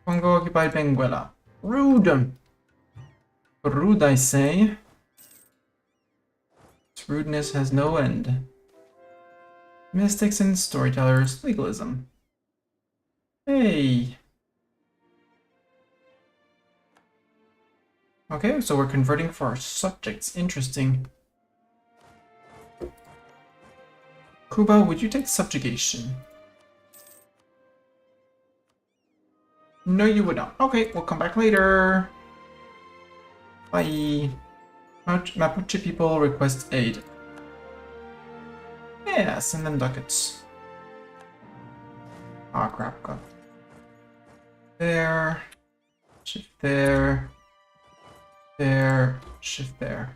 Congo occupied Benguela. Rude! Rude, I say. This rudeness has no end. Mystics and storytellers, legalism. Hey! Okay, so we're converting for our subjects. Interesting. Cuba, would you take subjugation? No, you would not. Okay, we'll come back later. Bye. Mapuche people request aid. Yeah, send them ducats. Ah, crap, go. There. Shift there. There. Shift there.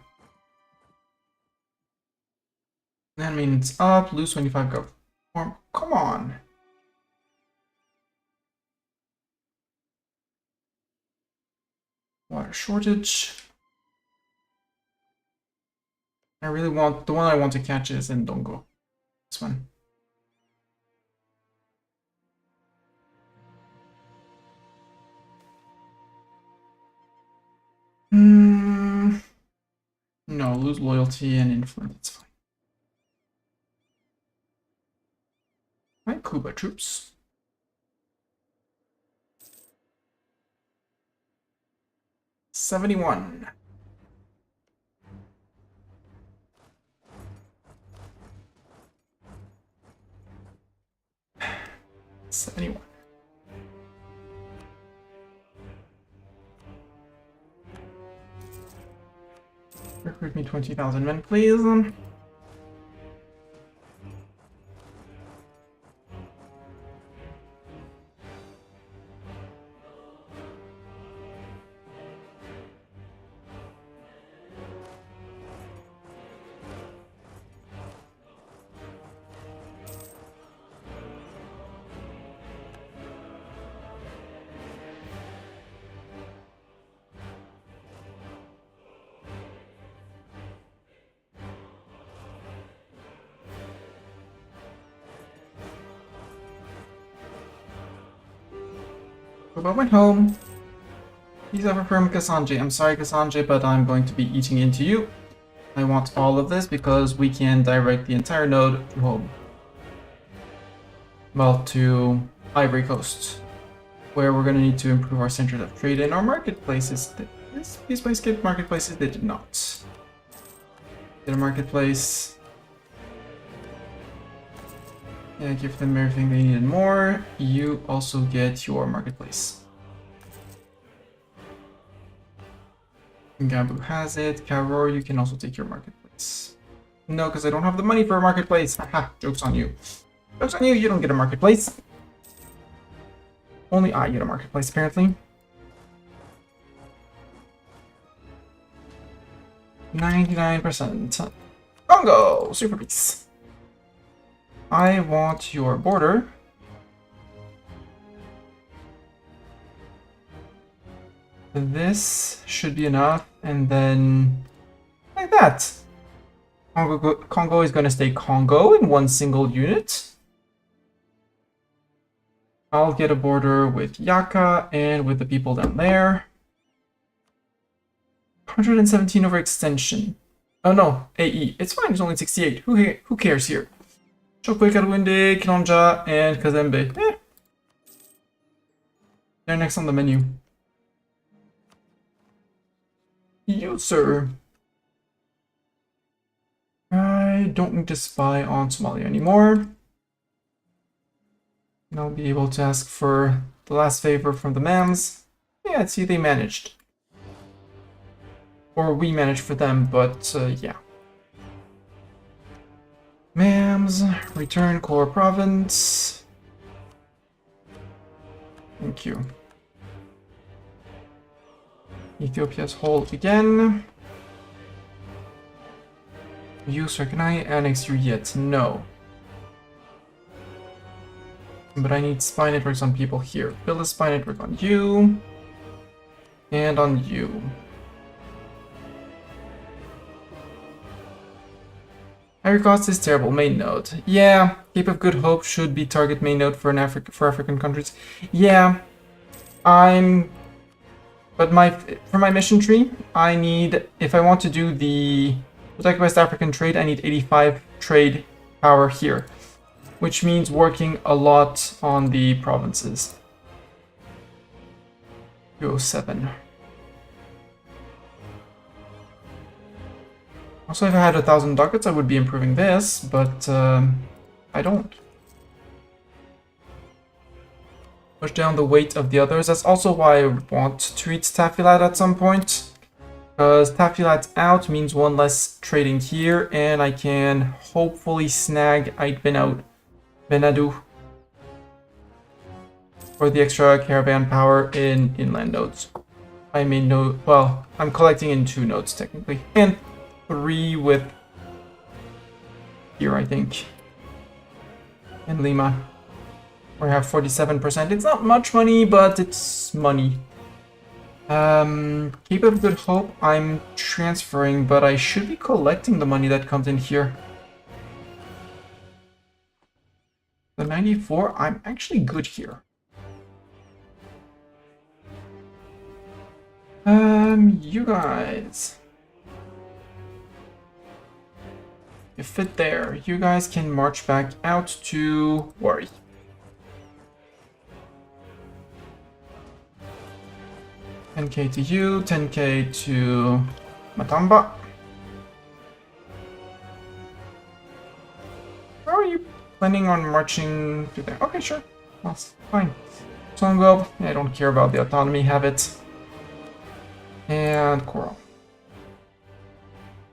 That means up, lose 25 go. Come on. Water shortage. I really want, the one I want to catch is in Dongo. This one. No, lose loyalty and influence, it's fine. Right, Cuba troops. $71. $71. Recruit me 20,000 men, please. But went home. Please ever from Cassandre. I'm sorry, Cassandre, but I'm going to be eating into you. I want all of this because we can direct the entire node to home. Well, to Ivory Coast, where we're going to need to improve our centers of trade and our marketplaces. These places get marketplaces, they did not. Get a marketplace. Yeah, give them everything they needed more. You also get your marketplace. Gabu has it. Karor, you can also take your marketplace. No, because I don't have the money for a marketplace. Haha, joke's on you. Joke's on you, you don't get a marketplace. Only I get a marketplace, apparently. 99%. Congo! Super peace. I want your border. This should be enough, and then like that. Congo is going to stay Congo in one single unit. I'll get a border with Yaka and with the people down there. 117 overextension. Oh no, AE. It's fine, it's only 68. Who cares here? Chokwe, Karwinde, Kilonja, and Kazembe. They're next on the menu. You, sir. I don't need to spy on Somalia anymore. And I'll be able to ask for the last favor from the Mams. Yeah, see, they managed. Or we managed for them, but yeah. Mams, return core province. Thank you. Ethiopia's hold again. You, sir, can I annex you yet? No. But I need spy networks on people here. Build a spy network on you. And on you. Higher cost is terrible. Main node. Yeah, Cape of Good Hope should be target main node for African countries. Yeah, but for my mission tree, I need, if I want to do the Protect West African trade, I need 85 trade power here, which means working a lot on the provinces. 207. Also, if I had 1,000 ducats, I would be improving this, but I don't. Push down the weight of the others. That's also why I want to reach Tafilat at some point. Because Tafilat out means one less trading here, and I can hopefully snag Ait Benadu for the extra caravan power in inland nodes. I may know, well, I'm collecting in 2 nodes technically, and 3 with here, I think, in Lima, where I have 47%. It's not much money, but it's money. Cape of Good Hope, I'm transferring, but I should be collecting the money that comes in here. The 94, I'm actually good here. You guys. You fit there. You guys can march back out to Wari. $10K to you, 10K to Matamba. How are you planning on marching to there? Okay, sure. That's fine. Songob, I don't care about the autonomy, have it. And Coral.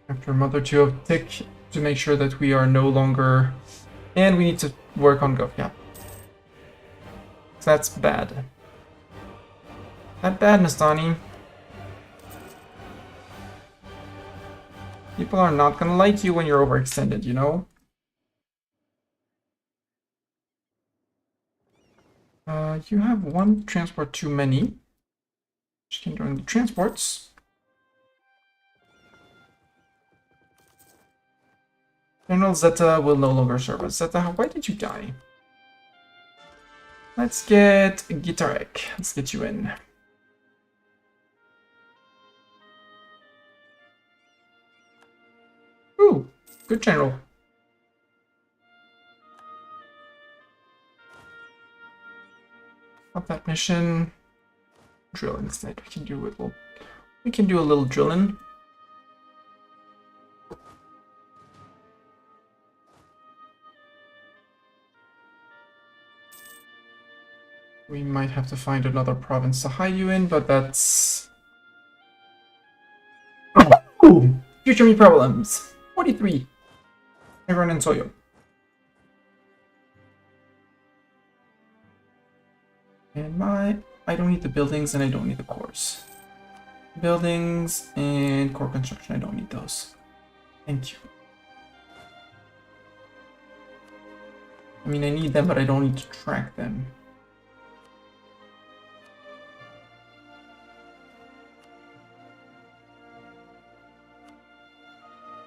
After Mother 2 of Tick to make sure that we are no longer... And we need to work on Gov, yeah. That's bad. That bad, Nastani. People are not gonna like you when you're overextended, you know? You have 1 transport too many. Just can join the transports. General Zeta will no longer serve us. Zeta, why did you die? Let's get Gitarek. Let's get you in. Ooh, good general. Up that mission. Drill instead. We can do a little drilling. We might have to find another province to hide you in, but that's... Ooh, future me problems. 43. Everyone in Soyo. And I don't need the buildings and I don't need the cores. Buildings and core construction, I don't need those. Thank you. I mean, I need them, but I don't need to track them.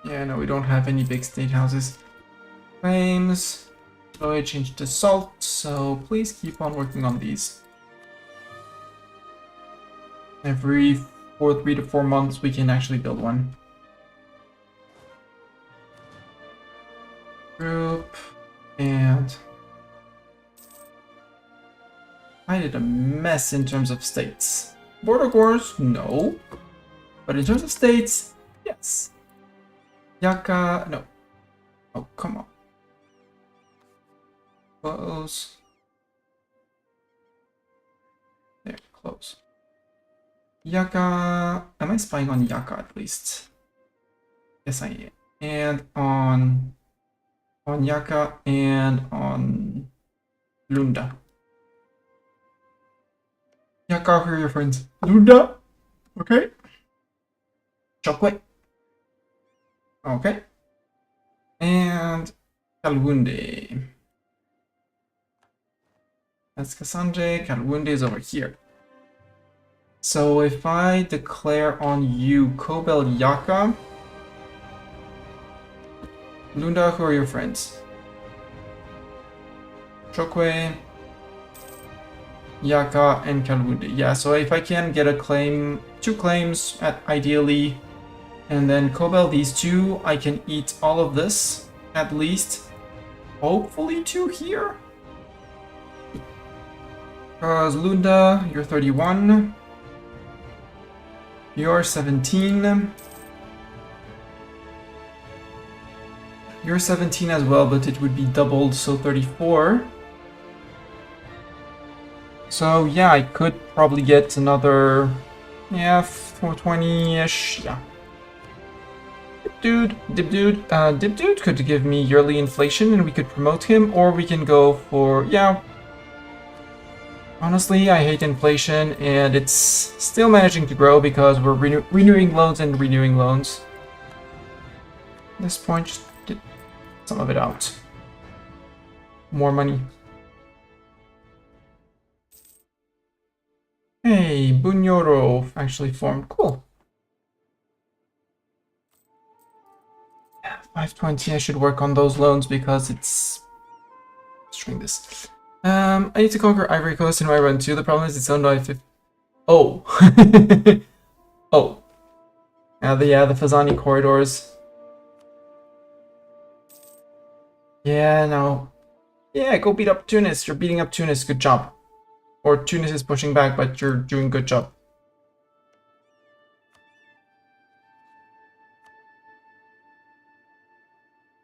Yeah, no, we don't have any big state houses. Claims. So I changed to salt, so please keep on working on these. Every 3 to 4 months we can actually build one. Group, and I did a mess in terms of states. Border wars, no. But in terms of states, yes. Yaka, no. Oh, come on. Close. There, close. Yaka, am I spying on Yaka at least? Yes, I am. And on Yaka and on Lunda. Yaka, who are your friends? Lunda? Okay. Chocolate. Okay. And Kalwunde. That's Kassandre. Kalwunde is over here. So if I declare on you Kobel Yaka, Lunda, who are your friends? Chokwe, Yaka, and Kalwunde. Yeah, so if I can get a claim, 2 claims ideally, and then Kobel these 2, I can eat all of this, at least. Hopefully 2 here. Because Lunda, you're 31. You're 17. You're 17 as well, but it would be doubled, so 34. So yeah, I could probably get another, yeah, 420-ish, yeah. Dibdude could give me yearly inflation and we could promote him, or we can go for, yeah. Honestly, I hate inflation, and it's still managing to grow because we're renewing loans and renewing loans. At this point, just get some of it out. More money. Hey, Bunyoro actually formed. Cool. Yeah, 520. I should work on those loans because it's... String this. I need to conquer Ivory Coast in my run too. The problem is it's owned by 50. Oh. Oh. Yeah, the Fazani corridors. Yeah, no. Yeah, go beat up Tunis. You're beating up Tunis. Good job. Or Tunis is pushing back, but you're doing good job.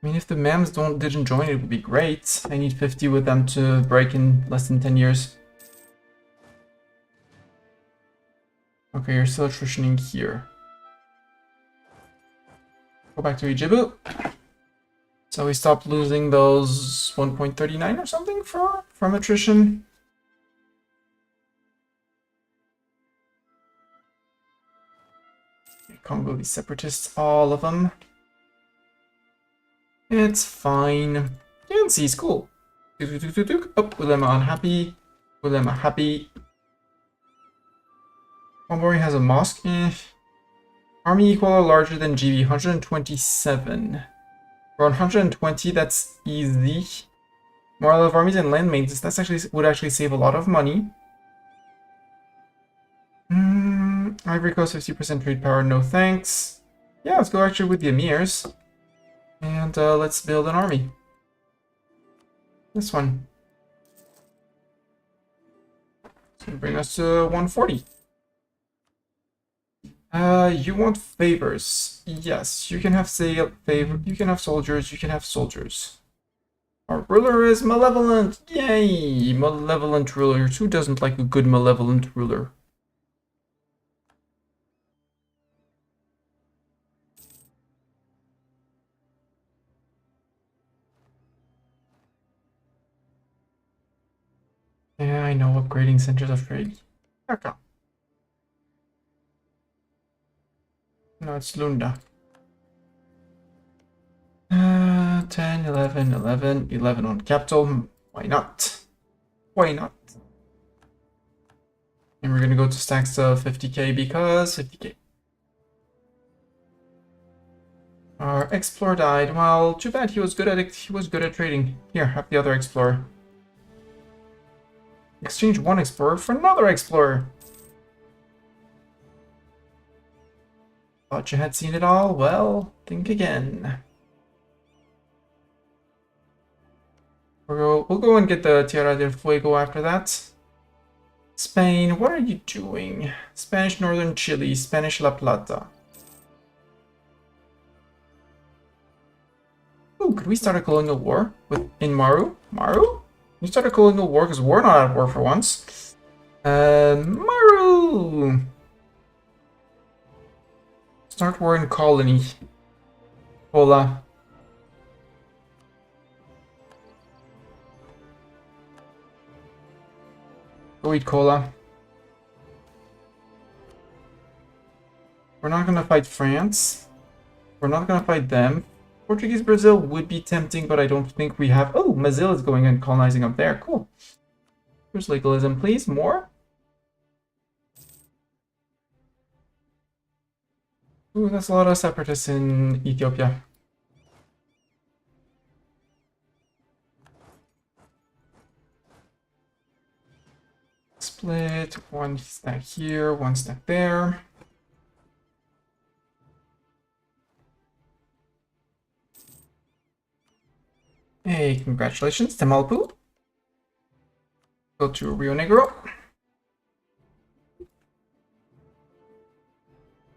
I mean, if the MEMs didn't join, it would be great. I need 50 with them to break in less than 10 years. Okay, you're still attritioning here. Go back to Ijibu. So we stopped losing those 1.39 or something from attrition. Congo, these separatists, all of them. It's fine. Yancy's cool. Oh, Ulema unhappy. Ulema happy. Omori has a mosque. Army equal or larger than GB, 127. For 120, that's easy. Morale of armies and land maintenance. That's actually would actually save a lot of money. Ivory Coast 50% trade power. No thanks. Yeah, let's go actually with the emirs. And let's build an army. This one. It's gonna bring us to 140. You want favors? Yes, you can have favor. You can have soldiers. You can have soldiers. Our ruler is malevolent. Yay, malevolent rulers. Who doesn't like a good malevolent ruler? Yeah, I know. Upgrading centers of trade. Okay. No, it's Lunda. 10, 11, 11, 11 on capital. Why not? Why not? And we're gonna go to stacks of 50k because 50k. Our explorer died. Well, too bad. He was good at it. He was good at trading. Here, have the other explorer. Exchange one explorer for another explorer. Thought you had seen it all? Well, think again. We'll go and get the Tierra del Fuego after that. Spain, what are you doing? Spanish Northern Chile, Spanish La Plata. Ooh, could we start a colonial war in Maru? Maru? You start a colonial war because we're not at war for once. Maru! Start war in colony. Hola. Go eat cola. We're not gonna fight France. We're not gonna fight them. Portuguese Brazil would be tempting, but I don't think we have... Oh, Mazil is going and colonizing up there. Cool. Here's legalism, please. More? Ooh, that's a lot of separatists in Ethiopia. Split. One stack here, one stack there. Hey, congratulations, Tamalpu. Go to Rio Negro.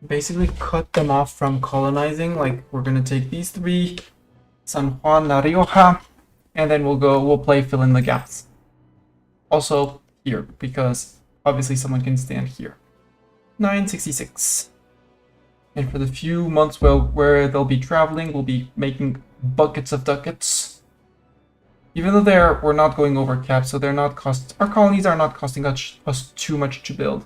Basically cut them off from colonizing. Like, we're gonna take these three, San Juan, La Rioja, and then we'll play fill in the gaps. Also here, because obviously someone can stand here. 966. And for the few months where they'll be traveling, we'll be making buckets of ducats. Even though we're not going over cap, so they're not our colonies are not costing us too much to build.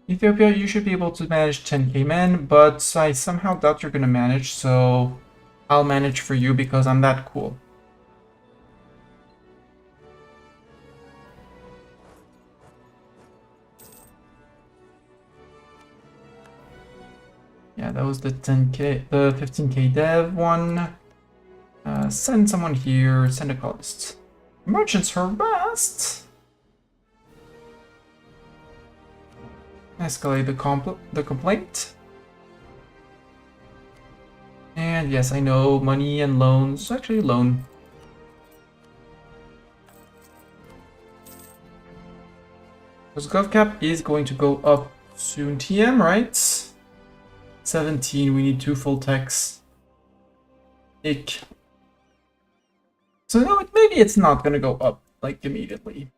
Ethiopia, you should be able to manage 10k men, but I somehow doubt you're gonna manage, so I'll manage for you because I'm that cool. Yeah, that was the 10k, the 15k dev one. Send someone here, send a colonist. Merchants harassed. Escalate the complaint. And yes, I know, money and loans. Actually, loan. Because GovCap is going to go up soon. TM, right? 17, we need 2 full techs. Ick. So no, maybe it's not gonna go up, like, immediately.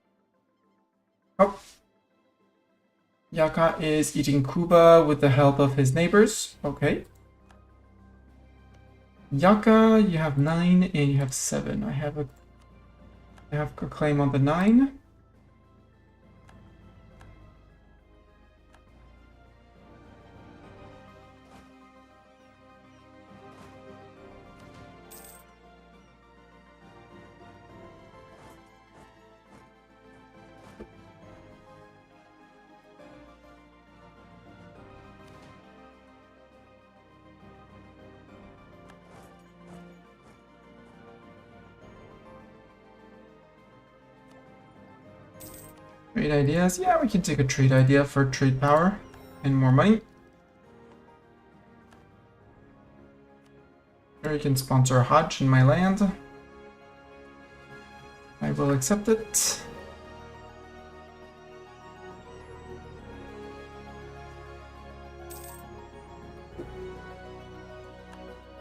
Oh. Yaka is eating Kuba with the help of his neighbors. Okay. Yaka, you have 9 and you have 7. I have a claim on the 9. Trade ideas? Yeah, we can take a trade idea for trade power and more money. Or you can sponsor a Hajj in my land. I will accept it.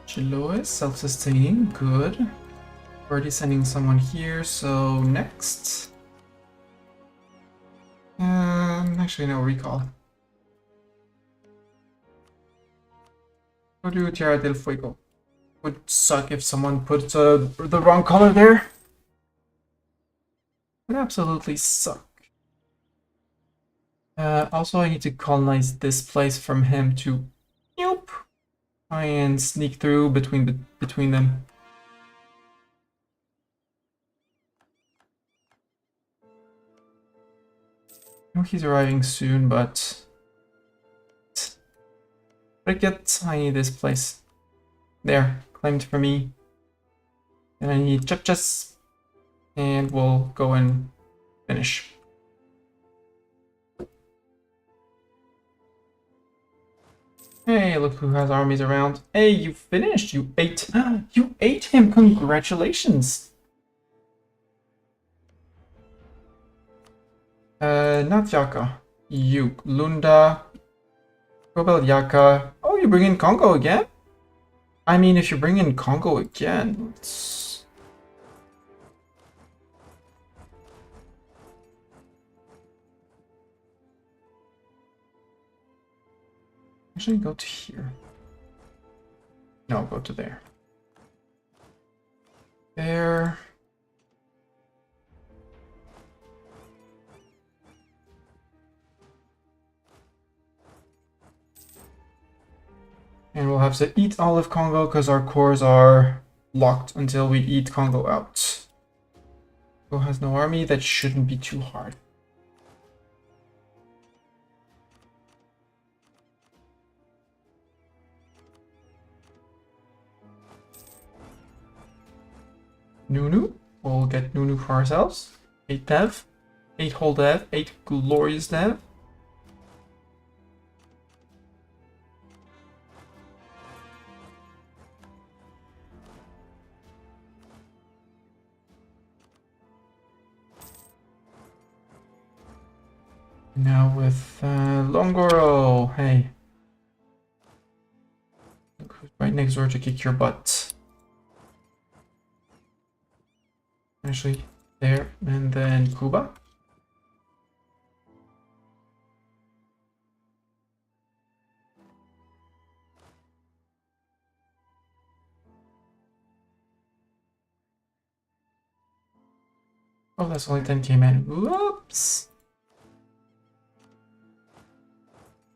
Chiloe is self-sustaining, good. Already sending someone here, so next. Actually no, recall. Go to Tierra del Fuego. Would suck if someone put the wrong color there. Would absolutely suck. Also, I need to colonize this place from him to, nope, try and sneak through between them. I know he's arriving soon, but I need this place. There, claimed for me. And I need chipchas, and we'll go and finish. Hey, look who has armies around. Hey, you finished. You ate. You ate him. Congratulations. Not Yaka. You. Lunda. Kobel Yaka. Oh, you bring in Congo again? I mean, if you bring in Congo again, it's... Actually, go to here. No, go to there. There. And we'll have to eat all of Congo because our cores are locked until we eat Congo out. Congo has no army, that shouldn't be too hard. Nunu, we'll get Nunu for ourselves. 8 dev, 8 whole dev, 8 glorious dev. Now with Longoro, hey. Look who's right next door to kick your butt. Actually, there, and then Cuba. Oh, that's only 10k man. Whoops.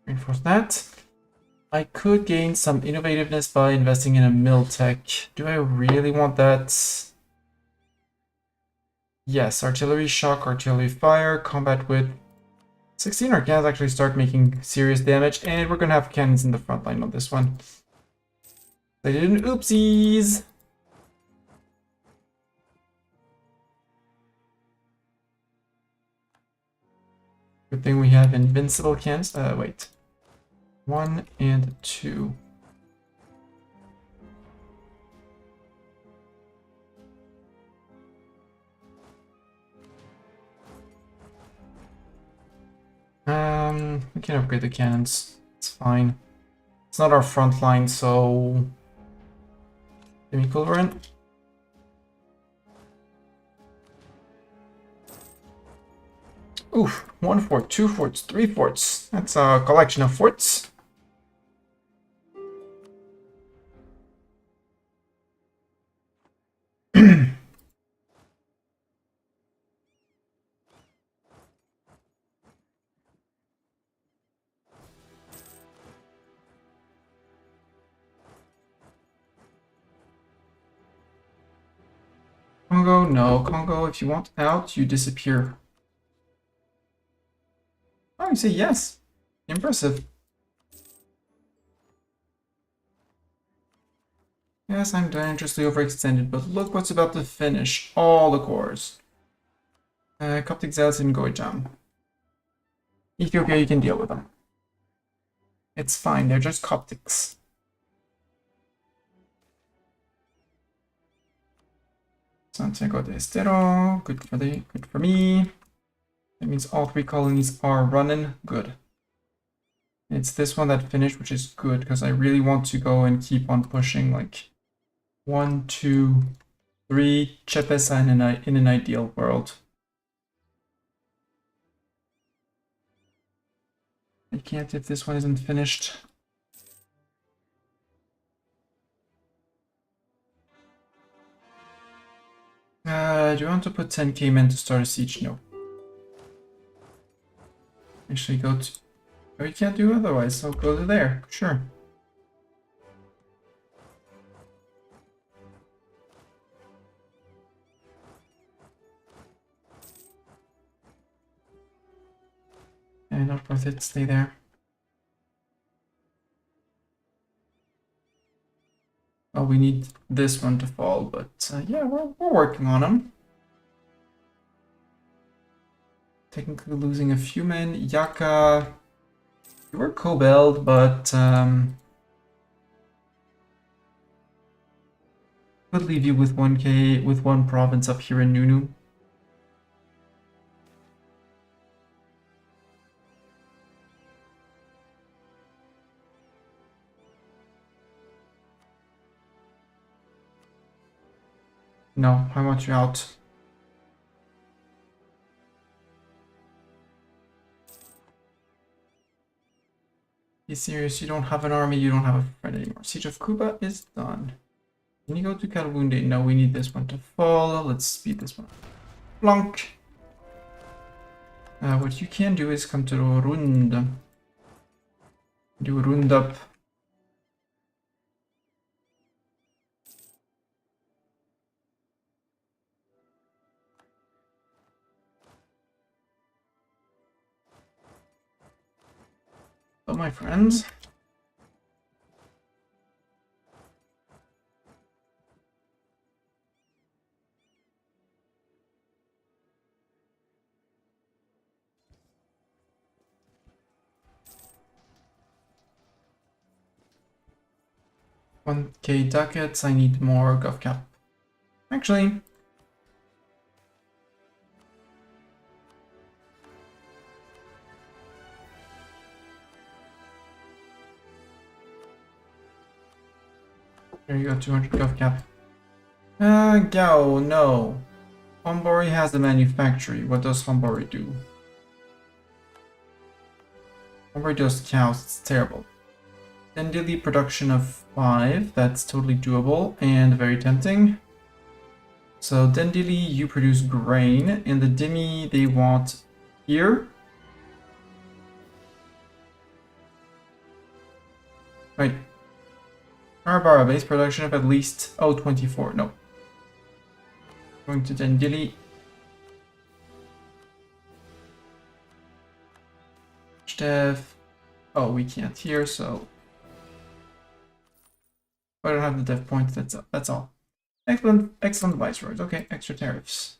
Reinforce that. I could gain some innovativeness by investing in a mill tech. Do I really want that? Yes, artillery shock, artillery fire, combat with 16 our cannons actually start making serious damage, and we're gonna have cannons in the front line on this one. They didn't oopsies! Good thing we have invincible cannons. Wait. 1 and 2. We can upgrade the cannons. It's fine. It's not our front line, so... Semi-equivalent. Oof, 1 fort, 2 forts, 3 forts. That's a collection of forts. Congo, no. Congo, if you want out, you disappear. Oh, you say yes. Impressive. Yes, I'm dangerously overextended, but look what's about to finish. All the cores. Coptic Zealots in Goijam. Ethiopia, you can deal with them. It's fine, they're just Coptics. Santiago de Estero, good for me. That means all 3 colonies are running. Good. It's this one that finished, which is good, because I really want to go and keep on pushing, like 1, 2, 3 Chepesa in an ideal world. I can't if this one isn't finished. Do you want to put 10k men to start a siege? No. Actually, go to... Oh, you can't do otherwise, so go to there. Sure. And not worth it, stay there. Oh, we need this one to fall, but yeah, we're working on them. Technically losing a few men. Yaka, you were Cobalt, but could leave you with 1k, with 1 province up here in Nunu. No, I want you out. Be serious, you don't have an army, you don't have a friend anymore. Siege of Cuba is done. Can you go to Kalwunde? No, we need this one to fall. Let's speed this one up. Plonk. What you can do is come to Rund. Do a Rund up. So, my friends. $1k ducats, I need more GovCap. Actually, there you go, 200 GovCap. Gao, no. Hombori has a manufactory. What does Hombori do? Hombori does cows, it's terrible. Then daily production of 5, that's totally doable and very tempting. So Dendili, you produce grain, and the Dimi they want here. Right. Arabara base production of at least 24. No. Going to Dendili. Dev. Oh, we can't here, so I don't have the dev point. That's all. Excellent viceroys. Okay, extra tariffs.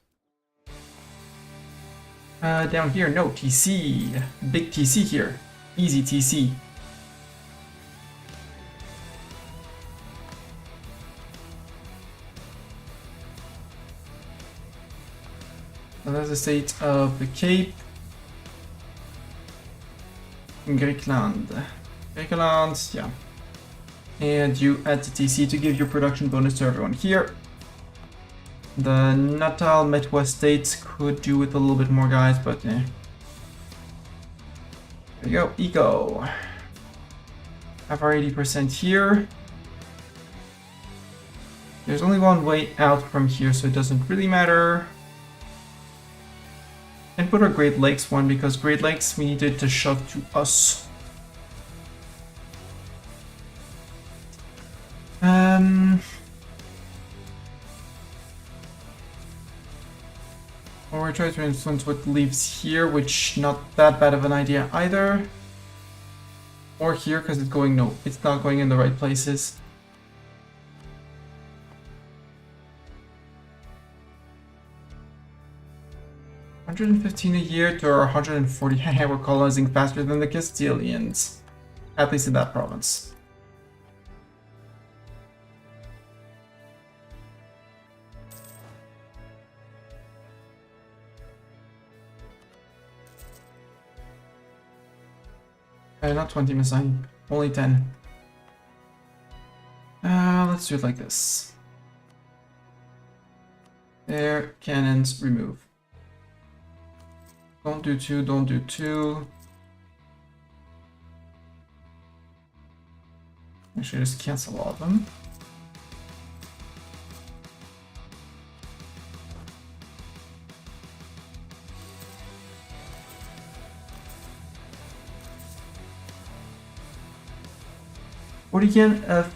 Down here, no TC. Big TC here. Easy TC. So that's the state of the Cape. Greekland, yeah. And you add the TC to give your production bonus to everyone here. The Natal Metwest states could do with a little bit more guys, but eh. There you go, eco. Have our 80% here. There's only one way out from here, so it doesn't really matter. And put our Great Lakes one, because Great Lakes we needed to shove to us. Or we try to influence what leaves here, which not that bad of an idea either. Or here, because it's going it's not going in the right places. 115 a year to our 140. We're colonizing faster than the Castilians. At least in that province. Not 20 missing, only 10. Let's do it like this. There, cannons, remove. Don't do 2, don't do 2. Actually, just cancel all of them.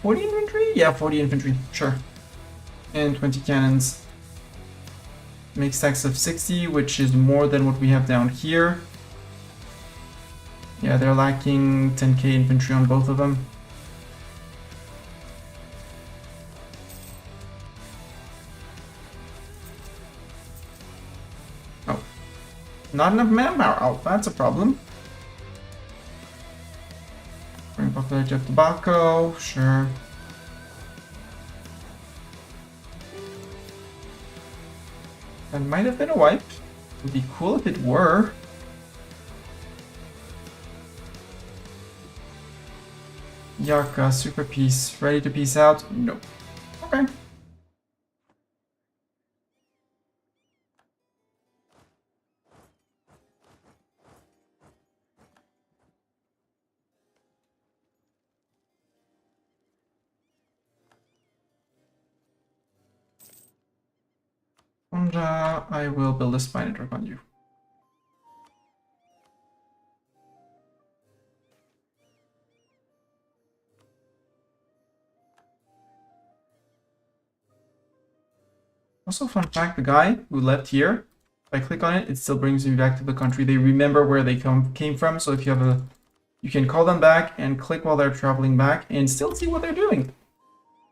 Forty infantry? Yeah, 40 infantry, sure. And 20 cannons. Make stacks of 60, which is more than what we have down here. Yeah, they're lacking 10k infantry on both of them. Oh. Not enough manpower. Oh, that's a problem. Bring popularity of tobacco, sure. That might have been a wipe. It would be cool if it were. Yaka, super peace. Ready to peace out? Nope. Okay. And I will build a spine network on you. Also, fun fact, the guy who left here, if I click on it, it still brings me back to the country. They remember where they came from, so if you have you can call them back and click while they're traveling back and still see what they're doing.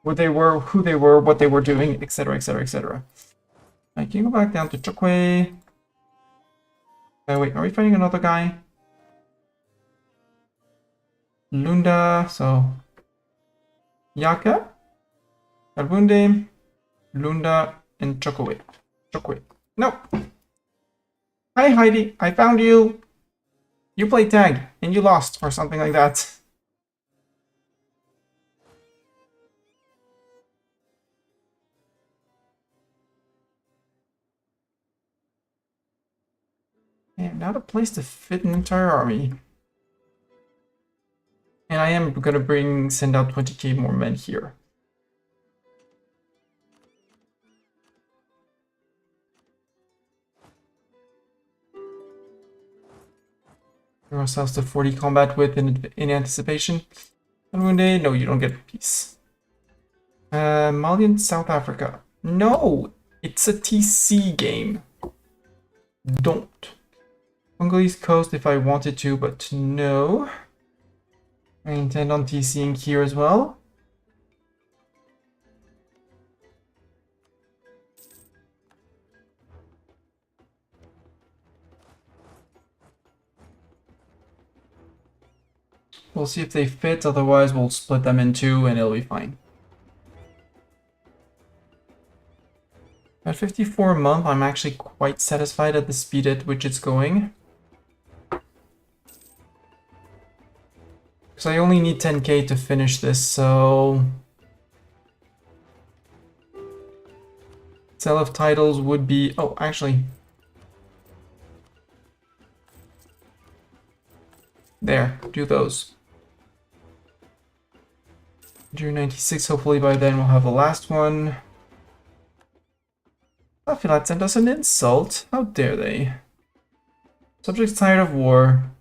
What they were, who they were, what they were doing, etc, etc, etc. I can go back down to Chokwe. Wait, are we fighting another guy? Lunda, so... Yaka, Albunde, Lunda, and Chokwe. Chokwe. No! Hi Heidi, I found you! You played tag, and you lost, or something like that. And not a place to fit an entire army. And I am gonna send out 20k more men here. Bring ourselves to 40 combat with in anticipation. And one day, no, you don't get peace. Malian South Africa. No! It's a TC game. Don't. Congolese coast if I wanted to, but no. I intend on TCing here as well. We'll see if they fit, otherwise we'll split them in two and it'll be fine. At 54 a month, I'm actually quite satisfied at the speed at which it's going. Because I only need 10k to finish this, so... Sell of titles would be... Oh, actually... There, do those. June 96, hopefully by then we'll have the last one. Tafilat sent us an insult. How dare they? Subjects tired of war.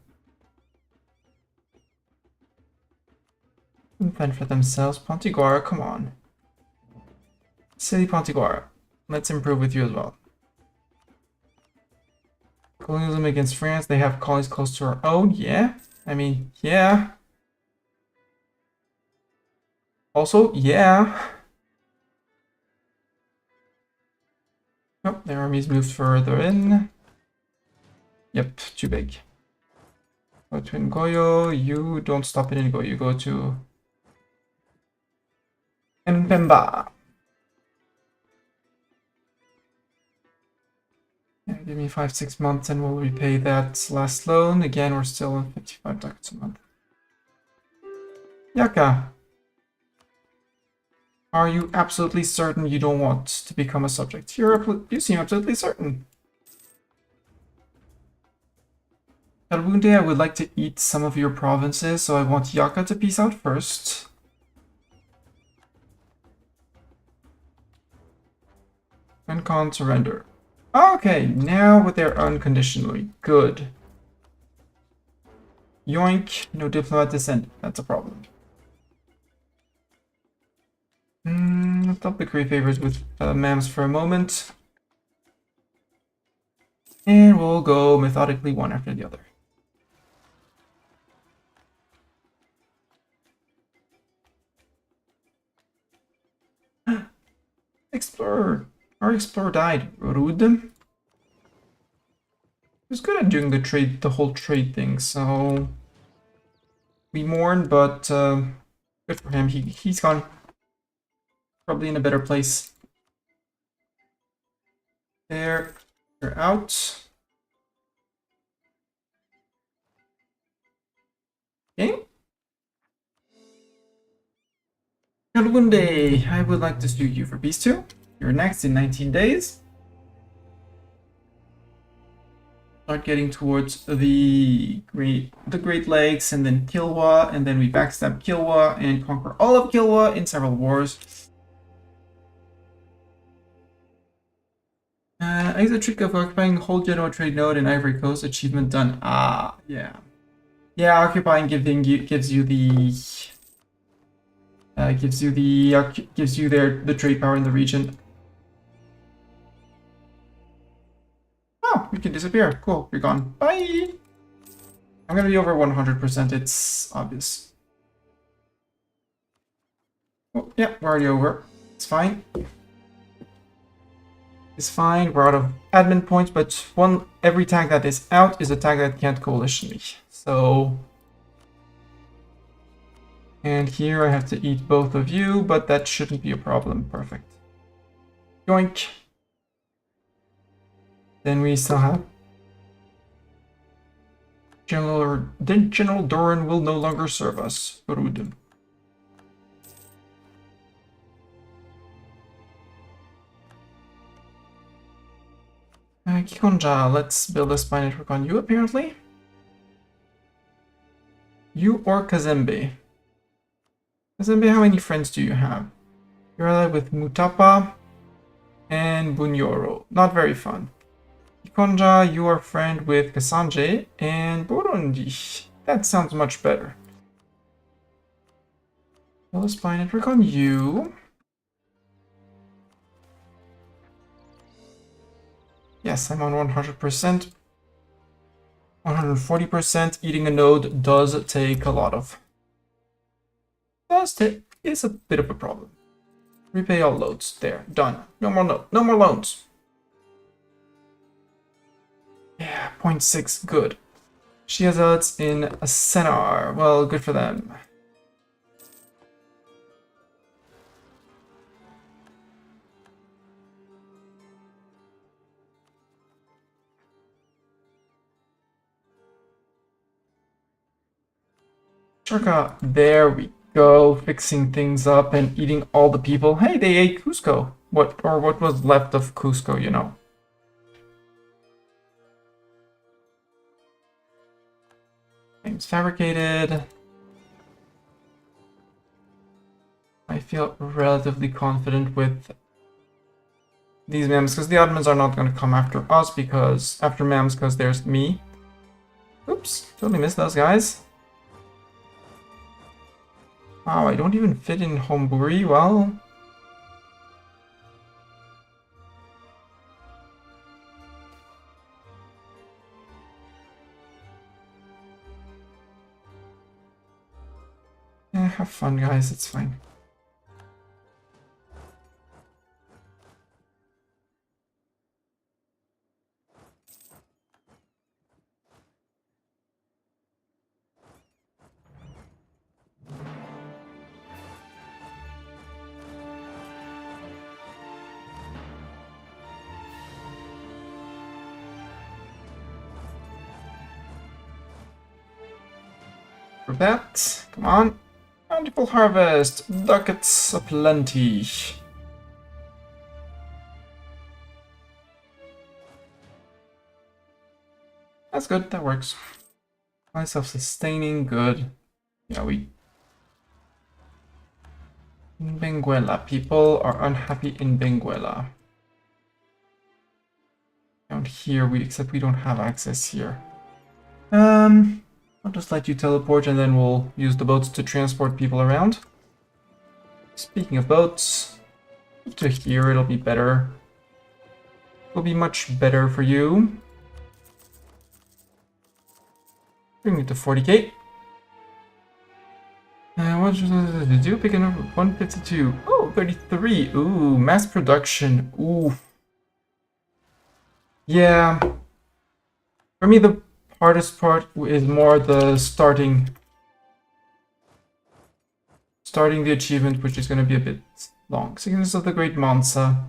Fend for themselves. Pontiguara, come on. Silly Pontiguara. Let's improve with you as well. Colonialism against France. They have colonies close to our own. Yeah. I mean, yeah. Also, yeah. Oh, their armies moved further in. Yep, too big. Go to Ngoyo. You don't stop in Ngoyo. You go to Mpemba. Yeah, give me 5-6 months and we'll repay that last loan. Again, we're still on 55 ducats a month. Yaka. Are you absolutely certain you don't want to become a subject? You seem absolutely certain. Elwunde, I would like to eat some of your provinces, so I want Yaka to peace out first. And Khan surrender. Okay, now with their unconditionally. Good. Yoink, no diplomat descent. That's a problem. I'll decree favors with Mams for a moment. And we'll go methodically one after the other. Explorer. Our explorer died. Rude. He was good at doing the whole trade thing, so we mourn, but good for him. He's gone. Probably in a better place. There, you're out. Okay. Kalunde, I would like to sue you for peace too. You're next in 19 days. Start getting towards the Great Lakes and then Kilwa, and then we backstab Kilwa and conquer all of Kilwa in several wars. Is a trick of occupying the whole general trade node in Ivory Coast. Achievement done. Ah, yeah. Yeah, occupying gives you the the trade power in the region. Oh, you can disappear. Cool, you're gone. Bye. I'm gonna be over 100%. It's obvious. Oh, yeah, we're already over. It's fine. It's fine. We're out of admin points, but every tag that is out is a tag that can't coalition me. So. And here I have to eat both of you, but that shouldn't be a problem. Perfect. Yoink. Then we still have General Doran will no longer serve us. Rude. Kikonja, let's build a spy network on you, apparently. You or Kazembe? Kazembe, how many friends do you have? You're allied with Mutapa and Bunyoro. Not very fun. Kikonja, you are friend with Kasanje and Burundi. That sounds much better. Build a spy network on you. Yes, I'm on 100%. 140%. Eating a node does take a lot of. Is a bit of a problem. Repay all loans. There, done. No more loans. Yeah, 0.6, good. She has odds in a Senar. Well, good for them. Shurka, there we go, fixing things up and eating all the people. Hey, they ate Cusco. What was left of Cusco, you know. Game's fabricated. I feel relatively confident with these mams because the Ottomans are not going to come after us after mams because there's me. Oops, totally missed those guys. Wow, I don't even fit in Homburi. Well, yeah, have fun, guys. It's fine. that. Come on. Bountiful harvest. Ducats aplenty. That's good. That works. Self-sustaining. Good. Yeah, we... In Benguela. People are unhappy in Benguela. Down here, except we don't have access here. I'll just let you teleport and then we'll use the boats to transport people around. Speaking of boats, move to here, it'll be better. It'll be much better for you. Bring it to 40k. What should I do? Pick a number 152. Oh, 33. Ooh, mass production. Ooh. Yeah. For me, the hardest part is more the starting the achievement, which is going to be a bit long. Sickness of the Great Mansa.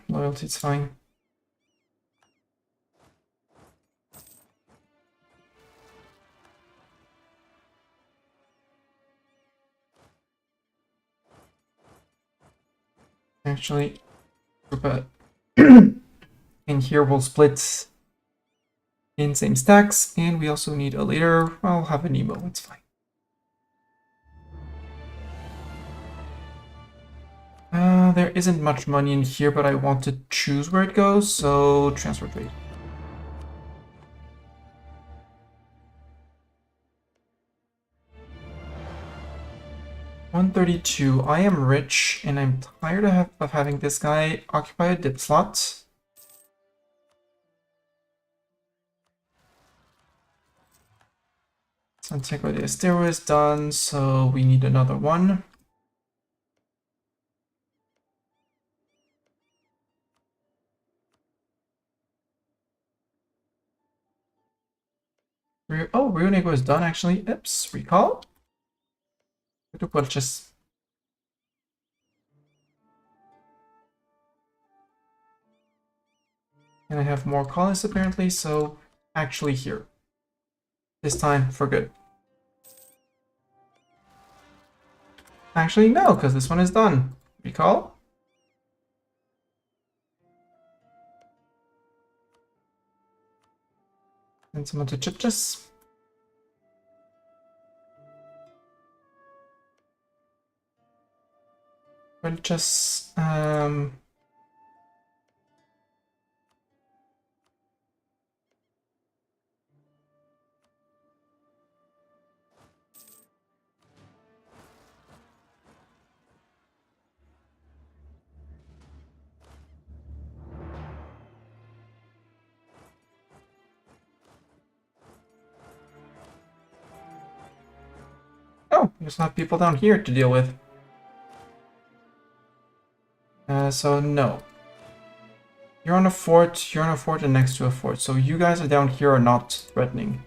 Loyalty's fine. Actually, in here we'll split in same stacks, and we also need a leader. I'll have a Nemo, it's fine. There isn't much money in here, but I want to choose where it goes, so transfer trade. $132. I am rich, and I'm tired of having this guy occupy a dip slot. Santiago de Estero is done, so we need another one. Oh, Rio Negro is done actually. Oops, recall. To purchase. And I have more colonists apparently, so actually here. This time for good. Actually, no, because this one is done. Recall. And someone to Chipchas. Purchase. Oh, there's not people down here to deal with. So no. You're on a fort and next to a fort. So you guys are down here are not threatening.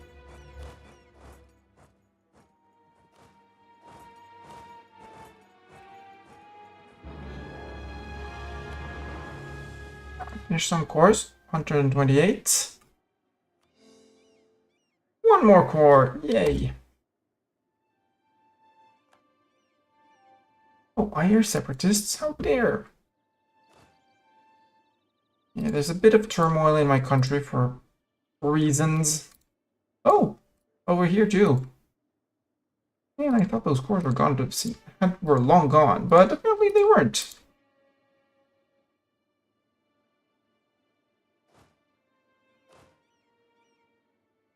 Finish some cores. 128. One more core. Yay. Oh, I hear separatists. How dare. Yeah, there's a bit of turmoil in my country for reasons. Oh, over here too. Man, I thought those cores were gone were long gone, but apparently they weren't.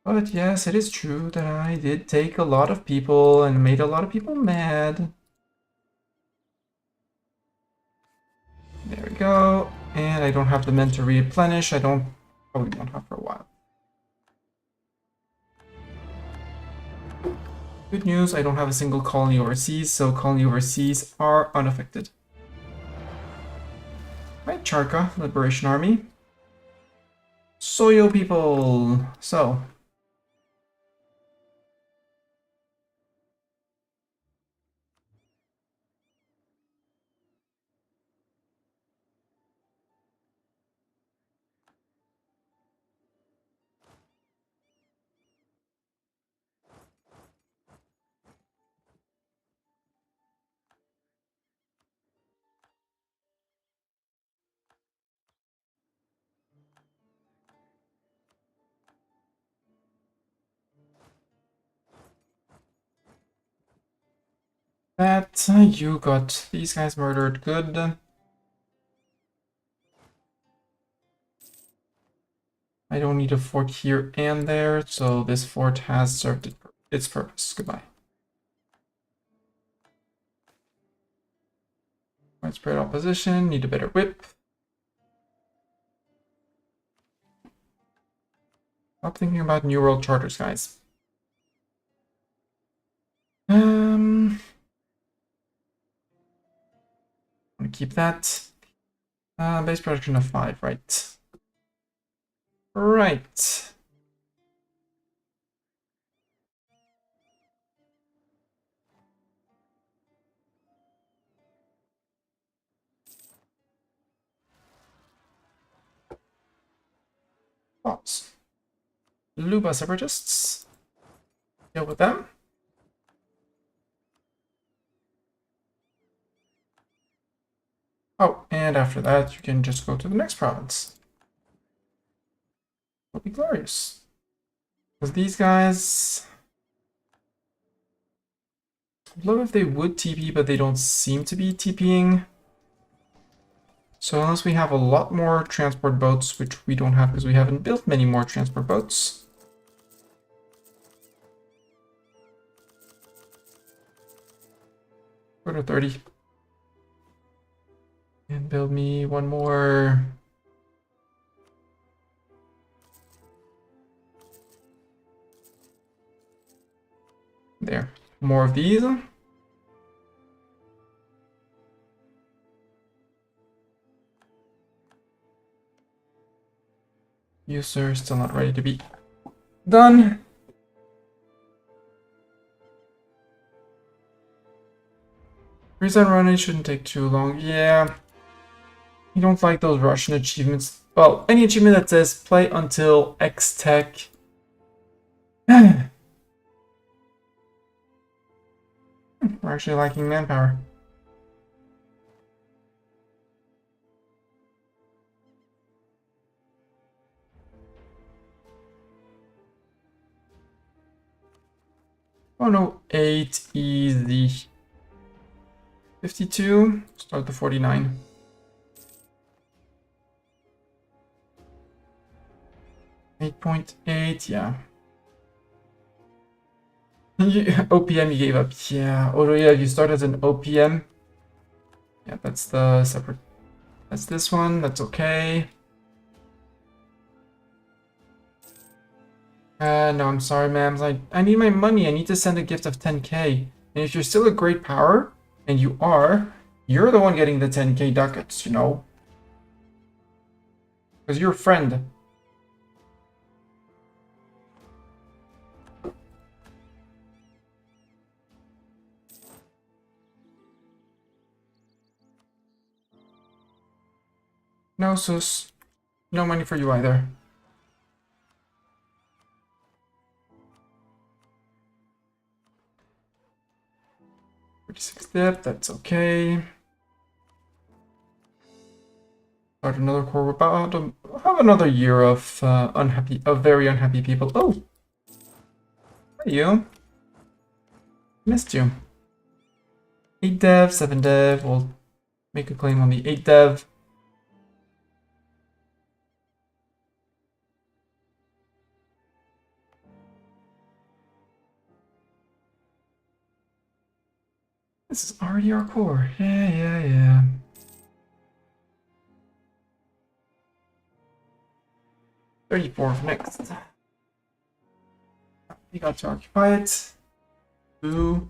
But yes, it is true that I did take a lot of people and made a lot of people mad. There we go. And I don't have the men to replenish. Probably won't have for a while. Good news, I don't have a single colony overseas, so colony overseas are unaffected. Right, Charka, Liberation Army. Soyo people. So. that. You got these guys murdered. Good. I don't need a fort here and there, so this fort has served its purpose. Goodbye. Widespread opposition, need a better whip. Stop thinking about New World Charters, guys. I'm gonna keep that. Base production of 5, right? Right. Pause. Luba separatists. Deal with them. Oh, and after that, you can just go to the next province. It'll be glorious. Because these guys... I'd love if they would TP, but they don't seem to be TPing. So unless we have a lot more transport boats, which we don't have because we haven't built many more transport boats. Go to 30. And build me one more. There. More of these. You, sir, still not ready to be done. Reset running shouldn't take too long. Yeah. You don't like those Russian achievements. Well, any achievement that says play until X Tech. We're actually lacking manpower. Oh no, 8 easy. 52, start the 49. .8, yeah. OPM you gave up, yeah. Oh yeah, you start as an OPM. Yeah, that's the separate. That's this one, that's okay. No, I'm sorry, ma'am. I need my money. I need to send a gift of 10k. And if you're still a great power, and you are, you're the one getting the 10k ducats, you know? Because you're a friend. No, sus. No money for you either. 36 dip, that's okay. Start another core. We're about to have another year of very unhappy people. Oh, hey you. Missed you. 8 dev, 7 dev. We'll make a claim on the 8 dev. This is already our core. Yeah. 34 next. We got to occupy it. Boo.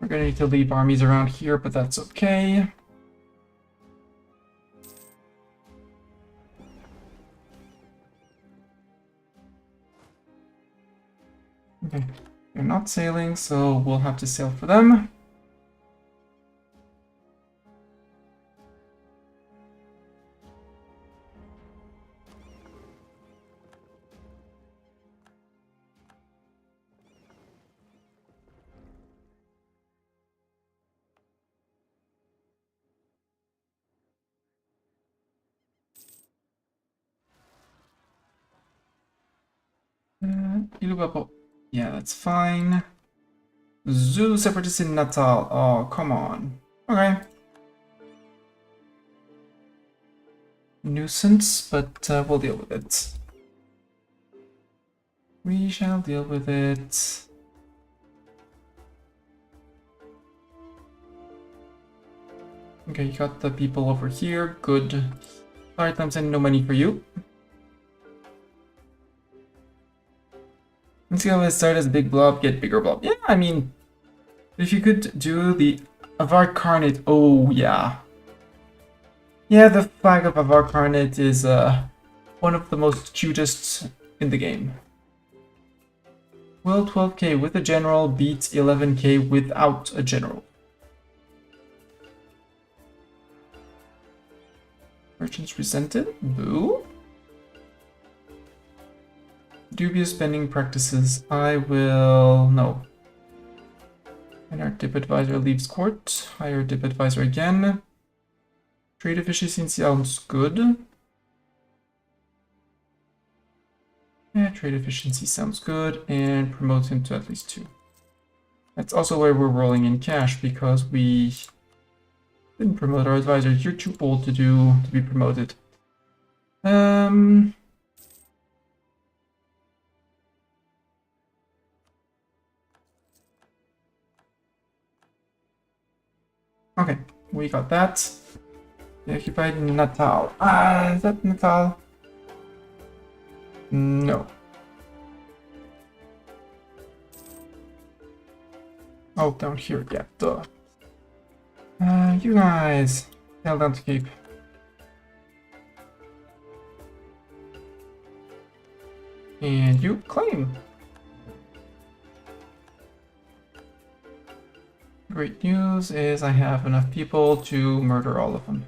We're gonna need to leave armies around here, but that's okay. Okay, they're not sailing, so we'll have to sail for them. Ilu Babo. Yeah, that's fine. Zulu separatists in Natal. Oh, come on. Okay. Nuisance, but we'll deal with it. We shall deal with it. Okay, you got the people over here. Good. Items and no money for you. Let's go and start as a big blob, get bigger blob. Yeah, I mean, if you could do the Avar Carnate, oh yeah. Yeah, the flag of Avar Carnate is one of the most cutest in the game. Will 12k with a general beats 11k without a general. Merchants resented? Boo. Dubious spending practices. I will... no. And our dip advisor leaves court. Hire dip advisor again. Trade efficiency sounds good. Yeah, trade efficiency sounds good. And promote him to at least 2. That's also why we're rolling in cash, because we didn't promote our advisor. You're too old to be promoted. Okay, we got that. They occupied Natal. Is that Natal? No. Oh, down here, yeah, duh. You guys, sail down to Cape. And you claim. Great news is I have enough people to murder all of them.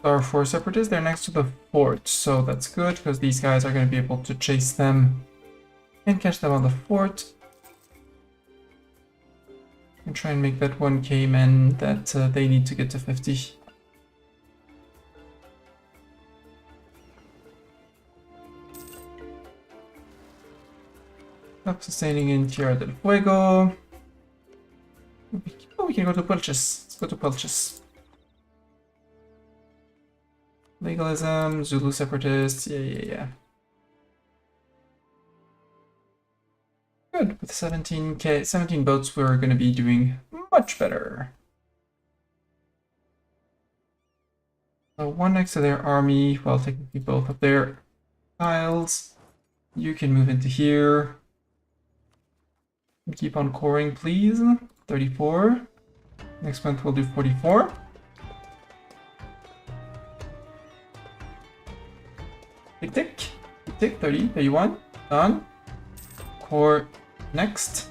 There are 4 separatists, they're next to the fort, so that's good, because these guys are going to be able to chase them and catch them on the fort. And try and make that 1k men that they need to get to 50. Stop sustaining in Tierra del Fuego. Oh, we can go to Pulches. Let's go to Pulches. Legalism, Zulu separatists, yeah. Good, with 17 boats we're gonna be doing much better. So one next to their army, well technically both of their tiles. You can move into here. Keep on coring, please. 34. Next month we'll do 44. Tick tick. Tick tick. 30. 31. Done. Core next.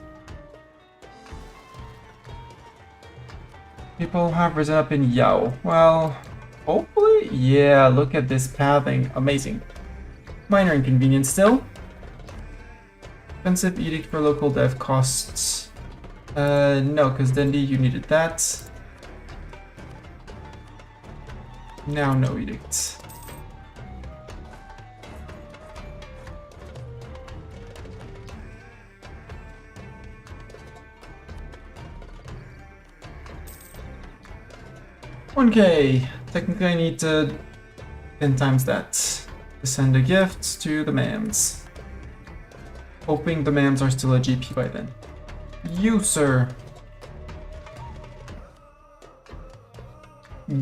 People have risen up in Yao. Well, hopefully. Yeah, look at this pathing. Amazing. Minor inconvenience still. Expensive edict for local dev costs. No, because Dendi, you needed that. Now no edict. $1k. Technically I need to 10 times that to send a gift to the mams. Hoping the mams are still a GP by then. You, sir.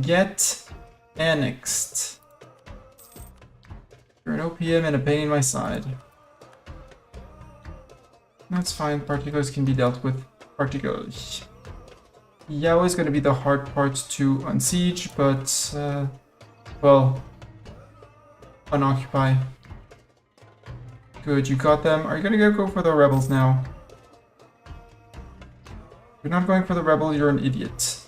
Get annexed. You're an OPM and a pain in my side. That's fine, particulars can be dealt with particularly. Yao is going to be the hard part to unsiege, but, well, unoccupy. Good, you got them. Are you gonna go for the rebels now? You're not going for the rebel, you're an idiot.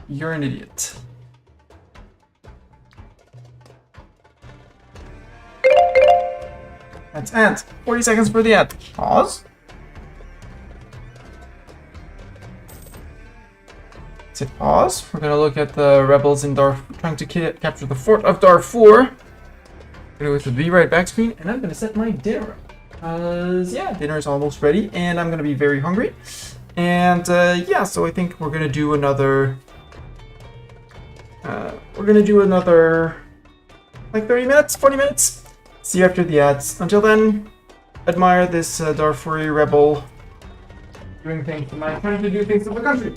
You're an idiot. That's ant. 40 seconds for the ant. Pause. hit pause. We're gonna look at the rebels in Darfur trying to capture the fort of Darfur. Gonna go to the be right back screen, and I'm gonna set my dinner. Yeah, dinner is almost ready, and I'm gonna be very hungry. And yeah, so I think we're gonna do another. Like 30 minutes, 40 minutes. See you after the ads. Until then, admire this Darfuri rebel doing things, trying to do things in the country.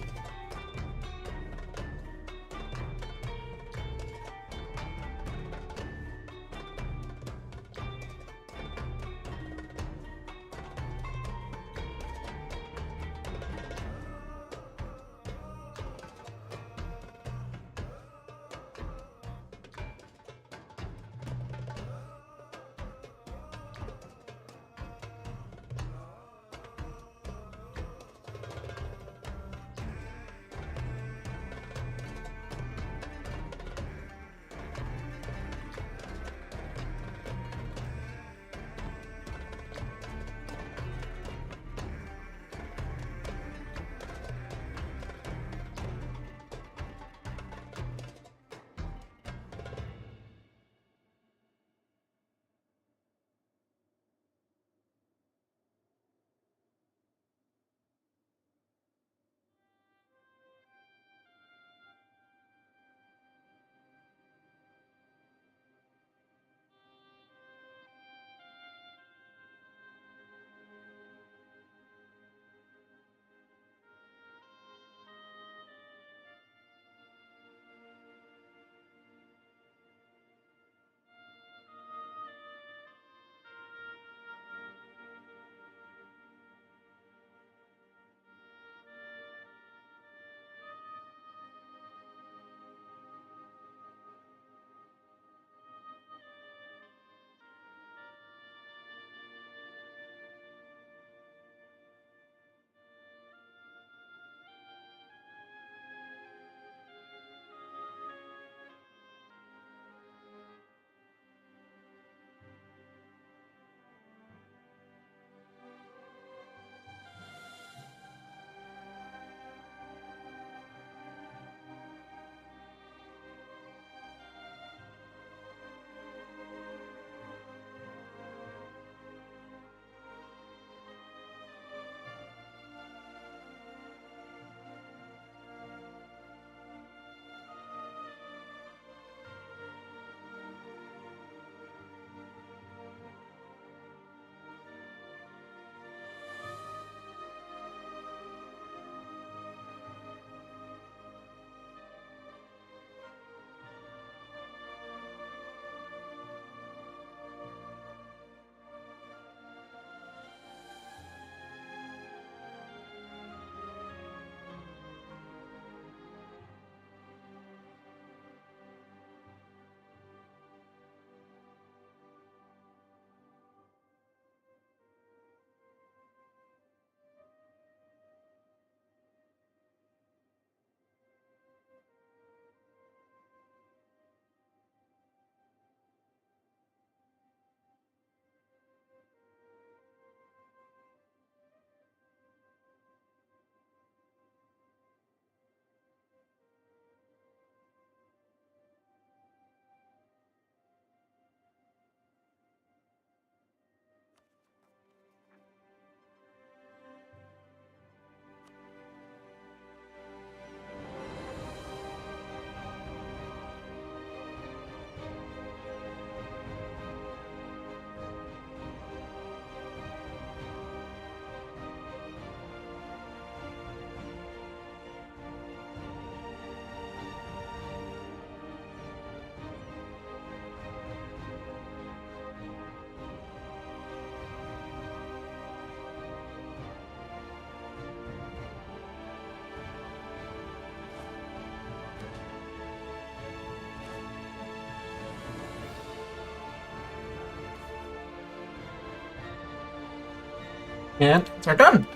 And we're done.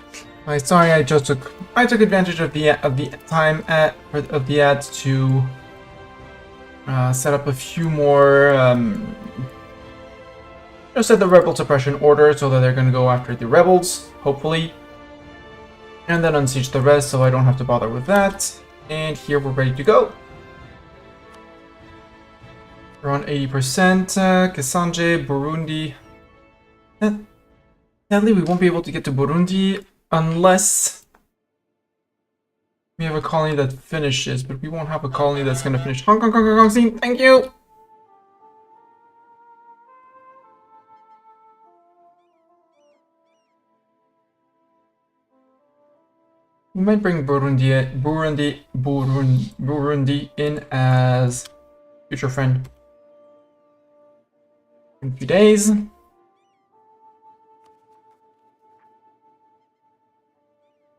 Sorry, I took advantage of the time of the ads to set up a few more. Just set the rebel suppression order so that they're going to go after the rebels, hopefully, and then unsiege the rest, so I don't have to bother with that. And here we're ready to go. We're on 80%. Kasanje, Burundi. Sadly, we won't be able to get to Burundi unless we have a colony that finishes, but we won't have a colony that's going to finish. Hong Kong, Hong Kong, Hong Kong scene. Thank you. We might bring Burundi in as future friend in a few days.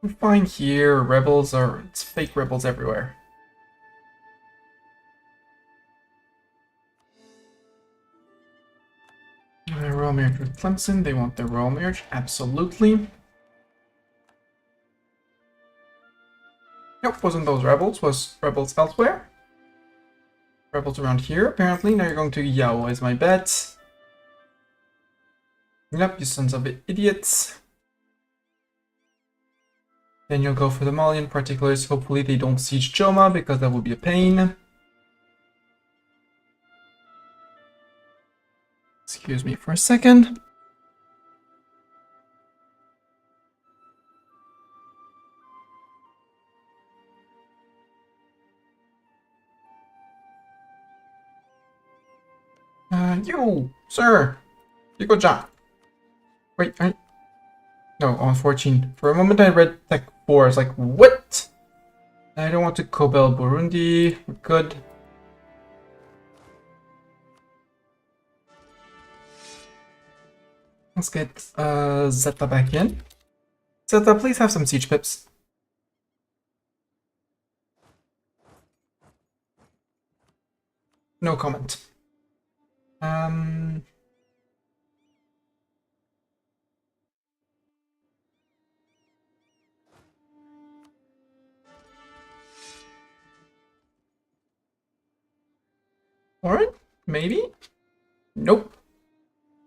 We're fine here. Rebels are... it's fake rebels everywhere. Royal marriage with Clemson. They want their royal marriage. Absolutely. Nope, wasn't those rebels. Was rebels elsewhere. Rebels around here, apparently. Now you're going to Yao, is my bet. Yep, you sons of idiots. Then you'll go for the Malian particulars. Hopefully they don't siege Choma, because that would be a pain. Excuse me for a second. You, sir. You good job. Wait, no, on 14. For a moment I read Tech 4. I was like, what? I don't want to Kobel Burundi. We're good. Let's get Zeta back in. Zeta, please have some siege pips. No comment. Alright, maybe? Nope.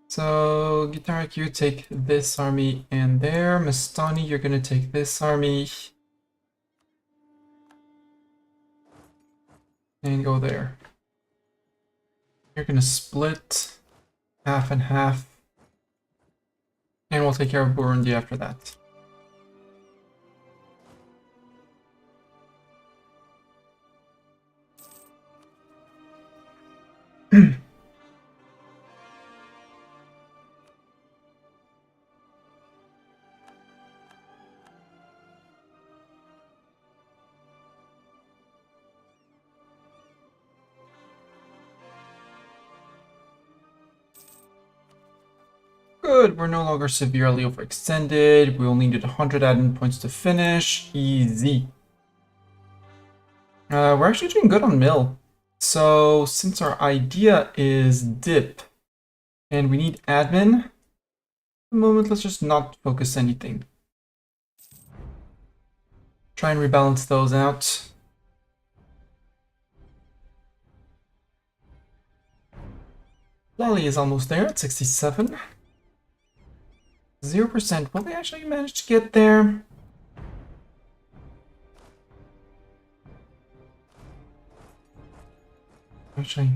So, Gitarak, you take this army and there. Mastani, you're gonna take this army. And go there. You're gonna split half and half. And we'll take care of Burundi after that. Good, we're no longer severely overextended. We only needed 100 admin points to finish. Easy. We're actually doing good on mill. So, since our idea is dip, and we need admin, at the moment, let's just not focus anything. Try and rebalance those out. Lolly is almost there at 67. 0%. Will they actually manage to get there? Actually,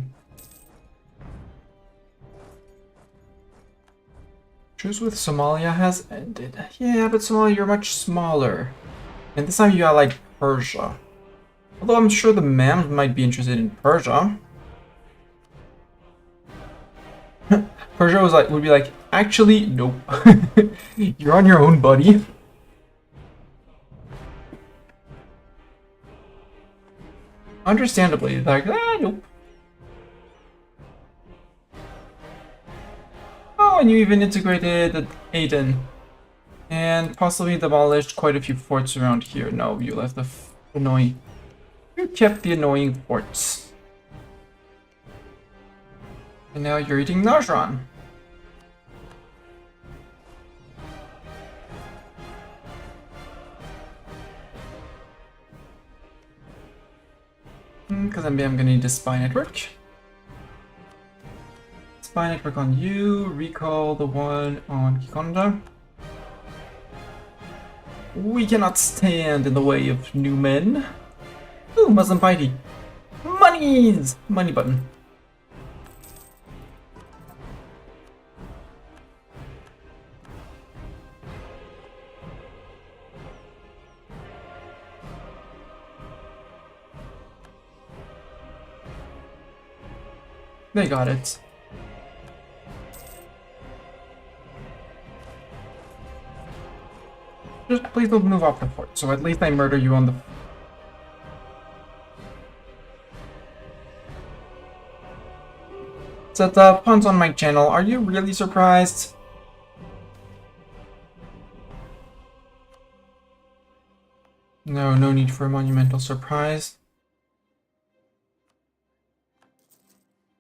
truce with Somalia has ended. Yeah, but Somalia, you're much smaller. And this time you got like Persia. Although I'm sure the Mams might be interested in Persia. Persia would be like, actually, nope. You're on your own, buddy. Understandably, like, nope. Oh, and you even integrated Aden. And possibly demolished quite a few forts around here. No, you left the annoying... You kept the annoying forts. And now you're eating Najran. Because I'm gonna need a spy network. Spy network on you, recall the one on Kikonda. We cannot stand in the way of new men. Ooh, Muslim Piety. Monies! Money button. They got it. Just please don't move off the fort, so at least I murder you on the... Said puns on my channel. Are you really surprised? No, no need for a monumental surprise.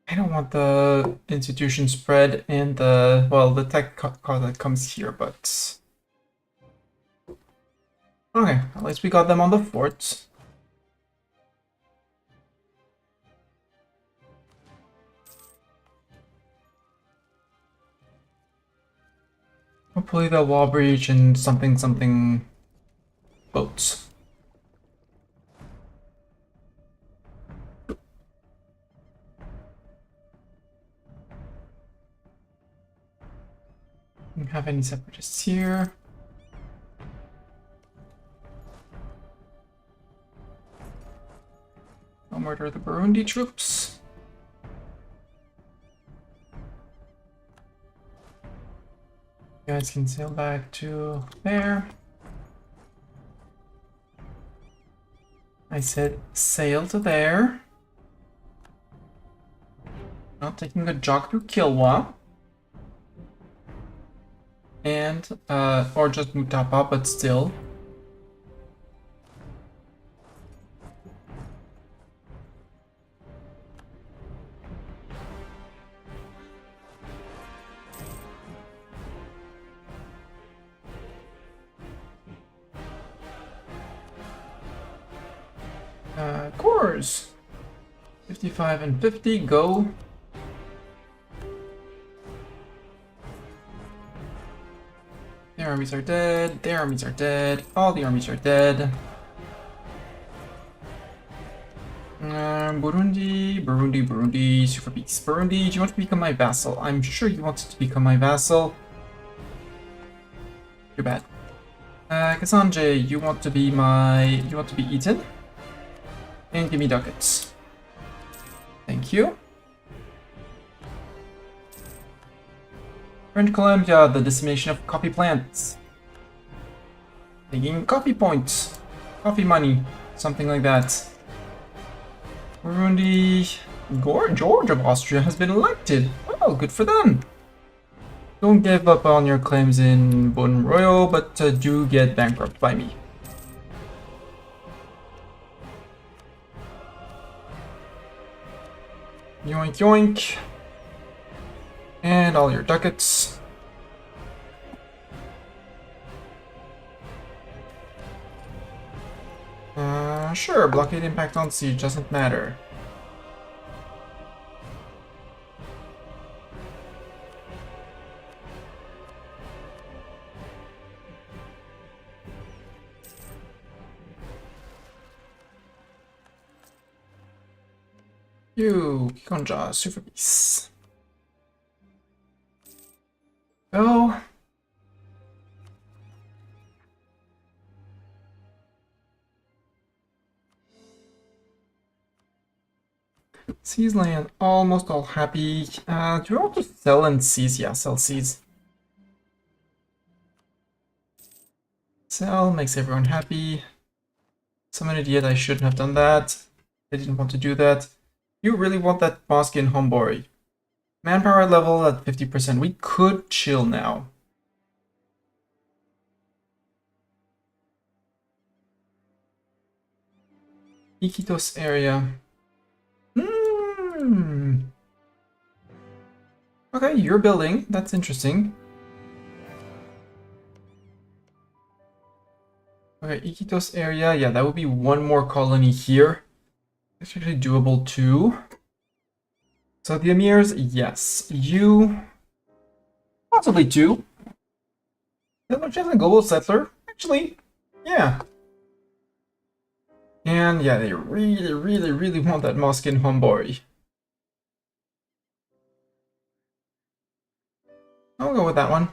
I don't want the institution spread and the, well, the tech card that comes here, but... Okay, at least we got them on the fort. Hopefully the wall breach and something boats. Don't have any separatists here. I'll murder the Burundi troops. You guys can sail back to there. I said sail to there. Not taking a jog through Kilwa. And, or just Mutapa, but still. Cores. 55 and 50, go. Their armies are dead, their armies are dead, all the armies are dead. Burundi, Super Beast. Burundi, do you want to become my vassal? I'm sure you want to become my vassal. Too bad. Kasanje, you want to be eaten? And give me ducats. Thank you. French Columbia, the dissemination of coffee plants. Taking coffee points. Coffee money. Something like that. Burundi. George of Austria has been elected. Well, good for them. Don't give up on your claims in Bon Royal, but do get bankrupt by me. Yoink yoink. And all your ducats. Sure, blockade impact on siege doesn't matter. You, Kikonja, Super Beast. Go. Seize land, almost all happy. Do you want to sell and seize? Yeah, sell, seize. Sell makes everyone happy. I'm an idiot, I shouldn't have done that. I didn't want to do that. You really want that mosque in Hombori. Manpower level at 50%. We could chill now. Iquitos area. Okay, you're building. That's interesting. Okay, Iquitos area. Yeah, that would be one more colony here. It's actually doable too. So the emirs, yes. You, possibly two. There's no chance a global settler. Actually, yeah. And yeah, they really want that mosque in Hombori. I'll go with that one.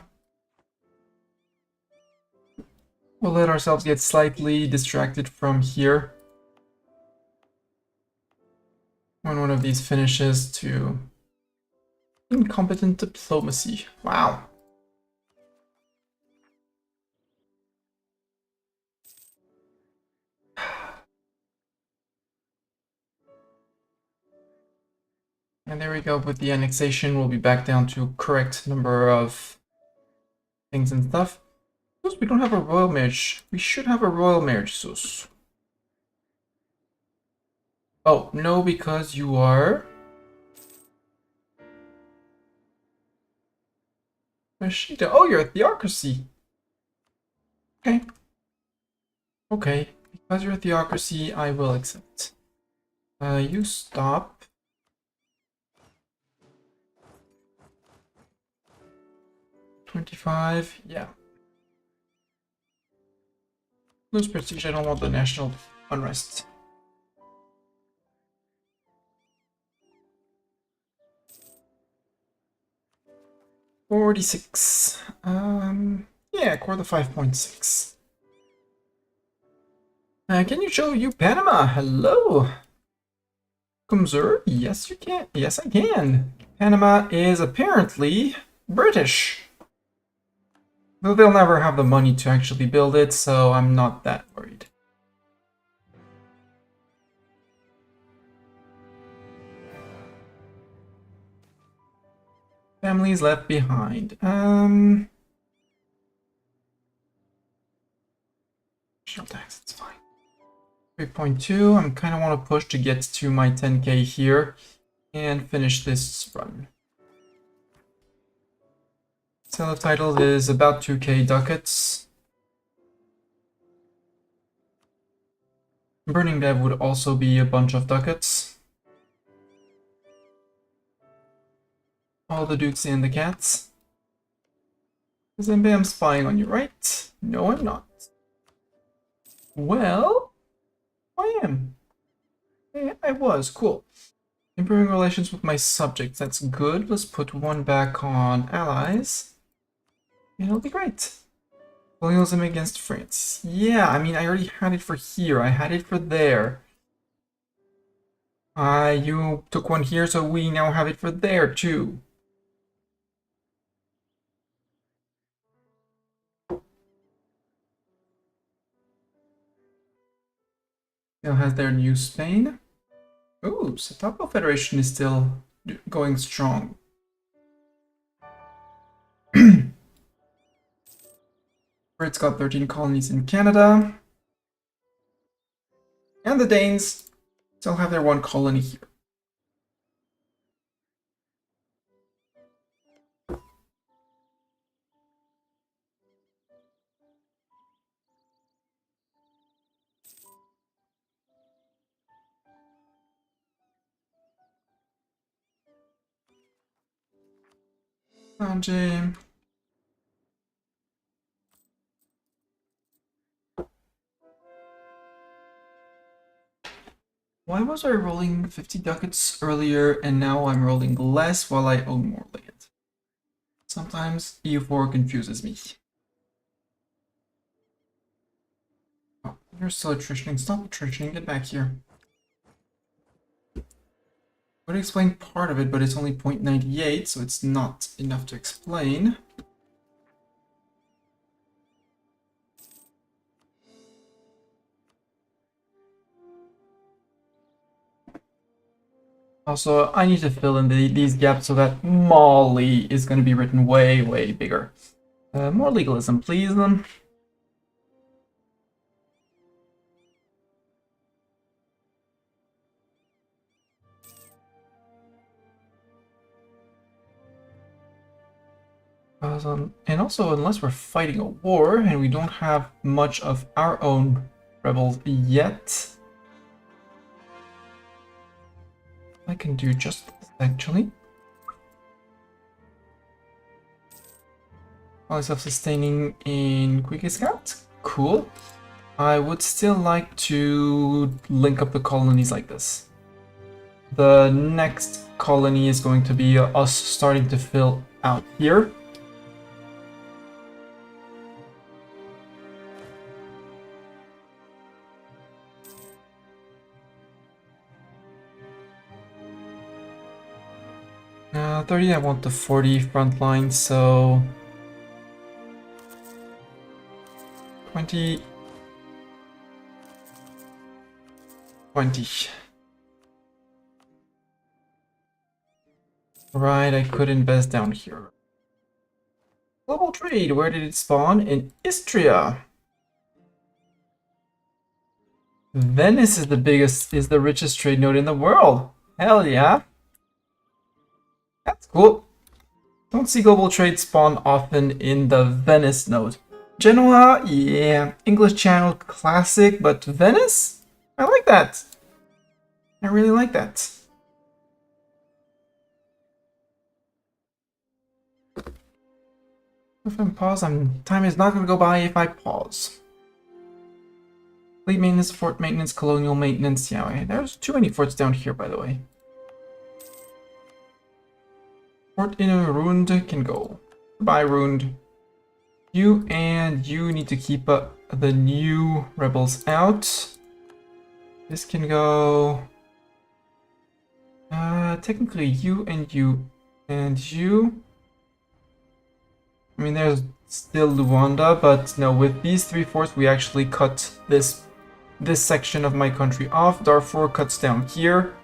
We'll let ourselves get slightly distracted from here. When one of these finishes to incompetent diplomacy. Wow. And there we go with the annexation. We'll be back down to correct number of things and stuff. Sus, we don't have a royal marriage. We should have a royal marriage, Sus. Oh, no, because you are... Rashida. Oh, you're a theocracy. Okay. Okay. Because you're a theocracy, I will accept. You stop. $25, yeah. Lose prestige, I don't want the national unrest. $46. Yeah, core the 5.6. Can you show you Panama? Hello. Kumzur? Yes, you can. Yes, I can. Panama is apparently British. Though they'll never have the money to actually build it, so I'm not that worried. Families left behind. National tax, it's fine. 3.2, I'm kind of want to push to get to my 10k here and finish this run. Sale of title is about 2k ducats. Burning Dev would also be a bunch of ducats. All the dukes and the cats. Zembe, I'm spying on you, right? No, I'm not. Well, I am. Yeah, I was. Cool. Improving relations with my subjects. That's good. Let's put one back on allies. And it'll be great. Colonialism against France. Yeah, I mean, I already had it for here. I had it for there. You took one here, so we now have it for there, too. Now has their New Spain. Ooh, Setapo Federation is still going strong. Brits got 13 colonies in Canada. And the Danes still have their one colony here. Sanjay. Why was I rolling 50 ducats earlier and now I'm rolling less while I own more land? Sometimes E04 confuses me. Oh, you're still attritioning. Stop attritioning. Get back here. Would explain part of it, but it's only 0.98, so it's not enough to explain. Also, I need to fill in these gaps so that Molly is going to be written way bigger. More legalism, please. And also, unless we're fighting a war and we don't have much of our own rebels yet, I can do just this, actually. Self-sustaining in Quick Scout. Cool. I would still like to link up the colonies like this. The next colony is going to be us starting to fill out here. Now 30, I want the 40 front line, so 20, 20. Right, I could invest down here. Global trade, where did it spawn? In Istria. Venice is the richest trade node in the world. Hell yeah. That's cool. Don't see global trade spawn often in the Venice node. Genoa, yeah. English Channel, classic, but Venice? I like that. I really like that. If I pause, time is not going to go by if I pause. Fleet maintenance, fort maintenance, colonial maintenance. Yeah, there's too many forts down here, by the way. Fort in Rund can go. Goodbye, Rund. You and you need to keep the new rebels out. This can go... technically you and you and you. I mean, there's still Luanda, but no, with these 3 forts, we actually cut this section of my country off. Darfur cuts down here.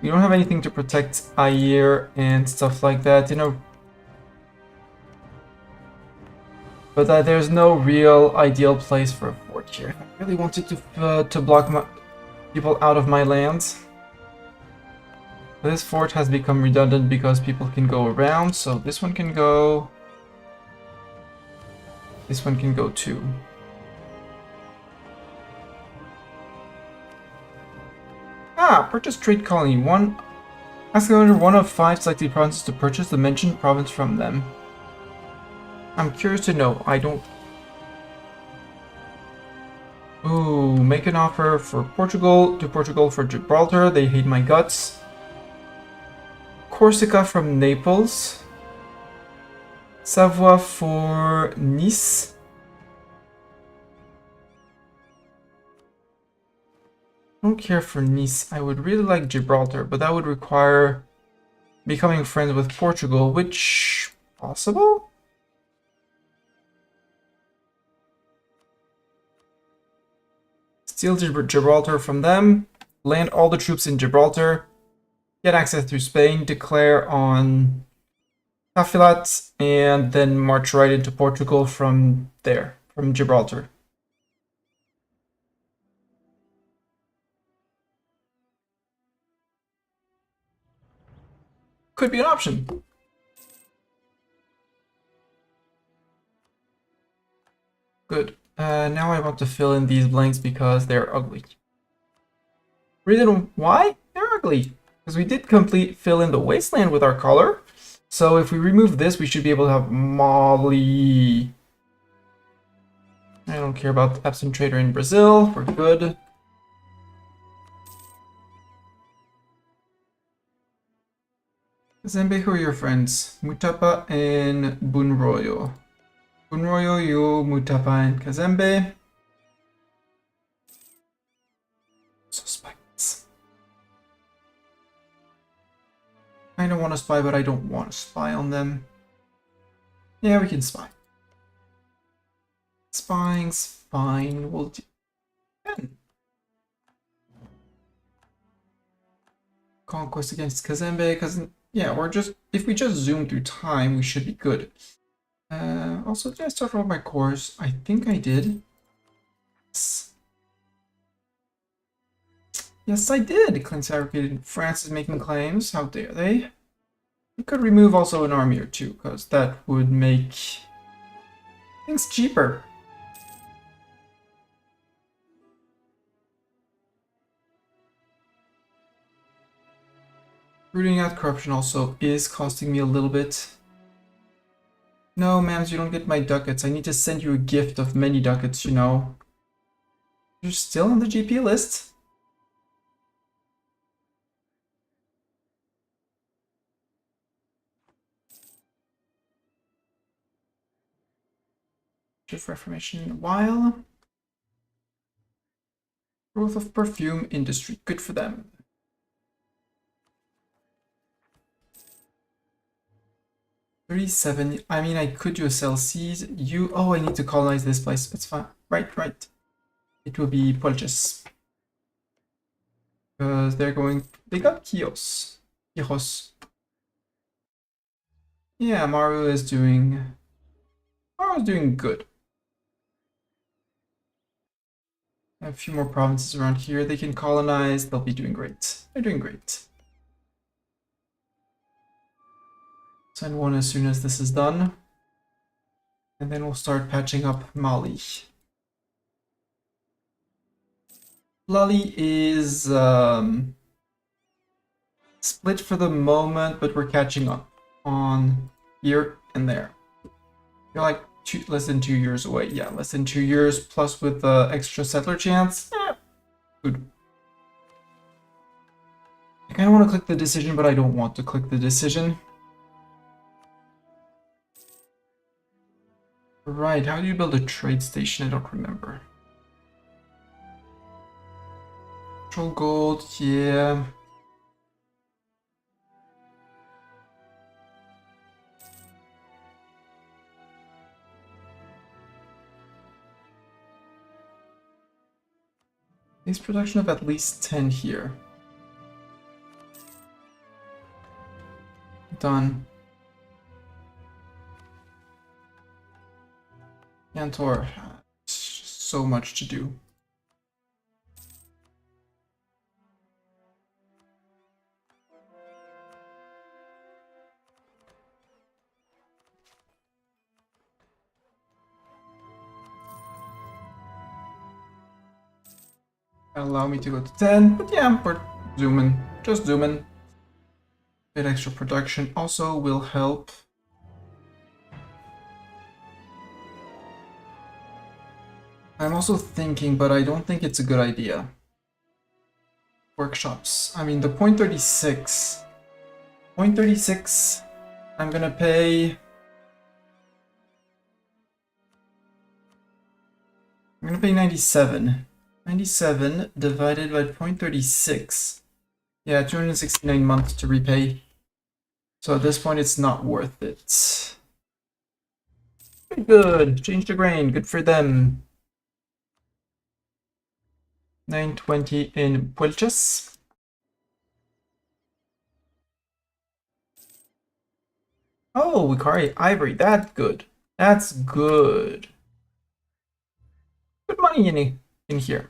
We don't have anything to protect Ayer and stuff like that, you know. But there's no real ideal place for a fort here. I really wanted to block my people out of my lands. This fort has become redundant because people can go around, so this one can go. This one can go too. Ah, purchase trade colony. Ask under 1 of 5 selected provinces to purchase the mentioned province from them. I'm curious to know. I don't... Ooh, make an offer for Portugal. To Portugal for Gibraltar. They hate my guts. Corsica from Naples. Savoie for Nice. I don't care for Nice. I would really like Gibraltar, but that would require becoming friends with Portugal, which... possible? Steal Gibraltar from them, land all the troops in Gibraltar, get access through Spain, declare on Tafilat, and then march right into Portugal from there, from Gibraltar. Could be an option. Good. Now I want to fill in these blanks because they're ugly. Reason why? They're ugly. Because we did fill in the wasteland with our color. So if we remove this, we should be able to have Mali. I don't care about absent trader in Brazil. We're good. Zembe, who are your friends? Mutapa and Bunroyo. Bunroyo, you, Mutapa, and Kazembe. Suspects. I don't want to spy, but I don't want to spy on them. Yeah, we can spy. Spying's fine. We'll do 10. Conquest against Kazembe, because yeah, if we just zoom through time, we should be good. Also, did I start all my cores? I think I did. Yes, I did. Claims fabricated. France is making claims. How dare they? We could remove also an army or two, because that would make things cheaper. Rooting out corruption also is costing me a little bit. No, ma'ams, you don't get my ducats. I need to send you a gift of many ducats, you know. You're still on the GP list. Shift reformation in a while. Growth of perfume industry. Good for them. $37. I mean, I could do a CLCs. Oh, I need to colonize this place. It's fine. Right. It will be Polches. Because they're going. They got Kios. Yeah, Maru is doing good. A few more provinces around here they can colonize. They'll be doing great. They're doing great. Send one as soon as this is done. And then we'll start patching up Mali. Lali is split for the moment, but we're catching up on here and there. You're like less than 2 years away. Yeah, less than 2 years, plus with the extra settler chance. Good. I kind of want to click the decision, but I don't want to click the decision. Right, how do you build a trade station? I don't remember. Control gold, yeah. Base production of at least 10 here. Done. Cantor, so much to do. Allow me to go to 10, but yeah, we're zooming, just zooming. Bit extra production also will help. I'm also thinking, but I don't think it's a good idea. Workshops. I mean, the point 36. Point 36. I'm gonna pay. I'm gonna pay 97. 97 divided by 0.36. Yeah, 269 months to repay. So at this point, it's not worth it. Very good. Change the grain. Good for them. 920 in Puelches. Oh, Wikari Ivory. That's good. That's good. Good money in here.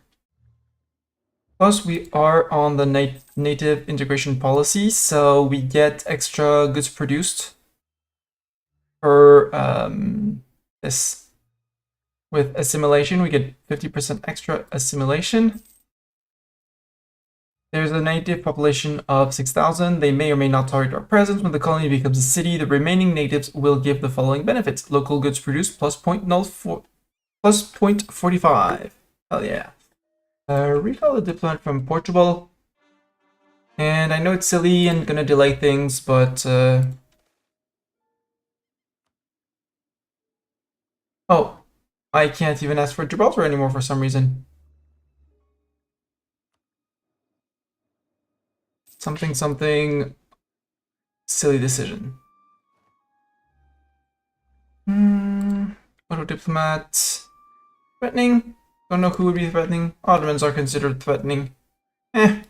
Plus, we are on the native integration policy, so we get extra goods produced for this. With assimilation, we get 50% extra assimilation. There's a native population of 6,000. They may or may not tolerate our presence. When the colony becomes a city, the remaining natives will give the following benefits. Local goods produced plus 0.04, plus 0.45. Hell yeah. Recall a diplomat from Portugal. And I know it's silly and gonna delay things, but oh, I can't even ask for Gibraltar anymore for some reason. Something silly decision. Auto diplomat. Threatening. Don't know who would be threatening. Ottomans are considered threatening. Come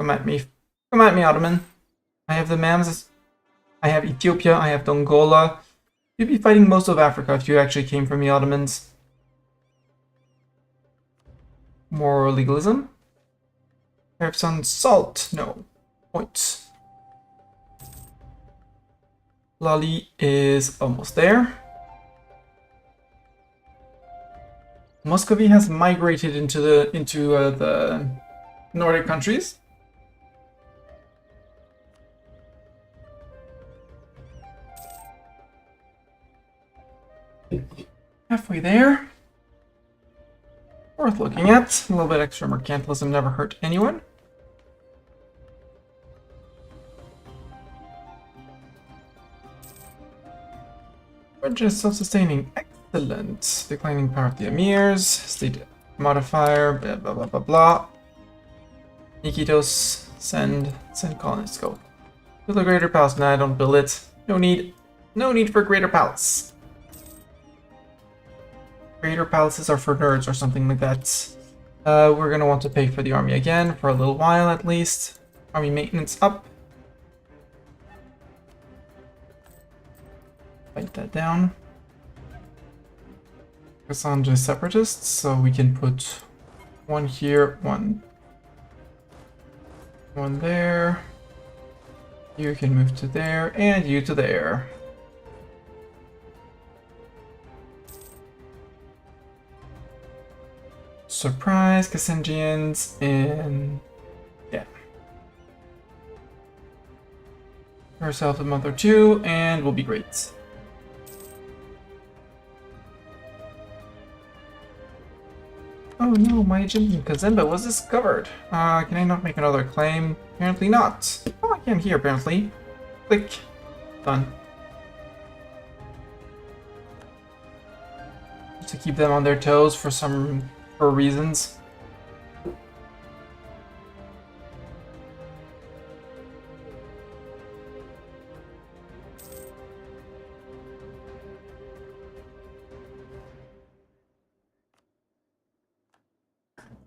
at me. Come at me, Ottoman. I have the Mams. I have Ethiopia. I have Dongola. You'd be fighting most of Africa if you actually came from the Ottomans. More legalism. Tariffs on salt. No. Points. Lali is almost there. Muscovy has migrated into the Nordic countries. Halfway there. Worth looking at. A little bit extra mercantilism never hurt anyone. We're just self-sustaining. Excellent. Declining power of the emirs. State modifier. Blah blah blah blah blah. Nikitos. Send colonists. Go. Build a greater palace. Nah, don't build it. No need. No need for greater palace. Greater palaces are for nerds or something like that. We're gonna want to pay for the army again for a little while at least. Army maintenance up. Write that down. Focus on just separatists, so we can put one here, one there. You can move to there, and you to there. Surprise, Cassengians, and yeah. Ourselves a month or two, and we'll be great. Oh no, my Egyptian Kazemba was discovered. Can I not make another claim? Apparently not. Oh, I can here, apparently. Click. Done. To keep them on their toes for reasons.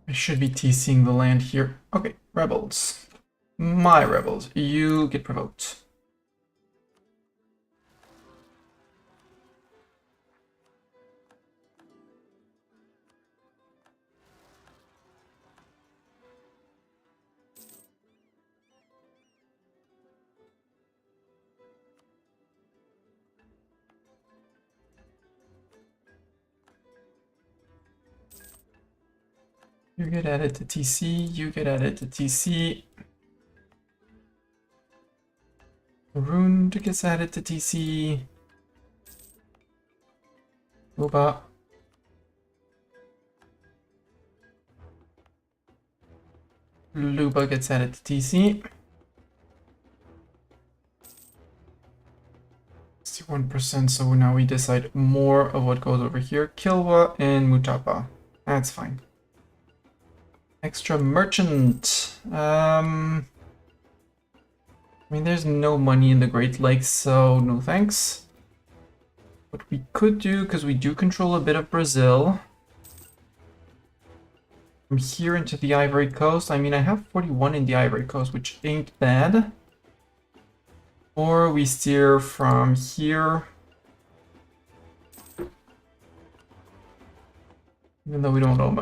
I should be TCing the land here. Okay, rebels. My rebels. You get provoked. You get added to TC, you get added to TC. Rune gets added to TC. Luba. Luba gets added to TC. 61%, so now we decide more of what goes over here. Kilwa and Mutapa. That's fine. Extra merchant. I mean, there's no money in the Great Lakes, so no thanks. What we could do, because we do control a bit of Brazil. From here into the Ivory Coast. I mean, I have 41 in the Ivory Coast, which ain't bad. Or we steer from here. Even though we don't own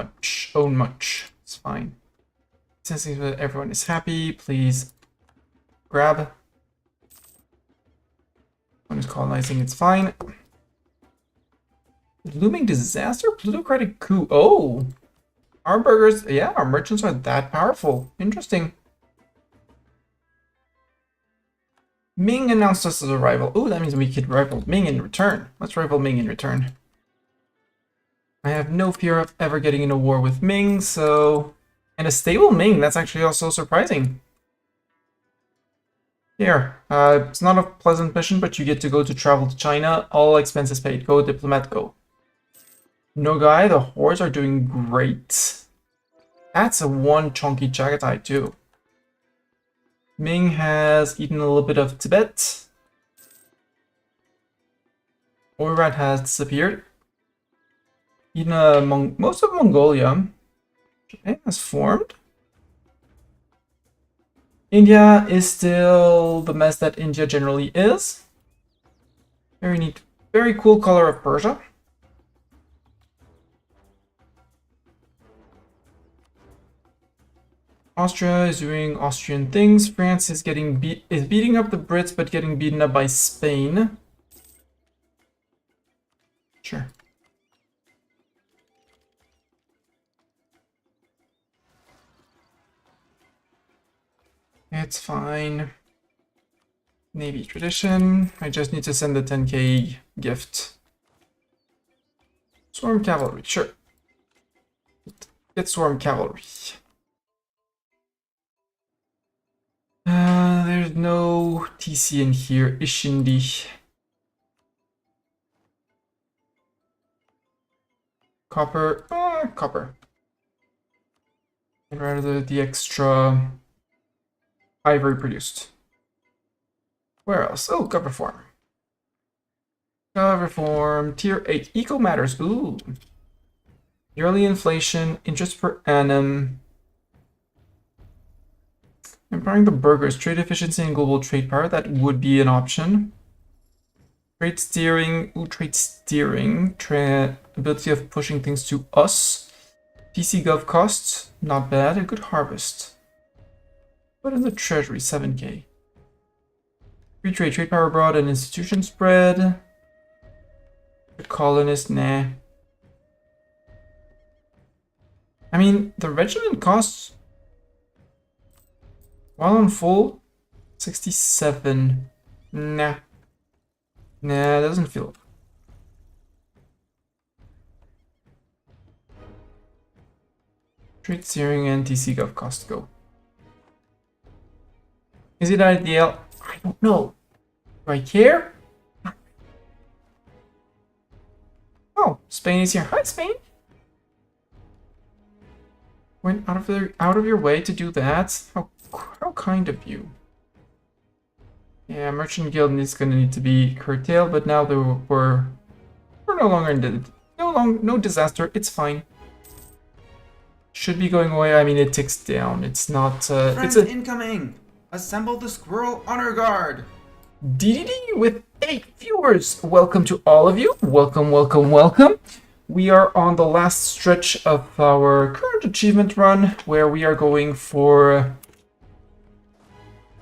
much. It's fine. Since everyone is happy, please grab. One is colonizing, it's fine. Looming disaster? Plutocratic coup. Oh! Our burgers, yeah, our merchants are that powerful. Interesting. Ming announced us as a rival. Oh, that means we could rival Ming in return. Let's rival Ming in return. I have no fear of ever getting in a war with Ming, so... And a stable Ming, that's actually also surprising. Here, it's not a pleasant mission, but you get to go to travel to China. All expenses paid. Go, diplomat, go. Nogai, the hordes are doing great. That's a one chunky Chagatai too. Ming has eaten a little bit of Tibet. Oirat has disappeared. Eaten most of Mongolia. Japan has formed. India is still the mess that India generally is. Very neat. Very cool color of Persia. Austria is doing Austrian things. France is beating up the Brits, but getting beaten up by Spain. Sure. It's fine. Navy tradition. I just need to send the 10k gift. Swarm cavalry, sure. Get swarm cavalry. There's no TC in here. Ishindi. Copper. Copper. I'd rather the extra ivory produced. Where else? Oh, copper farm. Cover form, tier 8, eco matters. Ooh. Yearly inflation, interest per annum. Empowering the burghers, trade efficiency and global trade power. That would be an option. Trade steering. Ooh, trade steering. Ability of pushing things to us. PC gov costs, not bad. A good harvest. What is the treasury? 7k. Free trade, trade power abroad, and institution spread. The colonist, nah. I mean, the regiment costs, while on full, 67. Nah. Nah, doesn't feel. Trade steering and TC gov cost go. Is it ideal? I don't know. Do I care? Oh, Spain is here. Hi, Spain. Went out of your way to do that. How kind of you. Yeah, Merchant Guild is gonna need to be curtailed, but now that we're no longer in no disaster. It's fine. Should be going away. I mean, it ticks down. It's not. Friends incoming. Assemble the Squirrel Honor Guard. DDD with 8 viewers. Welcome to all of you. Welcome, welcome, welcome. We are on the last stretch of our current achievement run, where we are going for.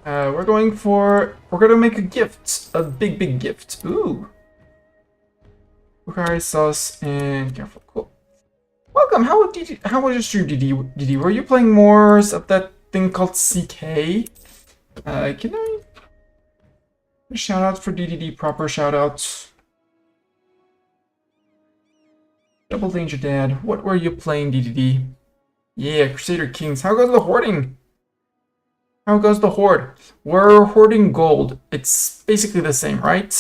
We're gonna make a gift, a big gift. Ooh. Bukhari sauce and careful. Cool. Welcome. How was your stream, DD? Were you playing more of that thing called CK? Can I? Shout out for DDD, proper shout outs. Double Danger Dad, what were you playing, DDD? Yeah, Crusader Kings. How goes the hoarding? How goes the hoard? We're hoarding gold. It's basically the same, right?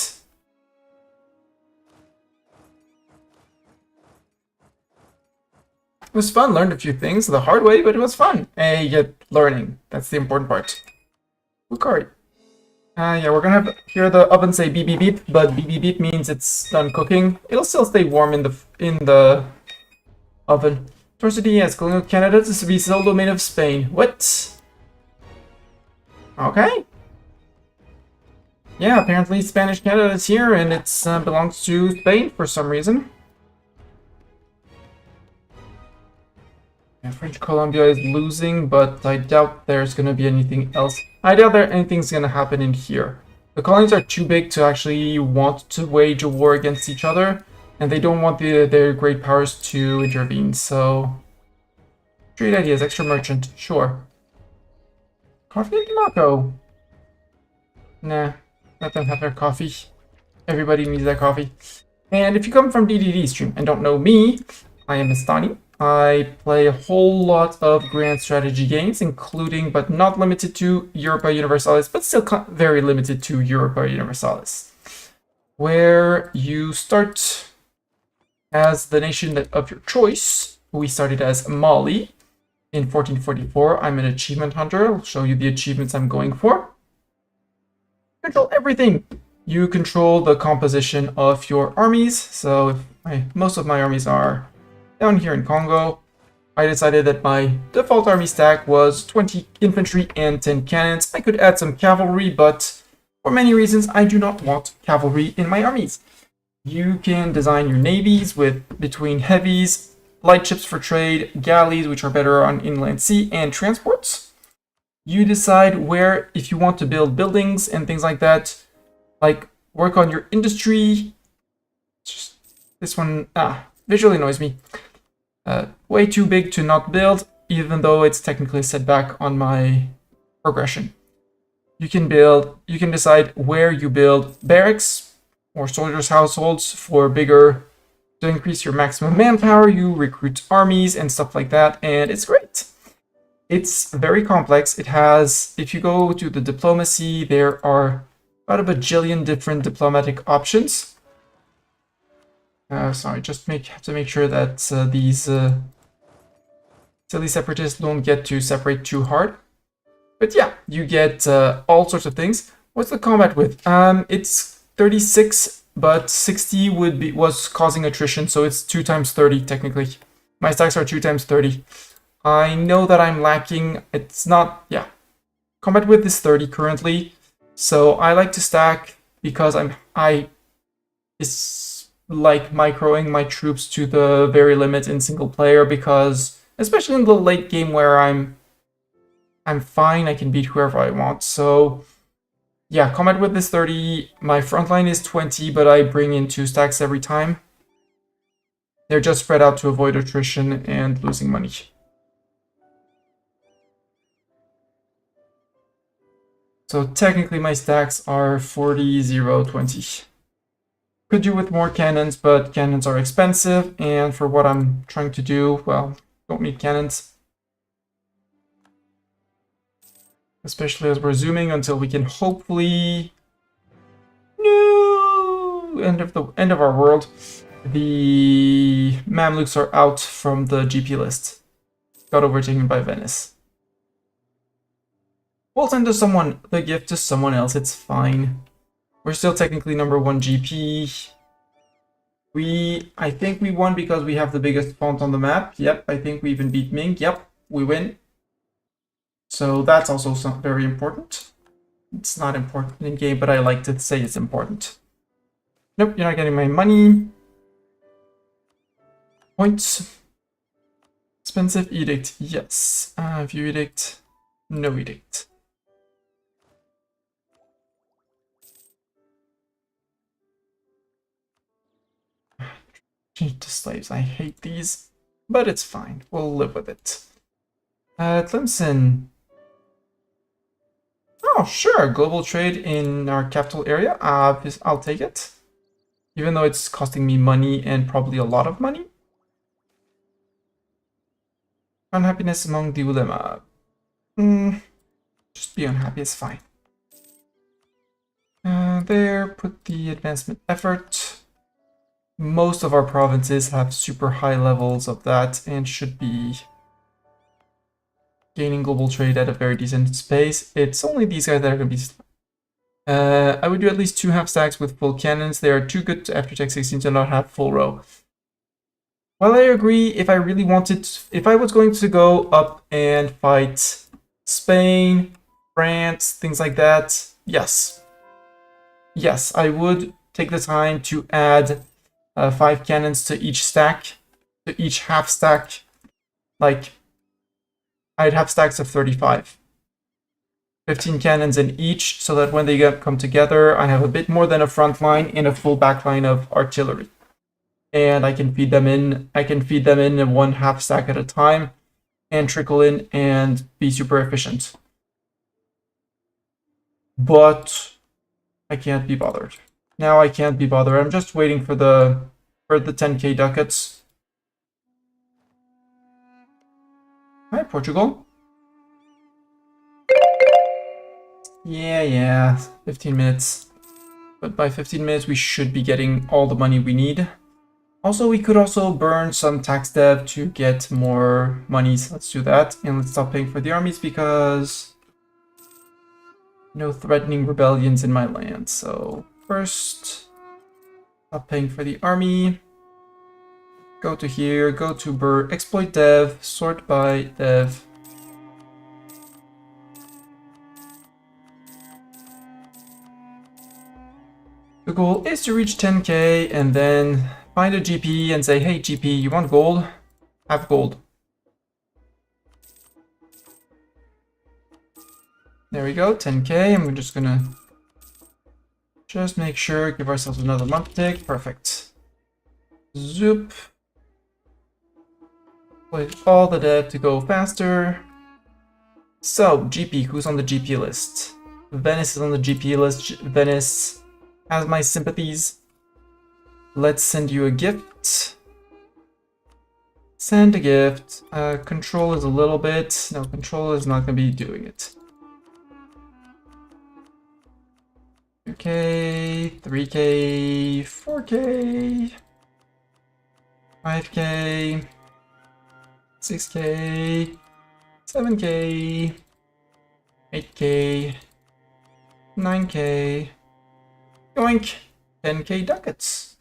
It was fun, learned a few things the hard way, but it was fun. Hey, yet learning. That's the important part. Bukhari. Yeah, we're gonna hear the oven say beep beep beep, but beep beep beep means it's done cooking. It'll still stay warm in the oven. Torcidi, yes, Colonial Canada is to be sole domain of Spain. What? Okay. Yeah, apparently Spanish Canada is here and it belongs to Spain for some reason. Yeah, French Colombia is losing, but I doubt there's gonna be anything else. I doubt that anything's gonna happen in here. The colonies are too big to actually want to wage a war against each other, and they don't want their great powers to intervene, so... Trade ideas, extra merchant, sure. Coffee and Morocco. Nah, let them have their coffee. Everybody needs their coffee. And if you come from DDD stream and don't know me, I am Mistani. I play a whole lot of grand strategy games, including but not limited to Europa Universalis, but still very limited to Europa Universalis, where you start as the nation of your choice. We started as Mali in 1444. I'm an achievement hunter. I'll show you the achievements I'm going for. Control everything. You control the composition of your armies. So most of my armies are down here in Congo. I decided that my default army stack was 20 infantry and 10 cannons. I could add some cavalry, but for many reasons, I do not want cavalry in my armies. You can design your navies with between heavies, light ships for trade, galleys, which are better on inland sea, and transports. You decide where, if you want to build buildings and things like that, like work on your industry. Just, this one, visually annoys me. Way too big to not build, even though it's technically set back on my progression. You can decide where you build barracks or soldiers' households for bigger To increase your maximum manpower, you recruit armies and stuff like that, and it's great. It's very complex. It has, if you go to the diplomacy, there are about a bajillion different diplomatic options. Sorry, just have to make sure that these silly separatists don't get to separate too hard. But yeah, you get all sorts of things. What's the combat with? It's 36. But 60 was causing attrition, so it's 2 times 30 technically. My stacks are 2 times 30. I know that I'm lacking. It's not, yeah. Combat width is 30 currently, so I like to stack because it's like microing my troops to the very limit in single player, because especially in the late game where I'm fine, I can beat whoever I want. So yeah, combat width is 30, my front line is 20, but I bring in 2 stacks every time. They're just spread out to avoid attrition and losing money. So technically my stacks are 40, 0, 20. Could do with more cannons, but cannons are expensive, and for what I'm trying to do, well, don't need cannons. Especially as we're zooming until we can hopefully... No! End of our world. The Mamluks are out from the GP list. Got overtaken by Venice. We'll send the gift to someone else, it's fine. We're still technically number 1 GP. I think we won because we have the biggest font on the map. Yep, I think we even beat Ming. Yep, we win. So that's also very important. It's not important in game, but I like to say it's important. Nope, you're not getting my money. Points. Expensive edict, yes. View edict, no edict. Change to slaves, I hate these, but it's fine. We'll live with it. Clemson. Oh, sure, global trade in our capital area. I'll take it. Even though it's costing me money and probably a lot of money. Unhappiness among the ulema. Just be unhappy, it's fine. There, put the advancement effort. Most of our provinces have super high levels of that and should be gaining global trade at a very decent pace. It's only these guys that are going to be... I would do at least 2 half stacks with full cannons. They are too good after Tech 16 to not have full row. Well, I agree. If I really wanted... If I was going to go up and fight Spain, France, things like that, yes. Yes, I would take the time to add 5 cannons to each stack, to each half stack. Like, I'd have stacks of 35. 15 cannons in each, so that when they come together, I have a bit more than a front line and a full back line of artillery. And I can feed them in. I can feed them in 1 half stack at a time, and trickle in and be super efficient. But I can't be bothered. Now I can't be bothered. I'm just waiting for the 10k ducats. Hi, Portugal. Yeah, 15 minutes. But by 15 minutes, we should be getting all the money we need. Also, we could also burn some tax dev to get more monies. Let's do that. And let's stop paying for the armies because no threatening rebellions in my land. So first, stop paying for the army. Go to here, go to exploit dev, sort by dev. The goal is to reach 10k and then find a GP and say, hey GP, you want gold? Have gold. There we go, 10k, and we're just gonna make sure, give ourselves another month tick, perfect. Zoop. Wait, all the dev to go faster. So, GP, who's on the GP list? Venice is on the GP list. Venice has my sympathies. Let's send you a gift. Send a gift. Control is a little bit. No, control is not going to be doing it. 2K, 3K, 4K, 5K, 6K, 7K, 8K, 9K, yoink, 10K ducats.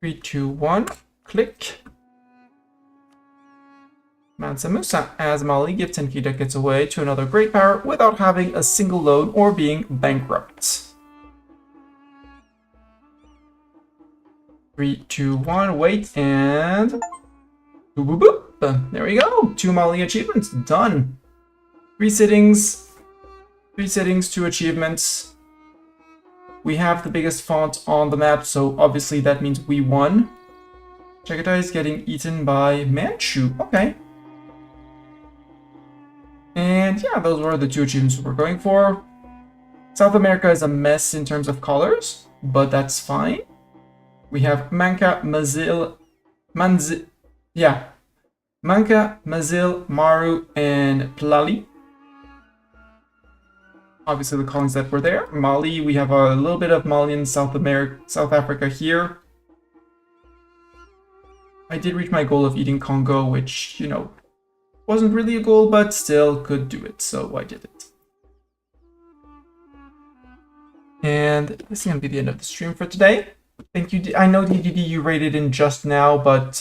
3, 2, 1, click. Mansa Musa as Mali gives 10K ducats away to another great power without having a single loan or being bankrupt. 3, 2, 1, wait, and boop, boop, boop. There we go. 2 Mali achievements done. 3 sittings, 2 achievements. We have the biggest font on the map, so obviously that means we won. Chagatai is getting eaten by Manchu. Okay. And yeah, those were the 2 achievements we're going for. South America is a mess in terms of colors, but that's fine. We have Manka, Mazil, Manka, Mazil, Maru, and Plali. Obviously the colonies that were there. Mali, we have a little bit of Mali and South Africa here. I did reach my goal of eating Congo, which, you know, wasn't really a goal, but still could do it, so I did it. And this is going to be the end of the stream for today. Thank you. I know DDD you rated in just now, but